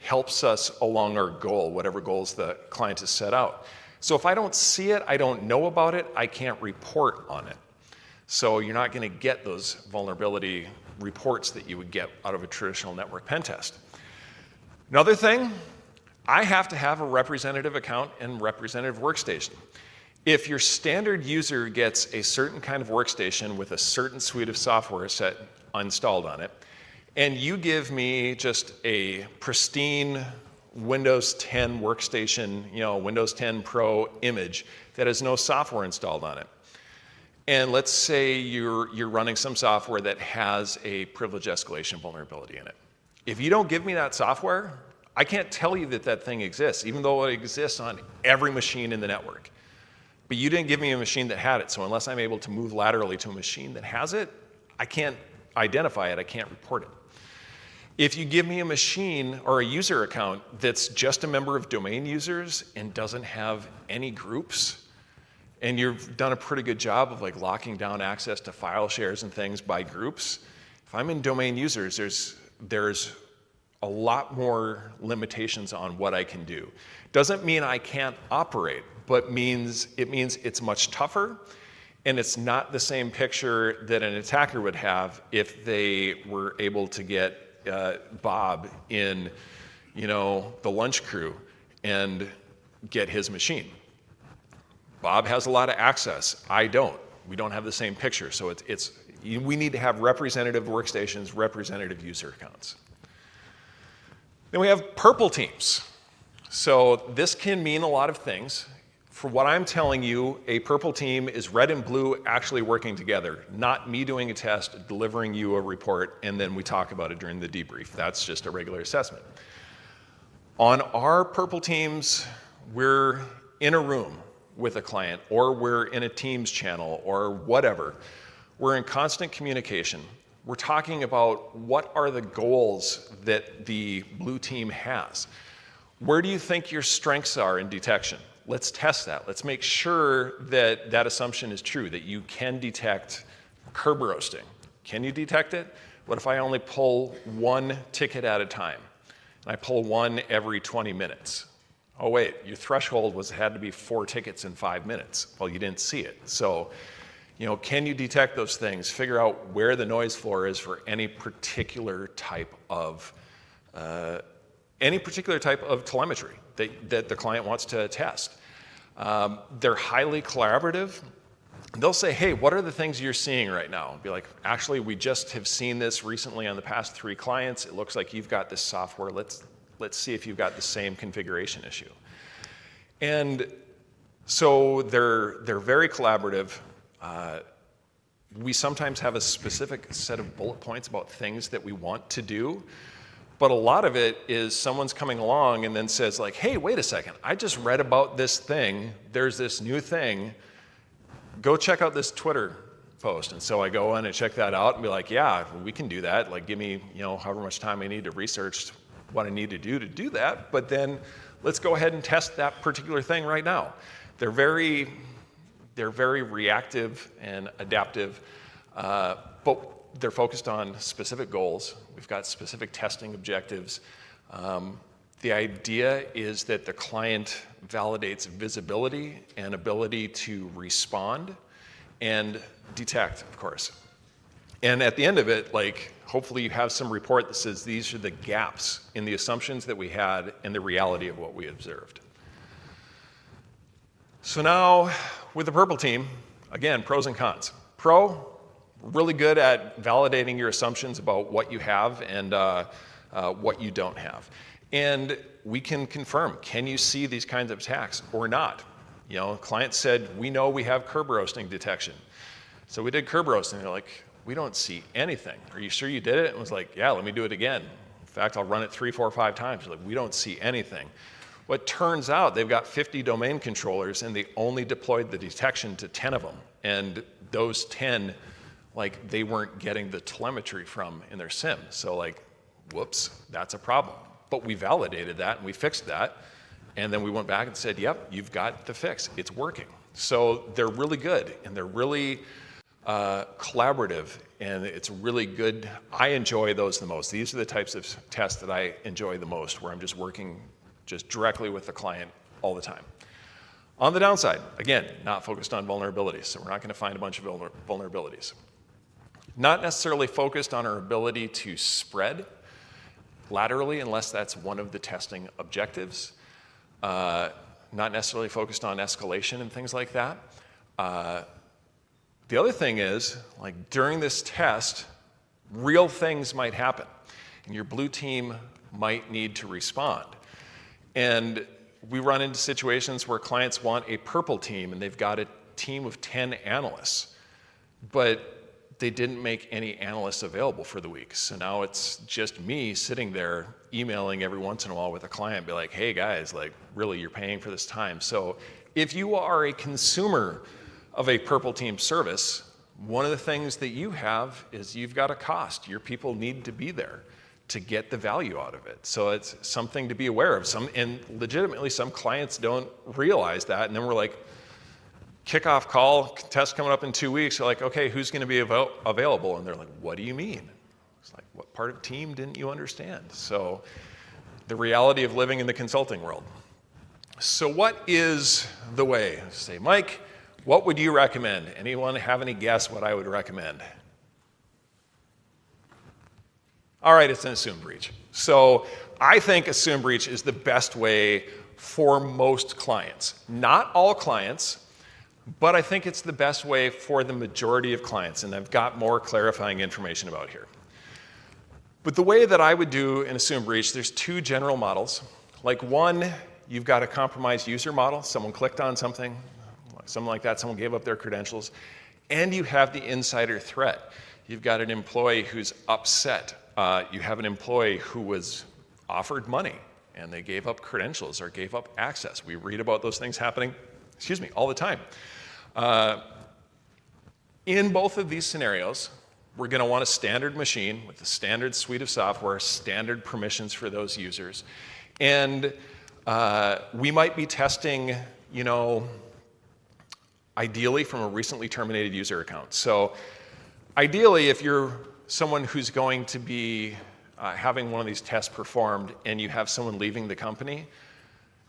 helps us along our goal, whatever goals the client has set out. So if I don't see it, I don't know about it, I can't report on it. So you're not going to get those vulnerability reports that you would get out of a traditional network pen test. Another thing, I have to have a representative account and representative workstation. If your standard user gets a certain kind of workstation with a certain suite of software set installed on it, and you give me just a pristine Windows 10 workstation, Windows 10 Pro image that has no software installed on it, and let's say you're running some software that has a privilege escalation vulnerability in it. If you don't give me that software, I can't tell you that that thing exists, even though it exists on every machine in the network. But you didn't give me a machine that had it, so unless I'm able to move laterally to a machine that has it, I can't identify it, I can't report it. If you give me a machine or a user account that's just a member of domain users and doesn't have any groups, and you've done a pretty good job of like locking down access to file shares and things by groups, if I'm in domain users, there's a lot more limitations on what I can do. Doesn't mean I can't operate, but it means it's much tougher, and it's not the same picture that an attacker would have if they were able to get Bob in, the lunch crew and get his machine. Bob has a lot of access. I don't. We don't have the same picture. So we need to have representative workstations, representative user accounts. Then we have purple teams. So this can mean a lot of things. For what I'm telling you, a purple team is red and blue actually working together, not me doing a test, delivering you a report, and then we talk about it during the debrief. That's just a regular assessment. On our purple teams, we're in a room with a client, or we're in a Teams channel, or whatever. We're in constant communication. We're talking about what are the goals that the blue team has. Where do you think your strengths are in detection? Let's test that. Let's make sure that that assumption is true, that you can detect curb roasting. Can you detect it? What if I only pull one ticket at a time? And I pull one every 20 minutes. Oh wait, your threshold had to be 4 tickets in 5 minutes. Well, you didn't see it. So, can you detect those things? Figure out where the noise floor is for any particular type of telemetry that the client wants to test. They're highly collaborative. They'll say, hey, what are the things you're seeing right now? Be like, actually, we just have seen this recently on the past 3 clients. It looks like you've got this software. Let's see if you've got the same configuration issue. And so they're very collaborative. We sometimes have a specific set of bullet points about things that we want to do. But a lot of it is someone's coming along and then says like, hey, wait a second, I just read about this thing. There's this new thing. Go check out this Twitter post. And so I go in and check that out and be like, yeah, we can do that. Like give me, however much time I need to research what I need to do that. But then let's go ahead and test that particular thing right now. They're very reactive and adaptive, but they're focused on specific goals. We've got specific testing objectives. The idea is that the client validates visibility and ability to respond and detect, of course. And at the end of it, hopefully you have some report that says these are the gaps in the assumptions that we had and the reality of what we observed. So now, with the purple team, again, pros and cons. Pro, really good at validating your assumptions about what you have and what you don't have. And we can confirm, can you see these kinds of attacks or not? Client said, we know we have curb roasting detection. So we did curb roasting. They're like, we don't see anything. Are you sure you did it? And was like, yeah, let me do it again. In fact, I'll run it 3, 4, 5 times. Like, we don't see anything. What turns out, they've got 50 domain controllers, and they only deployed the detection to 10 of them. And those 10, like, they weren't getting the telemetry from in their SIM. So, like, whoops, that's a problem. But we validated that, and we fixed that. And then we went back and said, yep, you've got the fix. It's working. So they're really good, and they're really collaborative, and it's really good. I enjoy those the most. These are the types of tests that I enjoy the most, where I'm just working just directly with the client all the time. On the downside, again, not focused on vulnerabilities, so we're not going to find a bunch of vulnerabilities. Not necessarily focused on our ability to spread laterally, unless that's one of the testing objectives. Not necessarily focused on escalation and things like that. The other thing is, like, during this test, real things might happen, and your blue team might need to respond. And we run into situations where clients want a purple team, and they've got a team of 10 analysts, but they didn't make any analysts available for the week. So now it's just me sitting there emailing every once in a while with a client, be like, hey guys, like, really, you're paying for this time. So if you are a consumer of a purple team service, one of the things that you have is you've got a cost. Your people need to be there to get the value out of it. So it's something to be aware of. And legitimately, some clients don't realize that. And then we're like, kickoff call, test coming up in 2 weeks. You're like, okay, who's going to be available? And they're like, what do you mean? It's like, what part of team didn't you understand? So the reality of living in the consulting world. So what is the way? Say, Mike, what would you recommend? Anyone have any guess what I would recommend? All right, it's an assume breach. So I think assume breach is the best way for most clients. Not all clients, but I think it's the best way for the majority of clients, and I've got more clarifying information about here. But the way that I would do an assume breach, there's 2 general models. Like, one, you've got a compromised user model. Someone clicked on something like that, someone gave up their credentials, and you have the insider threat. You've got an employee who's upset. You have an employee who was offered money, and they gave up credentials or gave up access. We read about those things happening, all the time. In both of these scenarios, we're going to want a standard machine with a standard suite of software, standard permissions for those users. And we might be testing, ideally from a recently terminated user account. So ideally, if you're someone who's going to be having one of these tests performed and you have someone leaving the company,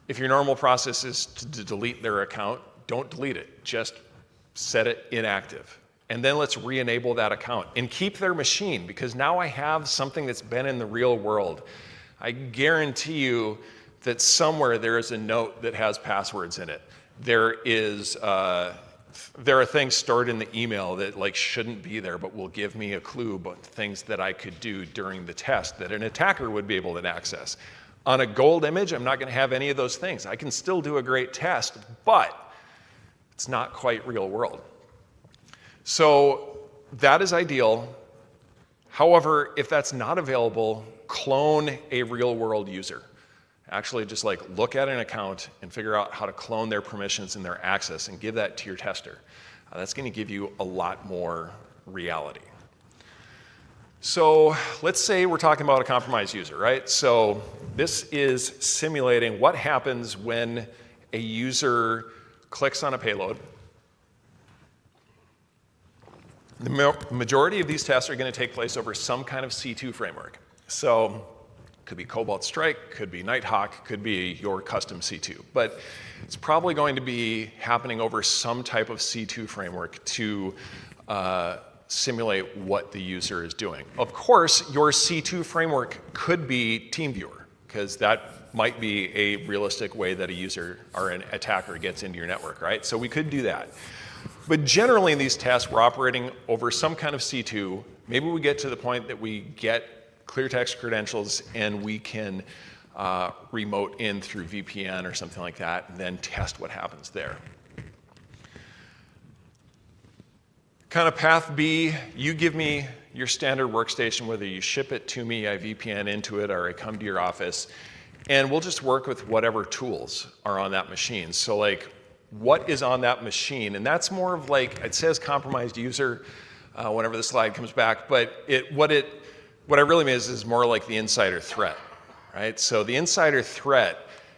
if your normal process is to delete their account, don't delete it. Just set it inactive. And then let's re-enable that account and keep their machine, because now I have something that's been in the real world. I guarantee you that somewhere there is a note that has passwords in it. There are things stored in the email that shouldn't be there, but will give me a clue about things that I could do during the test that an attacker would be able to access. On a gold image, I'm not going to have any of those things. I can still do a great test, but it's not quite real world. So that is ideal. However, if that's not available, clone a real world user. Actually just look at an account and figure out how to clone their permissions and their access and give that to your tester. That's going to give you a lot more reality. So let's say we're talking about a compromised user, right? So this is simulating what happens when a user clicks on a payload. The majority of these tests are going to take place over some kind of C2 framework. So could be Cobalt Strike, could be Nighthawk, could be your custom C2. But it's probably going to be happening over some type of C2 framework to simulate what the user is doing. Of course, your C2 framework could be TeamViewer, because that might be a realistic way that a user or an attacker gets into your network, right? So we could do that. But generally in these tests, we're operating over some kind of C2. Maybe we get to the point that we get clear text credentials and we can remote in through VPN or something like that, and then test what happens there. Kind of path B, you give me your standard workstation, whether you ship it to me, I VPN into it, or I come to your office, and we'll just work with whatever tools are on that machine. So like, what is on that machine? And that's more of like, it says compromised user whenever the slide comes back, but what I really mean is more like the insider threat, right? So the insider threat,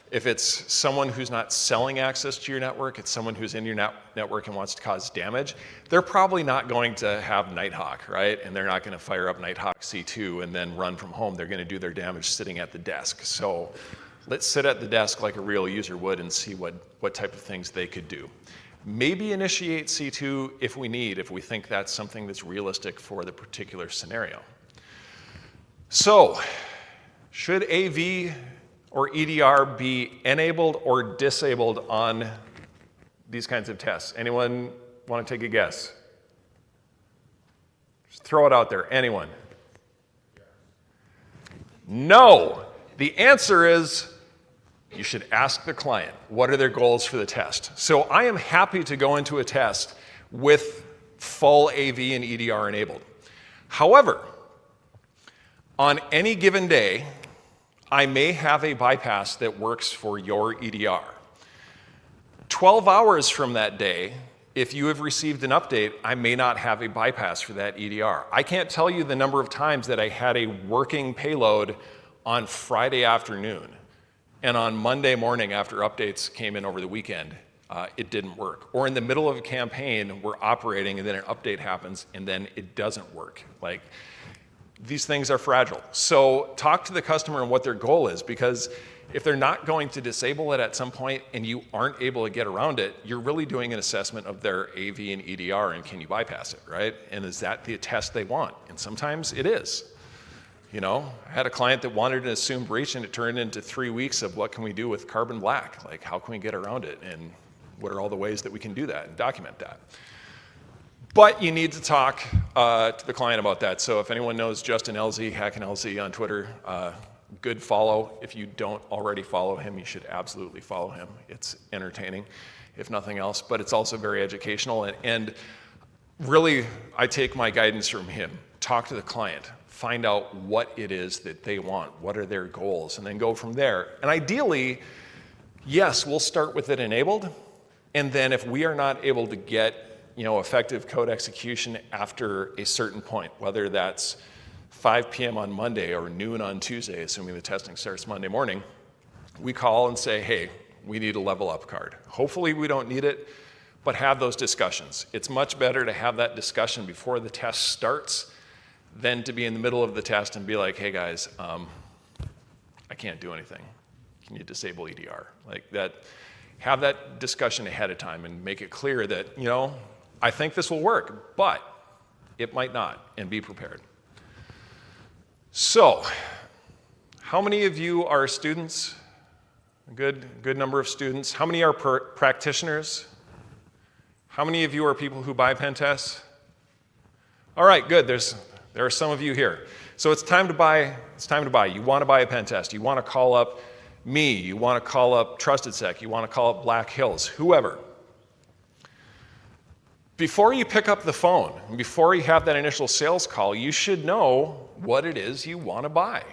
if it's someone who's not selling access to your network, it's someone who's in your network and wants to cause damage, they're probably not going to have Nighthawk, right? And they're not going to fire up Nighthawk C2 and then run from home. They're going to do their damage sitting at the desk. So let's sit at the desk like a real user would and see what type of things they could do. Maybe initiate C2 if we think that's something that's realistic for the particular scenario. So, should AV or EDR be enabled or disabled on these kinds of tests? Anyone want to take a guess? Just throw it out there. Anyone? No. The answer is you should ask the client, what are their goals for the test? So I am happy to go into a test with full AV and EDR enabled. However, on any given day, I may have a bypass that works for your EDR. 12 hours from that day, if you have received an update, I may not have a bypass for that EDR. I can't tell you the number of times that I had a working payload on Friday afternoon, and on Monday morning after updates came in over the weekend, it didn't work. Or in the middle of a campaign, we're operating and then an update happens and then it doesn't work. Like, these things are fragile. So talk to the customer and what their goal is, because if they're not going to disable it at some point and you aren't able to get around it, you're really doing an assessment of their AV and EDR and can you bypass it, right? And is that the test they want? And sometimes it is. You know, I had a client that wanted an assumed breach and it turned into 3 weeks of what can we do with carbon black? Like, how can we get around it? And what are all the ways that we can do that and document that? But you need to talk to the client about that. So if anyone knows Justin LZ, Hackin' LZ on Twitter, good follow. If you don't already follow him, you should absolutely follow him. It's entertaining, if nothing else, but it's also very educational. And really, I take my guidance from him. Talk to the client. Find out what it is that they want. What are their goals? And then go from there. And ideally, yes, we'll start with it enabled. And then if we are not able to get effective code execution after a certain point, whether that's 5 p.m. on Monday or noon on Tuesday, assuming the testing starts Monday morning, we call and say, hey, we need a level up card. Hopefully we don't need it, but have those discussions. It's much better to have that discussion before the test starts than to be in the middle of the test and be like, hey guys, I can't do anything. Can you disable EDR? Like that, have that discussion ahead of time and make it clear that, I think this will work, but it might not, and be prepared. So, how many of you are students? A good number of students. How many are practitioners? How many of you are people who buy pen tests? All right, good. There are some of you here. So it's time to buy. You want to buy a pen test. You want to call up me. You want to call up TrustedSec. You want to call up Black Hills, whoever. Before you pick up the phone, before you have that initial sales call, you should know what it is you want to buy.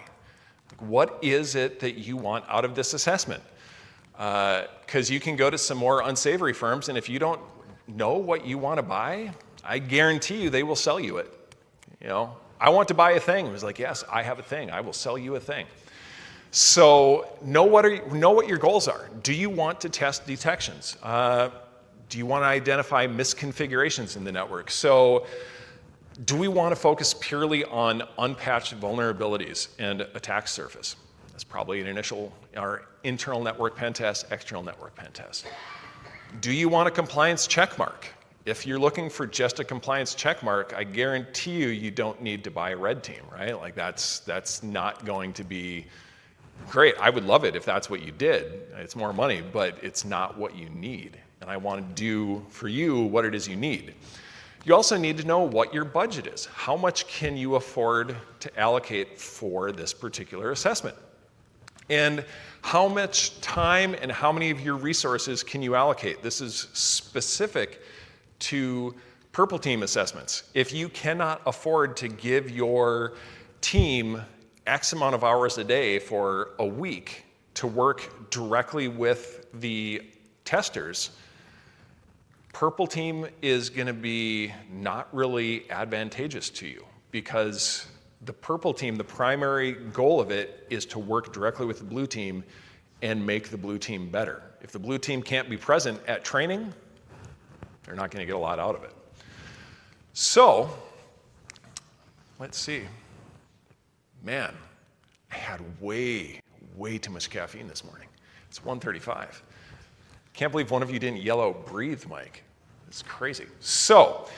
What is it that you want out of this assessment? Because you can go to some more unsavory firms, and if you don't know what you want to buy, I guarantee you they will sell you it. I want to buy a thing. It was like, yes, I have a thing. I will sell you a thing. So know what your goals are. Do you want to test detections? Do you want to identify misconfigurations in the network? So do we want to focus purely on unpatched vulnerabilities and attack surface? That's probably an initial, our internal network pen test, external network pen test. Do you want a compliance check mark? If you're looking for just a compliance check mark, I guarantee you don't need to buy a Redteam, right? Like that's not going to be great. I would love it if that's what you did. It's more money, but it's not what you need. And I want to do for you what it is you need. You also need to know what your budget is. How much can you afford to allocate for this particular assessment? And how much time and how many of your resources can you allocate? This is specific to Purple team assessments. If you cannot afford to give your team X amount of hours a day for a week to work directly with the testers, purple team is going to be not really advantageous to you, because the purple team, the primary goal of it is to work directly with the blue team and make the blue team better. If the blue team can't be present at training, they're not going to get a lot out of it. So, let's see. Man, I had way too much caffeine this morning. It's 1:35. Can't believe one of you didn't yell out, breathe, Mike. It's crazy. So,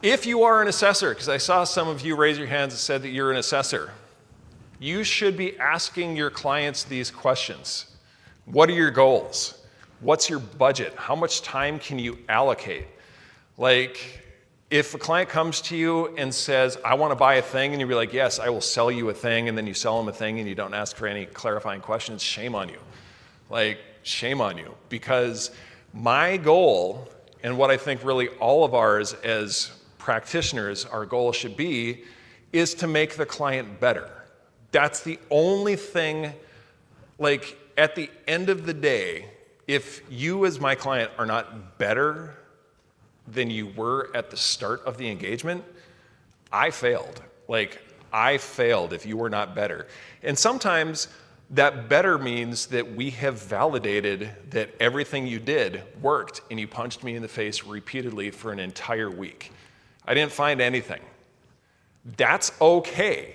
if you are an assessor, because I saw some of you raise your hands and said that you're an assessor, you should be asking your clients these questions. What are your goals? What's your budget? How much time can you allocate? Like, if a client comes to you and says, I want to buy a thing, and you'll be like, yes, I will sell you a thing, and then you sell them a thing and you don't ask for any clarifying questions, shame on you. Like, shame on you. Because my goal, and what I think really all of ours as practitioners, our goal should be, is to make the client better. That's the only thing, like, at the end of the day, if you as my client are not better than you were at the start of the engagement, I failed. Like, I failed if you were not better. And sometimes that better means that we have validated that everything you did worked, and you punched me in the face repeatedly for an entire week. I didn't find anything. That's okay,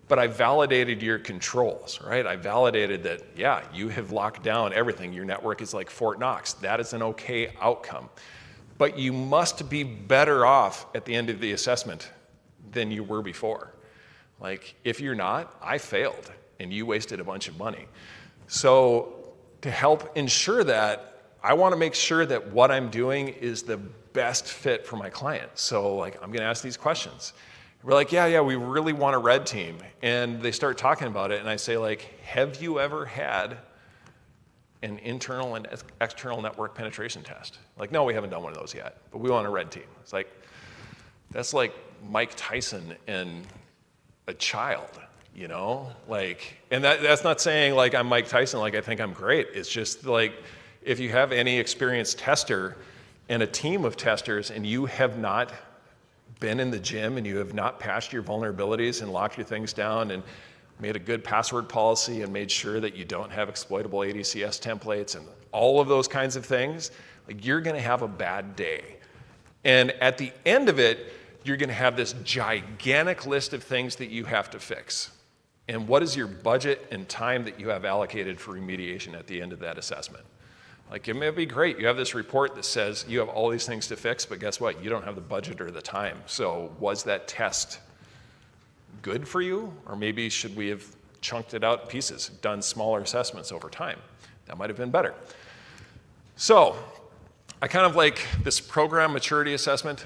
but I validated your controls, right? I validated that, yeah, you have locked down everything. Your network is like Fort Knox. That is an okay outcome. But you must be better off at the end of the assessment than you were before. Like, if you're not, I failed, and you wasted a bunch of money. So to help ensure that, I want to make sure that what I'm doing is the best fit for my client. So, like, I'm going to ask these questions. We're like, yeah, we really want a red team. And they start talking about it, and I say, like, have you ever had an internal and external network penetration test? Like, no, we haven't done one of those yet, but we want a red team. It's like, that's like Mike Tyson and a child, you know? Like, and that's not saying like I'm Mike Tyson, like I think I'm great. It's just like, if you have any experienced tester and a team of testers and you have not been in the gym and you have not patched your vulnerabilities and locked your things down and made a good password policy and made sure that you don't have exploitable ADCS templates and all of those kinds of things, like, you're going to have a bad day. And at the end of it, you're going to have this gigantic list of things that you have to fix. And what is your budget and time that you have allocated for remediation at the end of that assessment? Like, it may be great. You have this report that says you have all these things to fix, but guess what? You don't have the budget or the time. So was that test good for you? Or maybe should we have chunked it out in pieces, done smaller assessments over time? That might have been better. So I kind of like this program maturity assessment.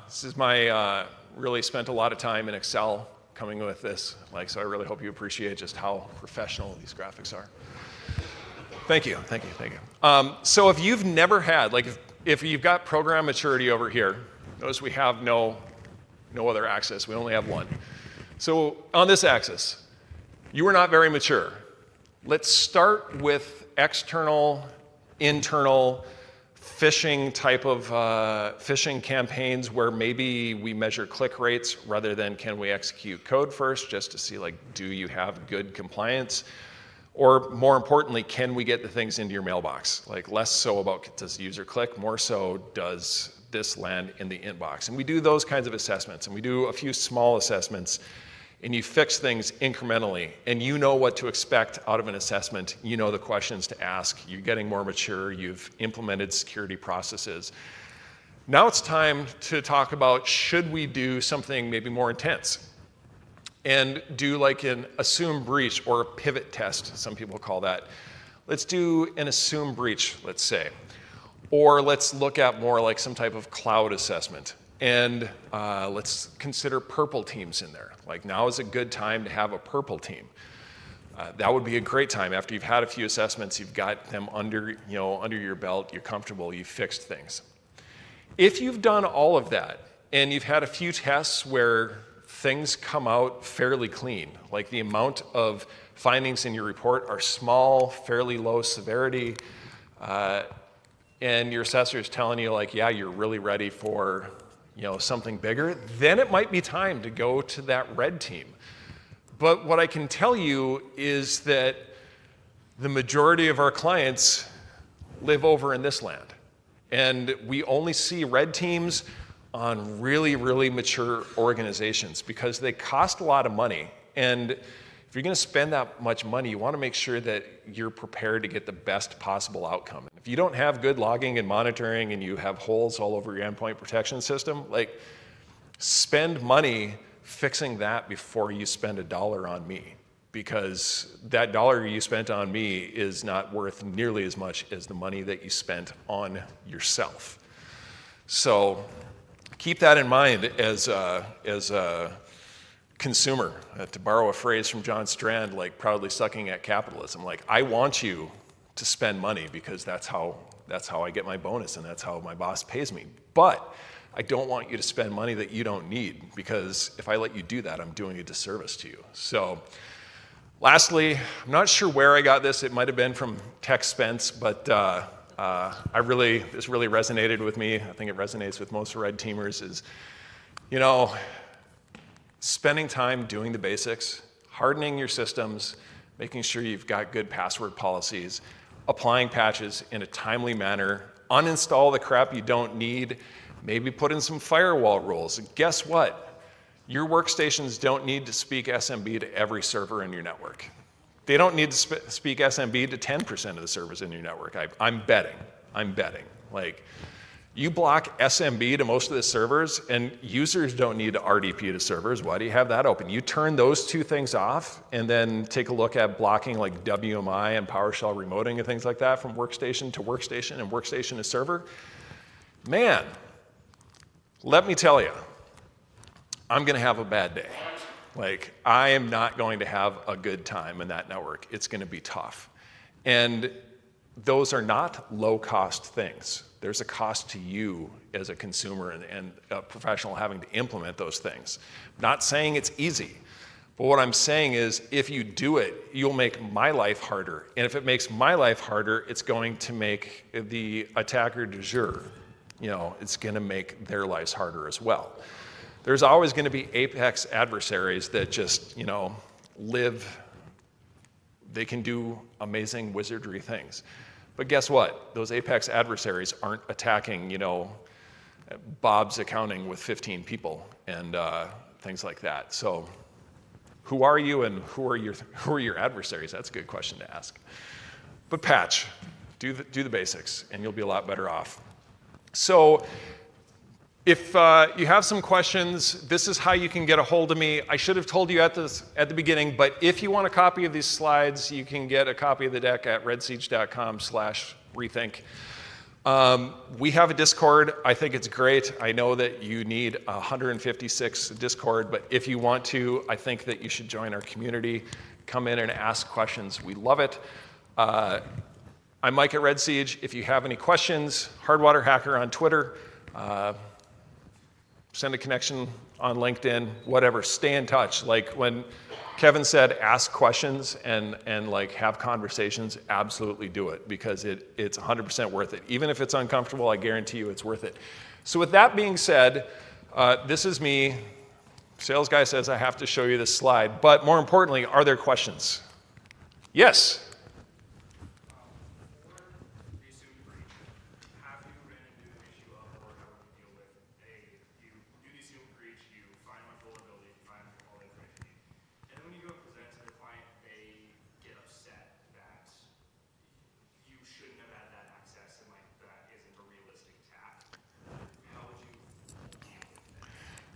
This is my, really spent a lot of time in Excel coming with this. Like, so I really hope you appreciate just how professional these graphics are. Thank you. So if you've never had, like, if you've got program maturity over here, notice we have no other axis. We only have one. So on this axis, you are not very mature. Let's start with external, internal, phishing type of phishing campaigns where maybe we measure click rates rather than can we execute code first, just to see, like, do you have good compliance? Or more importantly, can we get the things into your mailbox? Like, less so about does the user click, more so does this land in the inbox? And we do those kinds of assessments, and we do a few small assessments, and you fix things incrementally, and you know what to expect out of an assessment. You know the questions to ask. You're getting more mature. You've implemented security processes. Now it's time to talk about, should we do something maybe more intense? And do like an assume breach or a pivot test, some people call that. Let's do an assume breach, let's say. Or let's look at more like some type of cloud assessment. And let's consider purple teams in there. Like, now is a good time to have a purple team. That would be a great time. After you've had a few assessments, you've got them under your belt, you're comfortable, you've fixed things. If you've done all of that, and you've had a few tests where things come out fairly clean, like the amount of findings in your report are small, fairly low severity, and your assessor is telling you like, yeah, you're really ready for something bigger, then it might be time to go to that red team. But what I can tell you is that the majority of our clients live over in this land. And we only see red teams on really, really mature organizations because they cost a lot of money. And if you're going to spend that much money, you want to make sure that you're prepared to get the best possible outcome. If you don't have good logging and monitoring and you have holes all over your endpoint protection system, like, spend money fixing that before you spend $1 on me, because that $1 you spent on me is not worth nearly as much as the money that you spent on yourself. So keep that in mind as a consumer, to borrow a phrase from John Strand, like proudly sucking at capitalism. Like, I want you to spend money because that's how I get my bonus and that's how my boss pays me. But I don't want you to spend money that you don't need, because if I let you do that, I'm doing a disservice to you. So lastly, I'm not sure where I got this. It might have been from Tech Spence, but this really resonated with me. I think it resonates with most red teamers is, spending time doing the basics, hardening your systems, making sure you've got good password policies, applying patches in a timely manner, uninstall the crap you don't need, maybe put in some firewall rules. And guess what? Your workstations don't need to speak SMB to every server in your network. They don't need to speak SMB to 10% of the servers in your network. I'm betting. Like, you block SMB to most of the servers, and users don't need to RDP to servers. Why do you have that open? You turn those two things off, and then take a look at blocking like WMI and PowerShell remoting and things like that from workstation to workstation and workstation to server. Man, let me tell you, I'm going to have a bad day. Like, I am not going to have a good time in that network. It's going to be tough. And those are not low-cost things. There's a cost to you as a consumer and a professional having to implement those things. I'm not saying it's easy, but what I'm saying is if you do it, you'll make my life harder. And if it makes my life harder, it's going to make the attacker du jour, it's going to make their lives harder as well. There's always going to be apex adversaries that just, live. They can do amazing wizardry things. But guess what? Those apex adversaries aren't attacking, Bob's Accounting with 15 people and things like that. So who are you and who are your adversaries? That's a good question to ask. But patch, do the basics, and you'll be a lot better off. So if you have some questions, this is how you can get a hold of me. I should have told you at the beginning, but if you want a copy of these slides, you can get a copy of the deck at redsiege.com/rethink. We have a Discord. I think it's great. I know that you need 156 Discord, but if you want to, I think that you should join our community. Come in and ask questions. We love it. I'm Mike at Red Siege. If you have any questions, Hardwater Hacker on Twitter. Send a connection on LinkedIn, whatever, stay in touch. Like when Kevin said, ask questions and like have conversations, absolutely do it, because it's 100% worth it. Even if it's uncomfortable, I guarantee you it's worth it. So with that being said, this is me. Sales guy says I have to show you this slide, but more importantly, are there questions? Yes?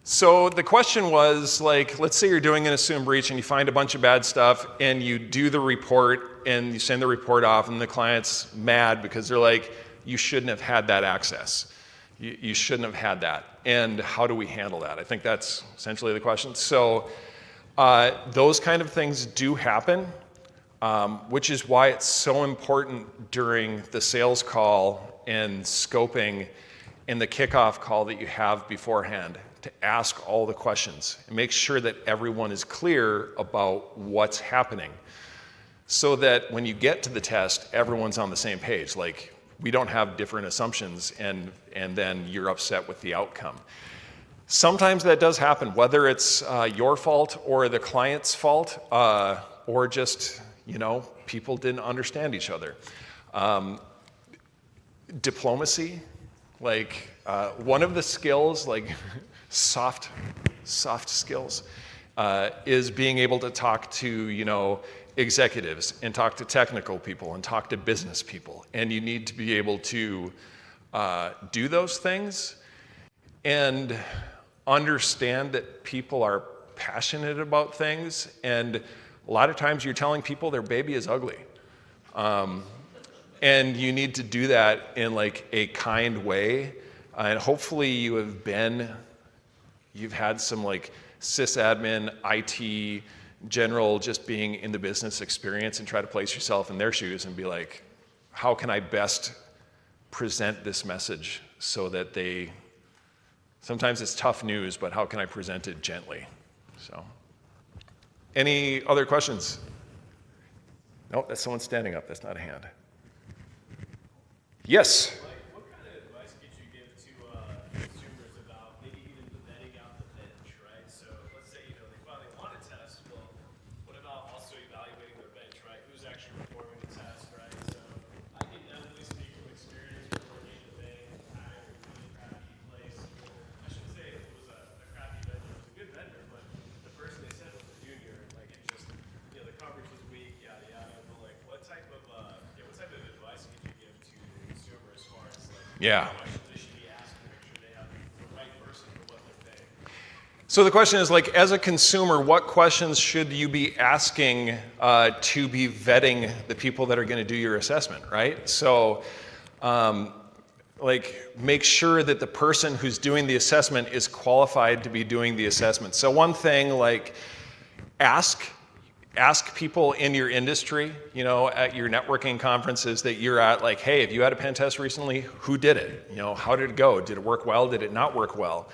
So the question was, like, let's say you're doing an assumed breach and you find a bunch of bad stuff and you do the report and you send the report off and the client's mad because they're like, you shouldn't have had that access. You shouldn't have had that. And how do we handle that? I think that's essentially the question. So those kind of things do happen, which is why it's so important during the sales call and scoping in the kickoff call that you have beforehand to ask all the questions and make sure that everyone is clear about what's happening so that when you get to the test, everyone's on the same page. Like, we don't have different assumptions and then you're upset with the outcome. Sometimes that does happen, whether it's your fault or the client's fault, or just, people didn't understand each other. Diplomacy, like one of the skills, like soft skills, is being able to talk to, executives and talk to technical people and talk to business people. And you need to be able to do those things and understand that people are passionate about things. And a lot of times you're telling people their baby is ugly. And you need to do that in like a kind way. And hopefully you've had some like sysadmin, IT, general, just being in the business experience and try to place yourself in their shoes and be like, how can I best present this message so that sometimes it's tough news, but how can I present it gently? So, any other questions? No, that's someone standing up, that's not a hand. Yes? What kind of advice could you give to consumers about maybe even vetting out the bench, right? So let's say, they finally want a test. Well, what about also evaluating their bench, right? Who's actually performing the test, right? So I can definitely speak from experience working in the bank, hiring a really crappy place. I shouldn't say it was a crappy vendor. It was a good vendor, but the person they said was a junior. Like, it just, the coverage was weak, yada, yada. But like, what type of advice could you give to the consumer as far as Yeah. what questions they should be asking to make sure they have the right person for what they're paying? So the question is, like, as a consumer, what questions should you be asking to be vetting the people that are going to do your assessment, right? So, make sure that the person who's doing the assessment is qualified to be doing the assessment. So one thing, like, ask people in your industry, at your networking conferences that you're at, like, hey, have you had a pen test recently? Who did it? How did it go? Did it work well? Did it not work well?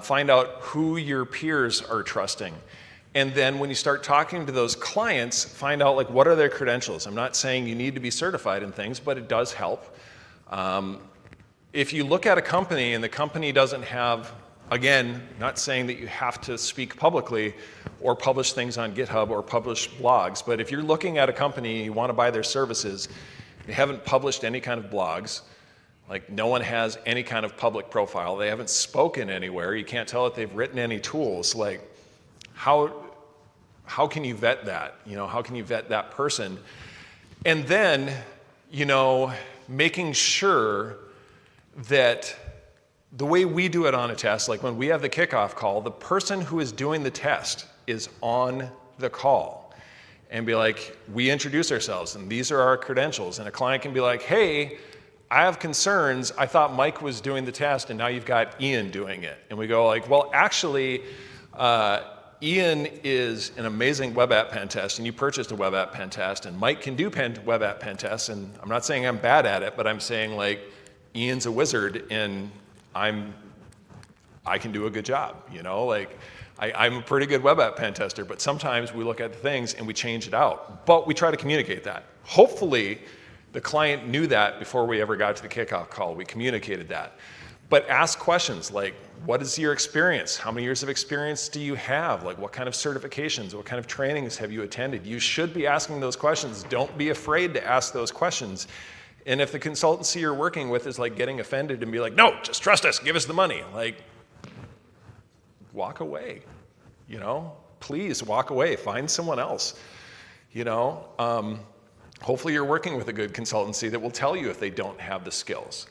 Find out who your peers are trusting. And then when you start talking to those clients, find out, like, what are their credentials? I'm not saying you need to be certified in things, but it does help. If you look at a company and the company doesn't have, again, not saying that you have to speak publicly or publish things on GitHub or publish blogs, but if you're looking at a company, you want to buy their services, they haven't published any kind of blogs, like no one has any kind of public profile, they haven't spoken anywhere, you can't tell that they've written any tools, like how can you vet that? How can you vet that person? And then, making sure that the way we do it on a test, like when we have the kickoff call, the person who is doing the test is on the call and be like, we introduce ourselves and these are our credentials. And a client can be like, hey, I have concerns. I thought Mike was doing the test and now you've got Ian doing it. And we go like, well, actually, Ian is an amazing web app pen test and you purchased a web app pen test and Mike can do web app pen tests. And I'm not saying I'm bad at it, but I'm saying like Ian's a wizard and I can do a good job, I'm a pretty good web app pen tester, but sometimes we look at the things and we change it out. But we try to communicate that. Hopefully, the client knew that before we ever got to the kickoff call. We communicated that. But ask questions like, what is your experience? How many years of experience do you have? Like, what kind of certifications, what kind of trainings have you attended? You should be asking those questions. Don't be afraid to ask those questions. And if the consultancy you're working with is like getting offended and be like, no, just trust us, give us the money, like, walk away, please walk away, find someone else, hopefully you're working with a good consultancy that will tell you if they don't have the skills.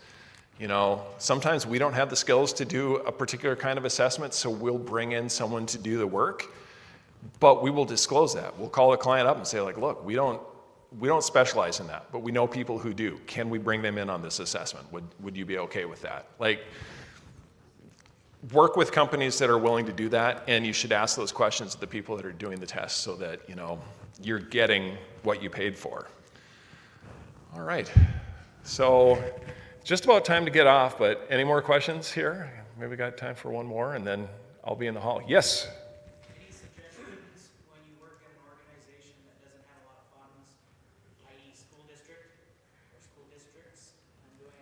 Sometimes we don't have the skills to do a particular kind of assessment, so we'll bring in someone to do the work, but we will disclose that. We'll call the client up and say like, look, we don't specialize in that, but we know people who do. Can we bring them in on this assessment? Would you be okay with that? Like, work with companies that are willing to do that, and you should ask those questions to the people that are doing the test so that, you're getting what you paid for. All right. So just about time to get off, but any more questions here? Maybe we got time for one more, and then I'll be in the hall. Yes? Any suggestions when you work in an organization that doesn't have a lot of funds, i.e. school district or school districts, on doing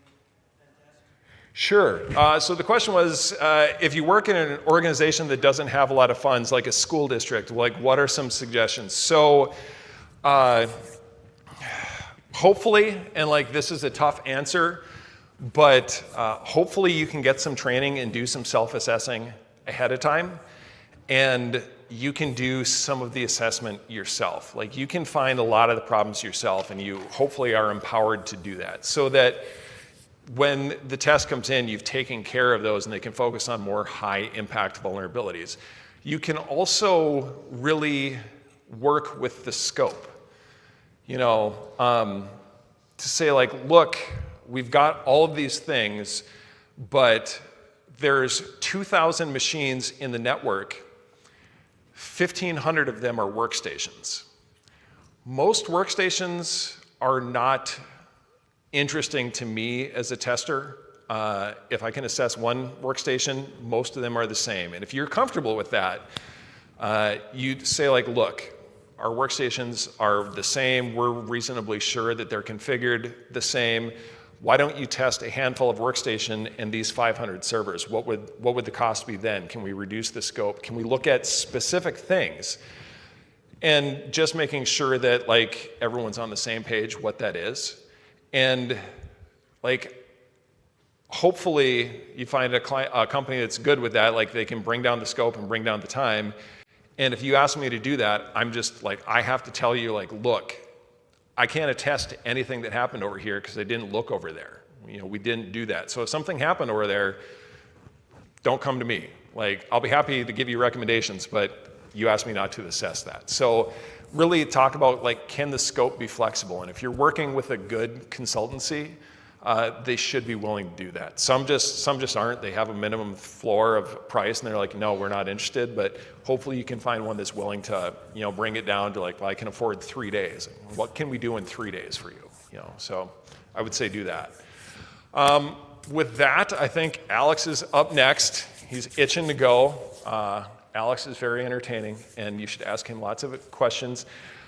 pen tests? Sure. So the question was, if you work in an organization that doesn't have a lot of funds, like a school district, like what are some suggestions? So hopefully, and like this is a tough answer, but hopefully you can get some training and do some self-assessing ahead of time, and you can do some of the assessment yourself. Like you can find a lot of the problems yourself, and you hopefully are empowered to do that, so that when the test comes in, you've taken care of those and they can focus on more high impact vulnerabilities. You can also really work with the scope. You know, to say like, look, we've got all of these things, but there's 2,000 machines in the network, 1,500 of them are workstations. Most workstations are not interesting to me as a tester. If I can assess one workstation, most of them are the same. And if you're comfortable with that, you'd say like, look, our workstations are the same. We're reasonably sure that they're configured the same. Why don't you test a handful of workstation and these 500 servers? What would the cost be then? Can we reduce the scope? Can we look at specific things? And just making sure that like everyone's on the same page what that is. And like, hopefully you find a company that's good with that, like they can bring down the scope and bring down the time. And if you ask me to do that, I'm just like, I have to tell you like, look, I can't attest to anything that happened over here because I didn't look over there. You know, we didn't do that. So if something happened over there, don't come to me. Like, I'll be happy to give you recommendations, but you asked me not to assess that. So really talk about like, can the scope be flexible? And if you're working with a good consultancy, they should be willing to do that. Some just aren't. They have a minimum floor of price, and they're like, no, we're not interested. But hopefully, you can find one that's willing to, you know, bring it down to like, well, I can afford 3 days. What can we do in 3 days for you? You know, so I would say do that. With that, I think Alex is up next. He's itching to go. Alex is very entertaining, and you should ask him lots of questions.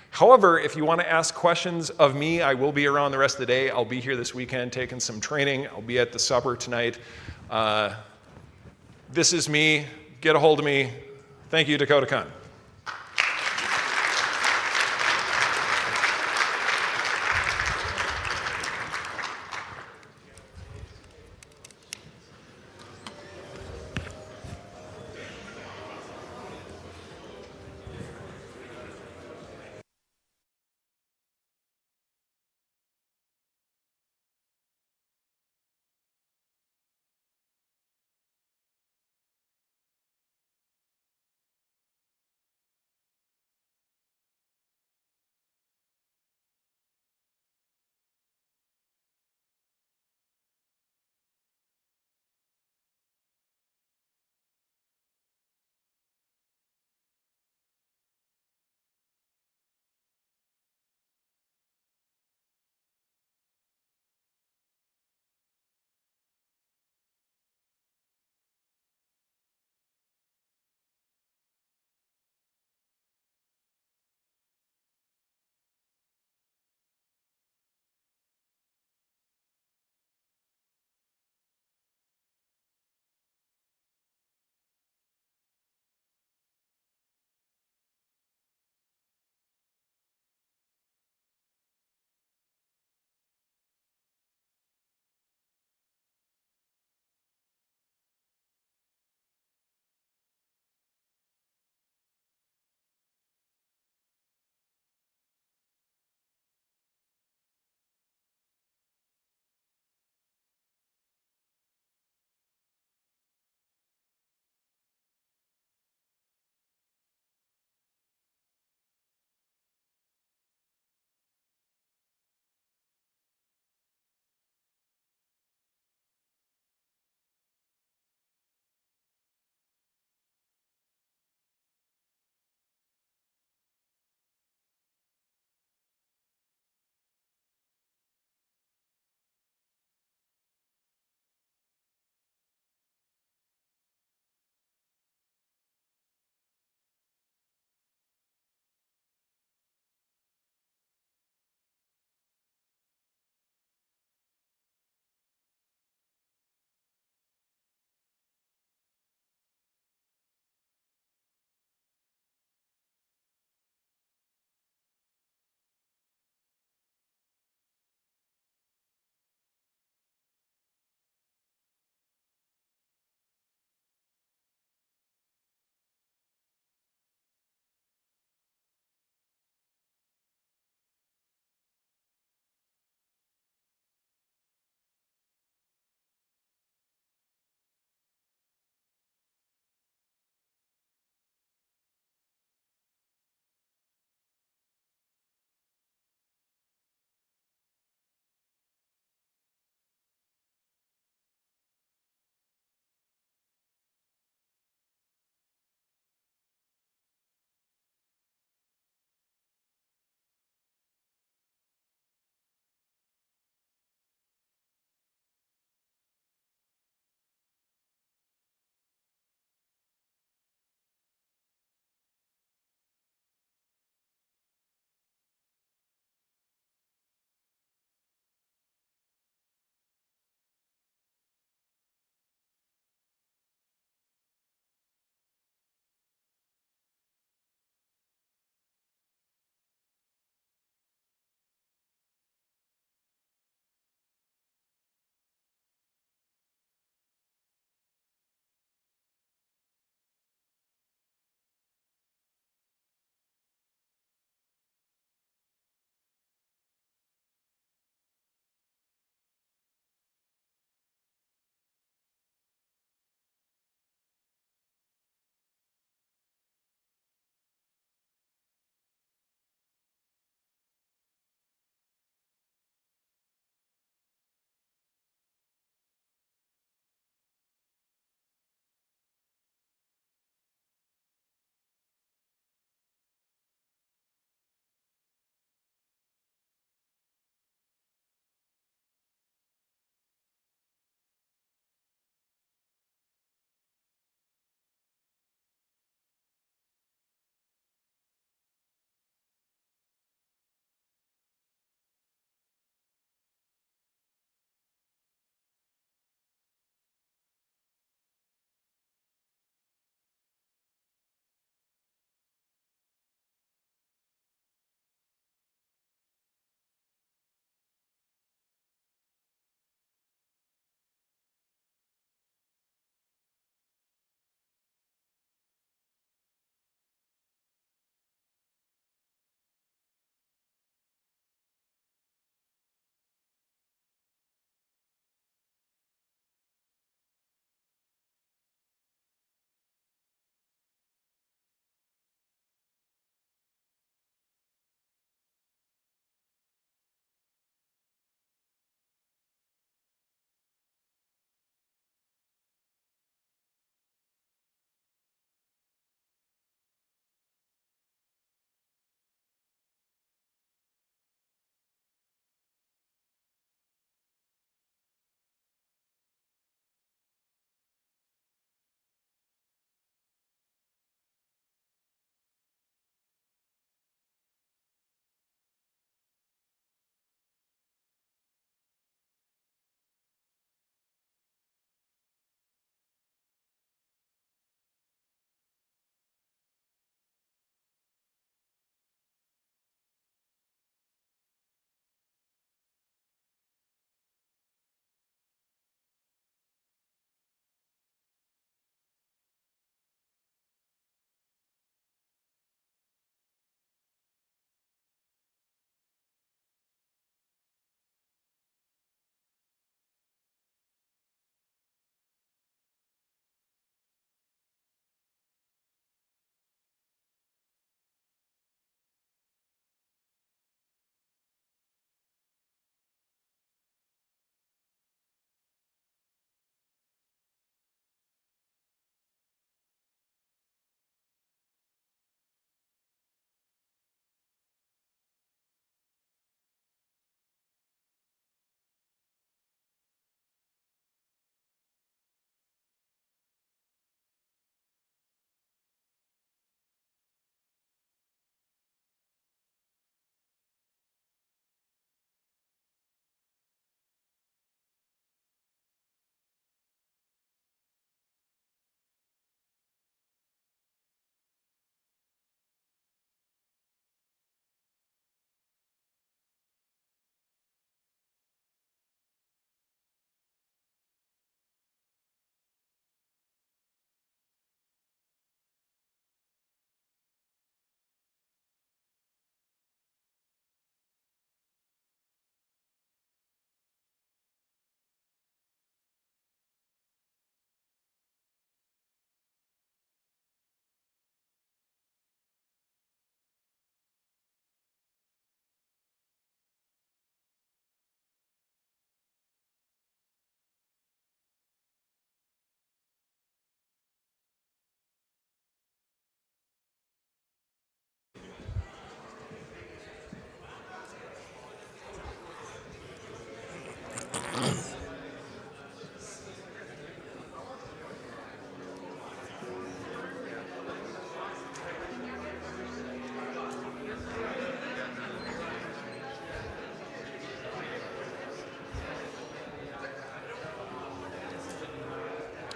However, if you want to ask questions of me, I will be around the rest of the day. I'll be here this weekend taking some training. I'll be at the supper tonight. This is me. Get a hold of me. Thank you, DakotaCon.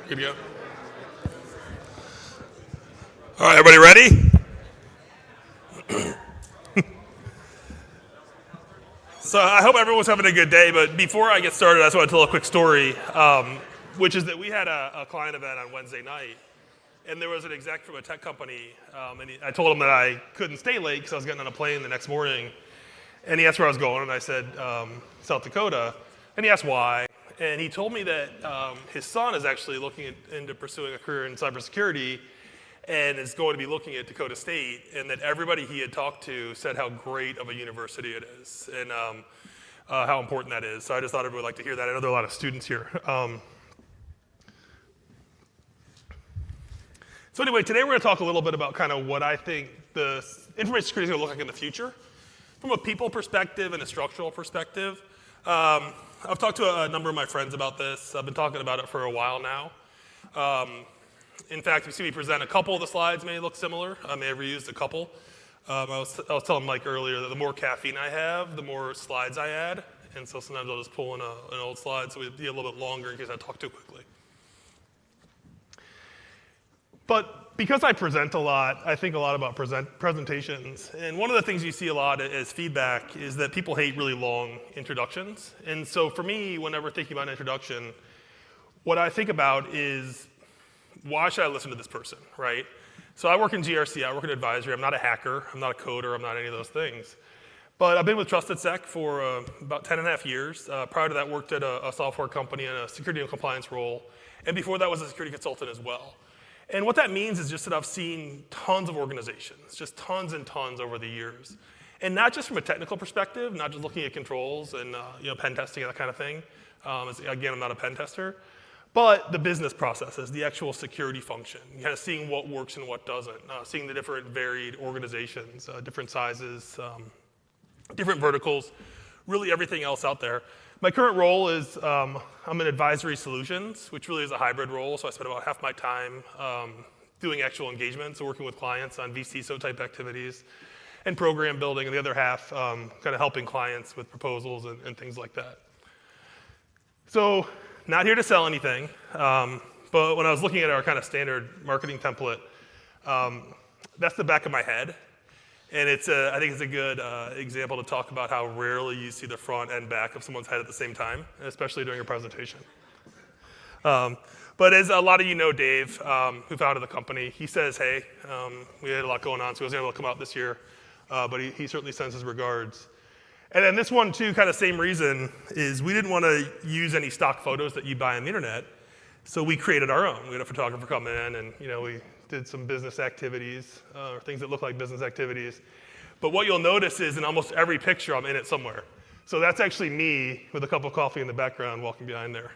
Good to go. All right, everybody ready? So I hope everyone's having a good day, but before I get started, I just want to tell a quick story, which is that we had a client event on Wednesday night, and there was an exec from a tech company, and I told him that I couldn't stay late because I was getting on a plane the next morning, and he asked where I was going, and I said, South Dakota, and he asked why, and he told me that his son is actually looking into pursuing a career in cybersecurity, and is going to be looking at Dakota State, and that everybody he had talked to said how great of a university it is, and how important that is. So I just thought everyone would like to hear that. I know there are a lot of students here. So anyway, today we're going to talk a little bit about kind of what I think the information security is going to look like in the future, from a people perspective and a structural perspective. I've talked to a number of my friends about this. I've been talking about it for a while now. In fact, if you see me present a couple of the slides may look similar. I may have reused a couple. I was telling Mike earlier that the more caffeine I have, the more slides I add. And so sometimes I'll just pull in an old slide so it'll be a little bit longer in case I talk too quickly. But because I present a lot, I think a lot about presentations. And one of the things you see a lot as feedback is that people hate really long introductions. And so for me, whenever thinking about an introduction, what I think about is, why should I listen to this person, right? So I work in GRC, I work in advisory. I'm not a hacker, I'm not a coder, I'm not any of those things. But I've been with TrustedSec for about 10 and a half years. Prior to that, worked at a software company in a security and compliance role. And before that was a security consultant as well. And what that means is just that I've seen tons of organizations, just tons and tons over the years. And not just from a technical perspective, not just looking at controls and pen testing and that kind of thing. Again, I'm not a pen tester. But the business processes, the actual security function, kind of seeing what works and what doesn't, seeing the different varied organizations, different sizes, different verticals, really everything else out there. My current role is I'm in advisory solutions, which really is a hybrid role. So I spend about half my time doing actual engagements, so working with clients on VCSO type activities and program building, and the other half kind of helping clients with proposals and things like that. So, not here to sell anything, but when I was looking at our kind of standard marketing template, that's the back of my head. And I think it's a good example to talk about how rarely you see the front and back of someone's head at the same time, especially during a presentation. But as a lot of you know, Dave, who founded the company, he says, hey, we had a lot going on, so he wasn't able to come out this year, but he certainly sends his regards. And then this one, too, kind of same reason, is we didn't want to use any stock photos that you buy on the internet, so we created our own. We had a photographer come in, and we did some business activities, or things that look like business activities. But what you'll notice is in almost every picture, I'm in it somewhere. So that's actually me with a cup of coffee in the background walking behind there.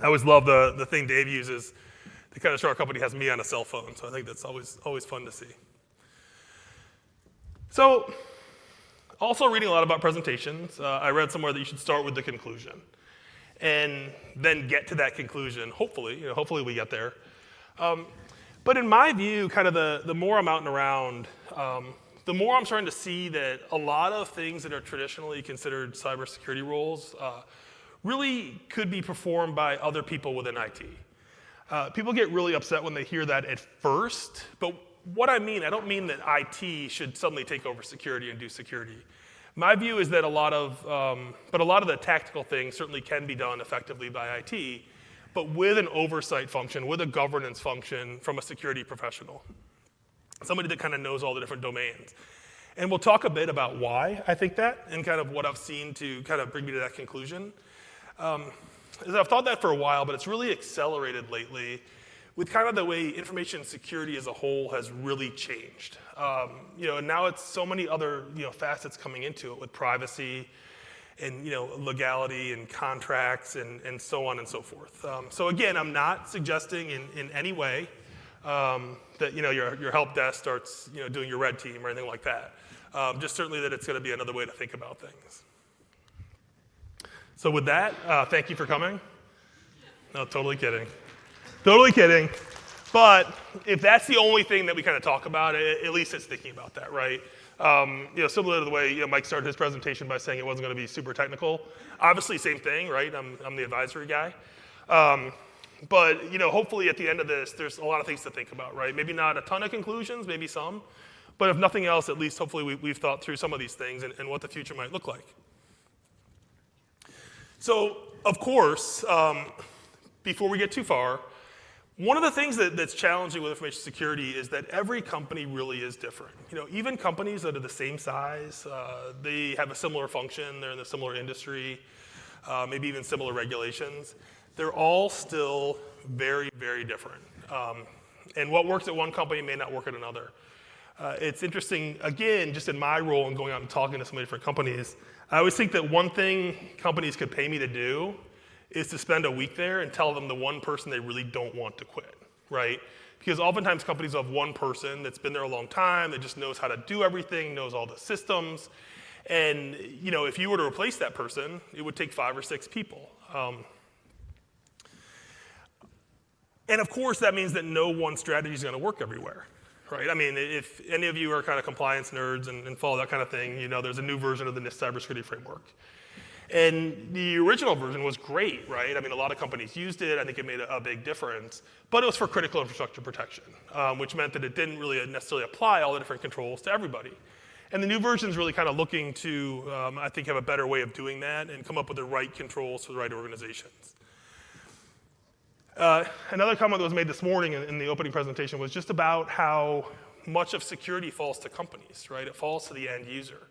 I always love the thing Dave uses to kind of show our company has me on a cell phone, so I think that's always fun to see. So, also reading a lot about presentations, I read somewhere that you should start with the conclusion and then get to that conclusion, hopefully we get there. But in my view, kind of the more I'm out and around, the more I'm starting to see that a lot of things that are traditionally considered cybersecurity roles really could be performed by other people within IT. People get really upset when they hear that at first, but what I don't mean that IT should suddenly take over security and do security. My view is that a lot of the tactical things certainly can be done effectively by IT, but with an oversight function, with a governance function from a security professional. Somebody that kind of knows all the different domains. And we'll talk a bit about why I think that and kind of what I've seen to kind of bring me to that conclusion. I've thought that for a while, but it's really accelerated lately with kind of the way information security as a whole has really changed. And now it's so many other facets coming into it with privacy and legality and contracts and so on and so forth. So again, I'm not suggesting in any way that your help desk starts doing your red team or anything like that. Just certainly that it's going to be another way to think about things. So with that, thank you for coming. No, totally kidding. Totally kidding. But if that's the only thing that we kind of talk about, at least it's thinking about that, right? Similar to the way Mike started his presentation by saying it wasn't going to be super technical. Obviously, same thing, right? I'm the advisory guy. But hopefully at the end of this, there's a lot of things to think about, right? Maybe not a ton of conclusions, maybe some. But if nothing else, at least hopefully we've thought through some of these things and what the future might look like. So, of course, before we get too far, one of the things that's challenging with information security is that every company really is different. Even companies that are the same size, they have a similar function, they're in a similar industry, maybe even similar regulations. They're all still very, very different. And what works at one company may not work at another. It's interesting, again, just in my role and going out and talking to so many different companies, I always think that one thing companies could pay me to do is to spend a week there and tell them the one person they really don't want to quit, right? Because oftentimes companies have one person that's been there a long time, that just knows how to do everything, knows all the systems. And if you were to replace that person, it would take 5 or 6 people. And of course, that means that no one strategy is going to work everywhere, right? I mean, if any of you are kind of compliance nerds and follow that kind of thing, there's a new version of the NIST cybersecurity framework. And the original version was great, right? I mean, a lot of companies used it. I think it made a big difference. But it was for critical infrastructure protection, which meant that it didn't really necessarily apply all the different controls to everybody. And the new version is really kind of looking to, I think, have a better way of doing that and come up with the right controls for the right organizations. Another comment that was made this morning in the opening presentation was just about how much of security falls to companies, right? It falls to the end user.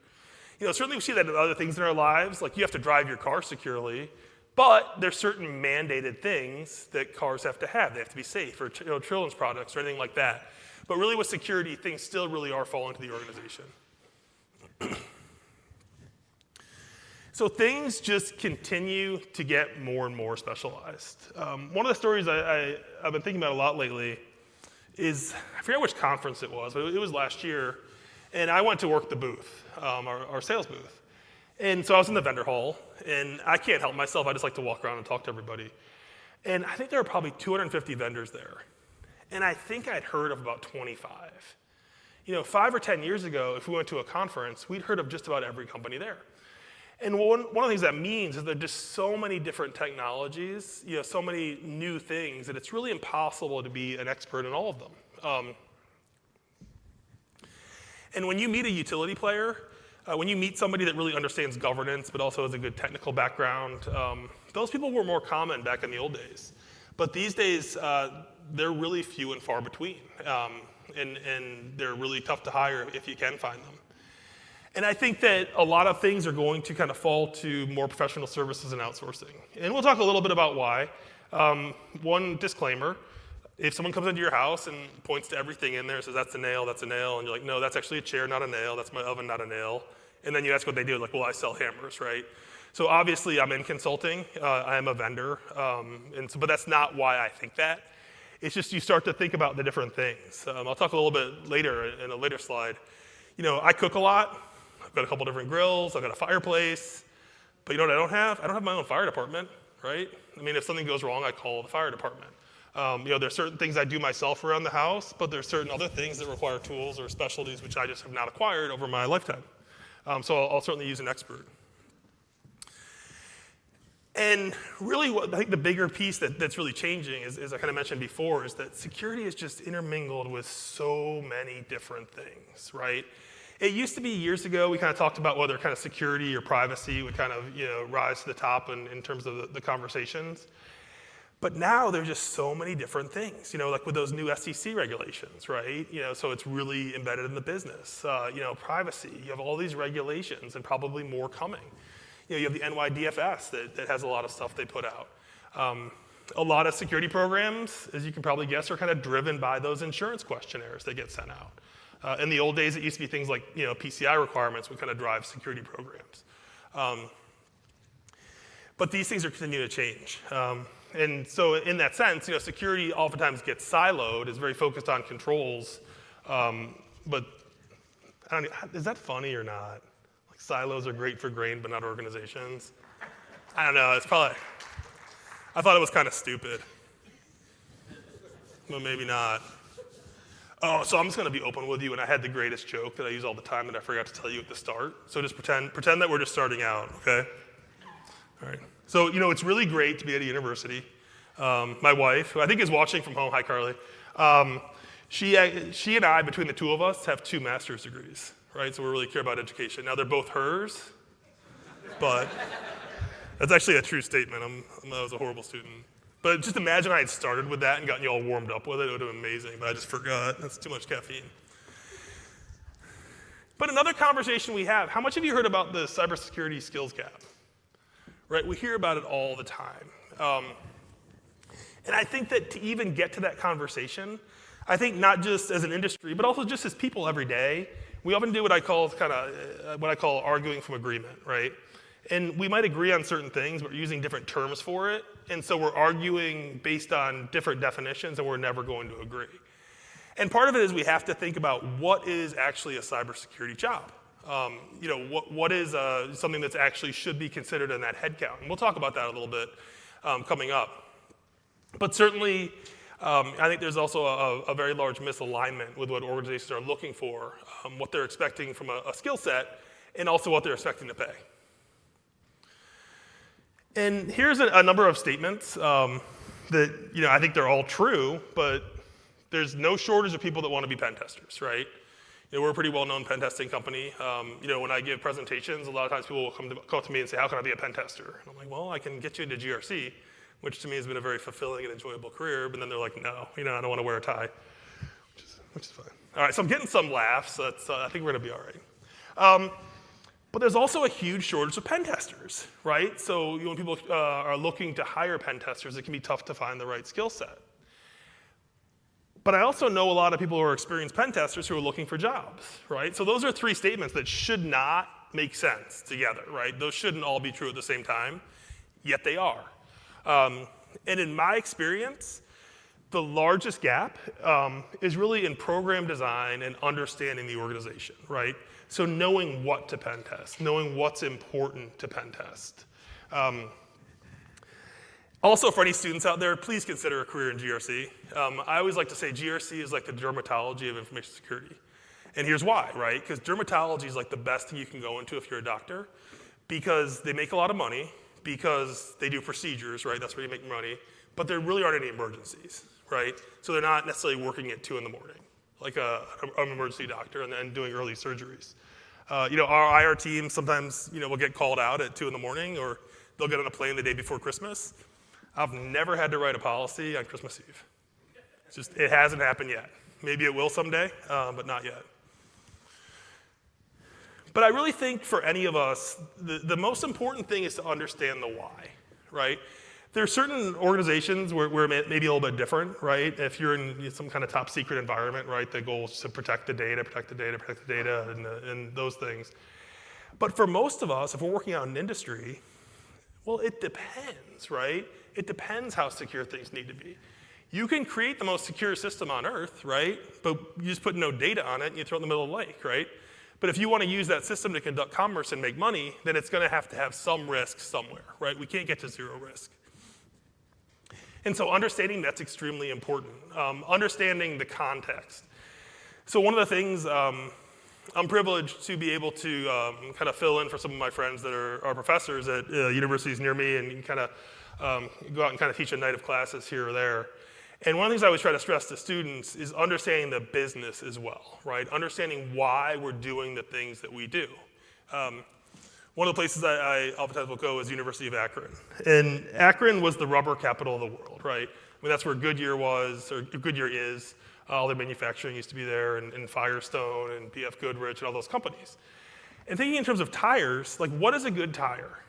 Certainly we see that in other things in our lives, like you have to drive your car securely, but there's certain mandated things that cars have to have. They have to be safe, or children's products, or anything like that. But really with security, things still really are falling to the organization. So things just continue to get more and more specialized. One of the stories I've been thinking about a lot lately is, I forget which conference it was, but it was last year, and I went to work the booth, our sales booth. And so I was in the vendor hall, and I can't help myself, I just like to walk around and talk to everybody. And I think there were probably 250 vendors there. And I think I'd heard of about 25. 5 or 10 years ago, if we went to a conference, we'd heard of just about every company there. And one of the things that means is there are just so many different technologies, so many new things, that it's really impossible to be an expert in all of them. And when you meet a utility player, when you meet somebody that really understands governance but also has a good technical background, those people were more common back in the old days. But these days, they're really few and far between. And they're really tough to hire if you can find them. And I think that a lot of things are going to kind of fall to more professional services and outsourcing. And we'll talk a little bit about why. One disclaimer, if someone comes into your house and points to everything in there and says, that's a nail, and you're like, no, that's actually a chair, not a nail, that's my oven, not a nail. And then you ask what they do, like, well, I sell hammers, right? So obviously I'm in consulting, I am a vendor, but that's not why I think that. It's just you start to think about the different things. I'll talk a little bit later in a later slide. I cook a lot. I've got a couple different grills. I've got a fireplace. But you know what I don't have? I don't have my own fire department, right? I mean, if something goes wrong, I call the fire department. There's certain things I do myself around the house, but there's certain other things that require tools or specialties which I just have not acquired over my lifetime. So I'll certainly use an expert. And really, I think the bigger piece that's really changing, as I kind of mentioned before, is that security is just intermingled with so many different things, right? It used to be years ago, we kind of talked about whether kind of security or privacy would kind of rise to the top in terms of the conversations. But now there's just so many different things, like with those new SEC regulations, right? So it's really embedded in the business. Privacy, you have all these regulations and probably more coming. You have the NYDFS that has a lot of stuff they put out. A lot of security programs, as you can probably guess, are kind of driven by those insurance questionnaires that get sent out. In the old days, it used to be things like PCI requirements would kind of drive security programs. But these things are continuing to change. And so in that sense, security oftentimes gets siloed, is very focused on controls. But I don't know, is that funny or not? Like silos are great for grain, but not organizations. I don't know, I thought it was kind of stupid. But maybe not. Oh, so I'm just going to be open with you, and I had the greatest joke that I use all the time that I forgot to tell you at the start. So just pretend that we're just starting out, okay? All right. So, it's really great to be at a university. My wife, who I think is watching from home, hi Carly, she and I, between the two of us, have 2 master's degrees, right? So we really care about education. Now they're both hers, but that's actually a true statement. I was a horrible student. But just imagine I had started with that and gotten you all warmed up with it. It would have been amazing, but I just forgot. That's too much caffeine. But another conversation we have, how much have you heard about the cybersecurity skills gap? Right, we hear about it all the time. And I think that to even get to that conversation, I think not just as an industry, but also just as people every day, we often do what I call arguing from agreement, right? And we might agree on certain things, but we're using different terms for it. And so we're arguing based on different definitions, and we're never going to agree. And part of it is we have to think about what is actually a cybersecurity job. What is something that's actually should be considered in that headcount? And we'll talk about that a little bit coming up. But certainly, I think there's also a very large misalignment with what organizations are looking for, what they're expecting from a skill set, and also what they're expecting to pay. And here's a number of statements that I think they're all true, but there's no shortage of people that want to be pen testers, right? We're a pretty well-known pen testing company. When I give presentations, a lot of times people will come to me and say, how can I be a pen tester? And I'm like, well, I can get you into GRC, which to me has been a very fulfilling and enjoyable career. But then they're like, no, I don't want to wear a tie, which is fine. All right, so I'm getting some laughs. So I think we're going to be all right. But there's also a huge shortage of pen testers, right? So when people are looking to hire pen testers, it can be tough to find the right skill set. But I also know a lot of people who are experienced pen testers who are looking for jobs, right? So those are 3 statements that should not make sense together, right? Those shouldn't all be true at the same time, yet they are. And in my experience, the largest gap is really in program design and understanding the organization, right? So knowing what to pen test, knowing what's important to pen test. Also, for any students out there, please consider a career in GRC. I always like to say GRC is like the dermatology of information security. And here's why, right? Because dermatology is like the best thing you can go into if you're a doctor, because they make a lot of money, because they do procedures, right? That's where you make money. But there really aren't any emergencies, right? So they're not necessarily working at 2 in the morning, like an emergency doctor, and then doing early surgeries. Our IR team sometimes, will get called out at 2 in the morning, or they'll get on a plane the day before Christmas. I've never had to write a policy on Christmas Eve. It hasn't happened yet. Maybe it will someday, but not yet. But I really think for any of us, the most important thing is to understand the why, right? There are certain organizations where it may be a little bit different, right? If you're in some kind of top secret environment, right, the goal is to protect the data, and those things. But for most of us, if we're working out in industry, well, it depends, right? It depends how secure things need to be. You can create the most secure system on earth, right? But you just put no data on it and you throw it in the middle of the lake, right? But if you want to use that system to conduct commerce and make money, then it's going to have some risk somewhere, right? We can't get to 0 risk. And so understanding that's extremely important. Understanding the context. So one of the things, I'm privileged to be able to kind of fill in for some of my friends that are professors at universities near me, and kind of go out and kind of teach a night of classes here or there. And one of the things I always try to stress to students is understanding the business as well, right? Understanding why we're doing the things that we do. One of the places I oftentimes will go is University of Akron. And Akron was the rubber capital of the world, right? I mean, that's where Goodyear was, or Goodyear is. All their manufacturing used to be there, and Firestone and BF Goodrich and all those companies. And thinking in terms of tires, like, what is a good tire?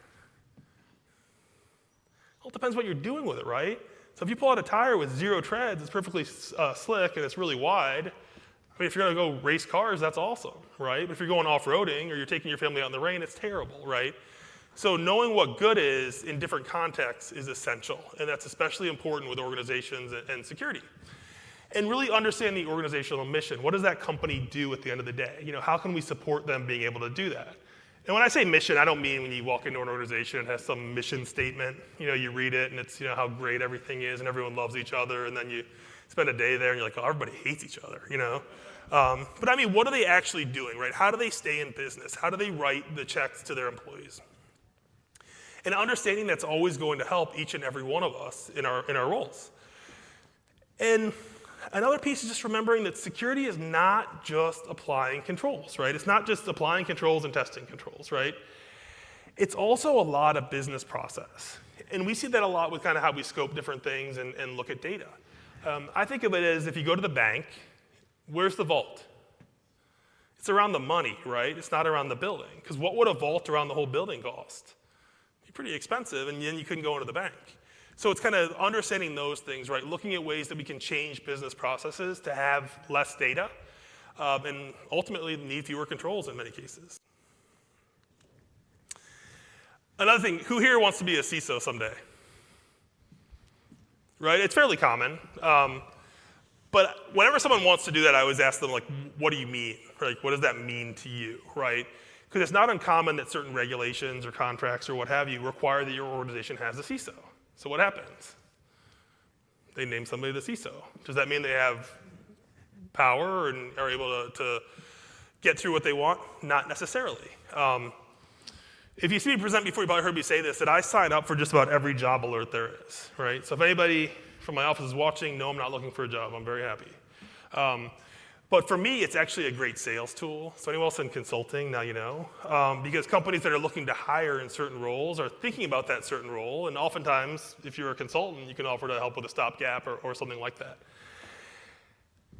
Well, it depends what you're doing with it, right? So if you pull out a tire with 0 treads, it's perfectly slick and it's really wide. I mean, if you're going to go race cars, that's awesome, right? But if you're going off-roading or you're taking your family out in the rain, it's terrible, right? So knowing what good is in different contexts is essential, and that's especially important with organizations and security. And really understand the organizational mission. What does that company do at the end of the day? How can we support them being able to do that? And when I say mission, I don't mean when you walk into an organization and it has some mission statement. You read it and it's how great everything is and everyone loves each other, and then you spend a day there and you're like, oh, everybody hates each other, But I mean, what are they actually doing, right? How do they stay in business? How do they write the checks to their employees? And understanding that's always going to help each and every one of us in our roles. And another piece is just remembering that security is not just applying controls, right? It's not just applying controls and testing controls, right? It's also a lot of business process. And we see that a lot with kind of how we scope different things and look at data. I think of it as if you go to the bank, where's the vault? It's around the money, right? It's not around the building. Because what would a vault around the whole building cost? It'd be pretty expensive, and then you couldn't go into the bank. So it's kind of understanding those things, right? Looking at ways that we can change business processes to have less data, and ultimately need fewer controls in many cases. Another thing, who here wants to be a CISO someday? Right, it's fairly common. But whenever someone wants to do that, I always ask them, like, what do you mean? Like, what does that mean to you, right? Because it's not uncommon that certain regulations or contracts or what have you require that your organization has a CISO. So what happens? They name somebody the CISO. Does that mean they have power and are able to get through what they want? Not necessarily. If you see me present before, you probably heard me say this, that I sign up for just about every job alert there is, right? So if anybody from my office is watching, no, I'm not looking for a job. I'm very happy. But for me, it's actually a great sales tool. So anyone else in consulting, now you know. Because companies that are looking to hire in certain roles are thinking about that certain role. And oftentimes, if you're a consultant, you can offer to help with a stopgap or something like that.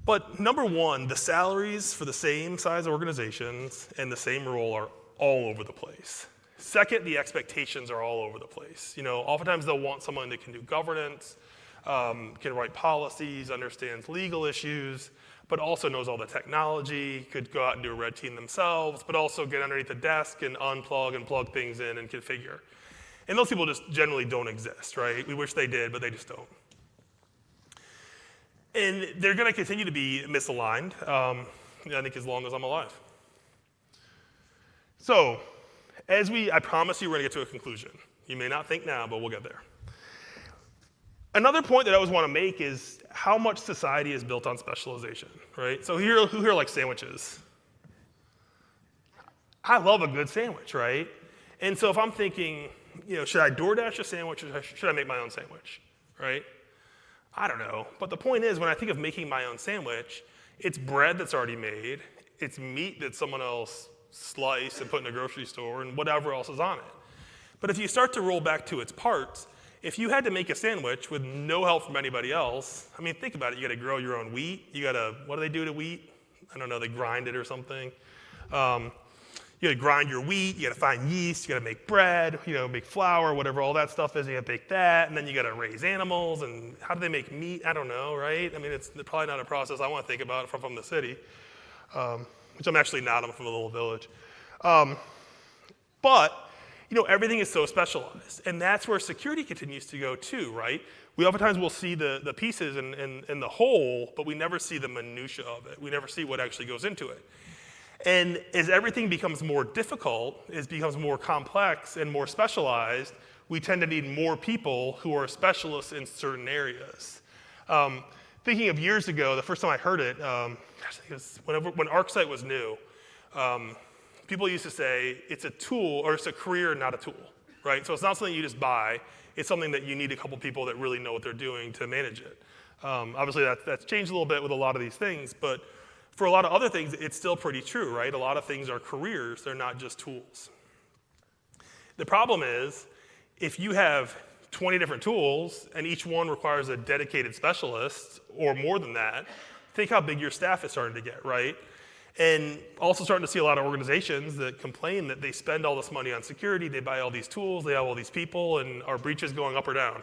But number one, the salaries for the same size organizations and the same role are all over the place. Second, the expectations are all over the place. You know, oftentimes they'll want someone that can do governance, can write policies, understands legal issues, but also knows all the technology, could go out and do a red team themselves, but also get underneath the desk and unplug and plug things in and configure. And those people just generally don't exist, right? We wish they did, but they just don't. And they're going to continue to be misaligned, I think, as long as I'm alive. So, I promise you we're going to get to a conclusion. You may not think now, but we'll get there. Another point that I always want to make is how much society is built on specialization, right? So who here likes sandwiches? I love a good sandwich, right? And so if I'm thinking, you know, should I DoorDash a sandwich or should I make my own sandwich, right? I don't know. But the point is, when I think of making my own sandwich, it's bread that's already made, it's meat that someone else sliced and put in a grocery store, and whatever else is on it. But if you start to roll back to its parts, if you had to make a sandwich with no help from anybody else, I mean, think about it. You got to grow your own wheat. You got to, what do they do to wheat? I don't know, they grind it or something. You got to grind your wheat. You got to find yeast. You got to make bread, you know, make flour, whatever all that stuff is. You got to bake that, and then you got to raise animals. And how do they make meat? I don't know, right? I mean, it's probably not a process I want to think about if I'm from the city, which I'm actually not. I'm from a little village. But you know, everything is so specialized. And that's where security continues to go too, right? We oftentimes will see the pieces and the whole, but we never see the minutia of it. We never see what actually goes into it. And as everything becomes more difficult, it becomes more complex and more specialized, we tend to need more people who are specialists in certain areas. Thinking of years ago, the first time I heard it, I think it was when ArcSight was new, people used to say it's a tool, or it's a career, not a tool, right? So it's not something you just buy. It's something that you need a couple people that really know what they're doing to manage it. Obviously, that's changed a little bit with a lot of these things, but for a lot of other things, it's still pretty true, right? A lot of things are careers. They're not just tools. The problem is, if you have 20 different tools, and each one requires a dedicated specialist, or more than that, think how big your staff is starting to get, right? And also starting to see a lot of organizations that complain that they spend all this money on security, they buy all these tools, they have all these people, and are breaches going up or down?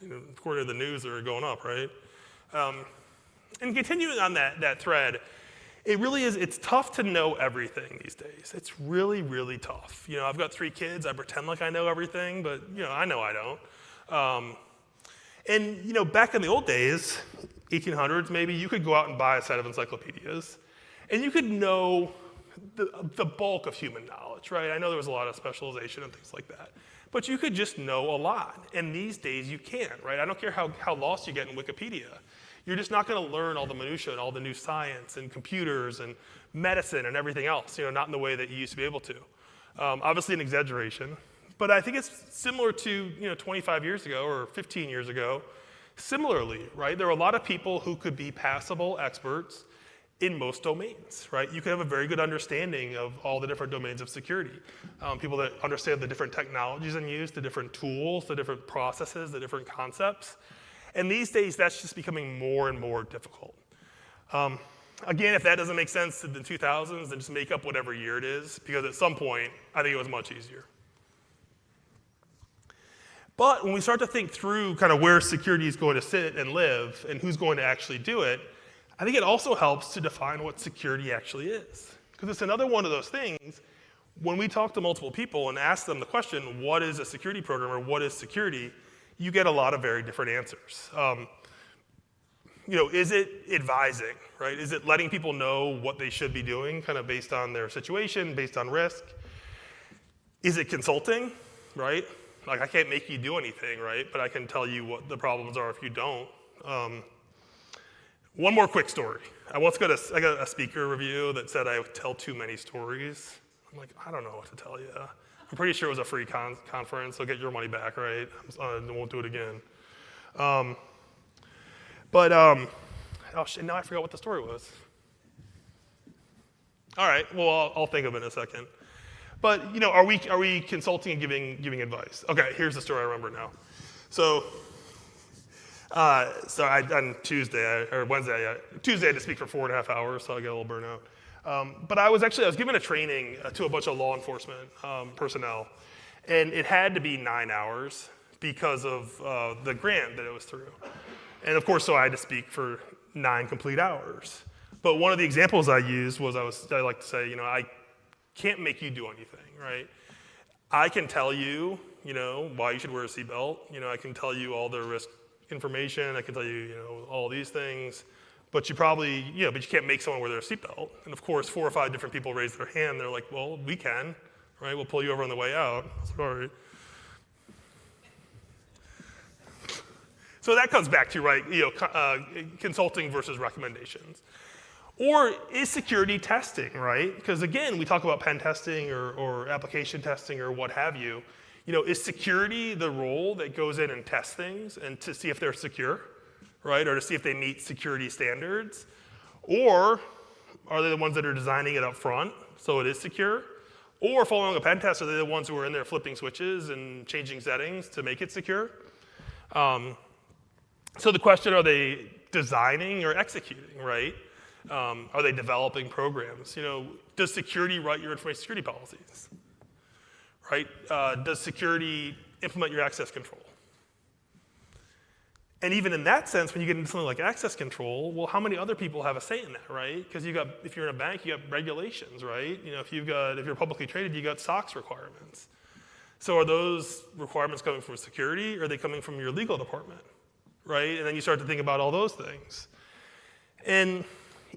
You know, according to the news, they're going up, right? And continuing on that thread, it really is, it's tough to know everything these days. It's really, really tough. You know, I've got 3 kids, I pretend like I know everything, but you know I don't. And you know, back in the old days, 1800s maybe, you could go out and buy a set of encyclopedias, and you could know the bulk of human knowledge, right? I know there was a lot of specialization and things like that, but you could just know a lot. And these days you can't, right? I don't care how lost you get in Wikipedia. You're just not going to learn all the minutia and all the new science and computers and medicine and everything else, not in the way that you used to be able to. Obviously an exaggeration, but I think it's similar to 25 years ago or 15 years ago. Similarly, right, there are a lot of people who could be passable experts in most domains, right? You could have a very good understanding of all the different domains of security. People that understand the different technologies in use, the different tools, the different processes, the different concepts. And these days, that's just becoming more and more difficult. Again, if that doesn't make sense in the 2000s, then just make up whatever year it is, because at some point, I think it was much easier. But when we start to think through kind of where security is going to sit and live and who's going to actually do it, I think it also helps to define what security actually is. Because it's another one of those things, when we talk to multiple people and ask them the question, what is a security program or what is security, you get a lot of very different answers. Is it advising, right? Is it letting people know what they should be doing, kind of based on their situation, based on risk? Is it consulting, right? Like, I can't make you do anything, right? But I can tell you what the problems are if you don't. One more quick story. I got a speaker review that said I tell too many stories. I'm like, I don't know what to tell you. I'm pretty sure it was a free conference, so get your money back, right? I won't do it again. Oh shit, now I forgot what the story was. All right, well, I'll think of it in a second. But, are we consulting and giving advice? Okay, here's the story I remember now. So on Tuesday, or Wednesday, Tuesday I had to speak for 4.5 hours, so I got a little burnout. But I was given a training to a bunch of law enforcement personnel, and it had to be 9 hours because of the grant that it was through. And of course, so I had to speak for 9 complete hours. But one of the examples I used was I like to say, I can't make you do anything, right? I can tell you, why you should wear a seatbelt. I can tell you all the risk information. I can tell you, all these things. But you probably, but you can't make someone wear their seatbelt. And of course, 4 or 5 different people raise their hand. They're like, well, we can, right? We'll pull you over on the way out. Sorry. So that comes back to, right, consulting versus recommendations. Or is security testing, right? Because again, we talk about pen testing or application testing or what have you. Is security the role that goes in and tests things and to see if they're secure, right? Or to see if they meet security standards? Or are they the ones that are designing it up front so it is secure? Or following a pen test, are they the ones who are in there flipping switches and changing settings to make it secure? So the question, are they designing or executing, right? Are they developing programs? Does security write your information security policies? Right? Does security implement your access control? And even in that sense, when you get into something like access control, well, how many other people have a say in that, right? Because if you're in a bank, you got regulations, right? If you're publicly traded, you got SOX requirements. So are those requirements coming from security, or are they coming from your legal department, right? And then you start to think about all those things. And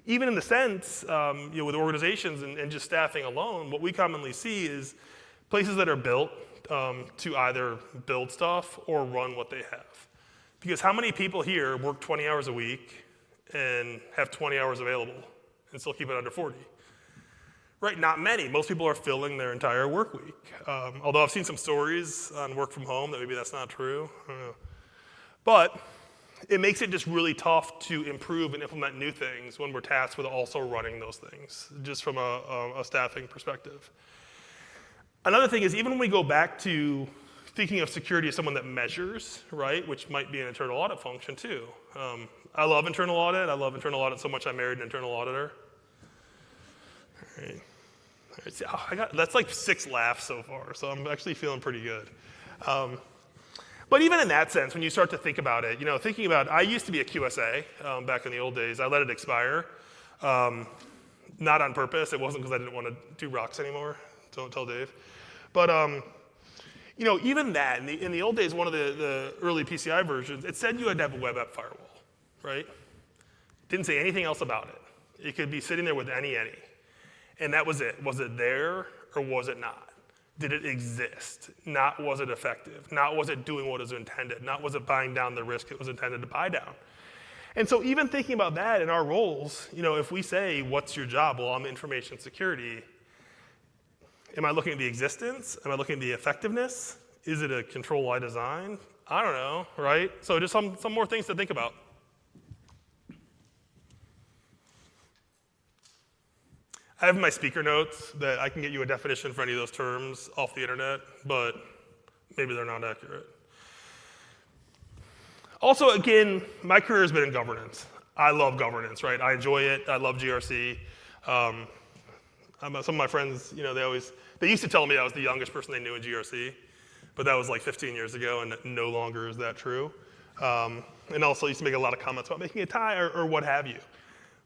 even in the sense, with organizations and just staffing alone, what we commonly see is places that are built to either build stuff or run what they have. Because how many people here work 20 hours a week and have 20 hours available and still keep it under 40? Right, not many. Most people are filling their entire work week. Although I've seen some stories on work from home that maybe that's not true. I don't know. But it makes it just really tough to improve and implement new things when we're tasked with also running those things, just from a staffing perspective. Another thing is, even when we go back to thinking of security as someone that measures, right, which might be an internal audit function too. I love internal audit. I love internal audit so much I married an internal auditor. All right. See, that's like 6 laughs so far, so I'm actually feeling pretty good. But even in that sense, when you start to think about it, I used to be a QSA back in the old days. I let it expire, not on purpose. It wasn't because I didn't want to do rocks anymore. Don't tell Dave. But even that, in the old days, one of the early PCI versions, it said you had to have a web app firewall, right? Didn't say anything else about it. It could be sitting there with any. And that was it. Was it there or was it not? Did it exist? Not was it effective? Not was it doing what it was intended? Not was it buying down the risk it was intended to buy down? And so even thinking about that in our roles, if we say, what's your job? Well, I'm information security. Am I looking at the existence? Am I looking at the effectiveness? Is it a control I design? I don't know, right? So just some more things to think about. I have my speaker notes that I can get you a definition for any of those terms off the internet, but maybe they're not accurate. Also, again, my career has been in governance. I love governance, right? I enjoy it. I love GRC. Some of my friends, they used to tell me I was the youngest person they knew in GRC, but that was like 15 years ago, and no longer is that true. And also used to make a lot of comments about making a tie or what have you.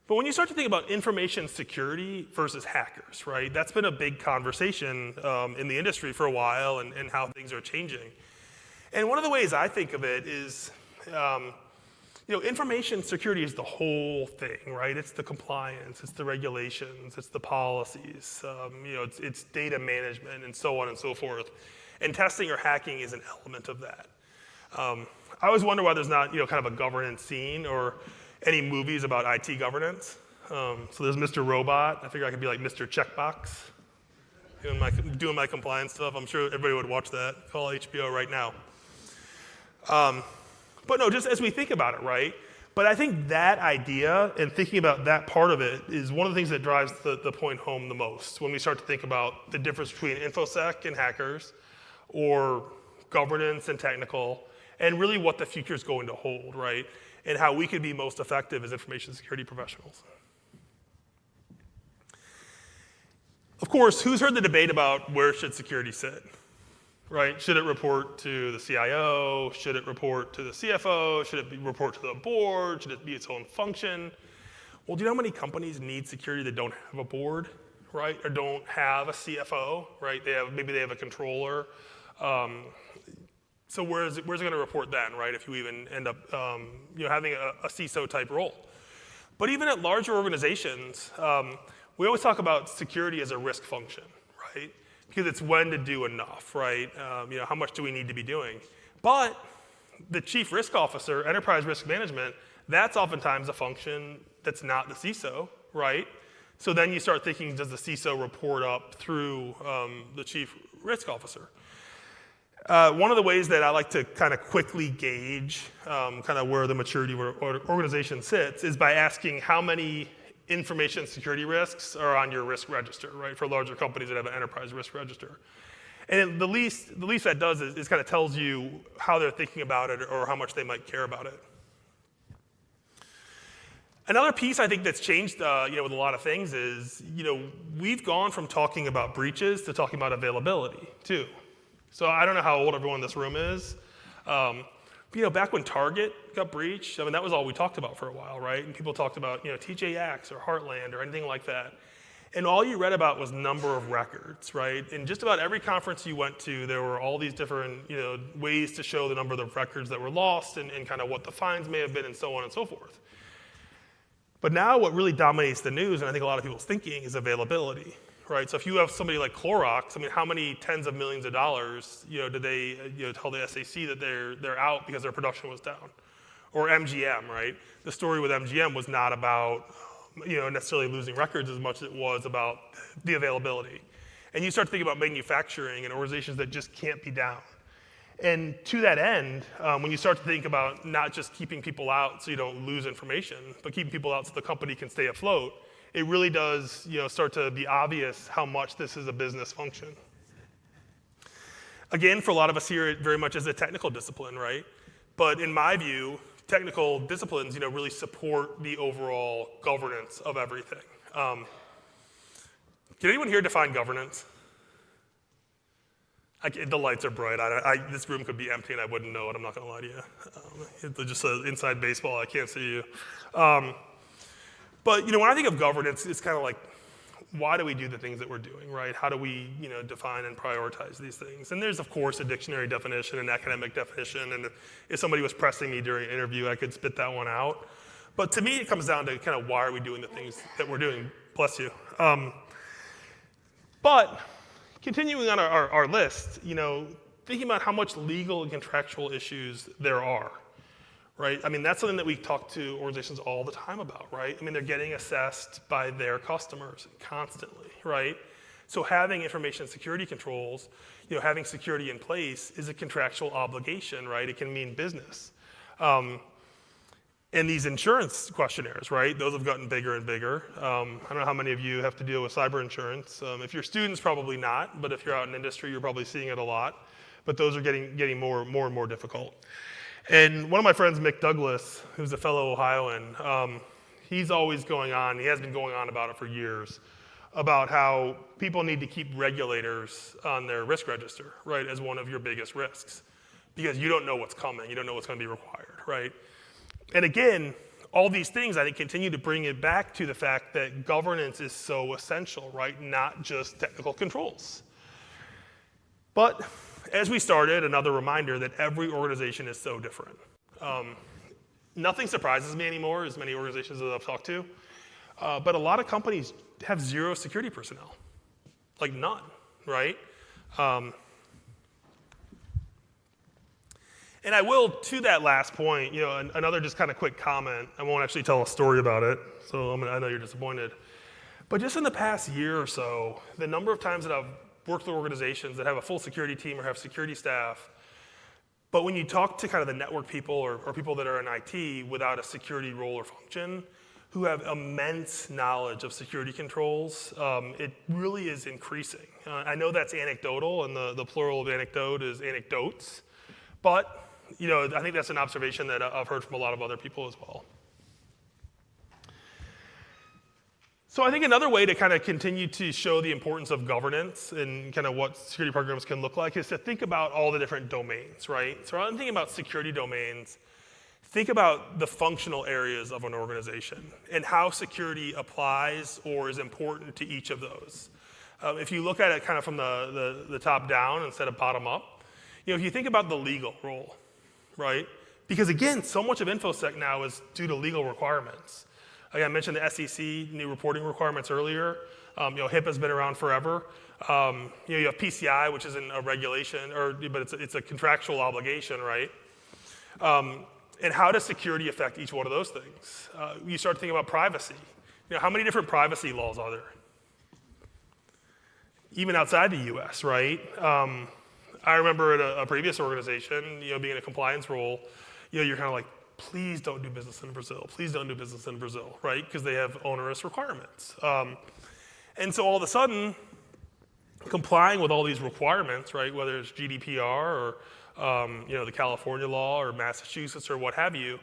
But when you start to think about information security versus hackers, right? That's been a big conversation in the industry for a while and how things are changing. And one of the ways I think of it is, information security is the whole thing, right? It's the compliance, it's the regulations, it's the policies, it's data management and so on and so forth. And testing or hacking is an element of that. I always wonder why there's not, kind of a governance scene or any movies about IT governance. So there's Mr. Robot. I figure I could be like Mr. Checkbox, doing my compliance stuff. I'm sure everybody would watch that. Call HBO right now. But no, just as we think about it, right? But I think that idea and thinking about that part of it is one of the things that drives the point home the most when we start to think about the difference between InfoSec and hackers or governance and technical and really what the future is going to hold, right? And how we could be most effective as information security professionals. Of course, who's heard the debate about where should security sit? Right? Should it report to the CIO? Should it report to the CFO? Should it report to the board? Should it be its own function? Well, do you know how many companies need security that don't have a board, right? Or don't have a CFO, right? Maybe they have a controller. So where's it going to report then, right? If you even end up having a CISO type role. But even at larger organizations, we always talk about security as a risk function, right? Because it's when to do enough, right? How much do we need to be doing? But the chief risk officer, enterprise risk management, that's oftentimes a function that's not the CISO, right? So then you start thinking, does the CISO report up through the chief risk officer? One of the ways that I like to kind of quickly gauge kind of where the maturity of an organization sits is by asking how many information security risks are on your risk register, right? For larger companies that have an enterprise risk register. And the least that does is kind of tells you how they're thinking about it or how much they might care about it. Another piece I think that's changed with a lot of things is, we've gone from talking about breaches to talking about availability too. So I don't know how old everyone in this room is. Back when Target got breached, that was all we talked about for a while, right? And people talked about, TJX or Heartland or anything like that. And all you read about was number of records, right? And just about every conference you went to, there were all these different, ways to show the number of records that were lost and kind of what the fines may have been and so on and so forth. But now what really dominates the news, and I think a lot of people's thinking, is availability. Right, so if you have somebody like Clorox, how many tens of millions of dollars, did they, tell the SAC that they're out because their production was down? Or MGM, right? The story with MGM was not about, necessarily losing records as much as it was about the availability. And you start to think about manufacturing and organizations that just can't be down. And to that end, when you start to think about not just keeping people out so you don't lose information, but keeping people out so the company can stay afloat, it really does start to be obvious how much this is a business function. Again, for a lot of us here, it very much is a technical discipline, right? But in my view, technical disciplines really support the overall governance of everything. Can anyone here define governance? The lights are bright. This room could be empty and I wouldn't know it. I'm not going to lie to you. It's just inside baseball. I can't see you. But when I think of governance, it's kind of like, why do we do the things that we're doing, right? How do we define and prioritize these things? And there's, of course, a dictionary definition, an academic definition, and if somebody was pressing me during an interview, I could spit that one out. But to me, it comes down to kind of why are we doing the things that we're doing? Bless you. But continuing on our list, thinking about how much legal and contractual issues there are, right? I mean, that's something that we talk to organizations all the time about, right? I mean, they're getting assessed by their customers constantly, right? So having information security controls, having security in place is a contractual obligation, right? It can mean business. And these insurance questionnaires, right? Those have gotten bigger and bigger. I don't know how many of you have to deal with cyber insurance. If you're students, probably not, but if you're out in industry, you're probably seeing it a lot. But those are getting more and more difficult. And one of my friends, Mick Douglas, who's a fellow Ohioan, he's always going on, he has been going on about it for years, about how people need to keep regulators on their risk register, right, as one of your biggest risks. Because you don't know what's coming, you don't know what's going to be required, right? And again, all these things, I think, continue to bring it back to the fact that governance is so essential, right? Not just technical controls. But as we started, another reminder that every organization is so different. Nothing surprises me anymore, as many organizations that I've talked to. But a lot of companies have zero security personnel, like none, right? And I will, to that last point, another just kind of quick comment. I won't actually tell a story about it, so I know you're disappointed. But just in the past year or so, the number of times that I've worked with organizations that have a full security team or have security staff, but when you talk to kind of the network people or people that are in IT without a security role or function, who have immense knowledge of security controls, it really is increasing. I know that's anecdotal, and the plural of anecdote is anecdotes, but I think that's an observation that I've heard from a lot of other people as well. So I think another way to kind of continue to show the importance of governance and kind of what security programs can look like is to think about all the different domains, right? So rather than thinking about security domains, think about the functional areas of an organization and how security applies or is important to each of those. If you look at it kind of from the top down instead of bottom up, if you think about the legal role, right? Because again, so much of InfoSec now is due to legal requirements. Like I mentioned the SEC new reporting requirements earlier. HIPAA's been around forever. You have PCI, which isn't a regulation, but it's a contractual obligation, right? And how does security affect each one of those things? You start to think about privacy. How many different privacy laws are there? Even outside the US, right? I remember at a previous organization, being in a compliance role, you're kind of like, please don't do business in Brazil. Please don't do business in Brazil, right? Because they have onerous requirements. And so all of a sudden, complying with all these requirements, right, whether it's GDPR or the California law or Massachusetts or what have you,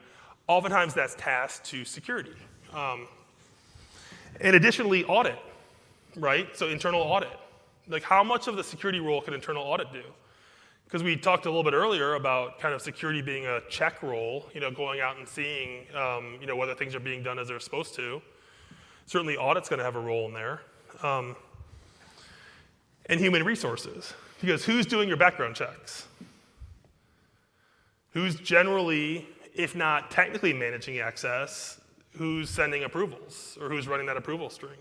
oftentimes that's tasked to security. And additionally, audit, right? So internal audit. Like how much of the security role can internal audit do? Because we talked a little bit earlier about kind of security being a check role, going out and seeing, whether things are being done as they're supposed to. Certainly audit's going to have a role in there. And human resources, because who's doing your background checks? Who's generally, if not technically managing access, who's sending approvals or who's running that approval string?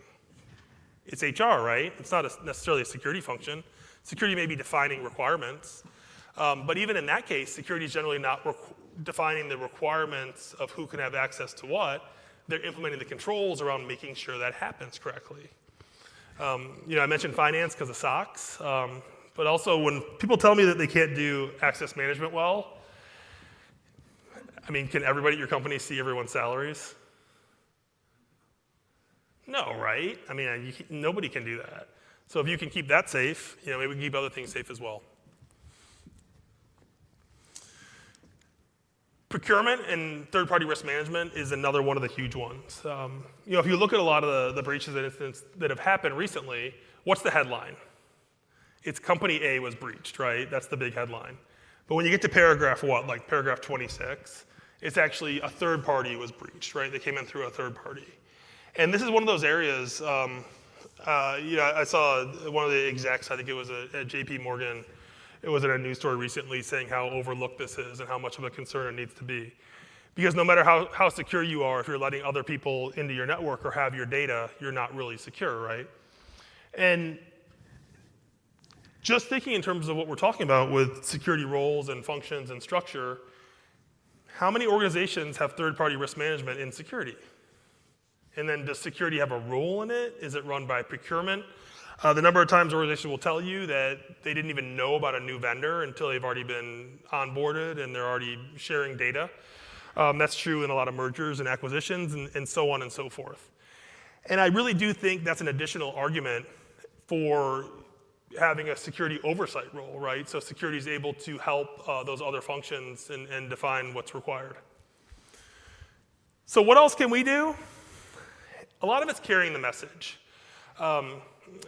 It's HR, right? It's not necessarily a security function. Security may be defining requirements, but even in that case, security is generally not defining the requirements of who can have access to what. They're implementing the controls around making sure that happens correctly. I mentioned finance because of SOX, but also when people tell me that they can't do access management well, I mean, can everybody at your company see everyone's salaries? No, right? I mean, nobody can do that. So if you can keep that safe, maybe we can keep other things safe as well. Procurement and third-party risk management is another one of the huge ones. If you look at a lot of the breaches and incidents that have happened recently, what's the headline? It's company A was breached, right? That's the big headline. But when you get to paragraph paragraph 26, it's actually a third party was breached, right? They came in through a third party. And this is one of those areas, I saw one of the execs, I think it was at JP Morgan, it was in a news story recently saying how overlooked this is and how much of a concern it needs to be. Because no matter how secure you are, if you're letting other people into your network or have your data, you're not really secure, right? And just thinking in terms of what we're talking about with security roles and functions and structure, how many organizations have third-party risk management in security? And then does security have a role in it? Is it run by procurement? The number of times organizations will tell you that they didn't even know about a new vendor until they've already been onboarded and they're already sharing data. That's true in a lot of mergers and acquisitions and so on and so forth. And I really do think that's an additional argument for having a security oversight role, right? So security is able to help those other functions and define what's required. So what else can we do? A lot of it's carrying the message. I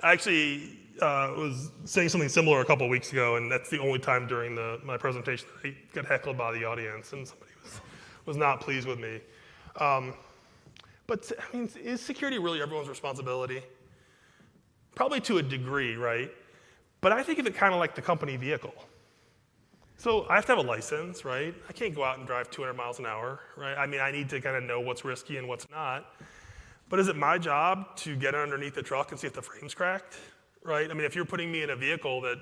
actually was saying something similar a couple of weeks ago, and that's the only time during my presentation that I got heckled by the audience, and somebody was not pleased with me. But I mean, is security really everyone's responsibility? Probably to a degree, right? But I think of it kind of like the company vehicle. So I have to have a license, right? I can't go out and drive 200 miles an hour, right? I mean, I need to kind of know what's risky and what's not. But is it my job to get underneath the truck and see if the frame's cracked, right? I mean, if you're putting me in a vehicle that,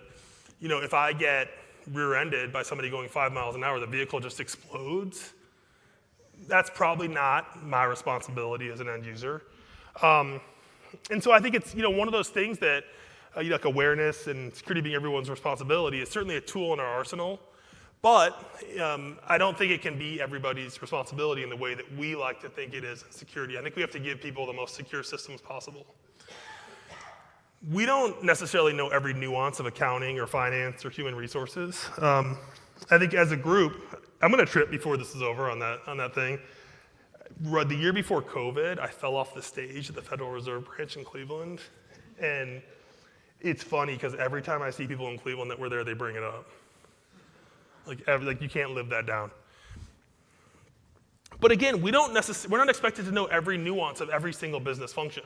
you know, if I get rear-ended by somebody going 5 miles an hour, the vehicle just explodes, that's probably not my responsibility as an end user. And so I think it's, you know, one of those things that, you know, like awareness and security being everyone's responsibility is certainly a tool in our arsenal. But I don't think it can be everybody's responsibility in the way that we like to think it is in security. I think we have to give people the most secure systems possible. We don't necessarily know every nuance of accounting or finance or human resources. I think as a group, I'm going to trip before this is over on that thing. The year before COVID, I fell off the stage at the Federal Reserve branch in Cleveland. And it's funny because every time I see people in Cleveland that were there, they bring it up. Like you can't live that down. But again, we're not expected to know every nuance of every single business function.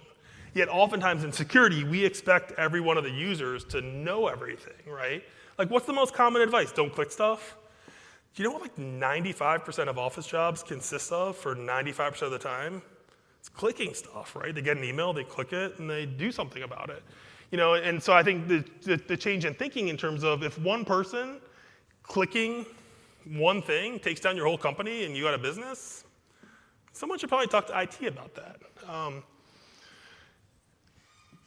Yet oftentimes in security, we expect every one of the users to know everything, right? Like what's the most common advice? Don't click stuff. Do you know what like 95% of office jobs consist of for 95% of the time? It's clicking stuff, right? They get an email, they click it, and they do something about it. You know, and so I think the change in thinking in terms of if one person clicking one thing takes down your whole company and you got a business, someone should probably talk to IT about that.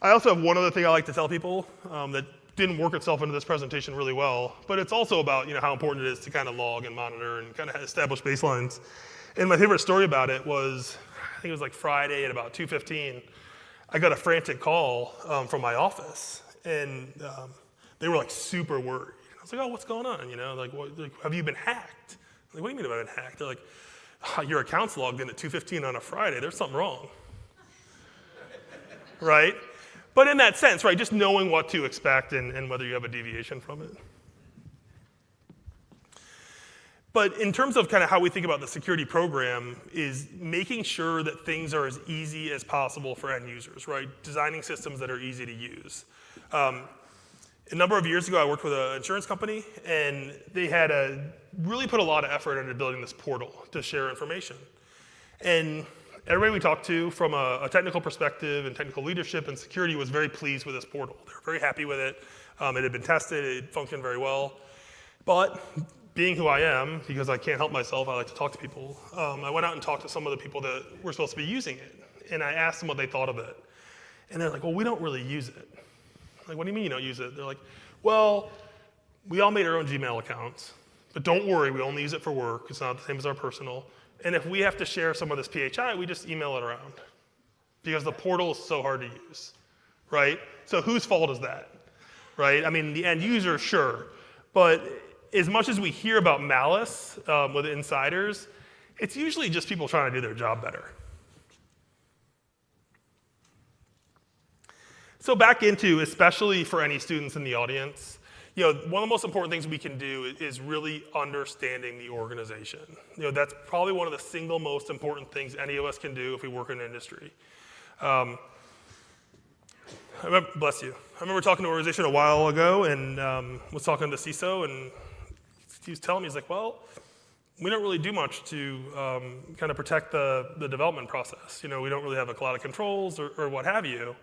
I also have one other thing I like to tell people that didn't work itself into this presentation really well, but it's also about, you know, how important it is to kind of log and monitor and kind of establish baselines. And my favorite story about it was, I think it was like Friday at about 2:15, I got a frantic call from my office, and they were like super worried. I was like, oh, what's going on? You know, like, have you been hacked? I'm like, what do you mean have I been hacked? They're like, oh, your account's logged in at 2:15 on a Friday. There's something wrong. Right? But in that sense, right, just knowing what to expect and whether you have a deviation from it. But in terms of kind of how we think about the security program is making sure that things are as easy as possible for end users, right? Designing systems that are easy to use. A number of years ago, I worked with an insurance company, and they had really put a lot of effort into building this portal to share information. And everybody we talked to from a technical perspective and technical leadership and security was very pleased with this portal. They were very happy with it. It had been tested. It functioned very well. But being who I am, because I can't help myself, I like to talk to people, I went out and talked to some of the people that were supposed to be using it. And I asked them what they thought of it. And they're like, well, we don't really use it. I'm like, what do you mean you don't use it? They're like, well, we all made our own Gmail accounts. But don't worry, we only use it for work. It's not the same as our personal. And if we have to share some of this PHI, we just email it around. Because the portal is so hard to use, right? So whose fault is that, right? I mean, the end user, sure. But as much as we hear about malice with insiders, it's usually just people trying to do their job better. So back into, especially for any students in the audience, you know, one of the most important things we can do is really understanding the organization. You know, that's probably one of the single most important things any of us can do if we work in an industry. Bless you. I remember talking to an organization a while ago and was talking to CISO, and he was telling me, he's like, well, we don't really do much to kind of protect the development process. You know, we don't really have a lot of controls or what have you.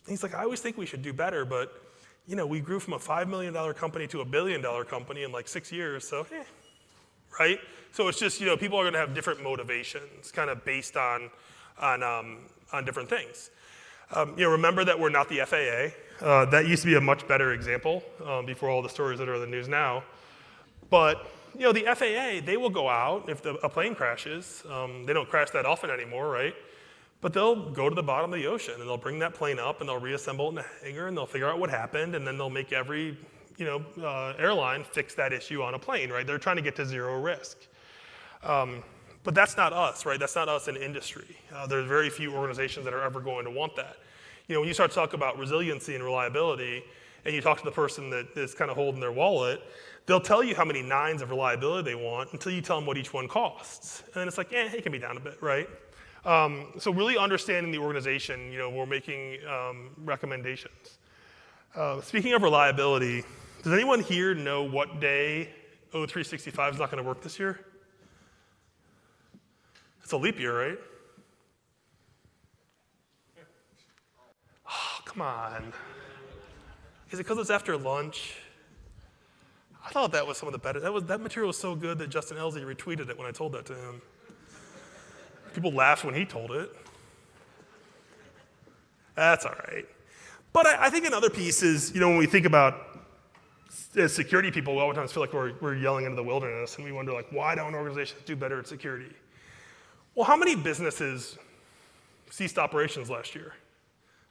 He's like, I always think we should do better, but you know, we grew from a $5 million company to a $1 billion company in like 6 years, so right? So it's just, people are going to have different motivations, kind of based on different things. Remember that we're not the FAA. That used to be a much better example before all the stories that are in the news now. But the FAA, they will go out if a plane crashes. They don't crash that often anymore, right? But they'll go to the bottom of the ocean and they'll bring that plane up and they'll reassemble it in a hangar and they'll figure out what happened and then they'll make every airline fix that issue on a plane, right? They're trying to get to zero risk. But that's not us, right? That's not us in industry. There's very few organizations that are ever going to want that. When you start to talk about resiliency and reliability, and you talk to the person that is kind of holding their wallet, they'll tell you how many 9s of reliability they want until you tell them what each one costs. And then it's like, it can be down a bit, right? So really understanding the organization, we're making recommendations. Speaking of reliability, does anyone here know what day O365 is not going to work this year? It's a leap year, right? Oh, come on. Is it because it's after lunch? I thought that was some of the better. That material was so good that Justin Elsie retweeted it when I told that to him. People laughed when he told it. That's all right. But I think another piece is, when we think about as security people, we oftentimes feel like we're yelling into the wilderness, and we wonder, why don't organizations do better at security? Well, how many businesses ceased operations last year?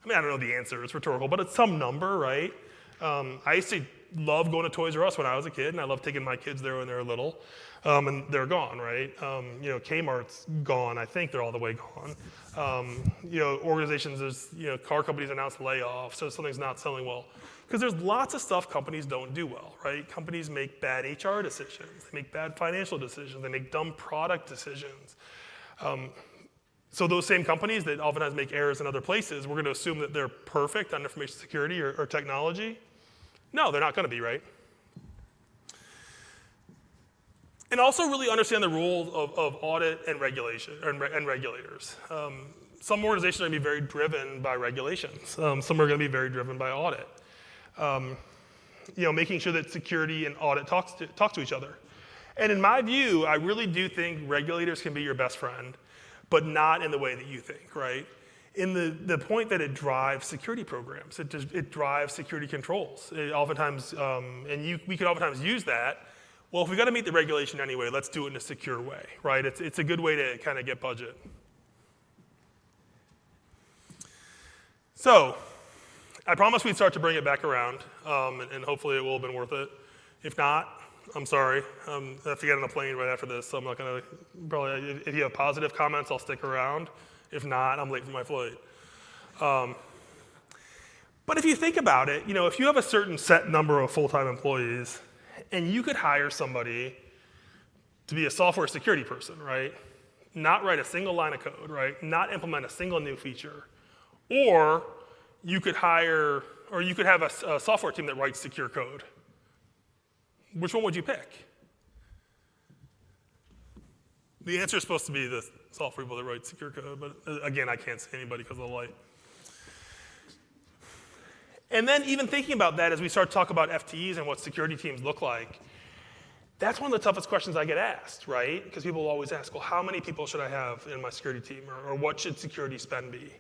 I don't know the answer, it's rhetorical, but it's some number, right? I used to love going to Toys R Us when I was a kid, and I loved taking my kids there when they were little, and they're gone, right? Kmart's gone, I think they're all the way gone. Organizations, there's, car companies announce layoffs, so something's not selling well. Because there's lots of stuff companies don't do well, right? Companies make bad HR decisions, they make bad financial decisions, they make dumb product decisions. So those same companies that oftentimes make errors in other places, we're going to assume that they're perfect on information security or technology. No, they're not going to be, right? And also really understand the rules of audit and regulation and regulators. Some organizations are going to be very driven by regulations. Some are going to be very driven by audit. Making sure that security and audit talk to each other. And in my view, I really do think regulators can be your best friend, but not in the way that you think, right? In the point that it drives security programs, it drives security controls. We could oftentimes use that. Well, if we got to meet the regulation anyway, let's do it in a secure way, right? It's a good way to kind of get budget. So, I promised we'd start to bring it back around, and hopefully it will have been worth it. If not, I'm sorry. I have to get on a plane right after this, so I'm not going to probably, if you have positive comments, I'll stick around. If not, I'm late for my flight. But if you think about it, if you have a certain set number of full-time employees, and you could hire somebody to be a software security person, right? Not write a single line of code, right? Not implement a single new feature. Or you could have a software team that writes secure code. Which one would you pick? The answer is supposed to be the software people that write secure code, but again, I can't say anybody because of the light. And then even thinking about that as we start to talk about FTEs and what security teams look like, that's one of the toughest questions I get asked, right? Because people will always ask, well, how many people should I have in my security team? Or what should security spend be?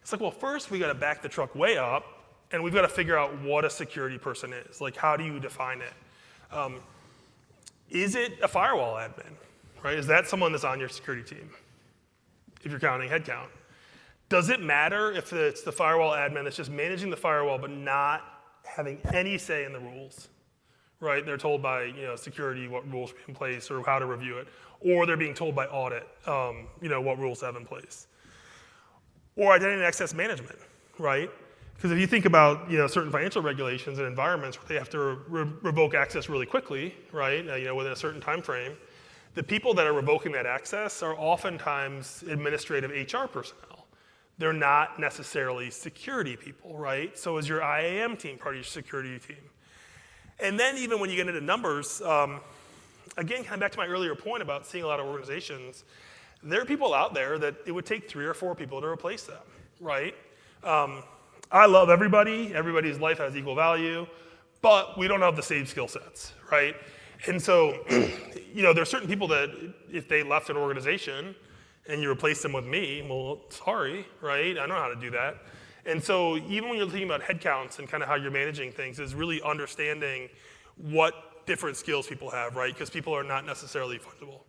It's like, well, first we got to back the truck way up, and we've got to figure out what a security person is. Like, how do you define it? Is it a firewall admin, right? Is that someone that's on your security team, if you're counting headcount? Does it matter if it's the firewall admin that's just managing the firewall but not having any say in the rules, right? They're told by security what rules are in place or how to review it, or they're being told by audit what rules to have in place. Or identity and access management, right? Because if you think about certain financial regulations and environments where they have to revoke access really quickly, right? Within a certain time frame, the people that are revoking that access are oftentimes administrative HR personnel. They're not necessarily security people, right? So is your IAM team part of your security team? And then even when you get into numbers, again, kind of back to my earlier point about seeing a lot of organizations, there are people out there that it would take 3 or 4 people to replace them, right? I love everybody. Everybody's life has equal value, but we don't have the same skill sets, right? And so, there are certain people that if they left an organization and you replace them with me, well, sorry, right? I know how to do that. And so even when you're thinking about headcounts and kind of how you're managing things is really understanding what different skills people have, right? Because people are not necessarily fungible.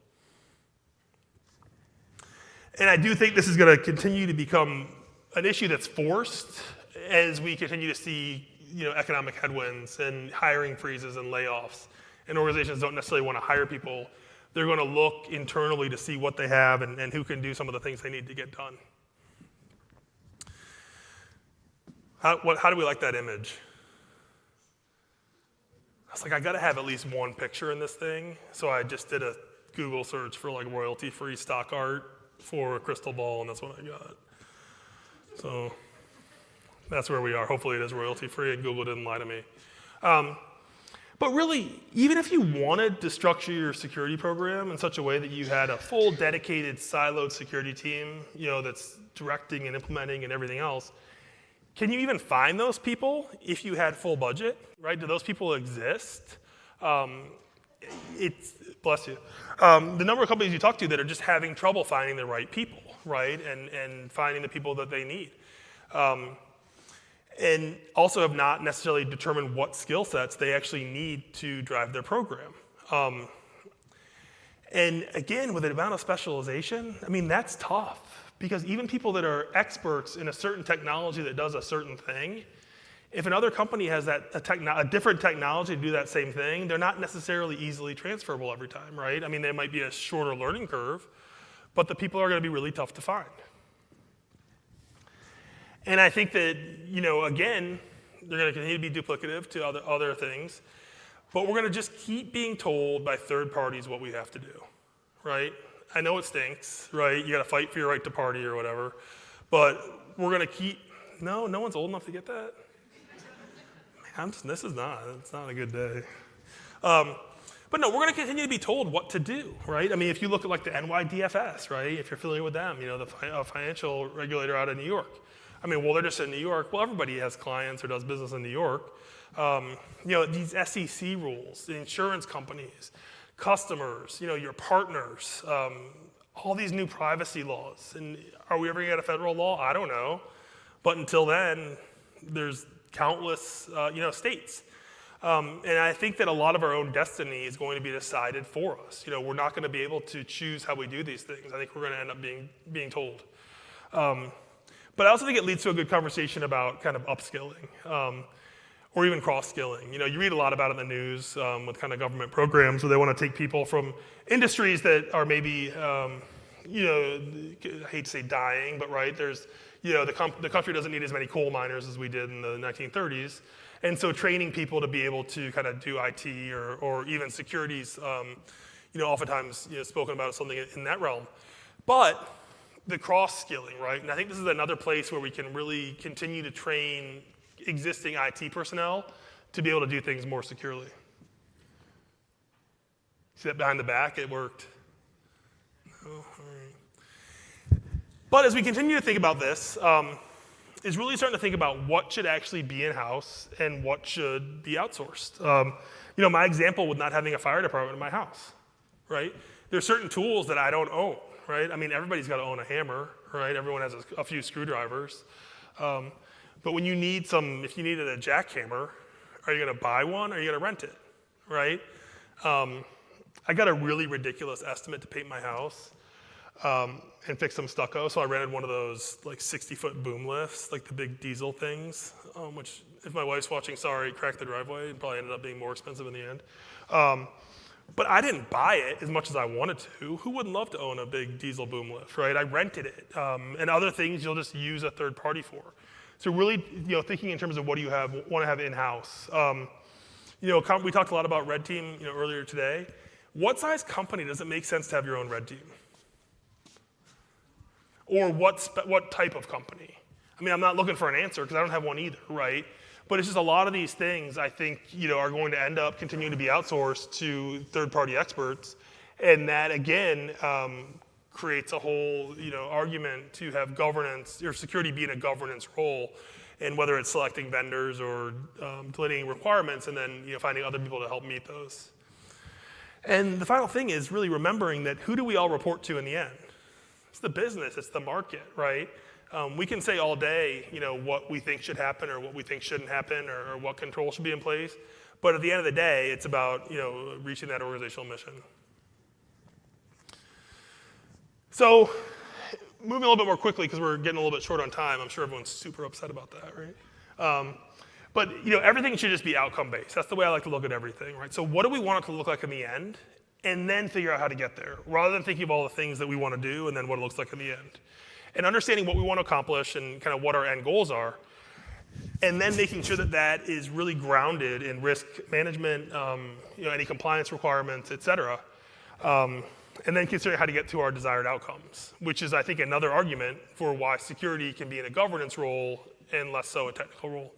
And I do think this is going to continue to become an issue that's forced as we continue to see, economic headwinds and hiring freezes and layoffs. And organizations don't necessarily want to hire people. They're going to look internally to see what they have and who can do some of the things they need to get done. How do we like that image? I was like, I got to have at least one picture in this thing. So I just did a Google search for like royalty-free stock art for a crystal ball, and that's what I got. So that's where we are. Hopefully it is royalty-free, and Google didn't lie to me. But really, even if you wanted to structure your security program in such a way that you had a full, dedicated, siloed security team, that's directing and implementing and everything else, can you even find those people if you had full budget, right? Do those people exist? Bless you. The number of companies you talk to that are just having trouble finding the right people, right? And finding the people that they need. And also have not necessarily determined what skill sets they actually need to drive their program. And again, with the amount of specialization, that's tough. Because even people that are experts in a certain technology that does a certain thing, if another company has a different technology to do that same thing, they're not necessarily easily transferable every time, right? There might be a shorter learning curve, but the people are going to be really tough to find. And I think that, again, they're going to continue to be duplicative to other things, but we're going to just keep being told by third parties what we have to do, right? I know it stinks, right? You got to fight for your right to party or whatever, but we're going to keep, no one's old enough to get that. Man, it's not a good day. But no, we're going to continue to be told what to do, right? If you look at like the NYDFS, right? If you're familiar with them, the financial regulator out of New York. They're just in New York. Well, everybody has clients or does business in New York. These SEC rules, the insurance companies, customers, your partners, all these new privacy laws. And are we ever going to get a federal law? I don't know. But until then, there's countless, states. And I think that a lot of our own destiny is going to be decided for us. We're not going to be able to choose how we do these things. I think we're going to end up being told. But I also think it leads to a good conversation about kind of upskilling or even cross-skilling. You read a lot about it in the news with kind of government programs where they want to take people from industries that are maybe, I hate to say dying, but right, there's, the country doesn't need as many coal miners as we did in the 1930s. And so training people to be able to kind of do IT or even securities, oftentimes spoken about as something in that realm. But the cross-skilling, right? And I think this is another place where we can really continue to train existing IT personnel to be able to do things more securely. See that behind the back? It worked. Oh, all right. But as we continue to think about this, is really starting to think about what should actually be in-house and what should be outsourced. My example with not having a fire department in my house, right? There's certain tools that I don't own. Right? Everybody's got to own a hammer, right? Everyone has a few screwdrivers. But when you need if you needed a jackhammer, are you going to buy one or are you going to rent it, right? I got a really ridiculous estimate to paint my house and fix some stucco, so I rented one of those like 60-foot boom lifts, like the big diesel things, which if my wife's watching, sorry, cracked the driveway. It probably ended up being more expensive in the end. But I didn't buy it as much as I wanted to. Who wouldn't love to own a big diesel boom lift, right? I rented it. And other things you'll just use a third party for. So really, thinking in terms of what do you want to have in-house. We talked a lot about Redteam, earlier today. What size company does it make sense to have your own Redteam? Or what type of company? I'm not looking for an answer because I don't have one either, right? But it's just a lot of these things I think are going to end up continuing to be outsourced to third-party experts, and that again creates a whole argument to have governance or security be in a governance role, and whether it's selecting vendors or delineating requirements, and then finding other people to help meet those. And the final thing is really remembering that who do we all report to in the end? It's the business, it's the market, right? We can say all day, what we think should happen or what we think shouldn't happen or what control should be in place. But at the end of the day, it's about, reaching that organizational mission. So moving a little bit more quickly because we're getting a little bit short on time. I'm sure everyone's super upset about that, right? But everything should just be outcome-based. That's the way I like to look at everything, right? So what do we want it to look like in the end? And then figure out how to get there, rather than thinking of all the things that we want to do and then what it looks like in the end. And understanding what we want to accomplish and kind of what our end goals are, and then making sure that that is really grounded in risk management, any compliance requirements, et cetera. And then considering how to get to our desired outcomes, which is, I think, another argument for why security can be in a governance role and less so a technical role.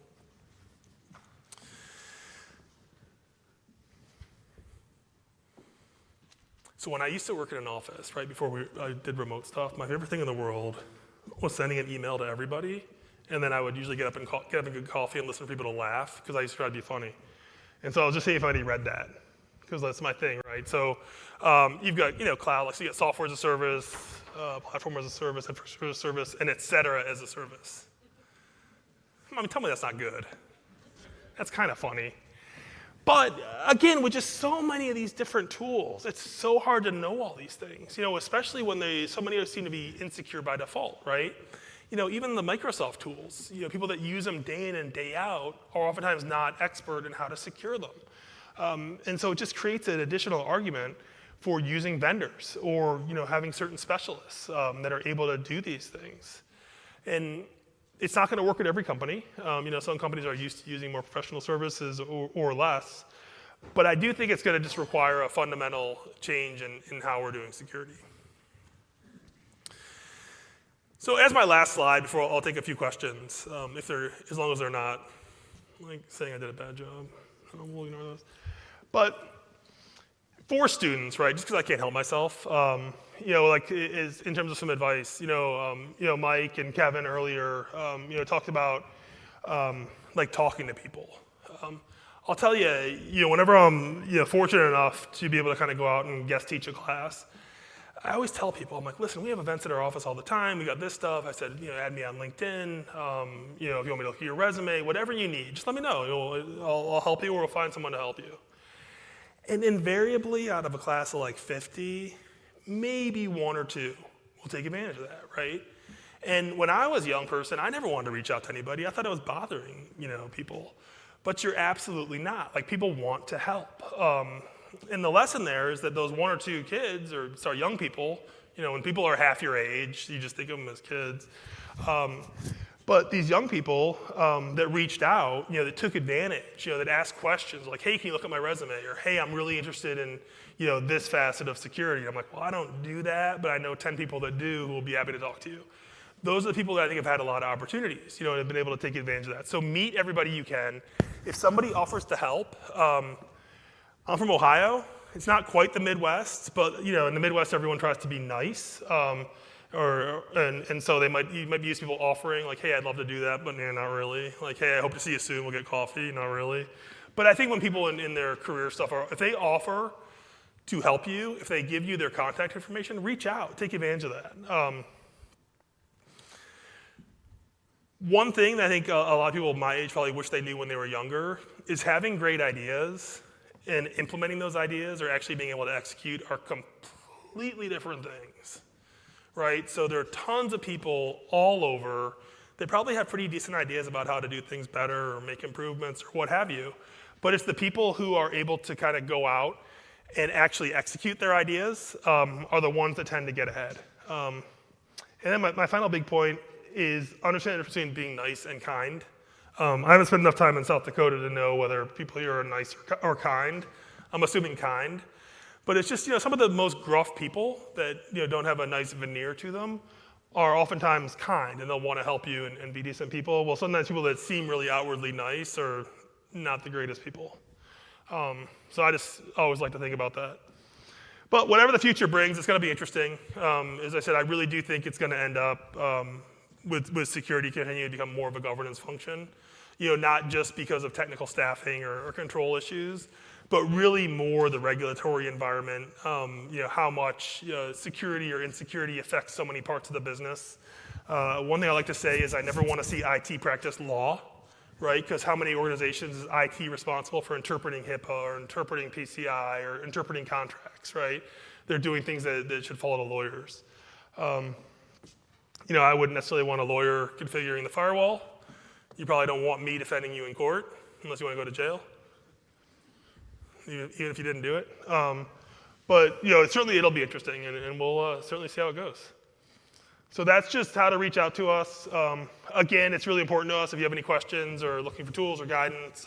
So when I used to work in an office, right, before I did remote stuff, my favorite thing in the world was sending an email to everybody, and then I would usually get up and get good coffee and listen for people to laugh, because I used to try to be funny. And so I was just seeing if anybody read that, because that's my thing, right? So you've got, cloud, like so you got software as a service, platform as a service, infrastructure as a service, and et cetera as a service. I mean, tell me that's not good. That's kind of funny. But again, with just so many of these different tools, it's so hard to know all these things, especially when so many seem to be insecure by default, right? Even the Microsoft tools, people that use them day in and day out are oftentimes not expert in how to secure them. And so it just creates an additional argument for using vendors or, having certain specialists that are able to do these things. And it's not going to work at every company. Some companies are used to using more professional services or less. But I do think it's going to just require a fundamental change in how we're doing security. So as my last slide, before I'll take a few questions, as long as they're not like saying I did a bad job, we'll ignore those. But for students, right, just because I can't help myself, is in terms of some advice, Mike and Kevin earlier, talked about talking to people. I'll tell you, whenever I'm fortunate enough to be able to kind of go out and guest teach a class, I always tell people, I'm like, listen, we have events at our office all the time. We got this stuff. I said, add me on LinkedIn. If you want me to look at your resume, whatever you need, just let me know. I'll help you, or we'll find someone to help you. And invariably, out of a class of like 50, maybe one or two will take advantage of that, right? And when I was a young person, I never wanted to reach out to anybody. I thought I was bothering, people. But you're absolutely not. Like, people want to help. And the lesson there is that those one or two kids, or young people, when people are half your age, you just think of them as kids. But these young people that reached out, that took advantage, that asked questions like, hey, can you look at my resume? Or, hey, I'm really interested in, this facet of security. I'm like, well, I don't do that, but I know 10 people that do who will be happy to talk to you. Those are the people that I think have had a lot of opportunities, and have been able to take advantage of that. So meet everybody you can. If somebody offers to help, I'm from Ohio. It's not quite the Midwest, but in the Midwest, everyone tries to be nice. And so you might be used to people offering, like, hey, I'd love to do that, but not really. Like, hey, I hope to see you soon, we'll get coffee, not really. But I think when people in their career stuff if they offer to help you, if they give you their contact information, reach out, take advantage of that. One thing that I think a lot of people my age probably wish they knew when they were younger is having great ideas and implementing those ideas or actually being able to execute are completely different things. Right? So there are tons of people all over that probably have pretty decent ideas about how to do things better or make improvements or what have you. But it's the people who are able to kind of go out and actually execute their ideas are the ones that tend to get ahead. And then my final big point is understand the difference between being nice and kind. I haven't spent enough time in South Dakota to know whether people here are nice or kind. I'm assuming kind. But it's just, some of the most gruff people that don't have a nice veneer to them are oftentimes kind, and they'll want to help you and be decent people. Well, sometimes people that seem really outwardly nice are not the greatest people. So I just always like to think about that. But whatever the future brings, it's going to be interesting. As I said, I really do think it's going to end up with security continuing to become more of a governance function. Not just because of technical staffing or control issues, but really more the regulatory environment, how much security or insecurity affects so many parts of the business. One thing I like to say is I never want to see IT practice law, right? Because how many organizations is IT responsible for interpreting HIPAA or interpreting PCI or interpreting contracts, right? They're doing things that should fall to lawyers. I wouldn't necessarily want a lawyer configuring the firewall. You probably don't want me defending you in court unless you want to go to jail, even if you didn't do it. But certainly it'll be interesting, and we'll certainly see how it goes. So that's just how to reach out to us. Again, it's really important to us if you have any questions or looking for tools or guidance.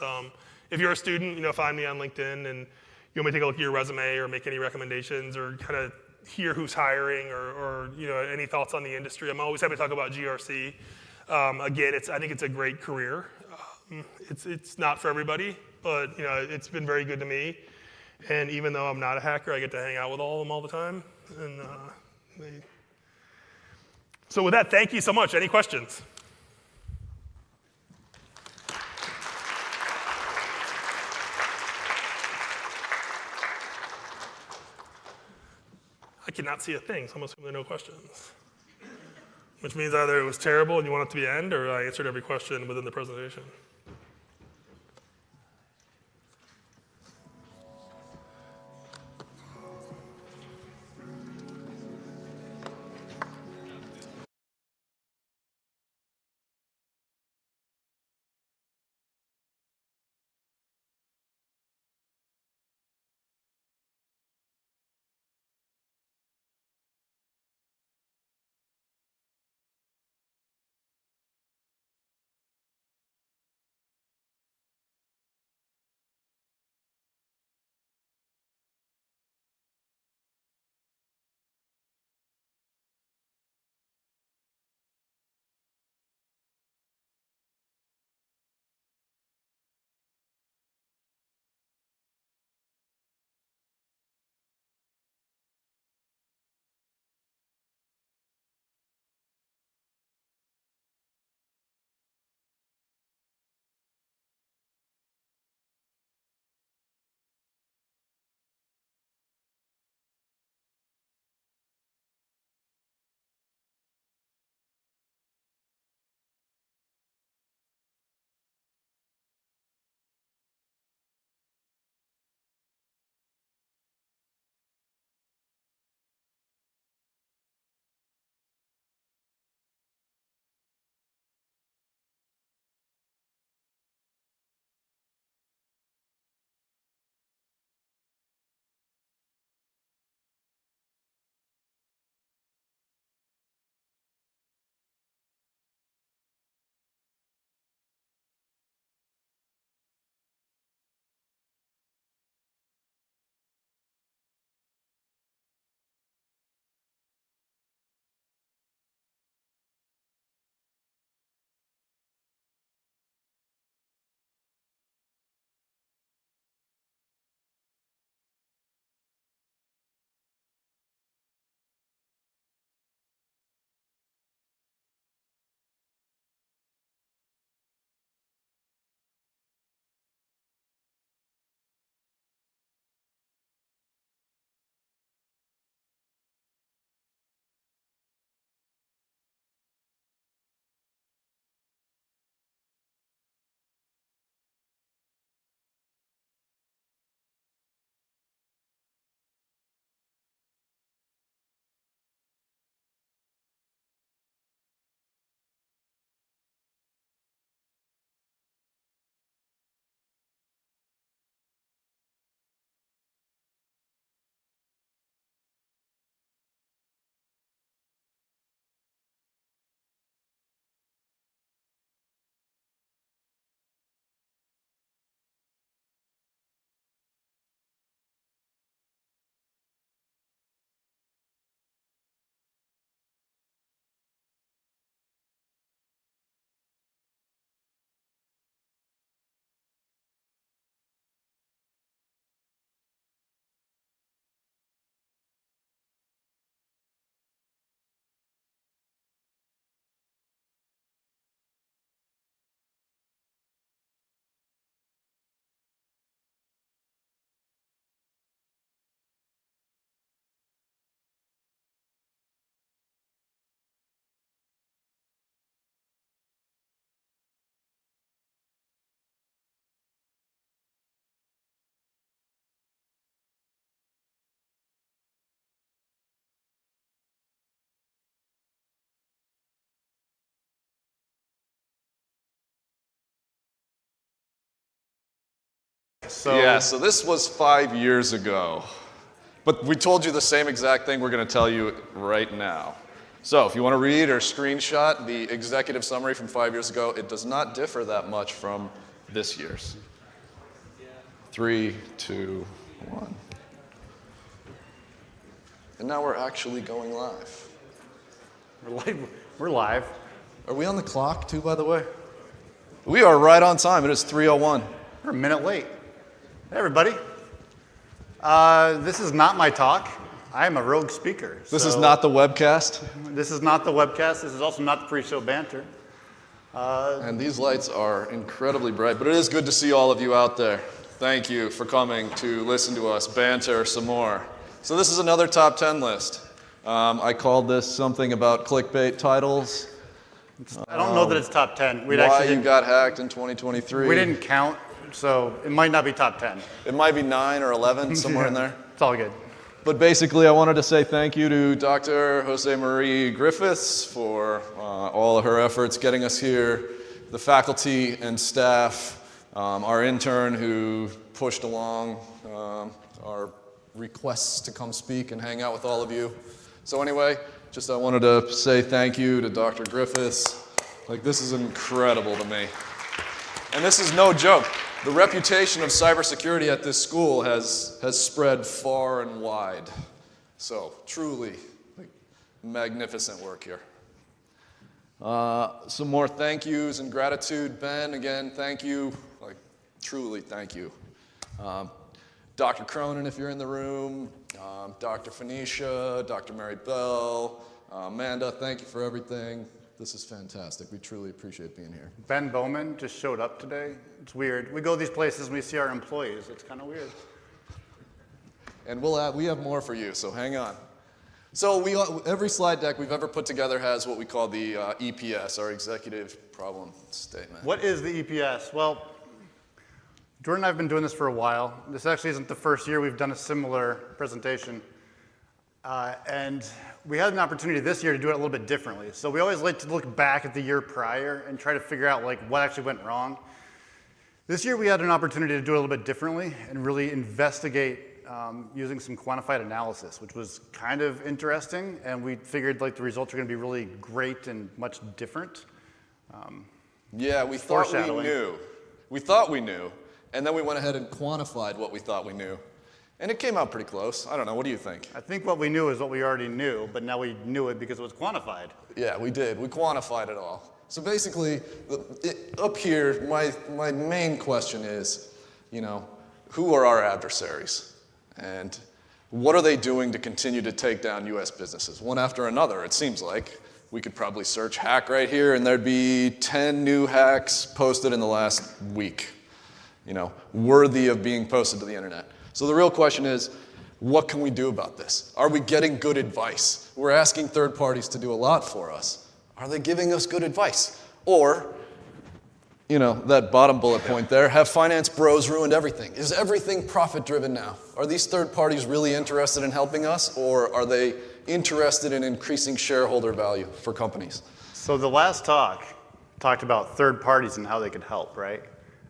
If you're a student, find me on LinkedIn, and you want me to take a look at your resume or make any recommendations or kind of hear who's hiring or any thoughts on the industry. I'm always happy to talk about GRC. Again, I think it's a great career. It's not for everybody, but it's been very good to me. And even though I'm not a hacker, I get to hang out with all of them all the time. And so with that, thank you so much. Any questions? I cannot see a thing, so I'm assuming there are no questions. Which means either it was terrible and you want it to be end, or I answered every question within the presentation. So yeah, so this was 5 years ago. But we told you the same exact thing we're going to tell you right now. So if you want to read or screenshot the executive summary from 5 years ago, it does not differ that much from this year's. 3, 2, 1. And now we're actually going live. We're live. Are we on the clock too, by the way? We are right on time. It is 3:01. We're a minute late. Hey, everybody. This is not my talk. I am a rogue speaker. This is not the webcast? This is not the webcast. This is also not the pre-show banter. And these lights are incredibly bright, but it is good to see all of you out there. Thank you for coming to listen to us banter some more. So this is another top 10 list. I called this something about clickbait titles. I don't know that it's top 10. Why you got hacked in 2023. We didn't count, so it might not be top 10. It might be 9 or 11, somewhere in there. It's all good. But basically, I wanted to say thank you to Dr. Jose Marie Griffiths for all of her efforts getting us here, the faculty and staff, our intern who pushed along our requests to come speak and hang out with all of you. So anyway, I wanted to say thank you to Dr. Griffiths. Like, this is incredible to me. And this is no joke. The reputation of cybersecurity at this school has spread far and wide. So truly, magnificent work here. Some more thank yous and gratitude. Ben, again, thank you. Truly, thank you. Dr. Cronin, if you're in the room, Dr. Phoenicia, Dr. Mary Bell, Amanda, thank you for everything. This is fantastic. We truly appreciate being here. Ben Bowman just showed up today. It's weird. We go these places and we see our employees. It's kind of weird. And we have more for you, so hang on. So every slide deck we've ever put together has what we call the EPS, our Executive Problem Statement. What is the EPS? Well, Jordan and I have been doing this for a while. This actually isn't the first year we've done a similar presentation. And we had an opportunity this year to do it a little bit differently. So we always like to look back at the year prior and try to figure out what actually went wrong. This year we had an opportunity to do it a little bit differently and really investigate using some quantified analysis, which was kind of interesting. And we figured the results are going to be really great and much different. Yeah, we thought we knew. We thought we knew. And then we went ahead and quantified what we thought we knew. And it came out pretty close. I don't know, what do you think? I think what we knew is what we already knew, but now we knew it because it was quantified. Yeah, we did. We quantified it all. So basically, up here, my main question is, who are our adversaries? And what are they doing to continue to take down US businesses? One after another, it seems like. We could probably search hack right here, and there'd be 10 new hacks posted in the last week. Worthy of being posted to the internet. So the real question is, what can we do about this? Are we getting good advice? We're asking third parties to do a lot for us. Are they giving us good advice? Or, that bottom bullet point there, have finance bros ruined everything? Is everything profit-driven now? Are these third parties really interested in helping us, or are they interested in increasing shareholder value for companies? So the last talk talked about third parties and how they could help, right?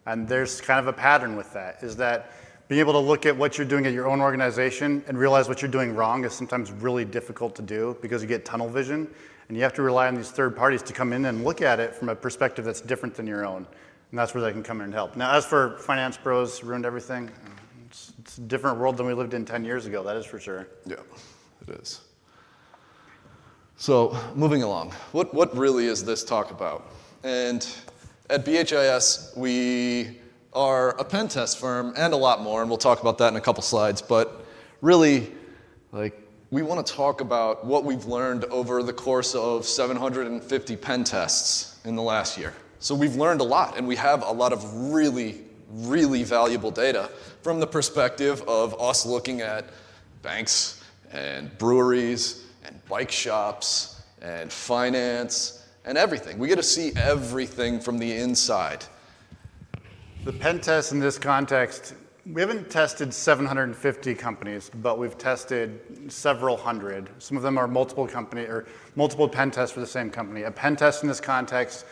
And there's kind of a pattern with that, is that being able to look at what you're doing at your own organization and realize what you're doing wrong is sometimes really difficult to do because you get tunnel vision, and you have to rely on these third parties to come in and look at it from a perspective that's different than your own, and that's where they can come in and help. Now, as for finance bros ruined everything, it's a different world than we lived in 10 years ago, that is for sure. Yeah, it is. So, moving along, what really is this talk about? And at BHIS, we are a pen test firm and a lot more, and we'll talk about that in a couple slides, but really, we want to talk about what we've learned over the course of 750 pen tests in the last year. So we've learned a lot, and we have a lot of really, really valuable data from the perspective of us looking at banks and breweries and bike shops and finance and everything. We get to see everything from the inside. The pen test in this context, we haven't tested 750 companies, but we've tested several hundred. Some of them are multiple pen tests for the same company. A pen test in this context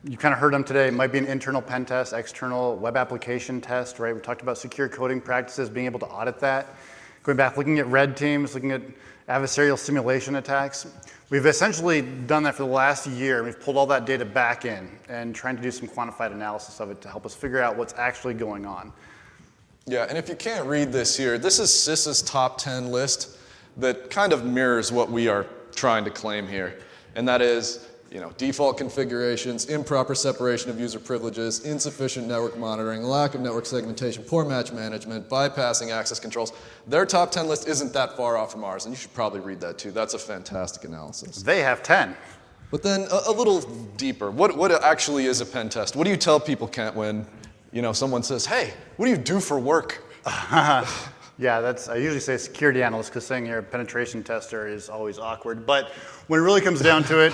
You kind of heard them today. It might be an internal pen test, external web application test, right? We talked about secure coding practices, being able to audit that. Going back, looking at red teams, looking at adversarial simulation attacks. We've essentially done that for the last year. We've pulled all that data back in and trying to do some quantified analysis of it to help us figure out what's actually going on. Yeah, and if you can't read this here, this is CIS's top 10 list that kind of mirrors what we are trying to claim here. And that is, default configurations, improper separation of user privileges, insufficient network monitoring, lack of network segmentation, poor match management, bypassing access controls. Their top 10 list isn't that far off from ours, and you should probably read that too. That's a fantastic analysis. They have 10. But then a little deeper, what actually is a pen test? What do you tell people, Kent, when someone says, hey, what do you do for work? Yeah, I usually say security analyst because saying you're a penetration tester is always awkward. But when it really comes down to it,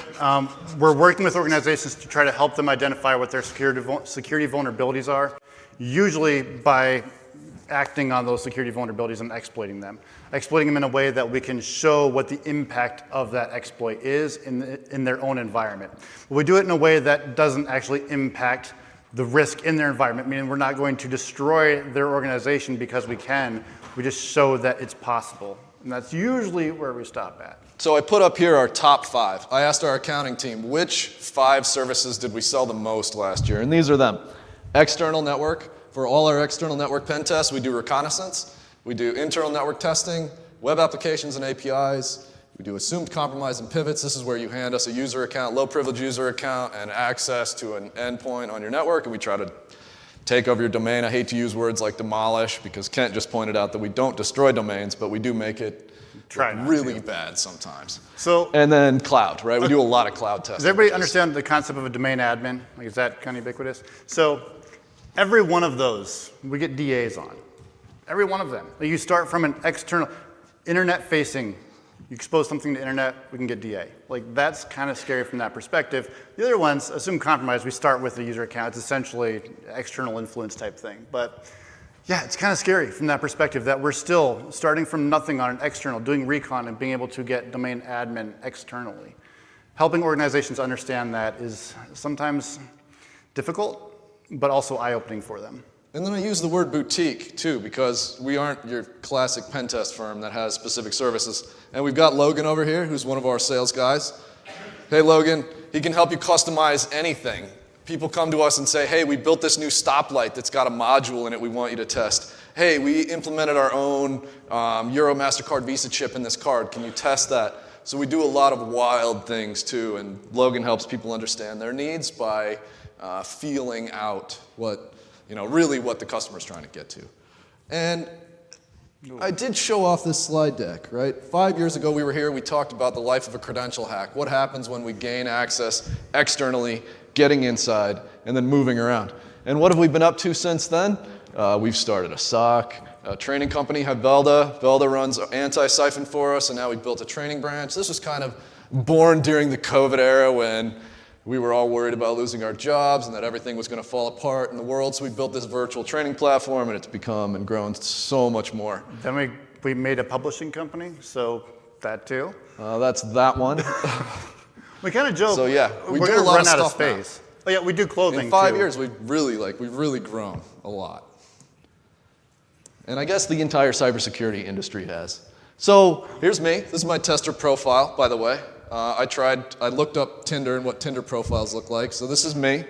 we're working with organizations to try to help them identify what their security vulnerabilities are, usually by acting on those security vulnerabilities and exploiting them in a way that we can show what the impact of that exploit is in their own environment. But we do it in a way that doesn't actually impact the risk in their environment, meaning we're not going to destroy their organization because we can. We just show that it's possible. And that's usually where we stop at. So I put up here our top 5. I asked our accounting team, which 5 services did we sell the most last year? And these are them. External network. For all our external network pen tests, we do reconnaissance. We do internal network testing, web applications and APIs. We do assumed compromise and pivots. This is where you hand us a user account, low privilege user account, and access to an endpoint on your network, and we try to take over your domain. I hate to use words like demolish because Kent just pointed out that we don't destroy domains, but we do make it really bad sometimes. And then cloud, right? We do a lot of cloud testing. Does everybody understand the concept of a domain admin? Like, is that kind of ubiquitous? So every one of those, we get DAs on. Every one of them. You start from an external, internet-facing. You expose something to internet, we can get DA. Like, that's kind of scary from that perspective. The other ones, assume compromise, we start with the user account. It's essentially external influence type thing. But yeah, it's kind of scary from that perspective that we're still starting from nothing on an external, doing recon and being able to get domain admin externally. Helping organizations understand that is sometimes difficult, but also eye-opening for them. And then I use the word boutique too, because we aren't your classic pen test firm that has specific services. And we've got Logan over here, who's one of our sales guys. Hey Logan, he can help you customize anything. People come to us and say, hey, we built this new stoplight that's got a module in it we want you to test. Hey, we implemented our own Euro MasterCard Visa chip in this card. Can you test that? So we do a lot of wild things too, and Logan helps people understand their needs by feeling out really what the customer's trying to get to. And I did show off this slide deck, right? 5 years ago we were here, we talked about the life of a credential hack. What happens when we gain access externally, getting inside, and then moving around. And what have we been up to since then? We've started a SOC, a training company, Velda. Velda runs anti-siphon for us, and now we built a training branch. This was kind of born during the COVID era when we were all worried about losing our jobs and that everything was going to fall apart in the world, so we built this virtual training platform, and it's become and grown so much more. Then we made a publishing company, so that too. That's that one. We kind of joke. So yeah, we we're do a gonna lot run of out of stuff now. space. Oh yeah, we do clothing In 5 too. years, we've really grown a lot. And I guess the entire cybersecurity industry has. So here's me. This is my tester profile, by the way. I looked up Tinder and what Tinder profiles look like. So this is me.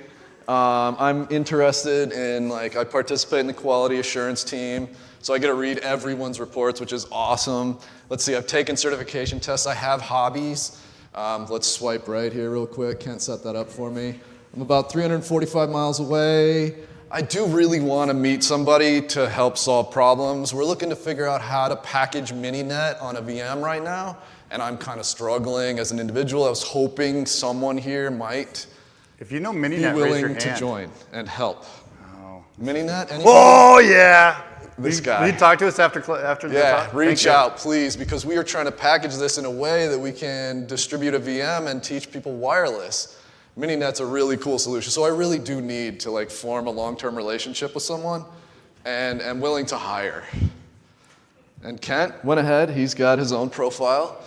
I'm interested in, I participate in the quality assurance team. So I get to read everyone's reports, which is awesome. Let's see, I've taken certification tests. I have hobbies. Let's swipe right here real quick. Kent set that up for me. I'm about 345 miles away. I do really want to meet somebody to help solve problems. We're looking to figure out how to package Mininet on a VM right now. And I'm kind of struggling as an individual. I was hoping someone here might If you know be Mininet, raise your willing hand. to join and help. Oh. Mininet? Anybody? Oh yeah. This Will guy. you talk to us after the Yeah, talk? reach Thank you. out, please, because we are trying to package this in a way that we can distribute a VM and teach people wireless. Mininet's a really cool solution. So I really do need to form a long-term relationship with someone, and am willing to hire. And Kent went ahead. He's got his own profile.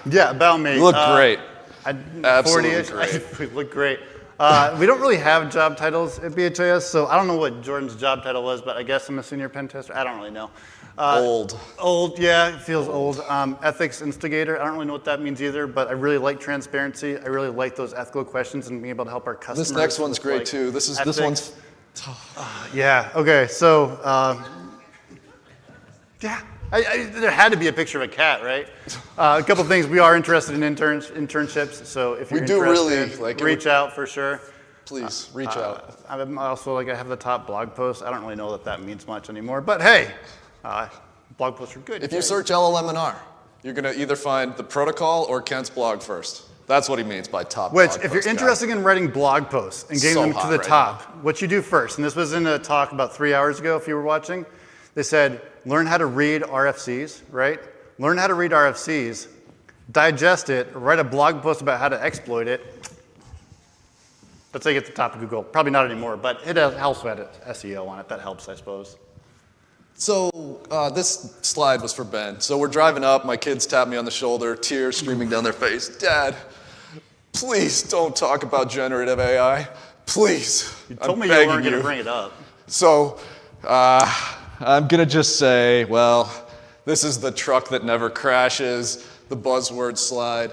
Yeah, about me. You look great. Absolutely 40-ish. great. I look great. We don't really have job titles at BHIS, so I don't know what Jordan's job title was, but I guess I'm a senior pen tester. I don't really know. Old. Old, yeah, it feels old. Ethics instigator, I don't really know what that means either, but I really like transparency. I really like those ethical questions and being able to help our customers. This next one's with, great like, too. This ethics. one's. Yeah, okay, so, yeah, there had to be a picture of a cat, right? A couple things, we are interested in internships, so if you're interested, reach out for sure. Please, reach out. I'm also, I have the top blog post. I don't really know that means much anymore, but hey, blog posts are good. If you search LLM&R, you're going to either find the protocol or Kent's blog first. That's what he means by top blog Which, if you're interested in writing blog posts and getting them to the top, what you do first, and this was in a talk about 3 hours ago if you were watching, they said, learn how to read RFCs, right? Learn how to read RFCs, digest it, write a blog post about how to exploit it. Let's say get to the top of Google. Probably not anymore, but it helps with SEO on it. That helps, I suppose. So this slide was for Ben. So we're driving up, my kids tap me on the shoulder, tears streaming down their face. Dad, please don't talk about generative AI. Please. You told me you weren't going to bring it up. So I'm going to just say, well, this is the truck that never crashes, the buzzword slide.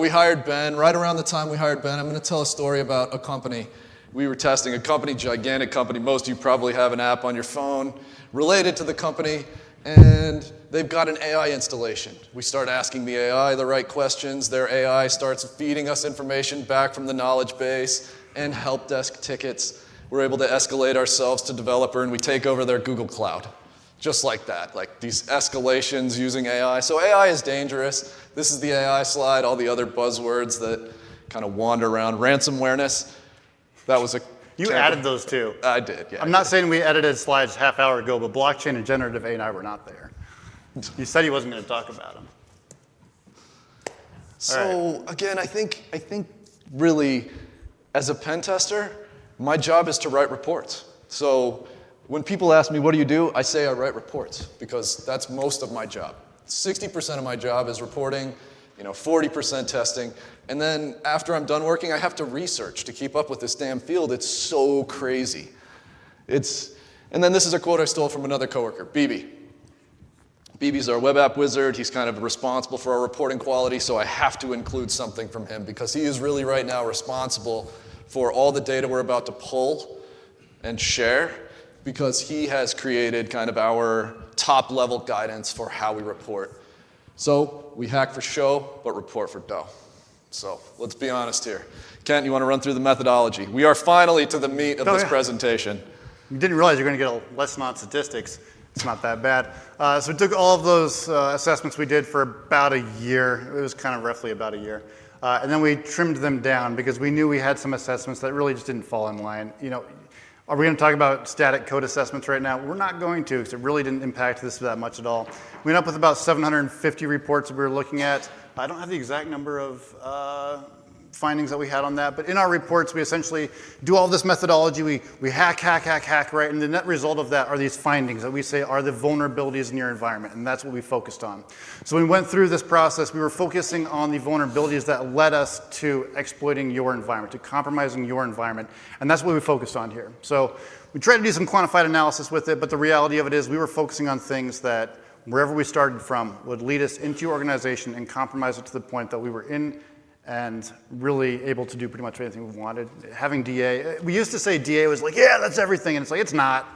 We hired Ben. Right around the time we hired Ben, I'm going to tell a story about a company. We were testing a company, gigantic company. Most of you probably have an app on your phone related to the company, and they've got an AI installation. We start asking the AI the right questions. Their AI starts feeding us information back from the knowledge base and help desk tickets. We're able to escalate ourselves to developer, and we take over their Google Cloud. Just like that, like these escalations using AI. So AI is dangerous. This is the AI slide, all the other buzzwords that kind of wander around. Ransomwareness, that was a... You added those too. I did, yeah. I'm not saying we edited slides half hour ago, but blockchain and generative AI were not there. You said he wasn't going to talk about them. So again, I think really, as a pen tester, my job is to write reports. So when people ask me, what do you do? I say I write reports because that's most of my job. 60% of my job is reporting, 40% testing. And then after I'm done working, I have to research to keep up with this damn field. It's so crazy. And then this is a quote I stole from another coworker, BB. BB's our web app wizard. He's kind of responsible for our reporting quality, so I have to include something from him because he is really right now responsible for all the data we're about to pull and share, because he has created kind of our top level guidance for how we report. So we hack for show, but report for dough. So let's be honest here. Kent, you want to run through the methodology? We are finally to the meat of this presentation. You didn't realize you're going to get a lesson on statistics. It's not that bad. So we took all of those assessments we did for about a year. It was kind of roughly about a year. And then we trimmed them down because we knew we had some assessments that really just didn't fall in line. Are we going to talk about static code assessments right now? We're not going to, because it really didn't impact this that much at all. We ended up with about 750 reports that we were looking at. I don't have the exact number of findings that we had on that, but in our reports, we essentially do all this methodology. We hack, right? And the net result of that are these findings that we say are the vulnerabilities in your environment, and that's what we focused on. So when we went through this process, we were focusing on the vulnerabilities that led us to exploiting your environment, to compromising your environment, and that's what we focused on here. So we tried to do some quantified analysis with it, but the reality of it is we were focusing on things that wherever we started from would lead us into your organization and compromise it to the point that we were in and really able to do pretty much anything we wanted. Having DA, we used to say DA was like, yeah, that's everything, and it's like, it's not.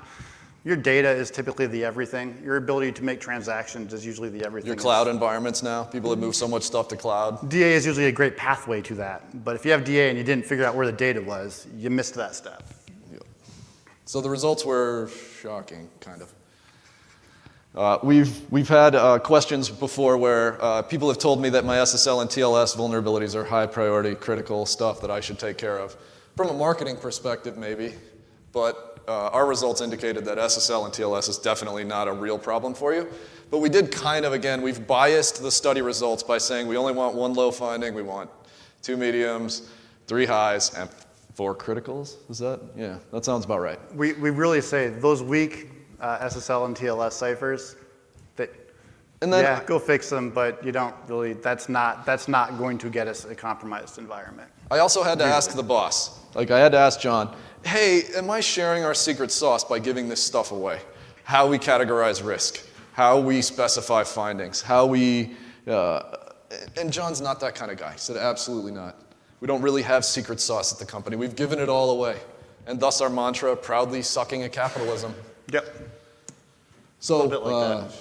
Your data is typically the everything. Your ability to make transactions is usually the everything. Your cloud environments now, people have moved so much stuff to cloud. DA is usually a great pathway to that, but if you have DA and you didn't figure out where the data was, you missed that step. Yep. So the results were shocking, kind of. We've had questions before where people have told me that my SSL and TLS vulnerabilities are high priority, critical stuff that I should take care of. From a marketing perspective, maybe, but our results indicated that SSL and TLS is definitely not a real problem for you. But we did kind of, again, we've biased the study results by saying we only want 1 low finding, we want 2 mediums, 3 highs, and 4 criticals. Is that? Yeah, that sounds about right. We really say those weak SSL and TLS ciphers, And then yeah, go fix them, but you don't really, that's not going to get us a compromised environment. I also had to ask the boss. Like, I had to ask John, hey, am I sharing our secret sauce by giving this stuff away? How we categorize risk, how we specify findings, how we, and John's not that kind of guy. He said, absolutely not. We don't really have secret sauce at the company. We've given it all away. And thus our mantra, proudly sucking at capitalism. Yep. So, a little bit like that.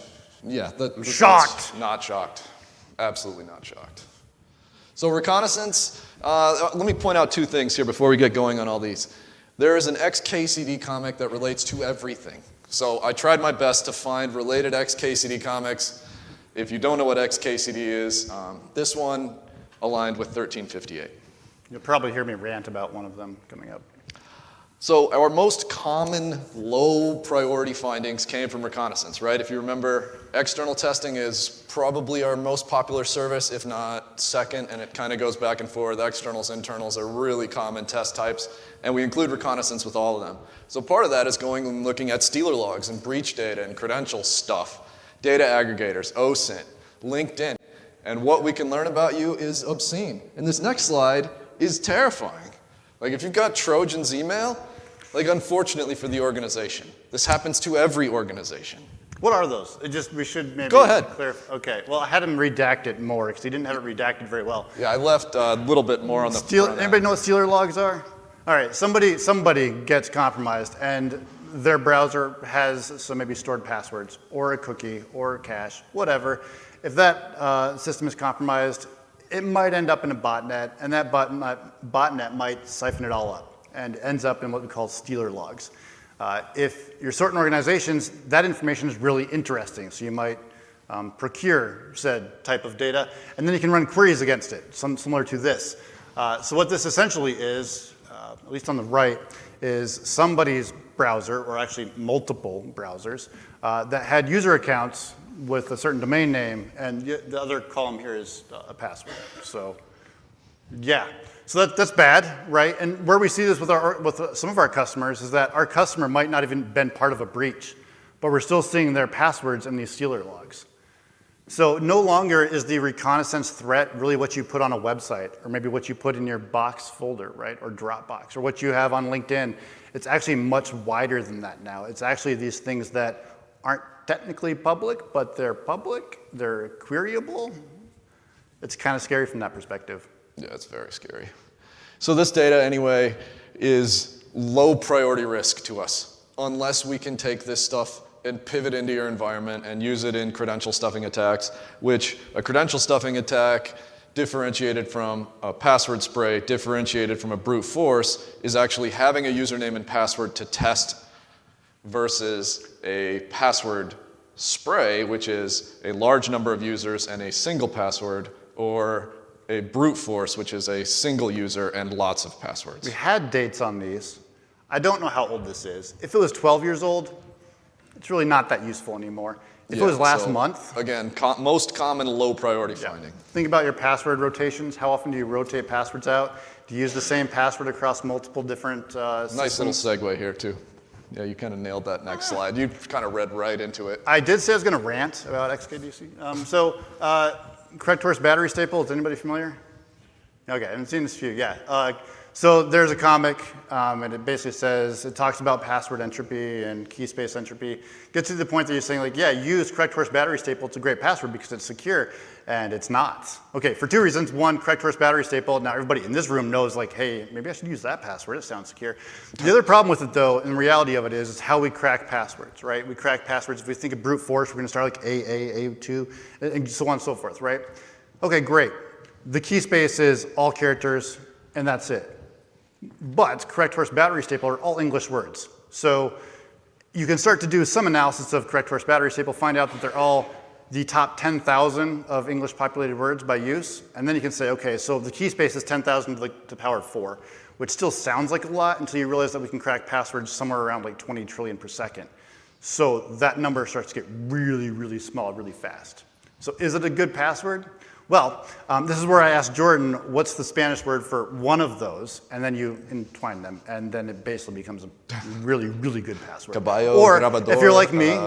Yeah. Shocked. Not shocked. Absolutely not shocked. So reconnaissance, let me point out two things here before we get going on all these. There is an XKCD comic that relates to everything. So I tried my best to find related XKCD comics. If you don't know what XKCD is, this one aligned with 1358. You'll probably hear me rant about one of them coming up. So our most common low priority findings came from reconnaissance, right? If you remember, external testing is probably our most popular service, if not second, and it kind of goes back and forth. Externals, internals are really common test types, and we include reconnaissance with all of them. So part of that is going and looking at Stealer logs and breach data and credential stuff, data aggregators, OSINT, LinkedIn, and what we can learn about you is obscene. And this next slide is terrifying. Like if you've got Trojan's email, like unfortunately for the organization, this happens to every organization. What are those? We should maybe Go ahead. clarify. Okay, well I had him redact it more because he didn't have it redacted very well. Yeah, I left a little bit more on the front. Anybody know what Stealer logs are? All right, somebody gets compromised and their browser has some maybe stored passwords or a cookie or a cache, whatever. If that system is compromised, it might end up in a botnet, and that botnet might siphon it all up and ends up in what we call Stealer logs. If you're certain organizations, that information is really interesting, so you might procure said type of data, and then you can run queries against it, similar to this. So what this essentially is, at least on the right, is somebody's browser, or actually multiple browsers, that had user accounts with a certain domain name, and the other column here is a password. So, yeah. So that's bad, right? And where we see this with some of our customers is that our customer might not even been part of a breach, but we're still seeing their passwords in these Stealer logs. So no longer is the reconnaissance threat really what you put on a website, or maybe what you put in your Box folder, right? Or Dropbox, or what you have on LinkedIn. It's actually much wider than that now. It's actually these things that aren't technically public, but they're public, they're queryable. It's kind of scary from that perspective. Yeah, it's very scary. So this data, anyway, is low priority risk to us, unless we can take this stuff and pivot into your environment and use it in credential stuffing attacks, which a credential stuffing attack differentiated from a password spray, differentiated from a brute force, is actually having a username and password to test versus a password spray, which is a large number of users and a single password, or a brute force, which is a single user and lots of passwords. We had dates on these. I don't know how old this is. If it was 12 years old, it's really not that useful anymore. If it was last month. Again, most common low priority finding. Think about your password rotations. How often do you rotate passwords out? Do you use the same password across multiple different systems? Nice little segue here too. Yeah, you kind of nailed that next slide. You kind of read right into it. I did say I was going to rant about XKDC. Correct horse battery staple, is anybody familiar? Okay, I haven't seen this few, yeah. So there's a comic, and it basically says, it talks about password entropy and key space entropy. Gets to the point that you're saying, like, yeah, use correct horse battery staple, it's a great password because it's secure, and it's not. Okay, for two reasons. One, correct horse battery staple, now everybody in this room knows, like, hey, maybe I should use that password, it sounds secure. The other problem with it, though, and the reality of it is how we crack passwords, right? We crack passwords, if we think of brute force, we're gonna start like A2, and so on and so forth, right? Okay, great. The key space is all characters, and that's it. But correct horse battery staple are all English words. So you can start to do some analysis of correct horse battery staple, find out that they're all the top 10,000 of English populated words by use. And then you can say, okay, so the key space is 10,000 to the power of 4, which still sounds like a lot until you realize that we can crack passwords somewhere around like 20 trillion per second. So that number starts to get really, really small, really fast. So is it a good password? Well, this is where I asked Jordan, what's the Spanish word for one of those? And then you entwine them, and then it basically becomes a really, really good password. Caballo, or grabador, if you're like me,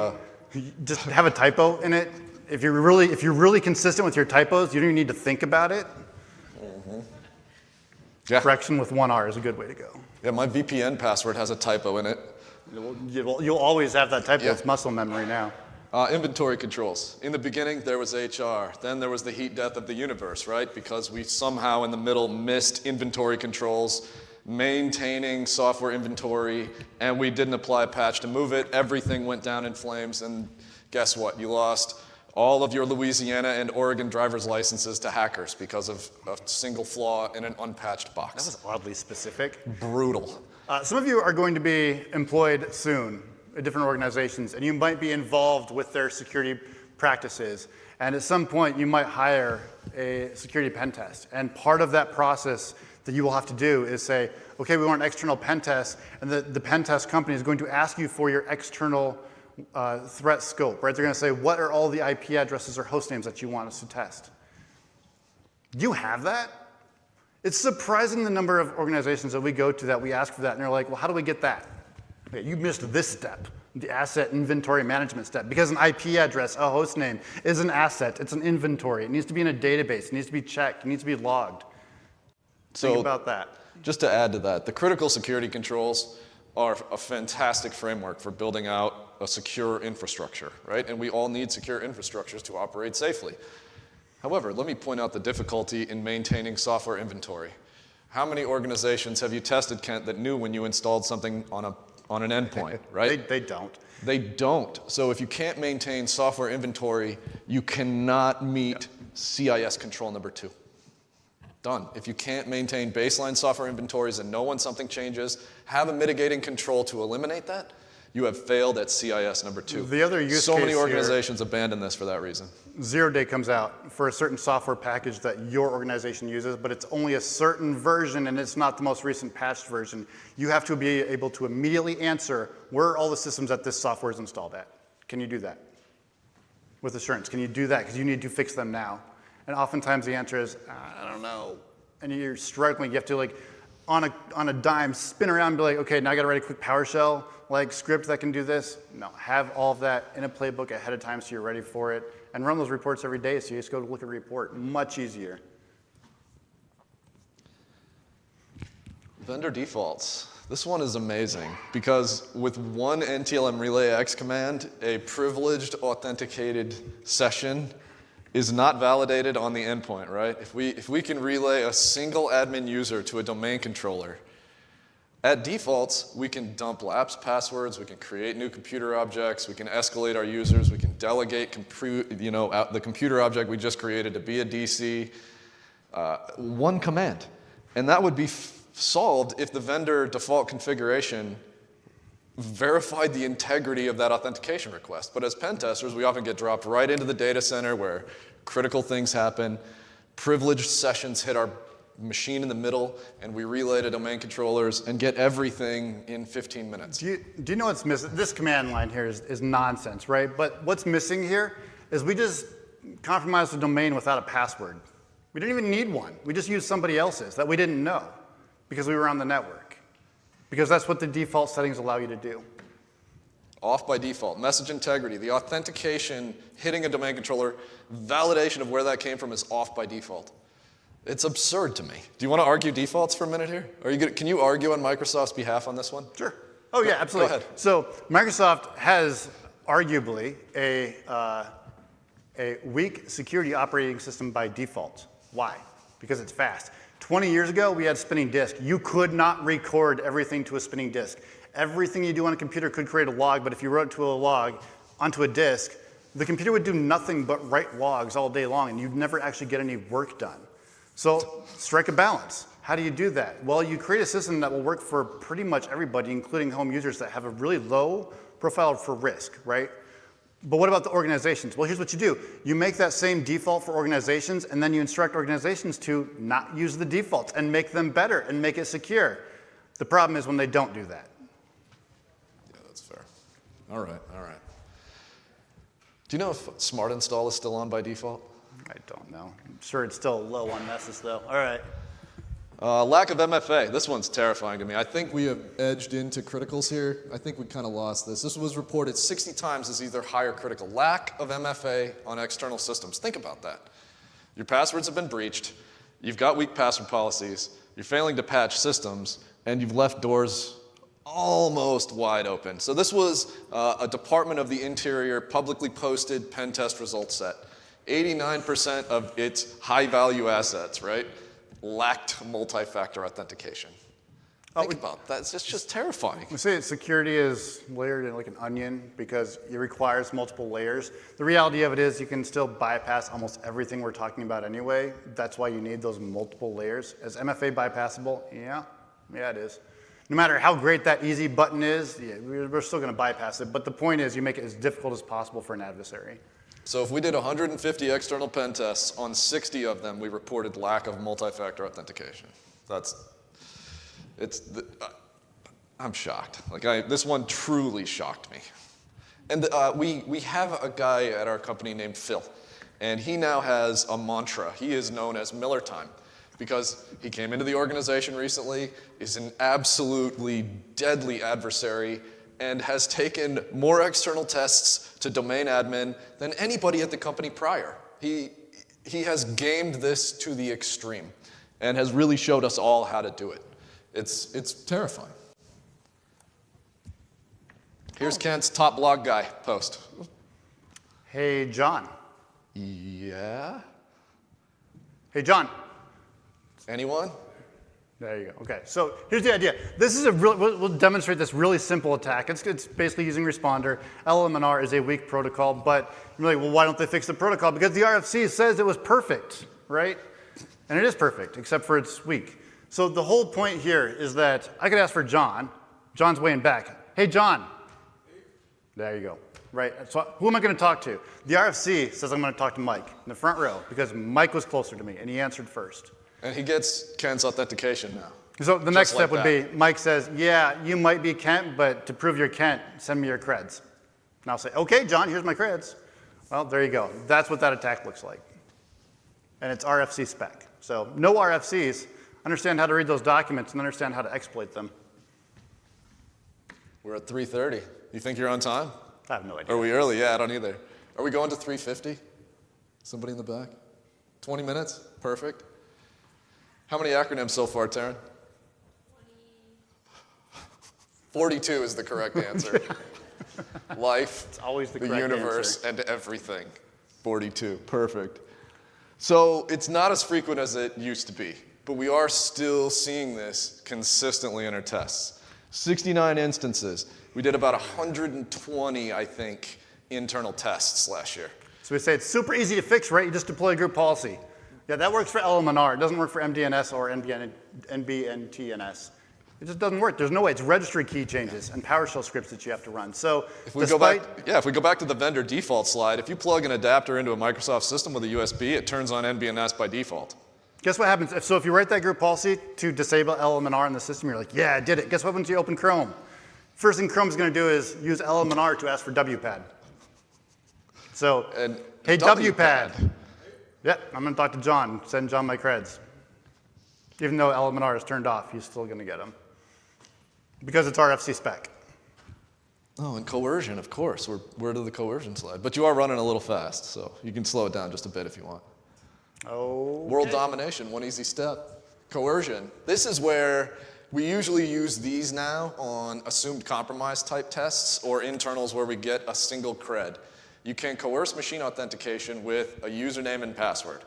just have a typo in it, if you're really consistent with your typos, you don't even need to think about it. Yeah. Correction with 1 R is a good way to go. Yeah, my VPN password has a typo in it. You'll always have that typo. It's muscle memory now. Inventory controls. In the beginning, there was HR. Then there was the heat death of the universe, right? Because we somehow in the middle missed inventory controls, maintaining software inventory, and we didn't apply a patch to move it. Everything went down in flames, and guess what? You lost all of your Louisiana and Oregon driver's licenses to hackers because of a single flaw in an unpatched box. That was oddly specific. Brutal. Some of you are going to be employed soon at different organizations, and you might be involved with their security practices. And at some point, you might hire a security pen test. And part of that process that you will have to do is say, okay, we want an external pen test, and the pen test company is going to ask you for your external threat scope, right? They're going to say, what are all the IP addresses or host names that you want us to test? Do you have that? It's surprising the number of organizations that we go to that we ask for that, and they're like, well, how do we get that? Okay, you missed this step, the asset inventory management step, because an IP address, a host name, is an asset. It's an inventory. It needs to be in a database. It needs to be checked. It needs to be logged. Think about that. Just to add to that, the critical security controls are a fantastic framework for building out a secure infrastructure, right? And we all need secure infrastructures to operate safely. However, let me point out the difficulty in maintaining software inventory. How many organizations have you tested, Kent, that knew when you installed something on an endpoint, right? They don't. They don't. So if you can't maintain software inventory, you cannot meet CIS control number 2. Done. If you can't maintain baseline software inventories and know when something changes, have a mitigating control to eliminate that, you have failed at CIS number 2. The other use so many case organizations abandon this for that reason. 0-day comes out for a certain software package that your organization uses, but it's only a certain version and it's not the most recent patched version. You have to be able to immediately answer, where are all the systems that this software is installed at? Can you do that? With assurance, can you do that? Because you need to fix them now. And oftentimes the answer is, I don't know. And you're struggling. You have to, like, on a dime, spin around and be like, okay, now I got to write a quick PowerShell like script that can do this. No, have all of that in a playbook ahead of time so you're ready for it. And run those reports every day so you just go look at a report. Much easier. Vendor defaults. This one is amazing because with one NTLM relay X command, a privileged authenticated session is not validated on the endpoint, right? If we can relay a single admin user to a domain controller, at defaults, we can dump lapsed passwords, we can create new computer objects, we can escalate our users, we can delegate the computer object we just created to be a DC. One command. And that would be solved if the vendor default configuration verified the integrity of that authentication request. But as pen testers, we often get dropped right into the data center where critical things happen, privileged sessions hit our machine in the middle, and we relay to domain controllers and get everything in 15 minutes. Do you know what's missing? This command line here is nonsense, right? But what's missing here is we just compromised the domain without a password. We didn't even need one. We just used somebody else's that we didn't know because we were on the network. Because that's what the default settings allow you to do. Off by default. Message integrity, the authentication hitting a domain controller, validation of where that came from is off by default. It's absurd to me. Do you want to argue defaults for a minute here? Can you argue on Microsoft's behalf on this one? Sure. Oh yeah, absolutely. Go ahead. So Microsoft has arguably a weak security operating system by default. Why? Because it's fast. 20 years ago, we had spinning disk. You could not record everything to a spinning disk. Everything you do on a computer could create a log, but if you wrote to a log onto a disk, the computer would do nothing but write logs all day long, and you'd never actually get any work done. So strike a balance. How do you do that? Well, you create a system that will work for pretty much everybody, including home users that have a really low profile for risk, right? But what about the organizations? Well, here's what you do. You make that same default for organizations, and then you instruct organizations to not use the defaults and make them better and make it secure. The problem is when they don't do that. Yeah, that's fair. All right. Do you know if Smart Install is still on by default? I don't know. I'm sure it's still low on Nessus, though. All right. Lack of MFA. This one's terrifying to me. I think we have edged into criticals here. I think we kind of lost this. This was reported 60 times as either high or critical. Lack of MFA on external systems. Think about that. Your passwords have been breached. You've got weak password policies. You're failing to patch systems. And you've left doors almost wide open. So this was a Department of the Interior publicly posted pen test result set. 89% of its high-value assets, right, lacked multi-factor authentication. Think about that. It's just terrifying. We say security is layered in like an onion because it requires multiple layers. The reality of it is you can still bypass almost everything we're talking about anyway. That's why you need those multiple layers. Is MFA bypassable? Yeah, it is. No matter how great that easy button is, yeah, we're still going to bypass it. But the point is you make it as difficult as possible for an adversary. So if we did 150 external pen tests, on 60 of them we reported lack of multi-factor authentication. I'm shocked. This one truly shocked me. And we have a guy at our company named Phil, and he now has a mantra. He is known as Miller Time because he came into the organization recently, is an absolutely deadly adversary, and has taken more external tests to domain admin than anybody at the company prior. He has gamed this to the extreme and has really showed us all how to do it. It's terrifying. Here's Kent's top blog guy post. Hey, John. Yeah? Hey, John. Anyone? There you go. Okay, so here's the idea. This is we'll demonstrate this really simple attack. It's basically using responder. LMNR is a weak protocol, but you're like, well, why don't they fix the protocol? Because the RFC says it was perfect, right? And it is perfect, except for it's weak. So the whole point here is that I could ask for John. John's way in back. Hey, John. There you go. Right. So who am I going to talk to? The RFC says I'm going to talk to Mike in the front row because Mike was closer to me and he answered first. And he gets Kent's authentication now. So the next step would be Mike says, yeah, you might be Kent, but to prove you're Kent, send me your creds. And I'll say, okay, John, here's my creds. Well, there you go. That's what that attack looks like. And it's RFC spec. So no RFCs. Understand how to read those documents and understand how to exploit them. We're at 3:30. You think you're on time? I have no idea. Are we early? Yeah, I don't either. Are we going to 3:50? Somebody in the back? 20 minutes? Perfect. How many acronyms so far, Taryn? 42 is the correct answer. Life, it's always the universe, and everything. 42. Perfect. So it's not as frequent as it used to be, but we are still seeing this consistently in our tests. 69 instances. We did about 120, I think, internal tests last year. So we say it's super easy to fix, right? You just deploy a group policy. Yeah, that works for LMNR. It doesn't work for MDNS or NBNTNS. It just doesn't work. There's no way. It's registry key changes and PowerShell scripts that you have to run. So if we go back to the vendor default slide, if you plug an adapter into a Microsoft system with a USB, it turns on NBNS by default. Guess what happens? If you write that group policy to disable LMNR in the system, you're like, yeah, I did it. Guess what happens when you open Chrome? First thing Chrome's going to do is use LMNR to ask for WPAD. So, hey, WPAD. Yeah, I'm going to talk to John. Send John my creds. Even though LMNR is turned off, he's still going to get them. Because it's RFC spec. Oh, and coercion, of course. We're to the coercion slide. But you are running a little fast, so you can slow it down just a bit if you want. Oh. World domination, one easy step. Coercion. This is where we usually use these now on assumed compromise type tests or internals where we get a single cred. You can coerce machine authentication with a username and password.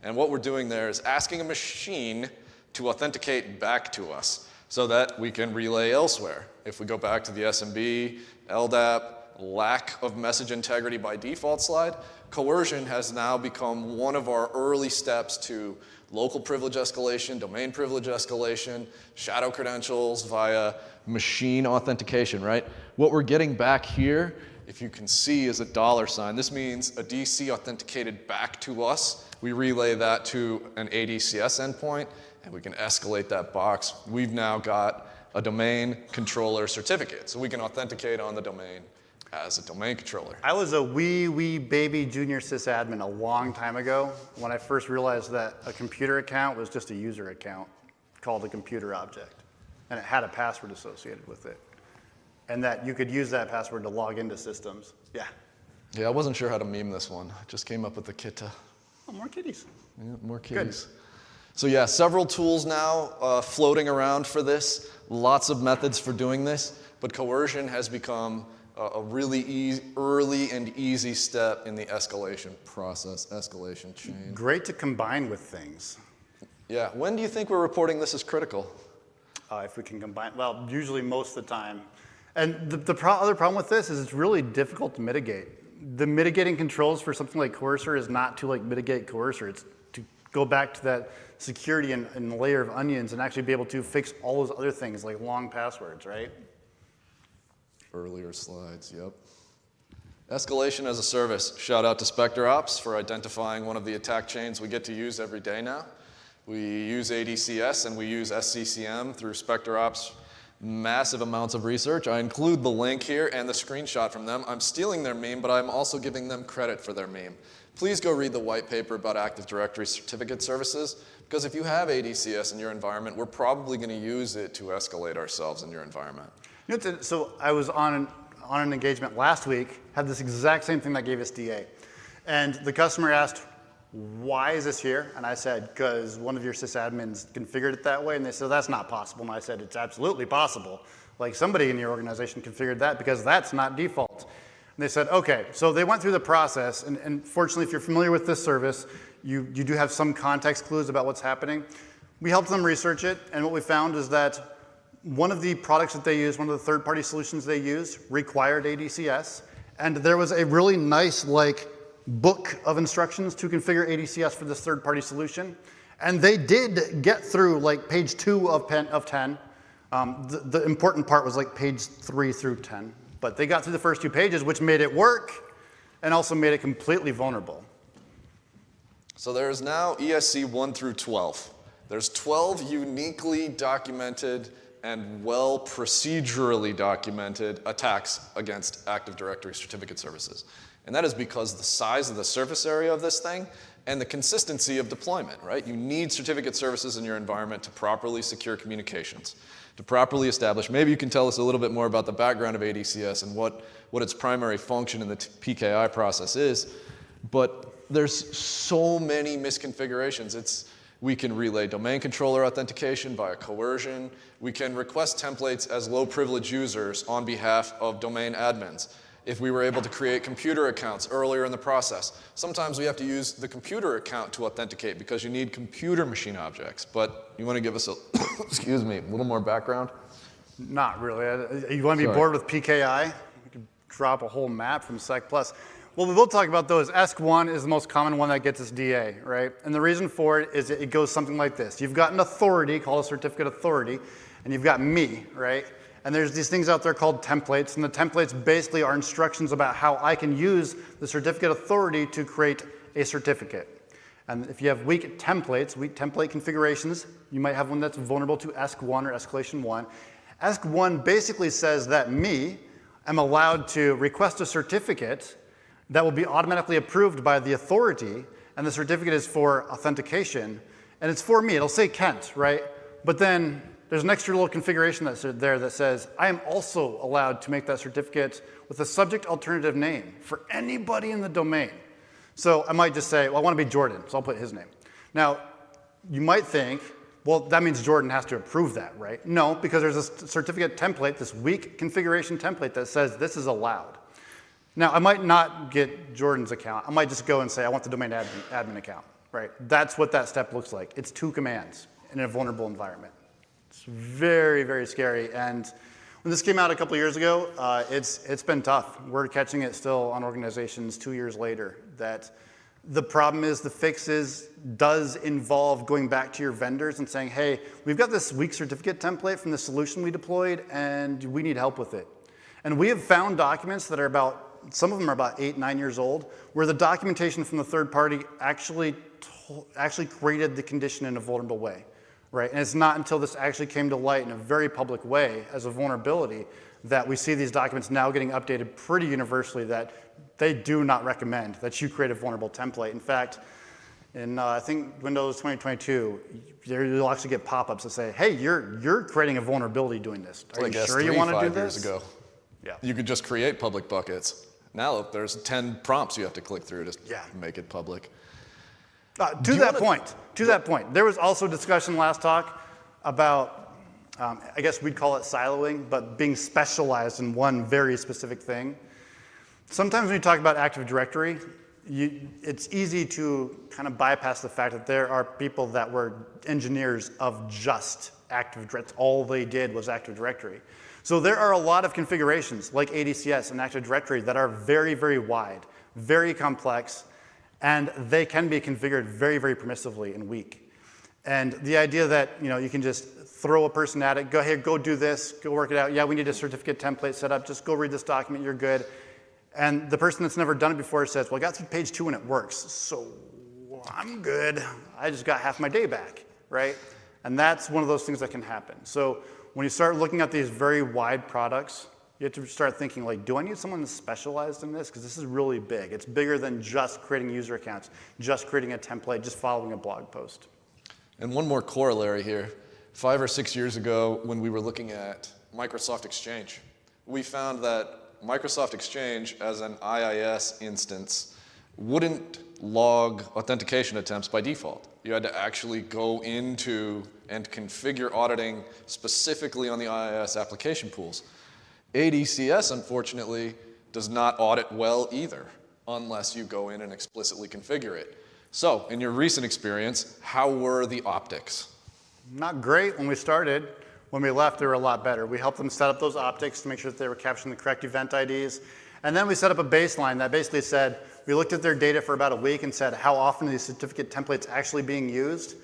And what we're doing there is asking a machine to authenticate back to us so that we can relay elsewhere. If we go back to the SMB, LDAP, lack of message integrity by default slide, coercion has now become one of our early steps to local privilege escalation, domain privilege escalation, shadow credentials via machine authentication, right? What we're getting back here, if you can see, is a $sign. This means a DC authenticated back to us. We relay that to an ADCS endpoint, and we can escalate that box. We've now got a domain controller certificate, so we can authenticate on the domain as a domain controller. I was a wee baby junior sysadmin a long time ago when I first realized that a computer account was just a user account. called a computer object, and it had a password associated with it, and that you could use that password to log into systems. Yeah. Yeah, I wasn't sure how to meme this one. I just came up with the kitta. Oh, more kitties. Yeah, more kitties. So yeah, several tools now floating around for this. Lots of methods for doing this, but coercion has become a really early and easy step in the escalation process, escalation chain. Great to combine with things. Yeah, when do you think we're reporting this as critical? If we can combine, well, usually most of the time. And the other problem with this is it's really difficult to mitigate. The mitigating controls for something like Coercer is not to mitigate Coercer. It's to go back to that security and layer of onions and actually be able to fix all those other things like long passwords, right? Earlier slides, yep. Escalation as a service. Shout out to Spectre Ops for identifying one of the attack chains we get to use every day now. We use ADCS and we use SCCM through Spectre Ops. Massive amounts of research. I include the link here and the screenshot from them. I'm stealing their meme, but I'm also giving them credit for their meme. Please go read the white paper about Active Directory certificate services, because if you have ADCS in your environment, we're probably going to use it to escalate ourselves in your environment. You know, so I was on an engagement last week, had this exact same thing that gave us DA. And the customer asked, why is this here? And I said, because one of your sysadmins configured it that way. And they said, that's not possible. And I said, it's absolutely possible. Like somebody in your organization configured that because that's not default. And they said, okay. So they went through the process. And fortunately, if you're familiar with this service, you do have some context clues about what's happening. We helped them research it. And what we found is that one of the products that they use, one of the third-party solutions they use, required ADCS. And there was a really nice, book of instructions to configure ADCS for this third-party solution. And they did get through page 2 of 10. The important part was page 3 through 10. But they got through the first 2 pages, which made it work and also made it completely vulnerable. So there's now ESC 1 through 12. There's 12 uniquely documented and well procedurally documented attacks against Active Directory certificate services. And that is because the size of the surface area of this thing and the consistency of deployment, right? You need certificate services in your environment to properly secure communications, to properly establish. Maybe you can tell us a little bit more about the background of ADCS and what its primary function in the PKI process is. But there's so many misconfigurations. We can relay domain controller authentication via coercion. We can request templates as low privilege users on behalf of domain admins. If we were able to create computer accounts earlier in the process. Sometimes we have to use the computer account to authenticate because you need computer machine objects. But you want to give us a, excuse me, a little more background? Not really. You want to be bored with PKI? We could drop a whole map from Sec+. What we will talk about, though, is ESC1 is the most common one that gets us DA, right? And the reason for it is it goes something like this. You've got an authority called a certificate authority, and you've got me, right? And there's these things out there called templates, and the templates basically are instructions about how I can use the certificate authority to create a certificate. And if you have weak templates, weak template configurations, you might have one that's vulnerable to ESC1 or escalation 1. ESC1 basically says that me am allowed to request a certificate that will be automatically approved by the authority, and the certificate is for authentication, and it's for me. It'll say Kent, right? But then there's an extra little configuration that's there that says, I am also allowed to make that certificate with a subject alternative name for anybody in the domain. So I might just say, well, I want to be Jordan, so I'll put his name. Now, you might think, well, that means Jordan has to approve that, right? No, because there's a certificate template, this weak configuration template that says this is allowed. Now, I might not get Jordan's account. I might just go and say, I want the domain admin account, right? That's what that step looks like. It's 2 commands in a vulnerable environment. It's very, very scary. And when this came out a couple years ago, it's been tough. We're catching it still on organizations 2 years later. That the problem is the fixes does involve going back to your vendors and saying, hey, we've got this weak certificate template from the solution we deployed, and we need help with it. And we have found documents that are about, some of them are about 8, 9 years old, where the documentation from the third party actually created the condition in a vulnerable way. Right? And it's not until this actually came to light in a very public way as a vulnerability that we see these documents now getting updated pretty universally that they do not recommend that you create a vulnerable template. In fact, In I think Windows 2022, you'll actually get pop-ups that say, "Hey, you're creating a vulnerability doing this. Are Like you S3 sure you want to do 5 this?" years ago. Yeah. You could just create public buckets. Now there's 10 prompts you have to click through to Yeah. make it public. To that point, there was also discussion last talk about, I guess we'd call it siloing, but being specialized in one very specific thing. Sometimes when you talk about Active Directory, it's easy to kind of bypass the fact that there are people that were engineers of just Active Directory. That's all they did was Active Directory. So there are a lot of configurations like ADCS and Active Directory that are very, very wide, very complex, and they can be configured very, very permissively and weak. And the idea that you can just throw a person at it, go ahead, go do this, go work it out. Yeah, we need a certificate template set up. Just go read this document. You're good. And the person that's never done it before says, well, I got through page 2 and it works, so I'm good. I just got half my day back, right? And that's one of those things that can happen. So when you start looking at these very wide products, you have to start thinking, like, do I need someone that's specialized in this? Because this is really big. It's bigger than just creating user accounts, just creating a template, just following a blog post. And one more corollary here. 5 or 6 years ago, when we were looking at Microsoft Exchange, we found that Microsoft Exchange as an IIS instance wouldn't log authentication attempts by default. You had to actually go into and configure auditing specifically on the IIS application pools. ADCS, unfortunately, does not audit well either, unless you go in and explicitly configure it. So, in your recent experience, how were the optics? Not great when we started. When we left, they were a lot better. We helped them set up those optics to make sure that they were capturing the correct event IDs. And then we set up a baseline that basically said, we looked at their data for about a week and said, how often are these certificate templates actually being used?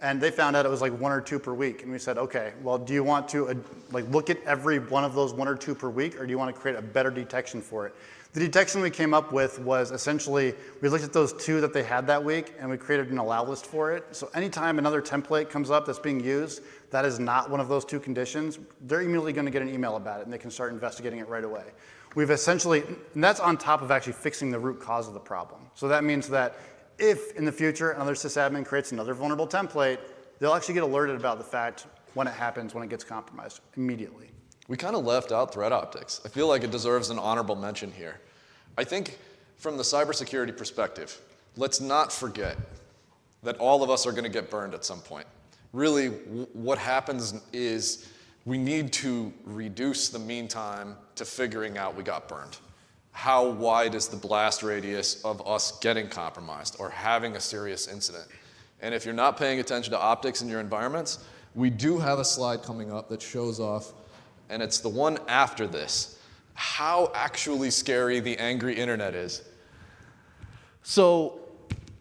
And they found out it was like 1 or 2 per week. And we said, okay, well, do you want to look at every one of those 1 or 2 per week, or do you want to create a better detection for it? The detection we came up with was essentially, we looked at those 2 that they had that week, and we created an allow list for it. So anytime another template comes up that's being used, that is not one of those 2 conditions, they're immediately going to get an email about it, and they can start investigating it right away. We've essentially, and that's on top of actually fixing the root cause of the problem. So that means that if in the future another sysadmin creates another vulnerable template, they'll actually get alerted about the fact when it happens, when it gets compromised, immediately. We kind of left out threat optics. I feel like it deserves an honorable mention here. I think from the cybersecurity perspective, let's not forget that all of us are going to get burned at some point. Really, what happens is we need to reduce the mean time to figuring out we got burned. How wide is the blast radius of us getting compromised or having a serious incident? And if you're not paying attention to optics in your environments, we do have a slide coming up that shows off, and it's the one after this, how actually scary the angry internet is. So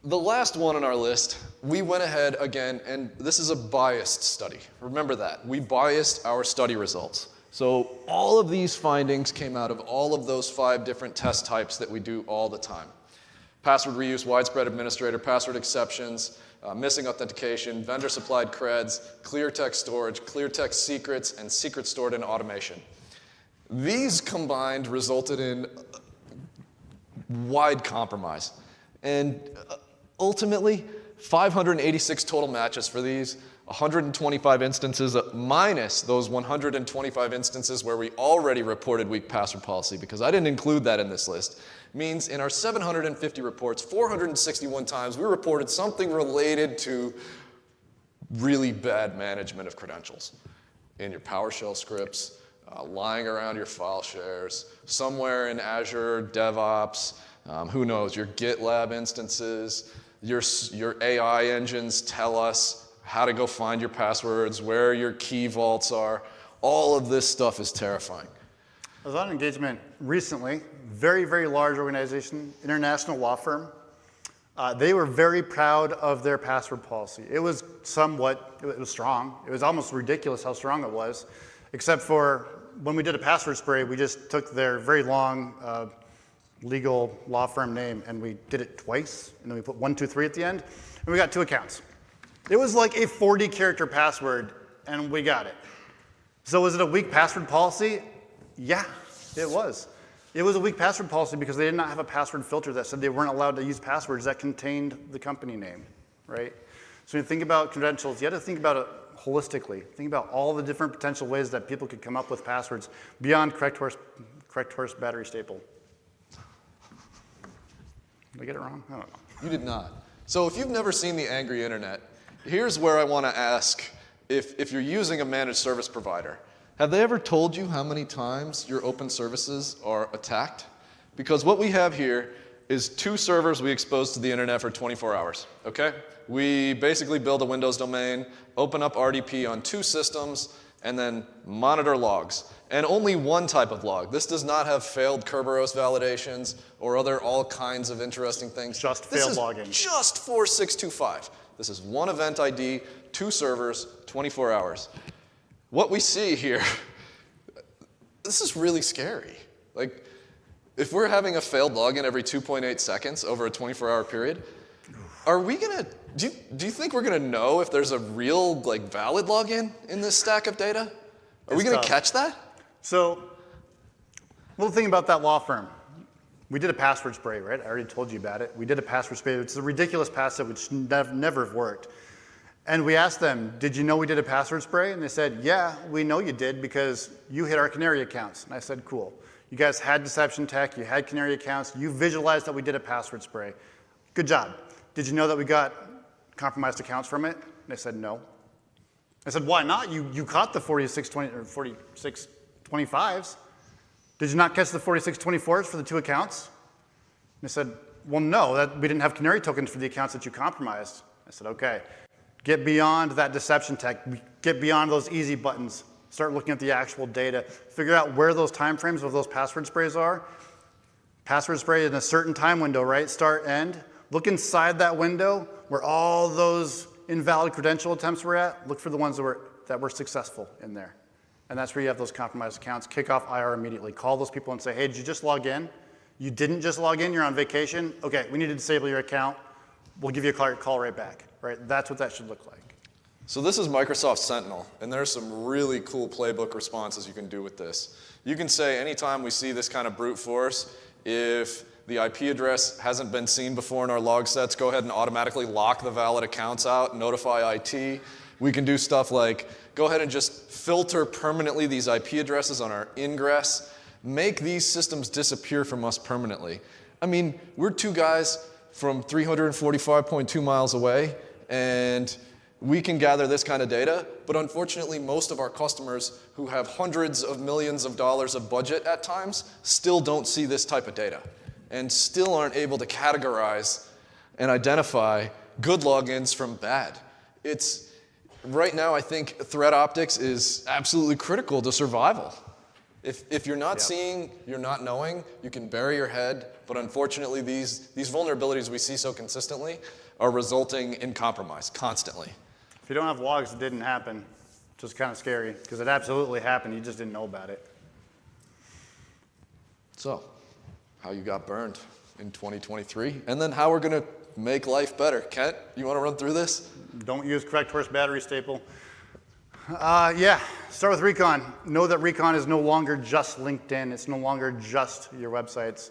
the last one on our list, we went ahead again, and this is a biased study. Remember that. We biased our study results. So all of these findings came out of all of those 5 different test types that we do all the time. Password reuse, widespread administrator, password exceptions, missing authentication, vendor-supplied creds, clear text storage, clear text secrets, and secrets stored in automation. These combined resulted in wide compromise. And ultimately, 586 total matches for these, 125 instances minus those 125 instances where we already reported weak password policy, because I didn't include that in this list, means in our 750 reports, 461 times we reported something related to really bad management of credentials in your PowerShell scripts, lying around your file shares, somewhere in Azure DevOps, who knows, your GitLab instances, your AI engines tell us how to go find your passwords, where your key vaults are. All of this stuff is terrifying. I was on engagement recently, very, very large organization, international law firm. They were very proud of their password policy. It was it was strong. It was almost ridiculous how strong it was, except for when we did a password spray, we just took their very long legal law firm name and we did it twice, and then we put 123 at the end, and we got 2 accounts. It was like a 40-character password, and we got it. So was it a weak password policy? Yeah, it was. It was a weak password policy because they did not have a password filter that said they weren't allowed to use passwords that contained the company name. right? So when you think about credentials, you have to think about it holistically. Think about all the different potential ways that people could come up with passwords beyond correct horse battery staple. Did I get it wrong? I don't know. You did not. So if you've never seen the angry internet, here's where I want to ask, if you're using a managed service provider, have they ever told you how many times your open services are attacked? Because what we have here is 2 servers we expose to the internet for 24 hours, okay? We basically build a Windows domain, open up RDP on 2 systems, and then monitor logs. And only one type of log. This does not have failed Kerberos validations or other all kinds of interesting things. Just failed login. Just 4625. This is 1 event ID, 2 servers, 24 hours. What we see here, this is really scary. Like, if we're having a failed login every 2.8 seconds over a 24-hour period, are we gonna, do you think we're gonna know if there's a real, like, valid login in this stack of data? Are we gonna catch that? So, little thing about that law firm. We did a password spray, right? I already told you about it. We did a password spray. It's a ridiculous password which never have worked. And we asked them, did you know we did a password spray? And they said, yeah, we know you did because you hit our canary accounts. And I said, cool. You guys had deception tech, you had canary accounts, you visualized that we did a password spray. Good job. Did you know that we got compromised accounts from it? And they said, no. I said, why not? You caught the 4625s. Did you not catch the 4624s for the 2 accounts? And they said, well, no, we didn't have canary tokens for the accounts that you compromised. I said, okay. Get beyond that deception tech. Get beyond those easy buttons. Start looking at the actual data. Figure out where those time frames of those password sprays are. Password spray in a certain time window, right? Start, end. Look inside that window where all those invalid credential attempts were at. Look for the ones that were successful in there. And that's where you have those compromised accounts. Kick off IR immediately. Call those people and say, hey, did you just log in? You didn't just log in, you're on vacation? Okay, we need to disable your account. We'll give you a call right back, right? That's what that should look like. So this is Microsoft Sentinel, and there's some really cool playbook responses you can do with this. You can say anytime we see this kind of brute force, if the IP address hasn't been seen before in our log sets, go ahead and automatically lock the valid accounts out, notify IT. We can do stuff like go ahead and just filter permanently these IP addresses on our ingress, make these systems disappear from us permanently. I mean, we're 2 guys from 345.2 miles away, and we can gather this kind of data, but unfortunately most of our customers who have hundreds of millions of dollars of budget at times still don't see this type of data and still aren't able to categorize and identify good logins from bad. Right now I think threat optics is absolutely critical to survival. If you're not seeing, you're not knowing, you can bury your head, but unfortunately these vulnerabilities we see so consistently are resulting in compromise constantly. If you don't have logs, it didn't happen. It's just kind of scary because it absolutely happened. You just didn't know about it. So, how you got burned in 2023, and then how we're going to make life better. Kent, you want to run through this? Don't use correct horse battery staple. Yeah, start with Recon. Know that Recon is no longer just LinkedIn. It's no longer just your websites.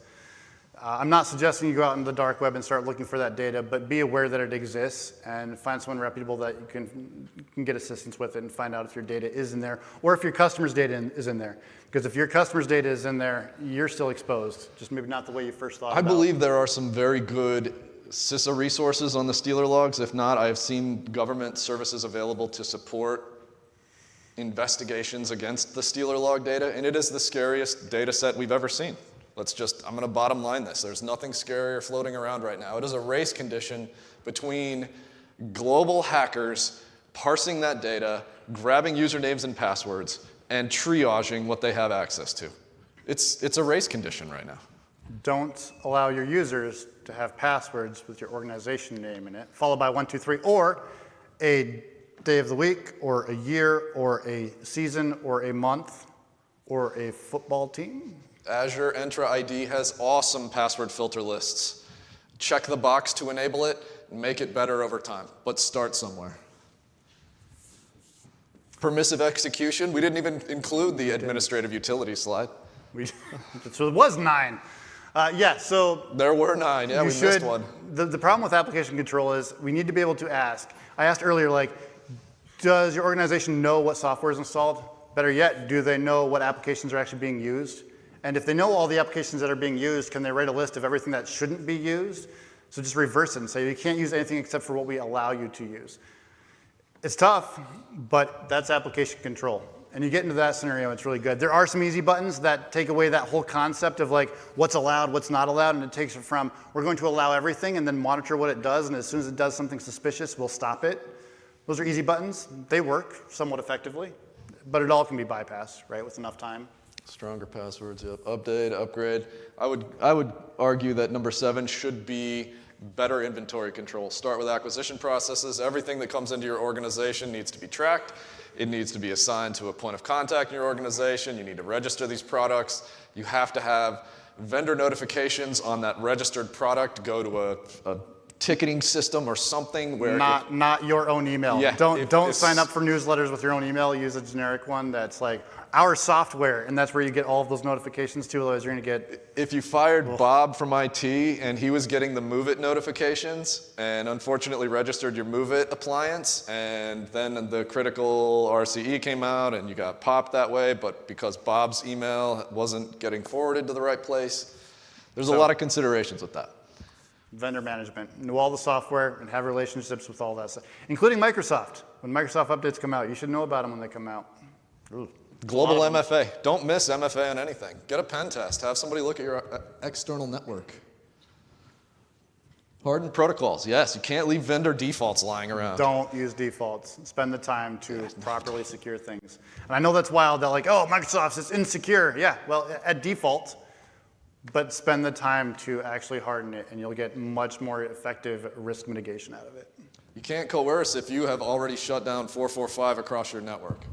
I'm not suggesting you go out in the dark web and start looking for that data, but be aware that it exists and find someone reputable that you can get assistance with it and find out if your data is in there or if your customer's data is in there. Because if your customer's data is in there, you're still exposed, just maybe not the way you first thought about. I believe there are some very good CISA resources on the Stealer logs. If not, I have seen government services available to support investigations against the Stealer log data, and it is the scariest data set we've ever seen. I'm going to bottom line this. There's nothing scarier floating around right now. It is a race condition between global hackers parsing that data, grabbing usernames and passwords, and triaging what they have access to. It's a race condition right now. Don't allow your users to have passwords with your organization name in it, followed by 1, 2, 3, or a day of the week, or a year, or a season, or a month, or a football team. Azure Entra ID has awesome password filter lists. Check the box to enable it and make it better over time, but start somewhere. Permissive execution, we didn't even include the administrative utility slide. So it was 9. Yeah, so there were 9. Yeah, we missed one. The problem with application control is we need to be able to ask. I asked earlier, like, does your organization know what software is installed? Better yet, do they know what applications are actually being used? And if they know all the applications that are being used, can they write a list of everything that shouldn't be used? So just reverse it and say you can't use anything except for what we allow you to use. It's tough, but that's application control. And you get into that scenario, it's really good. There are some easy buttons that take away that whole concept of like what's allowed, what's not allowed, and it takes it from we're going to allow everything and then monitor what it does, and as soon as it does something suspicious, we'll stop it. Those are easy buttons. They work somewhat effectively, but it all can be bypassed, right, with enough time. Stronger passwords, yep. Update, upgrade. I would argue that number 7 should be better inventory control. Start with acquisition processes. Everything that comes into your organization needs to be tracked. It needs to be assigned to a point of contact in your organization. You need to register these products. You have to have vendor notifications on that registered product go to a ticketing system or something where not your own email. Yeah, don't sign up for newsletters with your own email. Use a generic one that's like our software, and that's where you get all of those notifications too. Otherwise, you're going to get. If you fired Bob from IT and he was getting the Move It notifications and unfortunately registered your Move It appliance, and then the critical RCE came out and you got popped that way, but because Bob's email wasn't getting forwarded to the right place, there's a lot of considerations with that. Vendor management, know all the software and have relationships with all that stuff, including Microsoft. When Microsoft updates come out, you should know about them when they come out. Ooh. Global MFA. Don't miss MFA on anything. Get a pen test. Have somebody look at your external network. Hardened protocols. Yes, you can't leave vendor defaults lying around. Don't use defaults. Spend the time to properly secure things. And I know that's wild. They're like, oh, Microsoft's is insecure. Yeah, well, at default. But spend the time to actually harden it, and you'll get much more effective risk mitigation out of it. You can't coerce if you have already shut down 445 across your network.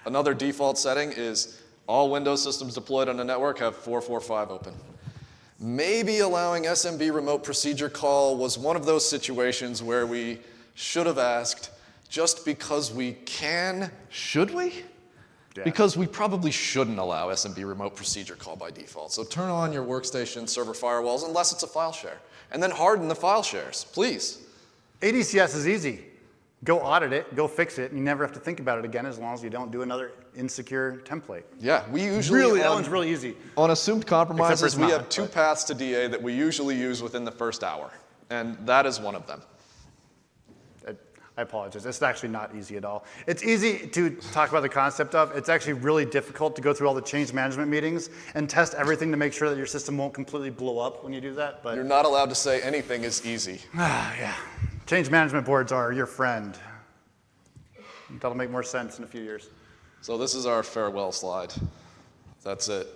Another default setting is all Windows systems deployed on a network have 445 open. Maybe allowing SMB remote procedure call was one of those situations where we should have asked, just because we can, should we? Yeah. Because we probably shouldn't allow SMB remote procedure call by default. So turn on your workstation server firewalls unless it's a file share. And then harden the file shares, please. ADCS is easy. Go audit it, go fix it, and you never have to think about it again as long as you don't do another insecure template. Yeah, we usually that one's really easy. On assumed compromises, we have 2 paths to DA that we usually use within the first hour, and that is one of them. I apologize. It's actually not easy at all. It's easy to talk about the concept of. It's actually really difficult to go through all the change management meetings and test everything to make sure that your system won't completely blow up when you do that. But you're not allowed to say anything is easy. Yeah. Change management boards are your friend. That'll make more sense in a few years. So this is our farewell slide. That's it.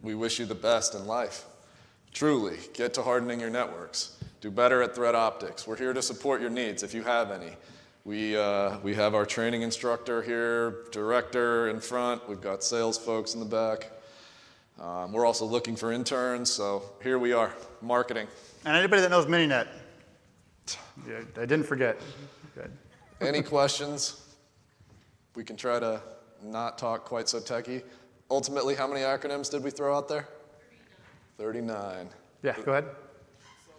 We wish you the best in life. Truly, get to hardening your networks. Do better at threat optics. We're here to support your needs if you have any. We have our training instructor here, director in front. We've got sales folks in the back. We're also looking for interns, so here we are, marketing. And anybody that knows Mininet. Yeah, I didn't forget. Good. Any questions? We can try to not talk quite so techy. Ultimately, how many acronyms did we throw out there? 39. Yeah, go ahead. So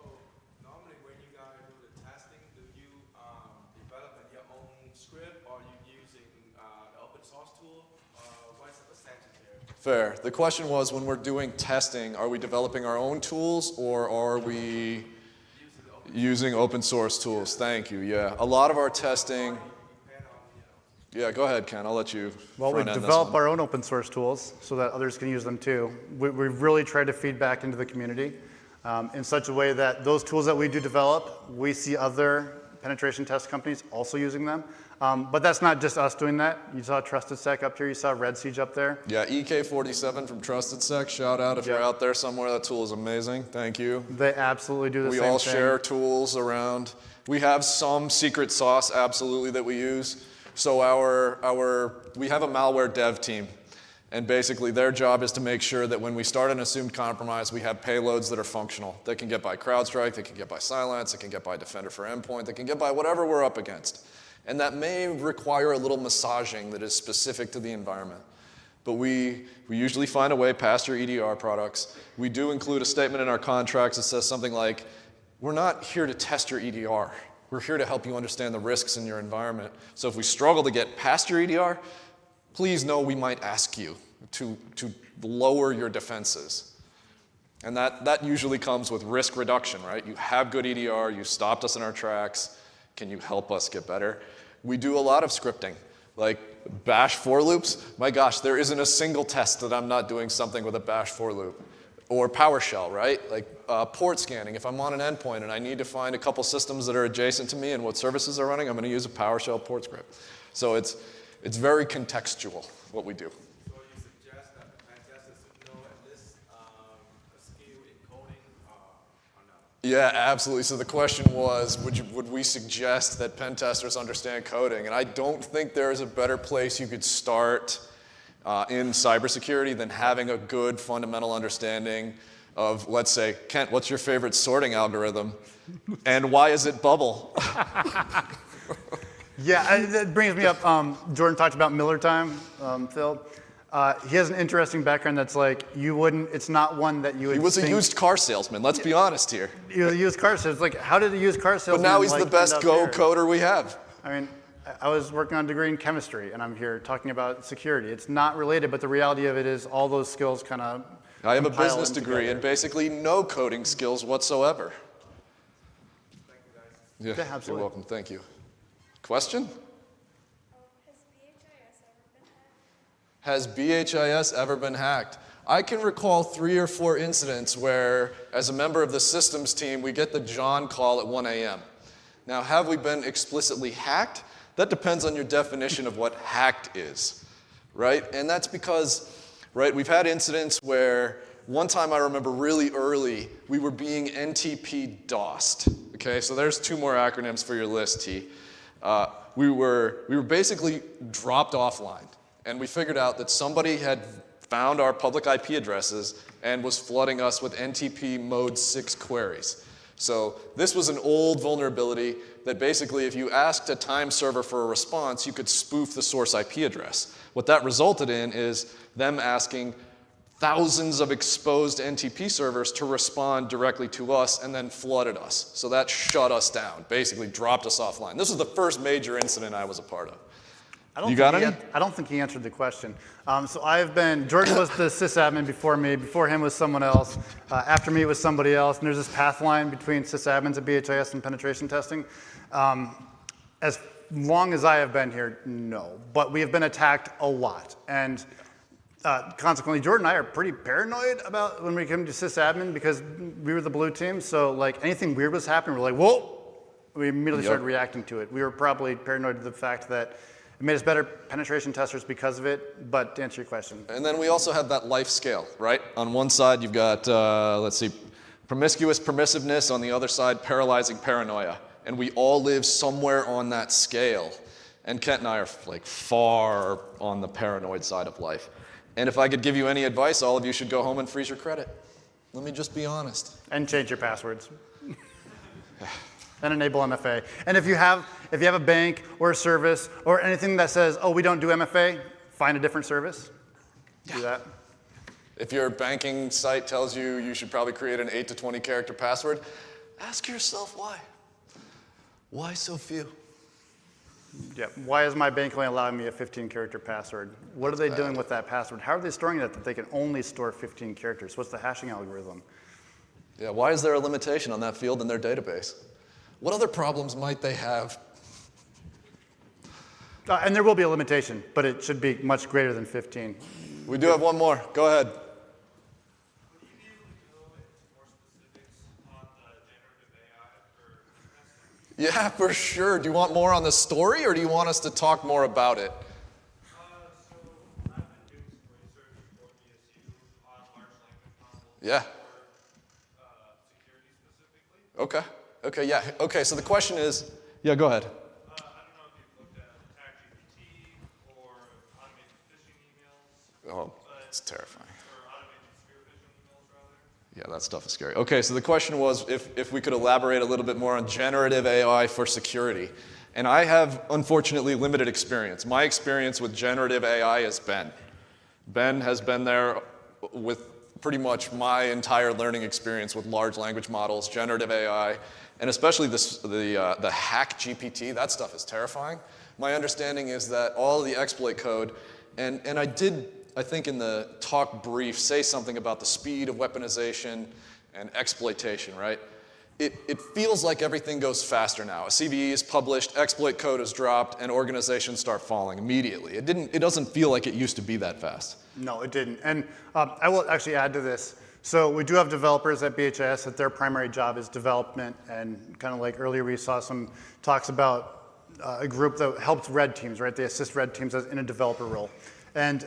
normally when you guys do the testing, do you develop your own script or are you using the open source tool? What's the percentage there? Fair. The question was, when we're doing testing, are we developing our own tools or are we using open source tools? Thank you, yeah. A lot of our testing... Yeah, go ahead, Ken. I'll let you. Well, we develop our own open source tools so that others can use them too. We've really tried to feed back into the community in such a way that those tools that we do develop, we see other penetration test companies also using them. But that's not just us doing that. You saw TrustedSec up here. You saw Red Siege up there. Yeah, EK47 from TrustedSec. Shout out if you're out there somewhere. That tool is amazing. Thank you. They absolutely do the same thing. We all share tools around. We have some secret sauce, absolutely, that we use. So we have a malware dev team, and basically their job is to make sure that when we start an assumed compromise, we have payloads that are functional. They can get by CrowdStrike, they can get by Silence, they can get by Defender for Endpoint, they can get by whatever we're up against. And that may require a little massaging that is specific to the environment. But we usually find a way past your EDR products. We do include a statement in our contracts that says something like, we're not here to test your EDR. We're here to help you understand the risks in your environment. So if we struggle to get past your EDR, please know we might ask you to lower your defenses. And that usually comes with risk reduction, right? You have good EDR, you stopped us in our tracks, can you help us get better? We do a lot of scripting, like bash for loops. My gosh, there isn't a single test that I'm not doing something with a bash for loop. Or PowerShell, right? Like port scanning. If I'm on an endpoint and I need to find a couple systems that are adjacent to me and what services are running, I'm going to use a PowerShell port script. So it's very contextual, what we do. So you suggest that the pen testers should know at least a skill in coding or not? Yeah, absolutely. So the question was, would we suggest that pen testers understand coding? And I don't think there is a better place you could start in cybersecurity than having a good fundamental understanding of, let's say, Kent, what's your favorite sorting algorithm? And why is it bubble? Yeah, that brings me up. Jordan talked about Miller time, Phil. He has an interesting background that's like, it's not one that you would He was think. a used car salesman, let's be honest here. He was a used car salesman. It's like, how did a used car salesman But now he's like, the best end up Go here? coder we have. I mean, I was working on a degree in chemistry, and I'm here talking about security. It's not related, but the reality of it is all those skills kind of I have a business degree and basically no coding skills whatsoever. Thank you, guys. Yeah, absolutely. You're welcome, thank you. Question? Has BHIS ever been hacked? I can recall 3 or 4 incidents where, as a member of the systems team, we get the John call at 1 a.m. Now, have we been explicitly hacked? That depends on your definition of what hacked is, right? And that's because, right, we've had incidents where one time I remember really early, we were being NTP DOSed, okay? So there's 2 more acronyms for your list, T. We were basically dropped offline, and we figured out that somebody had found our public IP addresses and was flooding us with NTP mode 6 queries. So this was an old vulnerability that basically if you asked a time server for a response, you could spoof the source IP address. What that resulted in is them asking thousands of exposed NTP servers to respond directly to us and then flooded us. So that shut us down, basically dropped us offline. This was the first major incident I was a part of. You got any? I don't think he answered the question. So Jordan was the sysadmin before me. Before him was someone else. After me was somebody else. And there's this path line between sysadmins at BHIS and penetration testing. As long as I have been here, no. But we have been attacked a lot. And consequently, Jordan and I are pretty paranoid about when we come to sysadmin because we were the blue team. So like anything weird was happening, we're like, whoa! We immediately started reacting to it. We were probably paranoid to the fact that it made us better penetration testers because of it, but to answer your question. And then we also have that life scale, right? On one side, you've got, let's see, promiscuous permissiveness. On the other side, paralyzing paranoia. And we all live somewhere on that scale. And Kent and I are like far on the paranoid side of life. And if I could give you any advice, all of you should go home and freeze your credit. Let me just be honest. And change your passwords. And enable MFA. And if you have a bank or a service or anything that says, oh, we don't do MFA, find a different service. Do that. If your banking site tells you you should probably create an 8 to 20 character password, ask yourself why. Why so few? Yeah. Why is my bank only allowing me a 15 character password? What are they doing with that password? How are they storing it that they can only store 15 characters? What's the hashing algorithm? Yeah, why is there a limitation on that field in their database? What other problems might they have? And there will be a limitation, but it should be much greater than 15. We do have one more. Go ahead. Would you be able to go into more specifics on the generative AI for testing? Yeah, for sure. Do you want more on the story, or do you want us to talk more about it? So I've been doing some research for DSU on large language models. Yeah. For security specifically. Okay, yeah. Okay, so the question is, yeah, go ahead. I don't know if you've looked at ChatGPT or automated phishing emails. Oh, it's terrifying. Or automated spear phishing emails, rather. Yeah, that stuff is scary. Okay, so the question was if we could elaborate a little bit more on generative AI for security. And I have, unfortunately, limited experience. My experience with generative AI has been Ben has been there with pretty much my entire learning experience with large language models, generative AI, and especially the hack GPT. That stuff is terrifying. My understanding is that all of the exploit code, and I did, I think in the talk brief, say something about the speed of weaponization and exploitation, right? It feels like everything goes faster now. A CVE is published, exploit code is dropped, and organizations start falling immediately. It doesn't feel like it used to be that fast. No, it didn't. And I will actually add to this. So we do have developers at BHS that their primary job is development, and kind of like earlier we saw some talks about a group that helps red teams, right? They assist red teams in a developer role. And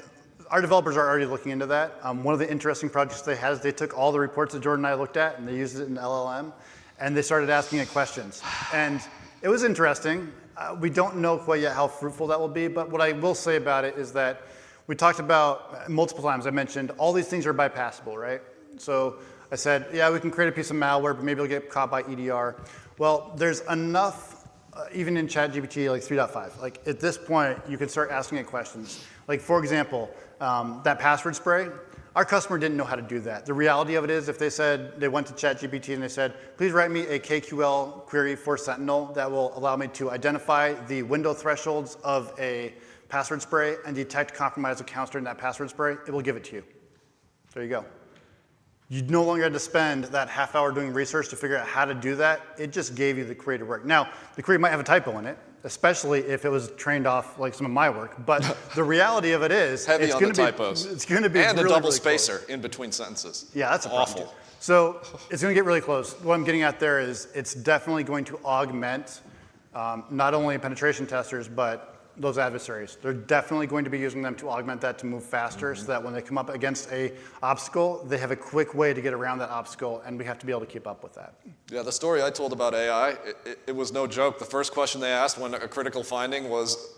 our developers are already looking into that. One of the interesting projects they had is they took all the reports that Jordan and I looked at and they used it in LLM, and they started asking it questions. And it was interesting. We don't know quite yet how fruitful that will be, but what I will say about it is that we talked about multiple times, I mentioned all these things are bypassable, right? So I said, yeah, we can create a piece of malware, but maybe it'll get caught by EDR. Well, there's enough, even in ChatGPT, like 3.5, like at this point, you can start asking it questions. Like for example, that password spray, our customer didn't know how to do that. The reality of it is if they said, they went to ChatGPT and they said, please write me a KQL query for Sentinel that will allow me to identify the window thresholds of a password spray and detect compromised accounts during that password spray, it will give it to you. There you go. You no longer had to spend that half hour doing research to figure out how to do that. It just gave you the query to work. Now, the query might have a typo in it, especially if it was trained off like some of my work. But the reality of it is, Heavy it's on going the to typos. It's going to be and really, a double really spacer close. in between sentences. Yeah, that's a problem awful. too. So it's going to get really close. What I'm getting at there is it's definitely going to augment not only penetration testers, but those adversaries. They're definitely going to be using them to augment that to move faster so that when they come up against a obstacle, they have a quick way to get around that obstacle, and we have to be able to keep up with that. Yeah, the story I told about AI, it was no joke. The first question they asked when a critical finding was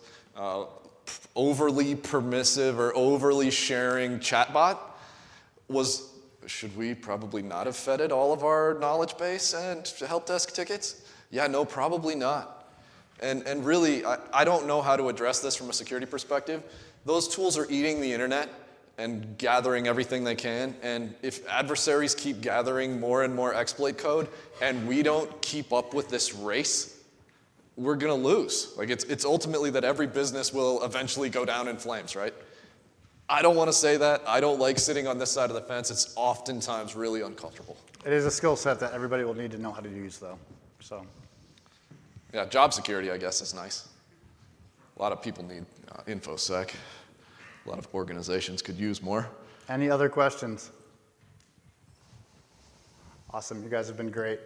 overly permissive or overly sharing chatbot was, should we probably not have fed it all of our knowledge base and help desk tickets? Yeah, no, probably not. And really, I don't know how to address this from a security perspective. Those tools are eating the internet and gathering everything they can. And if adversaries keep gathering more and more exploit code and we don't keep up with this race, we're going to lose. Like it's ultimately that every business will eventually go down in flames, right? I don't want to say that. I don't like sitting on this side of the fence. It's oftentimes really uncomfortable. It is a skill set that everybody will need to know how to use, though. So. Yeah, job security, I guess, is nice. A lot of people need InfoSec. A lot of organizations could use more. Any other questions? Awesome, you guys have been great.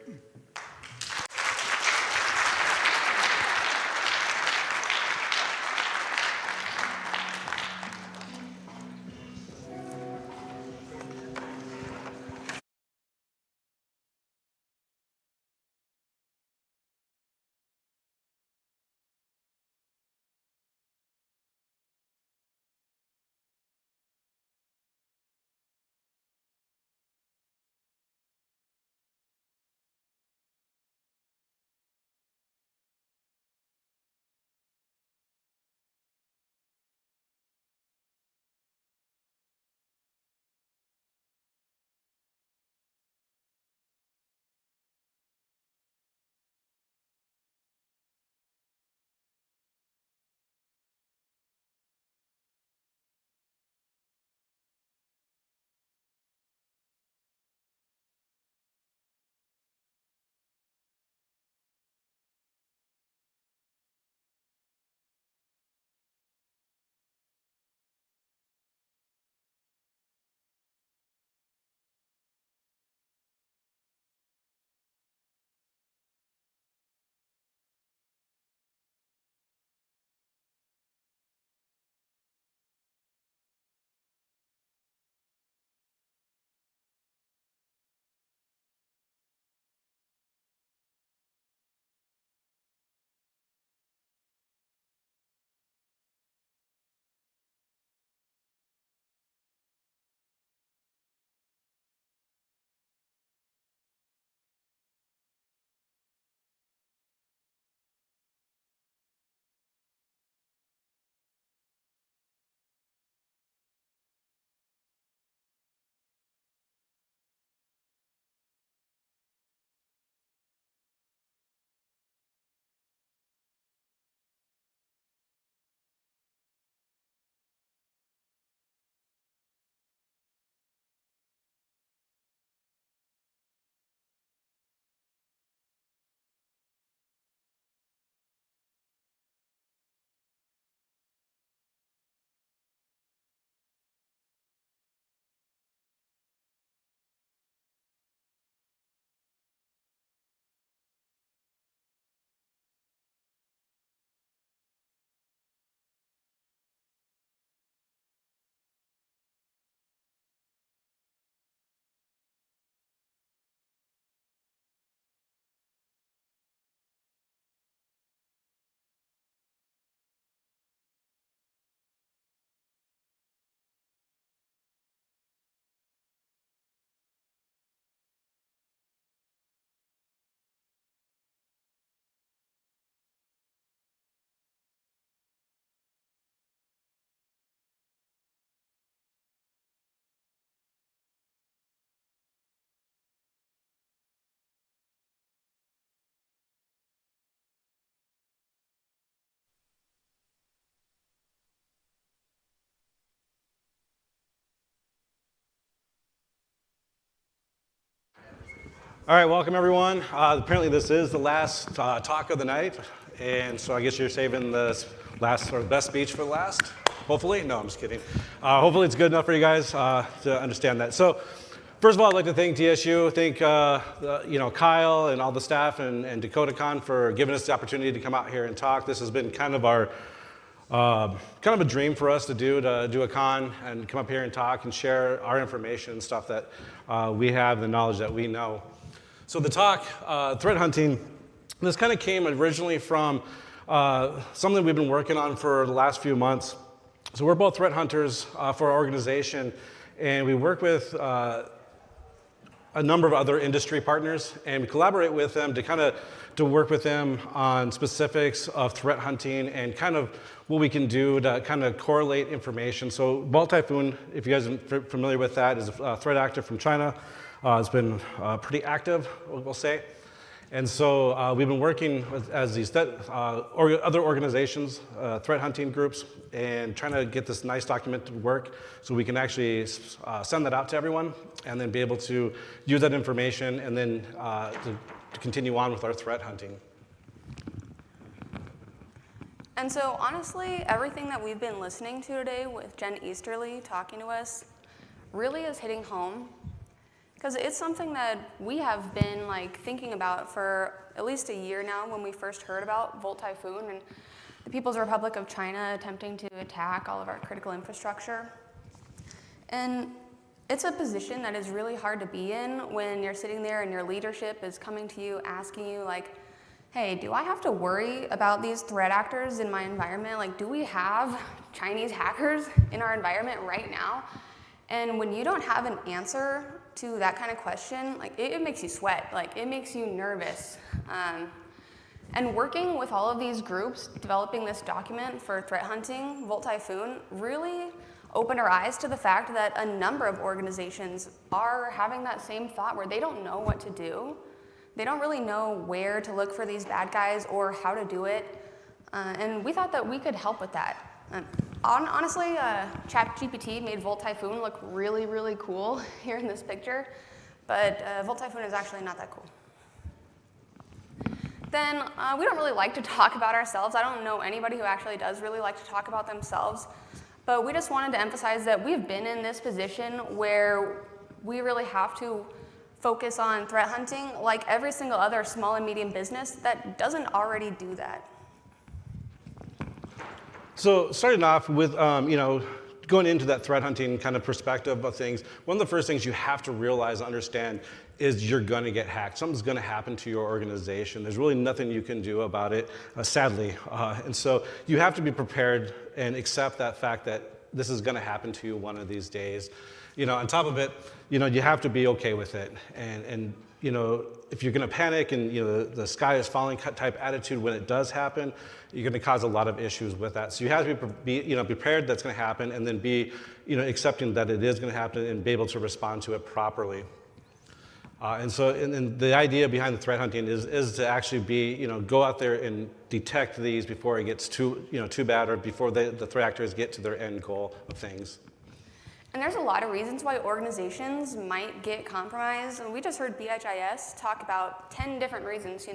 All right, welcome everyone. Apparently this is the last talk of the night, and so I guess you're saving the last or best speech for last, hopefully. No, I'm just kidding. Hopefully it's good enough for you guys to understand that. So first of all, I'd like to thank DSU, thank Kyle and all the staff and DakotaCon for giving us the opportunity to come out here and talk. This has been kind of our kind of a dream for us to do a con and come up here and talk and share our information and stuff that we have, the knowledge that we know. So the talk, threat hunting, this kind of came originally from something we've been working on for the last few months. So we're both threat hunters for our organization, and we work with a number of other industry partners, and we collaborate with them to work with them on specifics of threat hunting and kind of what we can do to kind of correlate information. So Vault Typhoon, if you guys are familiar with that, is a threat actor from China. It's been pretty active, we'll say. And so we've been working as these other organizations, threat hunting groups, and trying to get this nice document to work so we can actually send that out to everyone and then be able to use that information and then to continue on with our threat hunting. And so honestly, everything that we've been listening to today with Jen Easterly talking to us really is hitting home. Because it's something that we have been thinking about for at least a year now when we first heard about Vault Typhoon and the People's Republic of China attempting to attack all of our critical infrastructure. And it's a position that is really hard to be in when you're sitting there and your leadership is coming to you asking you hey, do I have to worry about these threat actors in my environment? Do we have Chinese hackers in our environment right now? And when you don't have an answer to that kind of question, it makes you sweat, it makes you nervous. And working with all of these groups, developing this document for threat hunting, Vault Typhoon, really opened our eyes to the fact that a number of organizations are having that same thought where they don't know what to do. They don't really know where to look for these bad guys or how to do it. And we thought that we could help with that. Honestly, ChatGPT made Vault Typhoon look really, really cool here in this picture, but Vault Typhoon is actually not that cool. Then we don't really like to talk about ourselves. I don't know anybody who actually does really like to talk about themselves, but we just wanted to emphasize that we've been in this position where we really have to focus on threat hunting like every single other small and medium business that doesn't already do that. So starting off with, going into that threat hunting kind of perspective of things, one of the first things you have to realize and understand is you're going to get hacked. Something's going to happen to your organization. There's really nothing you can do about it, sadly. And so you have to be prepared and accept that fact that this is going to happen to you one of these days. On top of it, you have to be okay with it. And if you're going to panic and the sky is falling type attitude when it does happen, you're going to cause a lot of issues with that. So you have to be prepared that's going to happen, and then be accepting that it is going to happen and be able to respond to it properly. And the idea behind the threat hunting is to actually be go out there and detect these before it gets too bad, or before the threat actors get to their end goal of things. And there's a lot of reasons why organizations might get compromised. And we just heard BHIS talk about 10 different reasons,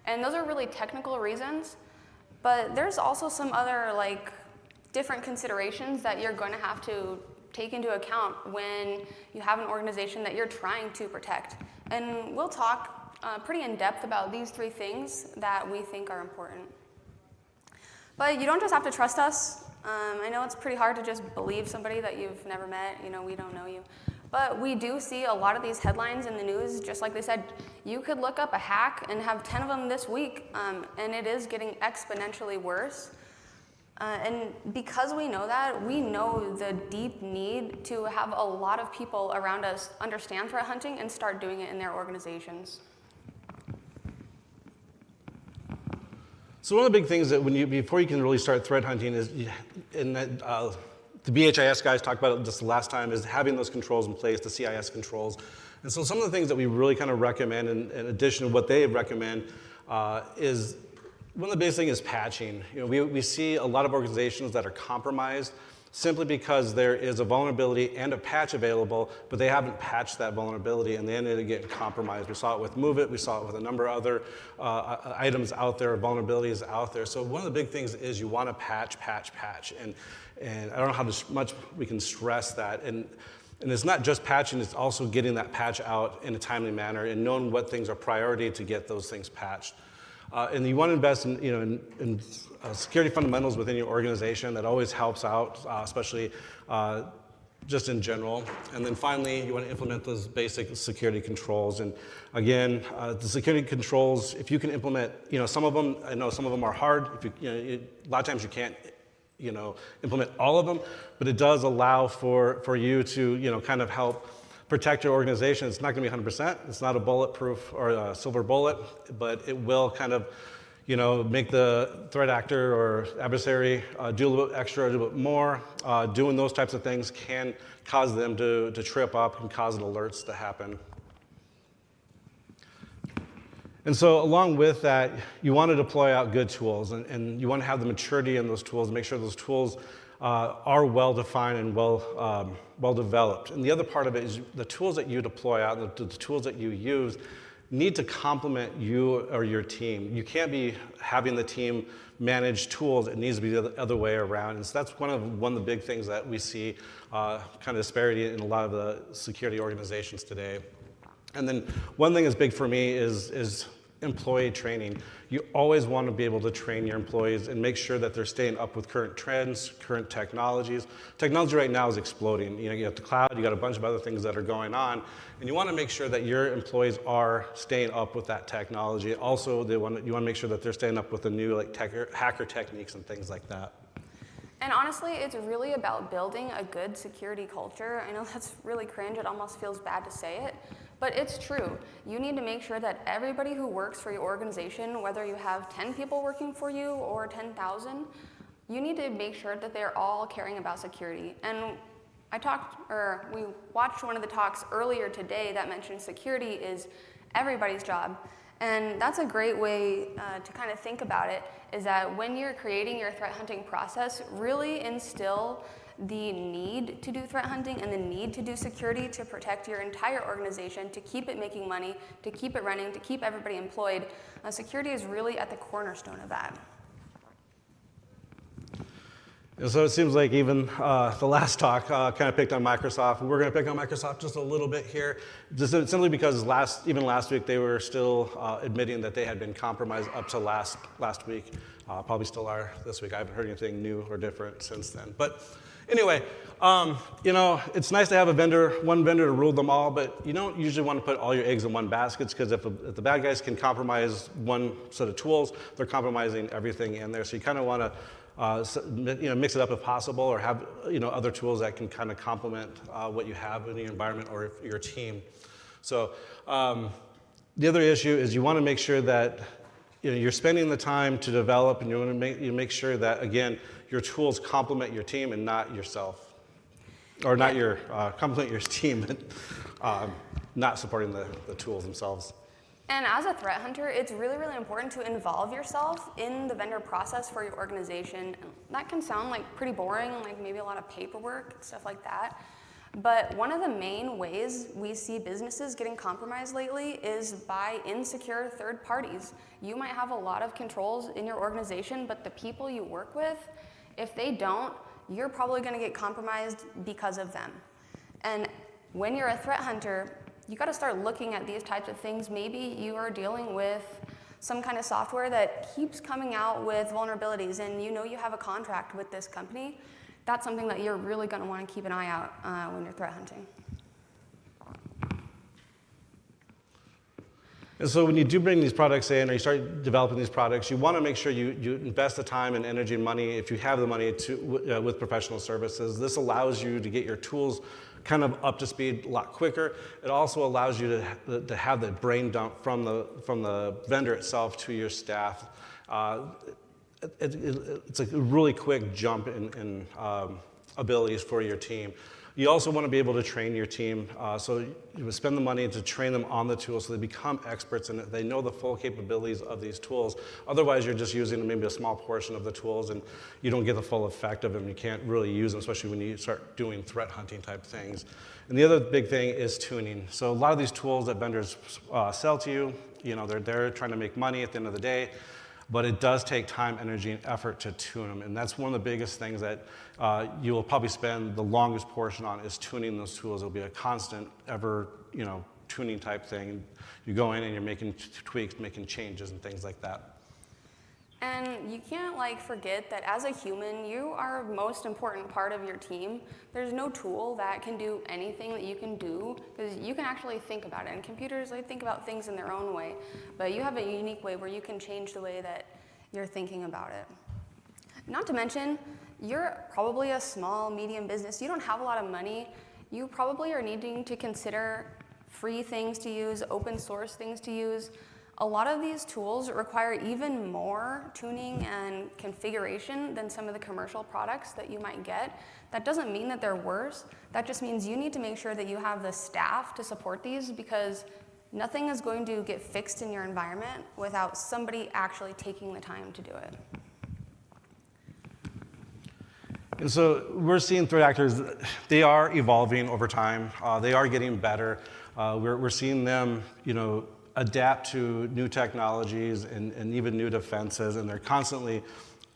and those are really technical reasons. But there's also some other different considerations that you're going to have to take into account when you have an organization that you're trying to protect. And we'll talk pretty in depth about these 3 things that we think are important. But you don't just have to trust us. I know it's pretty hard to just believe somebody that you've never met, we don't know you. But we do see a lot of these headlines in the news, just like they said, you could look up a hack and have 10 of them this week, and it is getting exponentially worse. And because we know that, we know the deep need to have a lot of people around us understand threat hunting and start doing it in their organizations. So one of the big things that before you can really start threat hunting is, and the BHIS guys talked about it just the last time, is having those controls in place, the CIS controls. And so some of the things that we really kind of recommend, in addition to what they recommend, is one of the biggest things is patching. We see a lot of organizations that are compromised simply because there is a vulnerability and a patch available, but they haven't patched that vulnerability, and they ended up getting compromised. We saw it with MoveIt, we saw it with a number of other items out there, vulnerabilities out there. So one of the big things is you want to patch, and I don't know how much we can stress that. And it's not just patching, it's also getting that patch out in a timely manner and knowing what things are priority to get those things patched. And you want to invest in security fundamentals within your organization. That always helps out, especially just in general. And then finally, you want to implement those basic security controls. And again, the security controls, if you can implement, some of them, I know some of them are hard. A lot of times you can't, implement all of them, but it does allow for you to, kind of help protect your organization. It's not going to be 100%. It's not a bulletproof or a silver bullet, but it will kind of, make the threat actor or adversary do a little bit extra, a little bit more. Doing those types of things can cause them to trip up and cause alerts to happen. And so along with that, you want to deploy out good tools, and you want to have the maturity in those tools, make sure those tools are well-defined and well-developed. And the other part of it is the tools that you deploy out, the tools that you use, need to complement you or your team. You can't be having the team manage tools. It needs to be the other way around. And so that's one of the big things that we see kind of disparity in a lot of the security organizations today. And then one thing that's big for me is employee training. You always want to be able to train your employees and make sure that they're staying up with current trends, current technologies. Technology right now is exploding. You have the cloud, you got a bunch of other things that are going on, and you want to make sure that your employees are staying up with that technology. Also, you want to make sure that they're staying up with the new hacker techniques and things like that. And honestly, it's really about building a good security culture. I know that's really cringe, it almost feels bad to say it, but it's true. You need to make sure that everybody who works for your organization, whether you have 10 people working for you or 10,000, you need to make sure that they're all caring about security. And we watched one of the talks earlier today that mentioned security is everybody's job. And that's a great way to kind of think about it, is that when you're creating your threat hunting process, really instill the need to do threat hunting and the need to do security to protect your entire organization, to keep it making money, to keep it running, to keep everybody employed. Security is really at the cornerstone of that. And so it seems like even the last talk kind of picked on Microsoft. We're going to pick on Microsoft just a little bit here, just simply because even last week they were still admitting that they had been compromised up to last week. Probably still are this week. I haven't heard anything new or different since then. But anyway, it's nice to have one vendor to rule them all, but you don't usually want to put all your eggs in one basket, because if the bad guys can compromise one set of tools, they're compromising everything in there. So you kind of want to mix it up if possible, or have other tools that can kind of complement what you have in your environment or your team. So the other issue is you want to make sure that you're spending the time to develop, and you want to make sure that, again, your tools complement your team and not yourself, or not complement your team, not supporting the tools themselves. And as a threat hunter, it's really, really important to involve yourself in the vendor process for your organization. That can sound like pretty boring, like maybe a lot of paperwork and stuff like that. But one of the main ways we see businesses getting compromised lately is by insecure third parties. You might have a lot of controls in your organization, but the people you work with, if they don't, you're probably going to get compromised because of them. And when you're a threat hunter, you got to start looking at these types of things. Maybe you are dealing with some kind of software that keeps coming out with vulnerabilities, and you have a contract with this company. That's something that you're really going to want to keep an eye out when you're threat hunting. And so when you do bring these products in, or you start developing these products, you want to make sure you invest the time and energy and money, if you have the money, with professional services. This allows you to get your tools kind of up to speed a lot quicker. It also allows you to have the brain dump from the vendor itself to your staff. It's a really quick jump in abilities for your team. You also want to be able to train your team. So you would spend the money to train them on the tools so they become experts in it. They know the full capabilities of these tools. Otherwise, you're just using maybe a small portion of the tools and you don't get the full effect of them. You can't really use them, especially when you start doing threat hunting type things. And the other big thing is tuning. So a lot of these tools that vendors sell to you, they're trying to make money at the end of the day. But it does take time, energy, and effort to tune them. And that's one of the biggest things that you will probably spend the longest portion on is tuning those tools. It'll be a constant, ever, tuning type thing. You go in and you're making tweaks, making changes and things like that. And you can't forget that as a human, you are the most important part of your team. There's no tool that can do anything that you can do, because you can actually think about it. And computers, they think about things in their own way, but you have a unique way where you can change the way that you're thinking about it. Not to mention, you're probably a small, medium business. You don't have a lot of money. You probably are needing to consider free things to use, open source things to use. A lot of these tools require even more tuning and configuration than some of the commercial products that you might get. That doesn't mean that they're worse. That just means you need to make sure that you have the staff to support these, because nothing is going to get fixed in your environment without somebody actually taking the time to do it. And so we're seeing threat actors, they are evolving over time. They are getting better. We're seeing them, adapt to new technologies and even new defenses, and they're constantly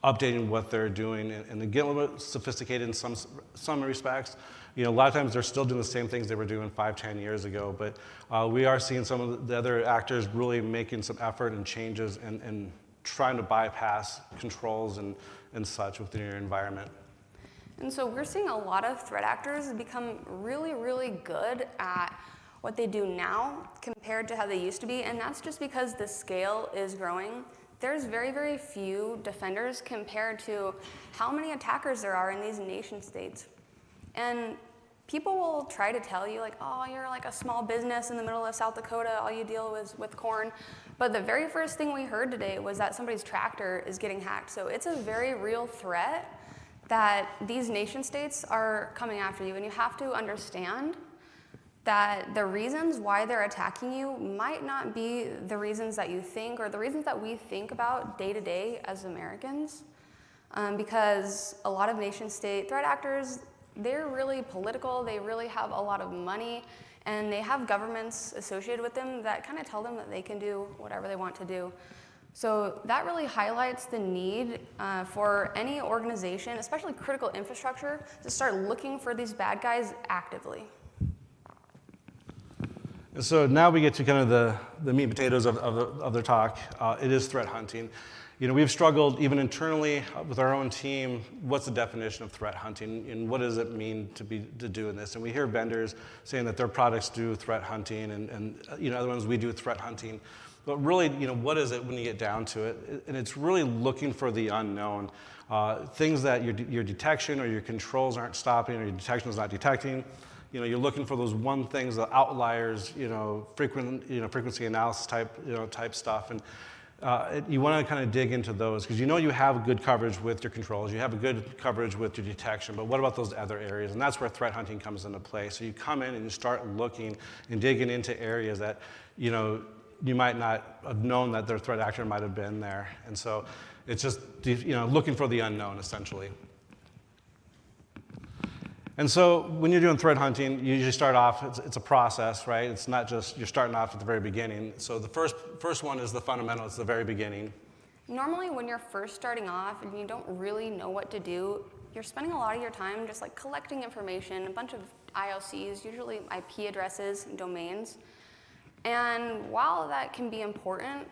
updating what they're doing, and they get a little bit sophisticated in some respects. A lot of times they're still doing the same things they were doing 5-10 years ago, but we are seeing some of the other actors really making some effort and changes and trying to bypass controls and such within your environment. And so we're seeing a lot of threat actors become really, really good at what they do now compared to how they used to be, and that's just because the scale is growing. There's very, very few defenders compared to how many attackers there are in these nation states. And people will try to tell you, oh, you're like a small business in the middle of South Dakota, all you deal with corn. But the very first thing we heard today was that somebody's tractor is getting hacked. So it's a very real threat that these nation states are coming after you, and you have to understand that the reasons why they're attacking you might not be the reasons that you think, or the reasons that we think about day to day as Americans, because a lot of nation state threat actors, they're really political, they really have a lot of money, and they have governments associated with them that kind of tell them that they can do whatever they want to do. So that really highlights the need for any organization, especially critical infrastructure, to start looking for these bad guys actively. And so now we get to kind of the meat and potatoes of their talk. It is threat hunting. We've struggled even internally with our own team. What's the definition of threat hunting, and what does it mean to do this? And we hear vendors saying that their products do threat hunting, and other ones we do threat hunting. But really, what is it when you get down to it? And it's really looking for the unknown, things that your detection or your controls aren't stopping, or your detection is not detecting. You're looking for those one things, the outliers, frequency analysis type stuff, and you want to kind of dig into those, because you have good coverage with your controls, you have a good coverage with your detection, but what about those other areas? And that's where threat hunting comes into play. So you come in and you start looking and digging into areas that you might not have known that their threat actor might have been there, and so it's just looking for the unknown essentially. And so when you're doing threat hunting, you usually start off, it's a process, right? It's not just you're starting off at the very beginning. So the first one is the fundamental, it's the very beginning. Normally when you're first starting off and you don't really know what to do, you're spending a lot of your time just collecting information, a bunch of IOCs, usually IP addresses and domains. And while that can be important,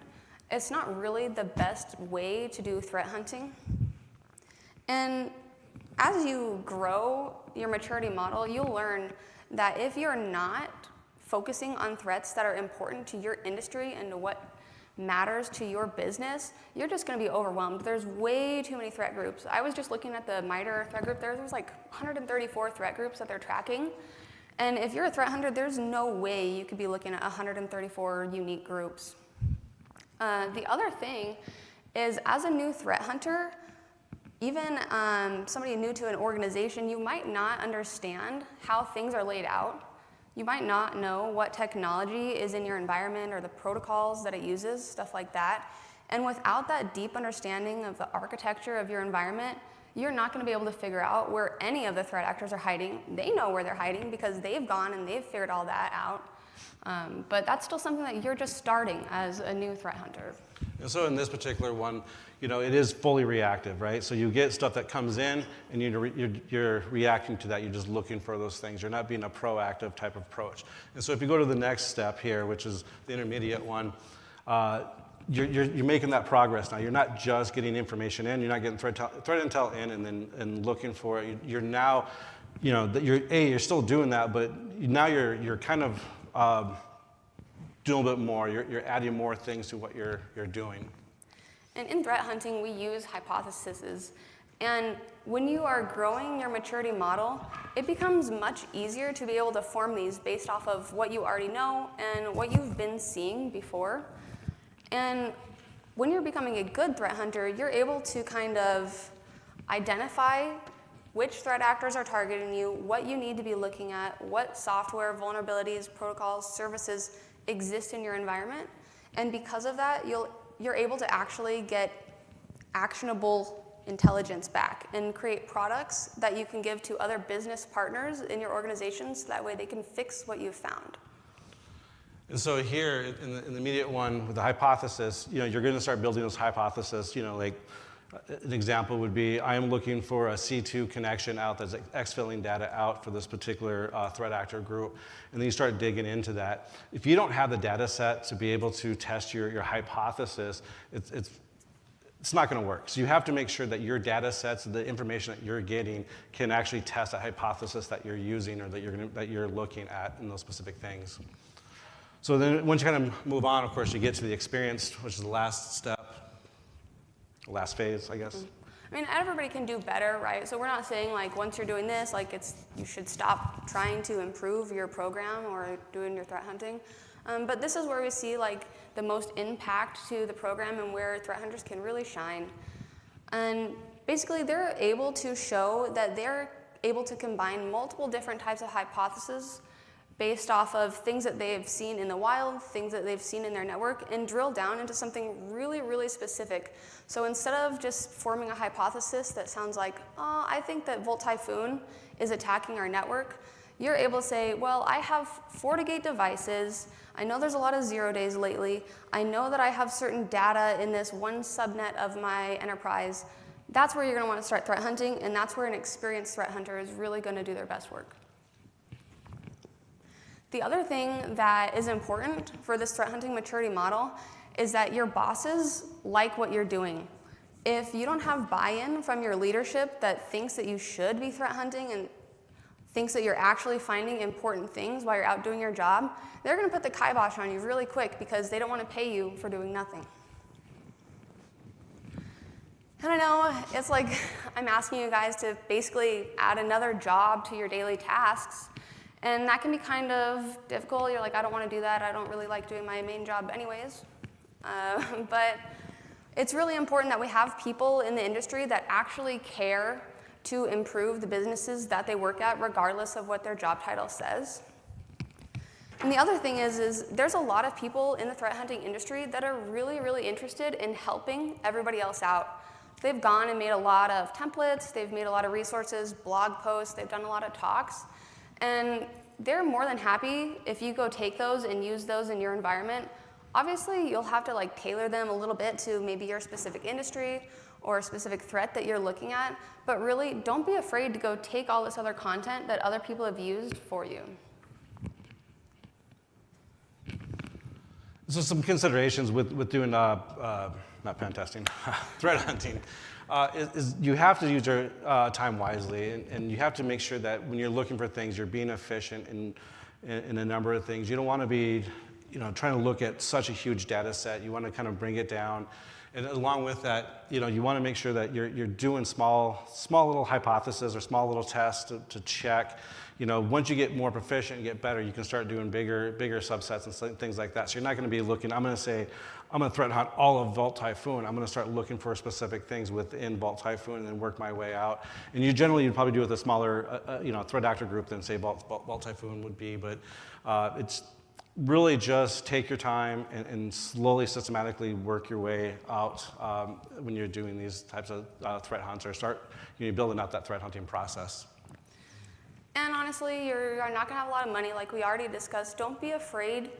it's not really the best way to do threat hunting. And as you grow your maturity model, you'll learn that if you're not focusing on threats that are important to your industry and to what matters to your business, you're just going to be overwhelmed. There's way too many threat groups. I was just looking at the MITRE threat group. There's 134 threat groups that they're tracking. And if you're a threat hunter, there's no way you could be looking at 134 unique groups. The other thing is, as a new threat hunter, Even somebody new to an organization, you might not understand how things are laid out. You might not know what technology is in your environment or the protocols that it uses, stuff like that. And without that deep understanding of the architecture of your environment, you're not going to be able to figure out where any of the threat actors are hiding. They know where they're hiding because they've gone and they've figured all that out. But that's still something that you're just starting as a new threat hunter. And so in this particular one, it is fully reactive, right? So you get stuff that comes in, and you're reacting to that. You're just looking for those things. You're not being a proactive type of approach. And so if you go to the next step here, which is the intermediate one, you're making that progress now. You're not just getting information in. You're not getting threat intel in and looking for it. You're now, you're still doing that, but now you're kind of doing a little bit more. You're adding more things to what you're doing. And in threat hunting, we use hypotheses. And when you are growing your maturity model, it becomes much easier to be able to form these based off of what you already know and what you've been seeing before. And when you're becoming a good threat hunter, you're able to kind of identify which threat actors are targeting you, what you need to be looking at, what software, vulnerabilities, protocols, services exist in your environment. And because of that, you're able to actually get actionable intelligence back and create products that you can give to other business partners in your organizations. So that way they can fix what you've found. And so here in the immediate one with the hypothesis, you're going to start building those hypotheses. Like an example would be, I am looking for a C2 connection out that's exfilling data out for this particular threat actor group. And then you start digging into that. If you don't have the data set to be able to test your hypothesis, it's not going to work. So you have to make sure that your data sets, the information that you're getting, can actually test a hypothesis that you're using or that you're looking at in those specific things. So then once you kind of move on, of course, you get to the experience, which is the last step, the last phase, I guess. I mean, everybody can do better, right? So we're not saying like once you're doing this, like you should stop trying to improve your program or doing your threat hunting. But this is where we see like the most impact to the program and where threat hunters can really shine. And basically they're able to show that they're able to combine multiple different types of hypotheses based off of things that they've seen in the wild, things that they've seen in their network, and drill down into something really, really specific. So instead of just forming a hypothesis that sounds like, oh, I think that Volt Typhoon is attacking our network, you're able to say, well, I have FortiGate devices. I know there's a lot of 0 days lately. I know that I have certain data in this one subnet of my enterprise. That's where you're going to want to start threat hunting, and that's where an experienced threat hunter is really going to do their best work. The other thing that is important for this threat hunting maturity model is that your bosses like what you're doing. If you don't have buy-in from your leadership that thinks that you should be threat hunting and thinks that you're actually finding important things while you're out doing your job, they're going to put the kibosh on you really quick because they don't want to pay you for doing nothing. And I know it's like I'm asking you guys to basically add another job to your daily tasks. And that can be kind of difficult. You're like, I don't want to do that. I don't really like doing my main job anyways. But it's really important that we have people in the industry that actually care to improve the businesses that they work at, regardless of what their job title says. And the other thing is there's a lot of people in the threat hunting industry that are really, really interested in helping everybody else out. They've gone and made a lot of templates. They've made a lot of resources, blog posts. They've done a lot of talks. And they're more than happy if you go take those and use those in your environment. Obviously, you'll have to like tailor them a little bit to maybe your specific industry or a specific threat that you're looking at. But really, don't be afraid to go take all this other content that other people have used for you. So some considerations with doing, not pen testing, threat hunting. Is you have to use your time wisely, and you have to make sure that when you're looking for things, you're being efficient in a number of things. You don't want to be, trying to look at such a huge data set. You want to kind of bring it down And along with that, you want to make sure that you're doing small little hypotheses or small little tests to check. Once you get more proficient and get better, you can start doing bigger subsets and things like that. So you're not going to be looking, I'm going to threat hunt all of Vault Typhoon. I'm going to start looking for specific things within Vault Typhoon and then work my way out. And you'd probably do with a smaller, threat actor group than say Vault Typhoon would be. But it's really just take your time and slowly, systematically work your way out when you're doing these types of threat hunts, or start building out that threat hunting process. And honestly, you're not going to have a lot of money, like we already discussed. Don't be afraid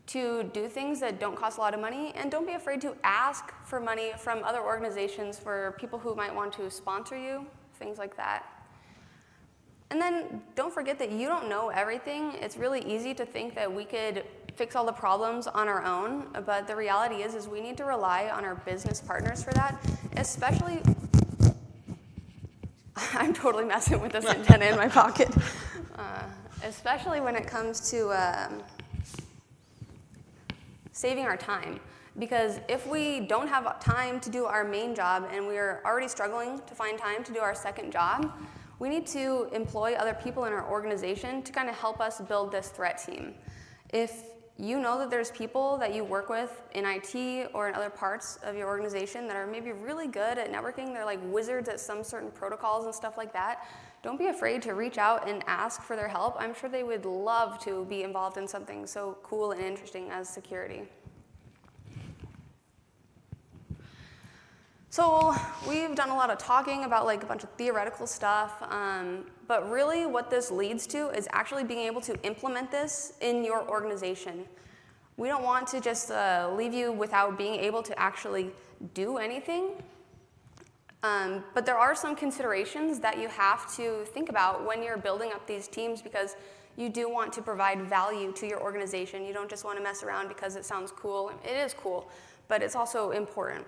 to do things that don't cost a lot of money, and don't be afraid to ask for money from other organizations, for people who might want to sponsor you, things like that. And then don't forget that you don't know everything. It's really easy to think that we could fix all the problems on our own, but the reality is we need to rely on our business partners for that, especially I'm totally messing with this antenna in my pocket. Especially when it comes to saving our time. Because if we don't have time to do our main job and we're already struggling to find time to do our second job, we need to employ other people in our organization to kind of help us build this threat team. If you know that there's people that you work with in IT or in other parts of your organization that are maybe really good at networking, they're like wizards at some certain protocols and stuff like that, don't be afraid to reach out and ask for their help. I'm sure they would love to be involved in something so cool and interesting as security. So we've done a lot of talking about like a bunch of theoretical stuff, but really what this leads to is actually being able to implement this in your organization. We don't want to just leave you without being able to actually do anything, but there are some considerations that you have to think about when you're building up these teams, because you do want to provide value to your organization. You don't just want to mess around because it sounds cool. It is cool, but it's also important.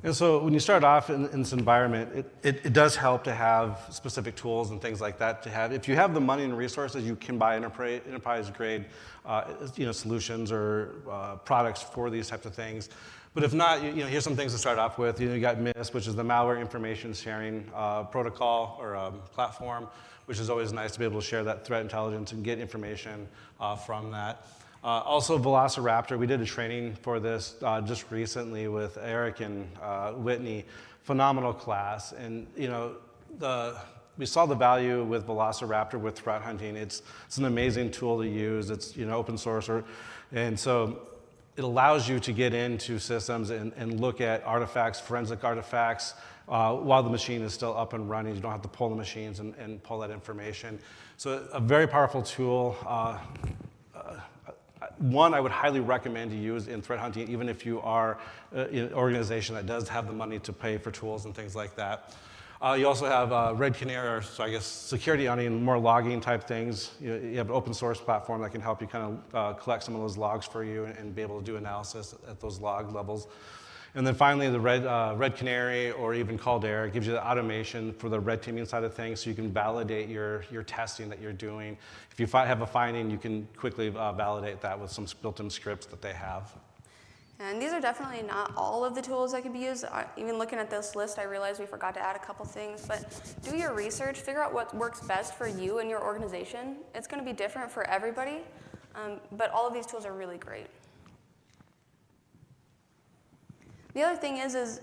And so when you start off in this environment, it does help to have specific tools and things like that to have. If you have the money and resources, you can buy enterprise grade solutions or products for these types of things. But if not, here's some things to start off with. You got MIST, which is the malware information sharing protocol or platform, which is always nice to be able to share that threat intelligence and get information from that. Also, Velociraptor, we did a training for this just recently with Eric and Whitney. Phenomenal class, and we saw the value with Velociraptor with threat hunting. It's an amazing tool to use. It's open source, and so it allows you to get into systems and look at artifacts, forensic artifacts, while the machine is still up and running. You don't have to pull the machines and pull that information. So a very powerful tool. One I would highly recommend to use in threat hunting, even if you are an organization that does have the money to pay for tools and things like that. You also have Red Canary, so I guess security onion, more logging type things. You have an open source platform that can help you kind of collect some of those logs for you and be able to do analysis at those log levels. And then finally, the Red Canary, or even Caldera, gives you the automation for the red teaming side of things, so you can validate your testing that you're doing. If you have a finding, you can quickly validate that with some built-in scripts that they have. And these are definitely not all of the tools that could be used. Even looking at this list, I realized we forgot to add a couple things. But do your research, figure out what works best for you and your organization. It's going to be different for everybody, but all of these tools are really great. The other thing is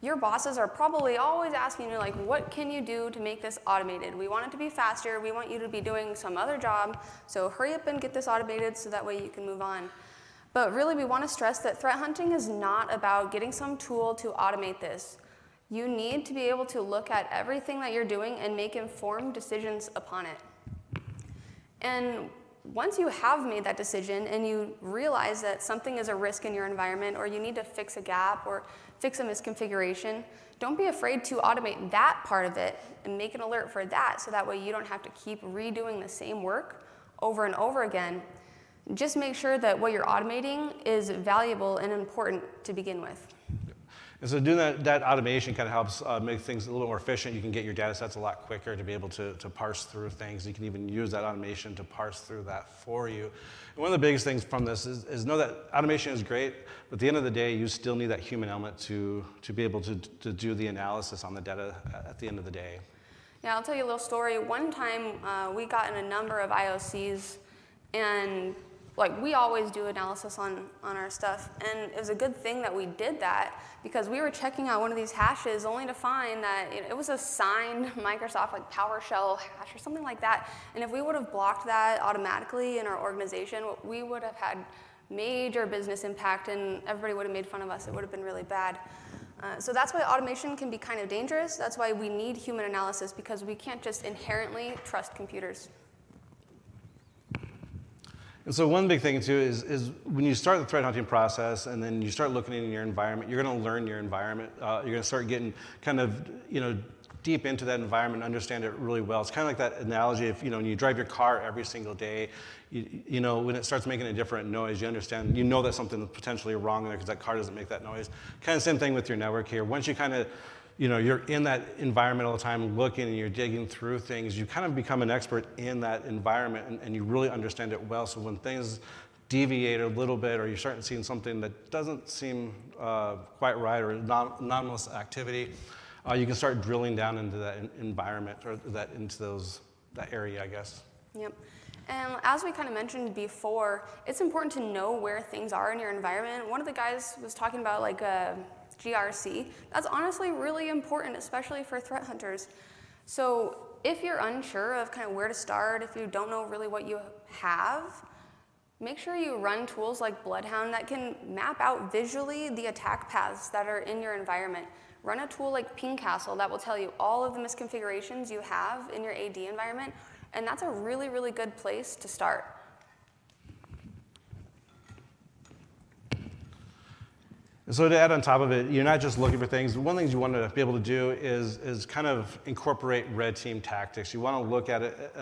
your bosses are probably always asking you, like, what can you do to make this automated? We want it to be faster. We want you to be doing some other job. So hurry up and get this automated so that way you can move on. But really, we want to stress that threat hunting is not about getting some tool to automate this. You need to be able to look at everything that you're doing and make informed decisions upon it. And once you have made that decision and you realize that something is a risk in your environment, or you need to fix a gap or fix a misconfiguration, don't be afraid to automate that part of it and make an alert for that, so that way you don't have to keep redoing the same work over and over again. Just make sure that what you're automating is valuable and important to begin with. And so doing that automation kind of helps make things a little more efficient. You can get your data sets a lot quicker to be able to parse through things. You can even use that automation to parse through that for you. And one of the biggest things from this is know that automation is great, but at the end of the day, you still need that human element to be able to do the analysis on the data at the end of the day. Yeah, I'll tell you a little story. One time we got in a number of IOCs, and like we always do analysis on our stuff, and it was a good thing that we did that because we were checking out one of these hashes only to find that it was a signed Microsoft like PowerShell hash or something like that. And if we would have blocked that automatically in our organization, we would have had major business impact, and everybody would have made fun of us. It would have been really bad. So that's why automation can be kind of dangerous. That's why we need human analysis, because we can't just inherently trust computers. And so one big thing too is when you start the threat hunting process and then you start looking in your environment, you're going to learn your environment. You're going to start getting kind of deep into that environment, understand it really well. It's kind of like that analogy of when you drive your car every single day, when it starts making a different noise, you understand, that something is potentially wrong there because that car doesn't make that noise. Kind of same thing with your network here. Once you kind of you're in that environment all the time looking and you're digging through things, you kind of become an expert in that environment and you really understand it well. So when things deviate a little bit or you're starting to see something that doesn't seem quite right or anomalous activity, you can start drilling down into that environment or that area, I guess. Yep. And as we kind of mentioned before, it's important to know where things are in your environment. One of the guys was talking about like GRC. That's honestly really important, especially for threat hunters. So if you're unsure of kind of where to start, if you don't know really what you have, make sure you run tools like Bloodhound that can map out visually the attack paths that are in your environment. Run a tool like Ping Castle that will tell you all of the misconfigurations you have in your AD environment, and that's a really, really good place to start. So to add on top of it, you're not just looking for things. One of the things you want to be able to do is kind of incorporate red team tactics. You want to look at it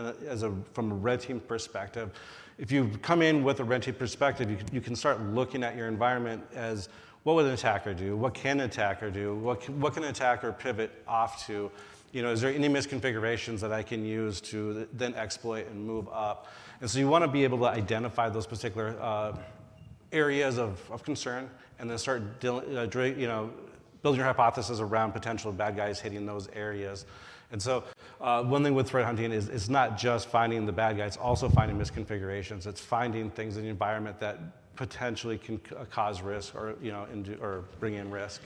from a red team perspective. If you come in with a red team perspective, you can start looking at your environment as what would an attacker do? What can an attacker do? What can an attacker pivot off to? Is there any misconfigurations that I can use to then exploit and move up? And so you want to be able to identify those particular areas of concern and then start building your hypothesis around potential bad guys hitting those areas. And so one thing with threat hunting is it's not just finding the bad guys, it's also finding misconfigurations. It's finding things in the environment that potentially can cause risk or bring in risk.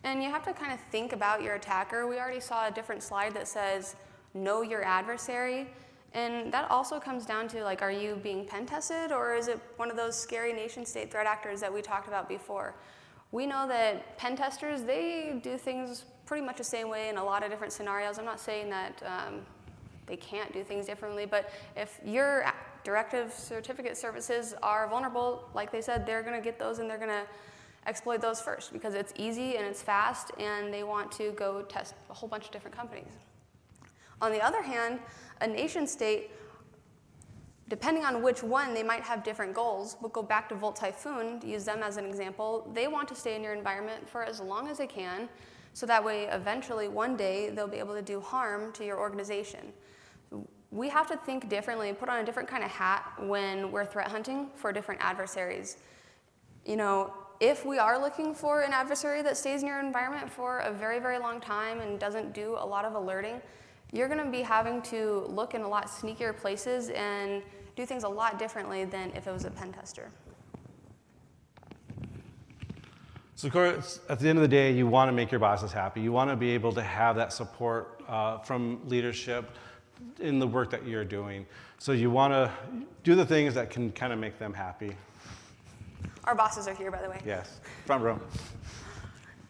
And you have to kind of think about your attacker. We already saw a different slide that says, know your adversary. And that also comes down to, like, are you being pen tested, or is it one of those scary nation-state threat actors that we talked about before? We know that pen testers, they do things pretty much the same way in a lot of different scenarios. I'm not saying that they can't do things differently, but if your directive certificate services are vulnerable, like they said, they're going to get those and they're going to exploit those first because it's easy and it's fast, and they want to go test a whole bunch of different companies. On the other hand, a nation state, depending on which one, they might have different goals. We'll go back to Volt Typhoon, to use them as an example. They want to stay in your environment for as long as they can, so that way, eventually, one day, they'll be able to do harm to your organization. We have to think differently and put on a different kind of hat when we're threat hunting for different adversaries. If we are looking for an adversary that stays in your environment for a very, very long time and doesn't do a lot of alerting, you're going to be having to look in a lot sneakier places and do things a lot differently than if it was a pen tester. So of course, at the end of the day, you want to make your bosses happy. You want to be able to have that support from leadership in the work that you're doing. So you want to do the things that can kind of make them happy. Our bosses are here, by the way. Yes, front row.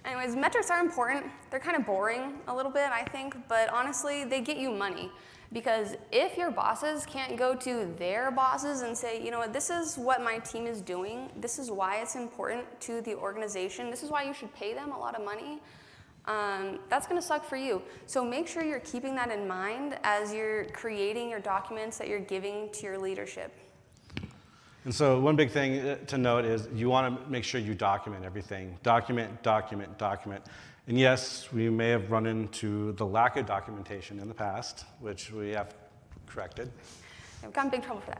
Anyways, metrics are important. They're kind of boring a little bit, I think, but honestly, they get you money. Because if your bosses can't go to their bosses and say, you know what, this is what my team is doing, this is why it's important to the organization, this is why you should pay them a lot of money, that's going to suck for you. So make sure you're keeping that in mind as you're creating your documents that you're giving to your leadership. And so one big thing to note is you want to make sure you document everything. Document, document, document. And yes, we may have run into the lack of documentation in the past, which we have corrected. I've got in big trouble for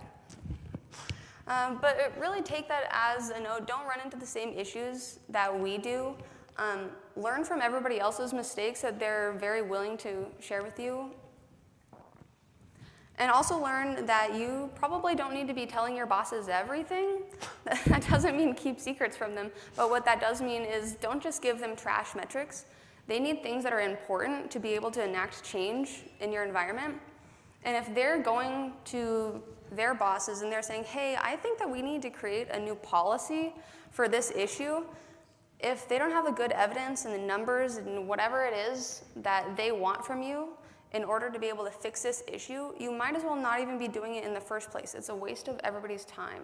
that. But really take that as a note. Don't run into the same issues that we do. Learn from everybody else's mistakes that they're very willing to share with you. And also learn that you probably don't need to be telling your bosses everything. That doesn't mean keep secrets from them, but what that does mean is don't just give them trash metrics. They need things that are important to be able to enact change in your environment. And if they're going to their bosses and they're saying, hey, I think that we need to create a new policy for this issue, if they don't have the good evidence and the numbers and whatever it is that they want from you in order to be able to fix this issue, you might as well not even be doing it in the first place. It's a waste of everybody's time.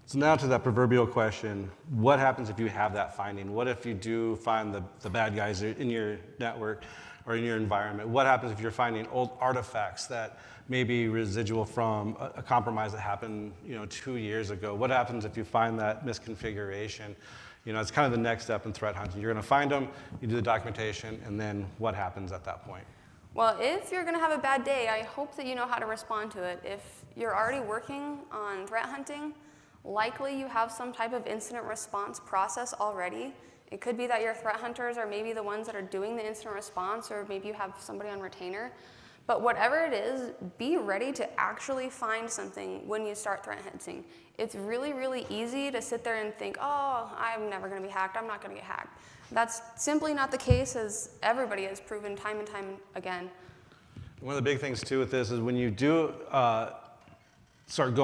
So now to that proverbial question, what happens if you have that finding? What if you do find the bad guys in your network or in your environment? What happens if you're finding old artifacts that may be residual from a compromise that happened 2 years ago? What happens if you find that misconfiguration? It's kind of the next step in threat hunting. You're going to find them, you do the documentation, and then what happens at that point? Well, if you're going to have a bad day, I hope that you know how to respond to it. If you're already working on threat hunting, likely you have some type of incident response process already. It could be that your threat hunters are maybe the ones that are doing the incident response, or maybe you have somebody on retainer. But whatever it is, be ready to actually find something when you start threat hunting. It's really, really easy to sit there and think, oh, I'm never going to be hacked. I'm not going to get hacked. That's simply not the case, as everybody has proven time and time again. One of the big things, too, with this is when you do start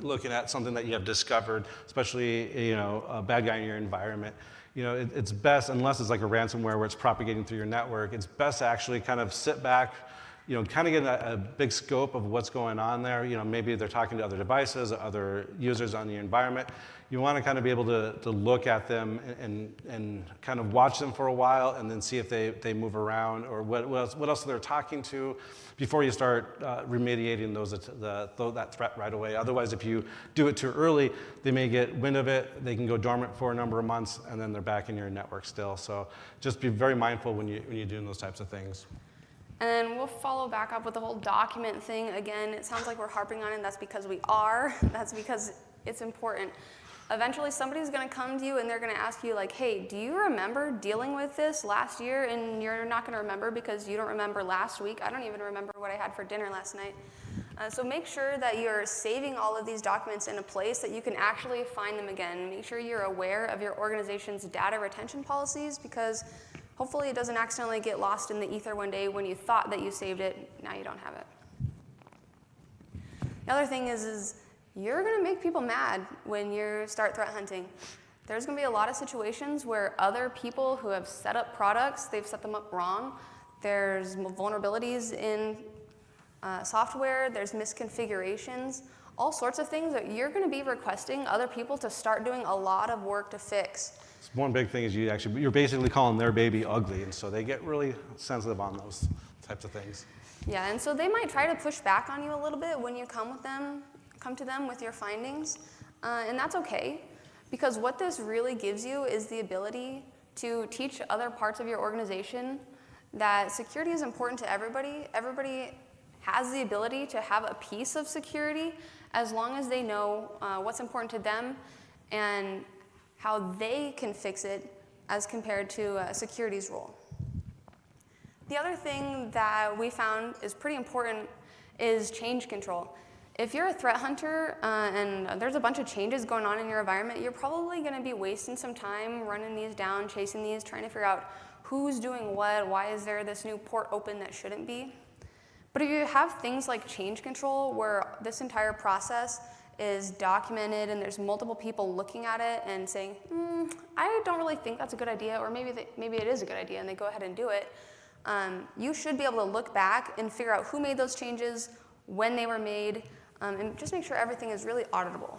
looking at something that you have discovered, especially a bad guy in your environment, it's best, unless it's like a ransomware where it's propagating through your network, it's best to actually kind of sit back, kind of get a big scope of what's going on there. Maybe they're talking to other devices, other users on the environment. You want to kind of be able to look at them and kind of watch them for a while and then see if they move around or what else they're talking to before you start remediating that threat right away. Otherwise, if you do it too early, they may get wind of it, they can go dormant for a number of months, and then they're back in your network still. So just be very mindful when you're doing those types of things. And then we'll follow back up with the whole document thing. Again, it sounds like we're harping on it. That's because we are. That's because it's important. Eventually, somebody's going to come to you and they're going to ask you, like, hey, do you remember dealing with this last year? And you're not going to remember because you don't remember last week. I don't even remember what I had for dinner last night. So make sure that you're saving all of these documents in a place that you can actually find them again. Make sure you're aware of your organization's data retention policies, because hopefully it doesn't accidentally get lost in the ether one day when you thought that you saved it. Now you don't have it. The other thing is you're going to make people mad when you start threat hunting. There's going to be a lot of situations where other people who have set up products, they've set them up wrong. There's vulnerabilities in software. There's misconfigurations. All sorts of things that you're going to be requesting other people to start doing a lot of work to fix. One big thing is you're basically calling their baby ugly, and so they get really sensitive on those types of things. Yeah, and so they might try to push back on you a little bit when you come to them with your findings, and that's okay, because what this really gives you is the ability to teach other parts of your organization that security is important to everybody. Everybody has the ability to have a piece of security as long as they know what's important to them and how they can fix it as compared to security's role. The other thing that we found is pretty important is change control. If you're a threat hunter and there's a bunch of changes going on in your environment, you're probably going to be wasting some time running these down, chasing these, trying to figure out who's doing what, why is there this new port open that shouldn't be. But if you have things like change control where this entire process is documented and there's multiple people looking at it and saying, I don't really think that's a good idea, or maybe it is a good idea, and they go ahead and do it, you should be able to look back and figure out who made those changes, when they were made, and just make sure everything is really auditable.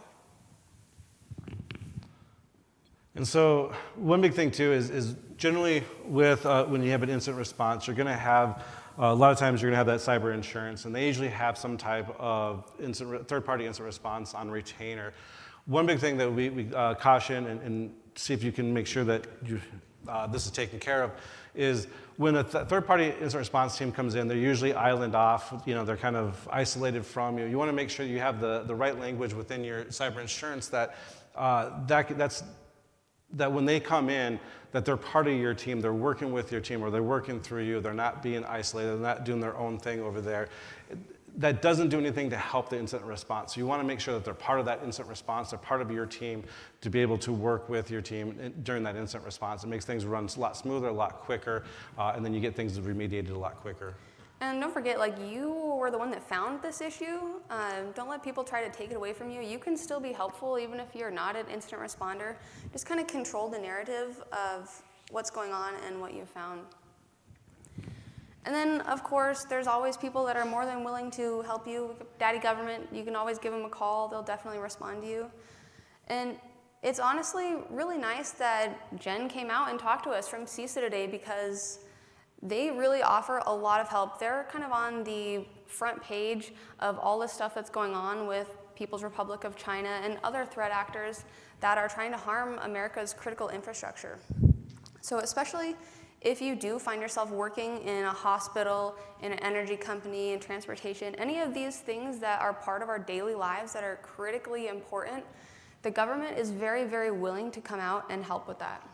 And so one big thing too is generally with when you have an incident response, you're going to have a lot of times you're going to have that cyber insurance, and they usually have some type of third-party incident response on retainer. One big thing that we caution and see if you can make sure that this is taken care of is when a third-party incident response team comes in, they're usually island off. They're kind of isolated from you. You want to make sure you have the right language within your cyber insurance that when they come in, that they're part of your team, they're working with your team, or they're working through you, they're not being isolated, they're not doing their own thing over there. That doesn't do anything to help the incident response. So you want to make sure that they're part of that incident response, they're part of your team to be able to work with your team during that incident response. It makes things run a lot smoother, a lot quicker, and then you get things remediated a lot quicker. And don't forget, you were the one that found this issue. Don't let people try to take it away from you. You can still be helpful even if you're not an incident responder. Just kind of control the narrative of what's going on and what you found. And then, of course, there's always people that are more than willing to help you. Daddy government, you can always give them a call. They'll definitely respond to you. And it's honestly really nice that Jen came out and talked to us from CISA today, because they really offer a lot of help. They're kind of on the front page of all the stuff that's going on with People's Republic of China and other threat actors that are trying to harm America's critical infrastructure. So especially if you do find yourself working in a hospital, in an energy company, in transportation, any of these things that are part of our daily lives that are critically important, the government is very, very willing to come out and help with that.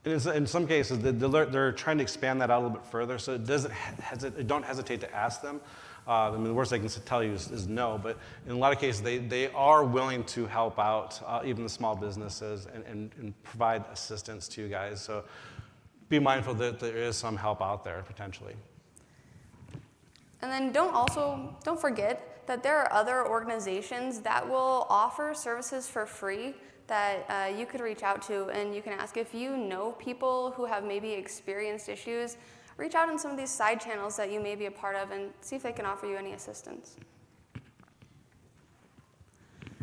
In some cases, they're trying to expand that out a little bit further, so don't hesitate to ask them. The worst they can tell you is no, but in a lot of cases, they are willing to help out even the small businesses and provide assistance to you guys. So be mindful that there is some help out there potentially. And then don't forget that there are other organizations that will offer services for free that you could reach out to, and you can ask if you know people who have maybe experienced issues. Reach out in some of these side channels that you may be a part of and see if they can offer you any assistance.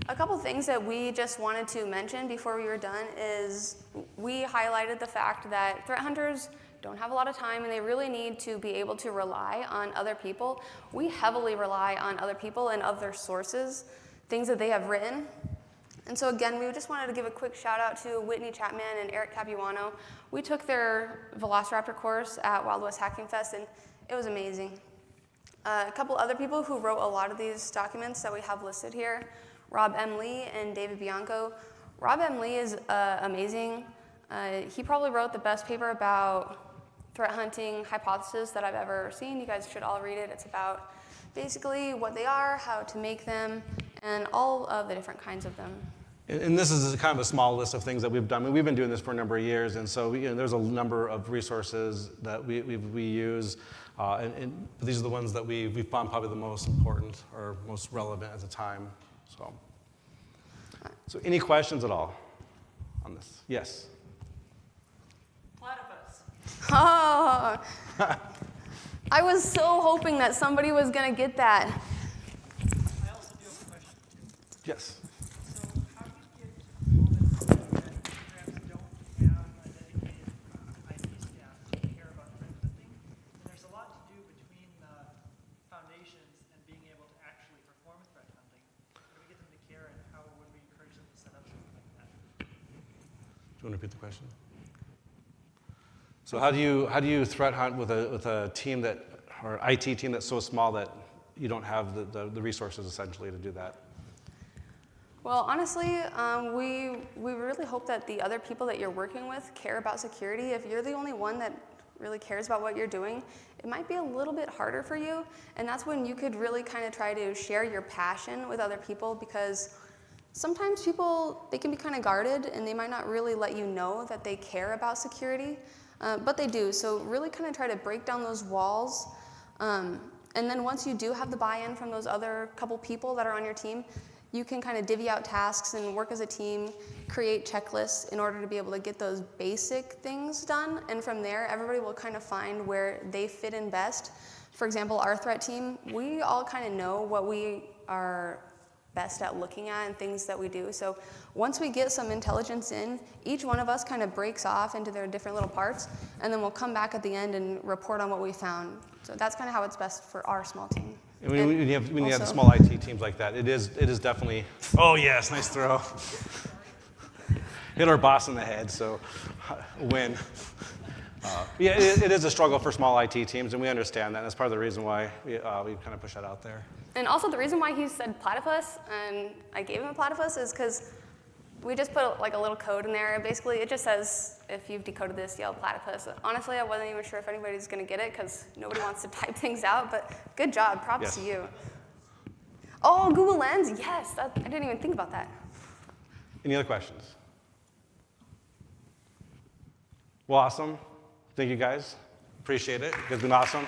A couple things that we just wanted to mention before we were done is we highlighted the fact that threat hunters don't have a lot of time and they really need to be able to rely on other people. We heavily rely on other people and other sources, things that they have written. And so again, we just wanted to give a quick shout out to Whitney Chapman and Eric Capuano. We took their Velociraptor course at Wild West Hacking Fest, and it was amazing. A couple other people who wrote a lot of these documents that we have listed here, Rob M. Lee and David Bianco. Rob M. Lee is amazing. He probably wrote the best paper about threat hunting hypothesis that I've ever seen. You guys should all read it. It's about basically what they are, how to make them, and all of the different kinds of them. And this is kind of a small list of things that we've done. I mean, we've been doing this for a number of years, and so there's a number of resources that we use, and these are the ones that we've found probably the most important or most relevant at the time. So any questions at all on this? Yes? Platypus. Oh, I was so hoping that somebody was going to get that. I also do have a question. Yes. So how do you get all this that perhaps don't have a dedicated IT staff to care about threat hunting? And there's a lot to do between the foundations and being able to actually perform threat hunting. How do we get them to care, and how would we encourage them to set up something like that? Do you want to repeat the question? So how do you threat hunt with a team or IT team that's so small that you don't have the resources essentially to do that? Well, honestly, we really hope that the other people that you're working with care about security. If you're the only one that really cares about what you're doing, it might be a little bit harder for you. And that's when you could really kind of try to share your passion with other people, because sometimes people, they can be kind of guarded and they might not really let you know that they care about security. But they do, so really kind of try to break down those walls. And then once you do have the buy-in from those other couple people that are on your team, you can kind of divvy out tasks and work as a team, create checklists in order to be able to get those basic things done. And from there, everybody will kind of find where they fit in best. For example, our threat team, we all kind of know what we are best at looking at and things that we do. So once we get some intelligence in, each one of us kind of breaks off into their different little parts, and then we'll come back at the end and report on what we found. So that's kind of how it's best for our small team. And when you have the small IT teams like that, it is definitely, oh yes, nice throw. Hit our boss in the head, so win. Yeah, it is a struggle for small IT teams, and we understand that. And that's part of the reason why we kind of push that out there. And also the reason why he said platypus, and I gave him a platypus, is because we just put like a little code in there. Basically, it just says, if you've decoded this, yell platypus. Honestly, I wasn't even sure if anybody's going to get it, because nobody wants to type things out, but good job. Props to you. Oh, Google Lens, yes. I didn't even think about that. Any other questions? Well, awesome. Thank you, guys. Appreciate it. You guys have been awesome.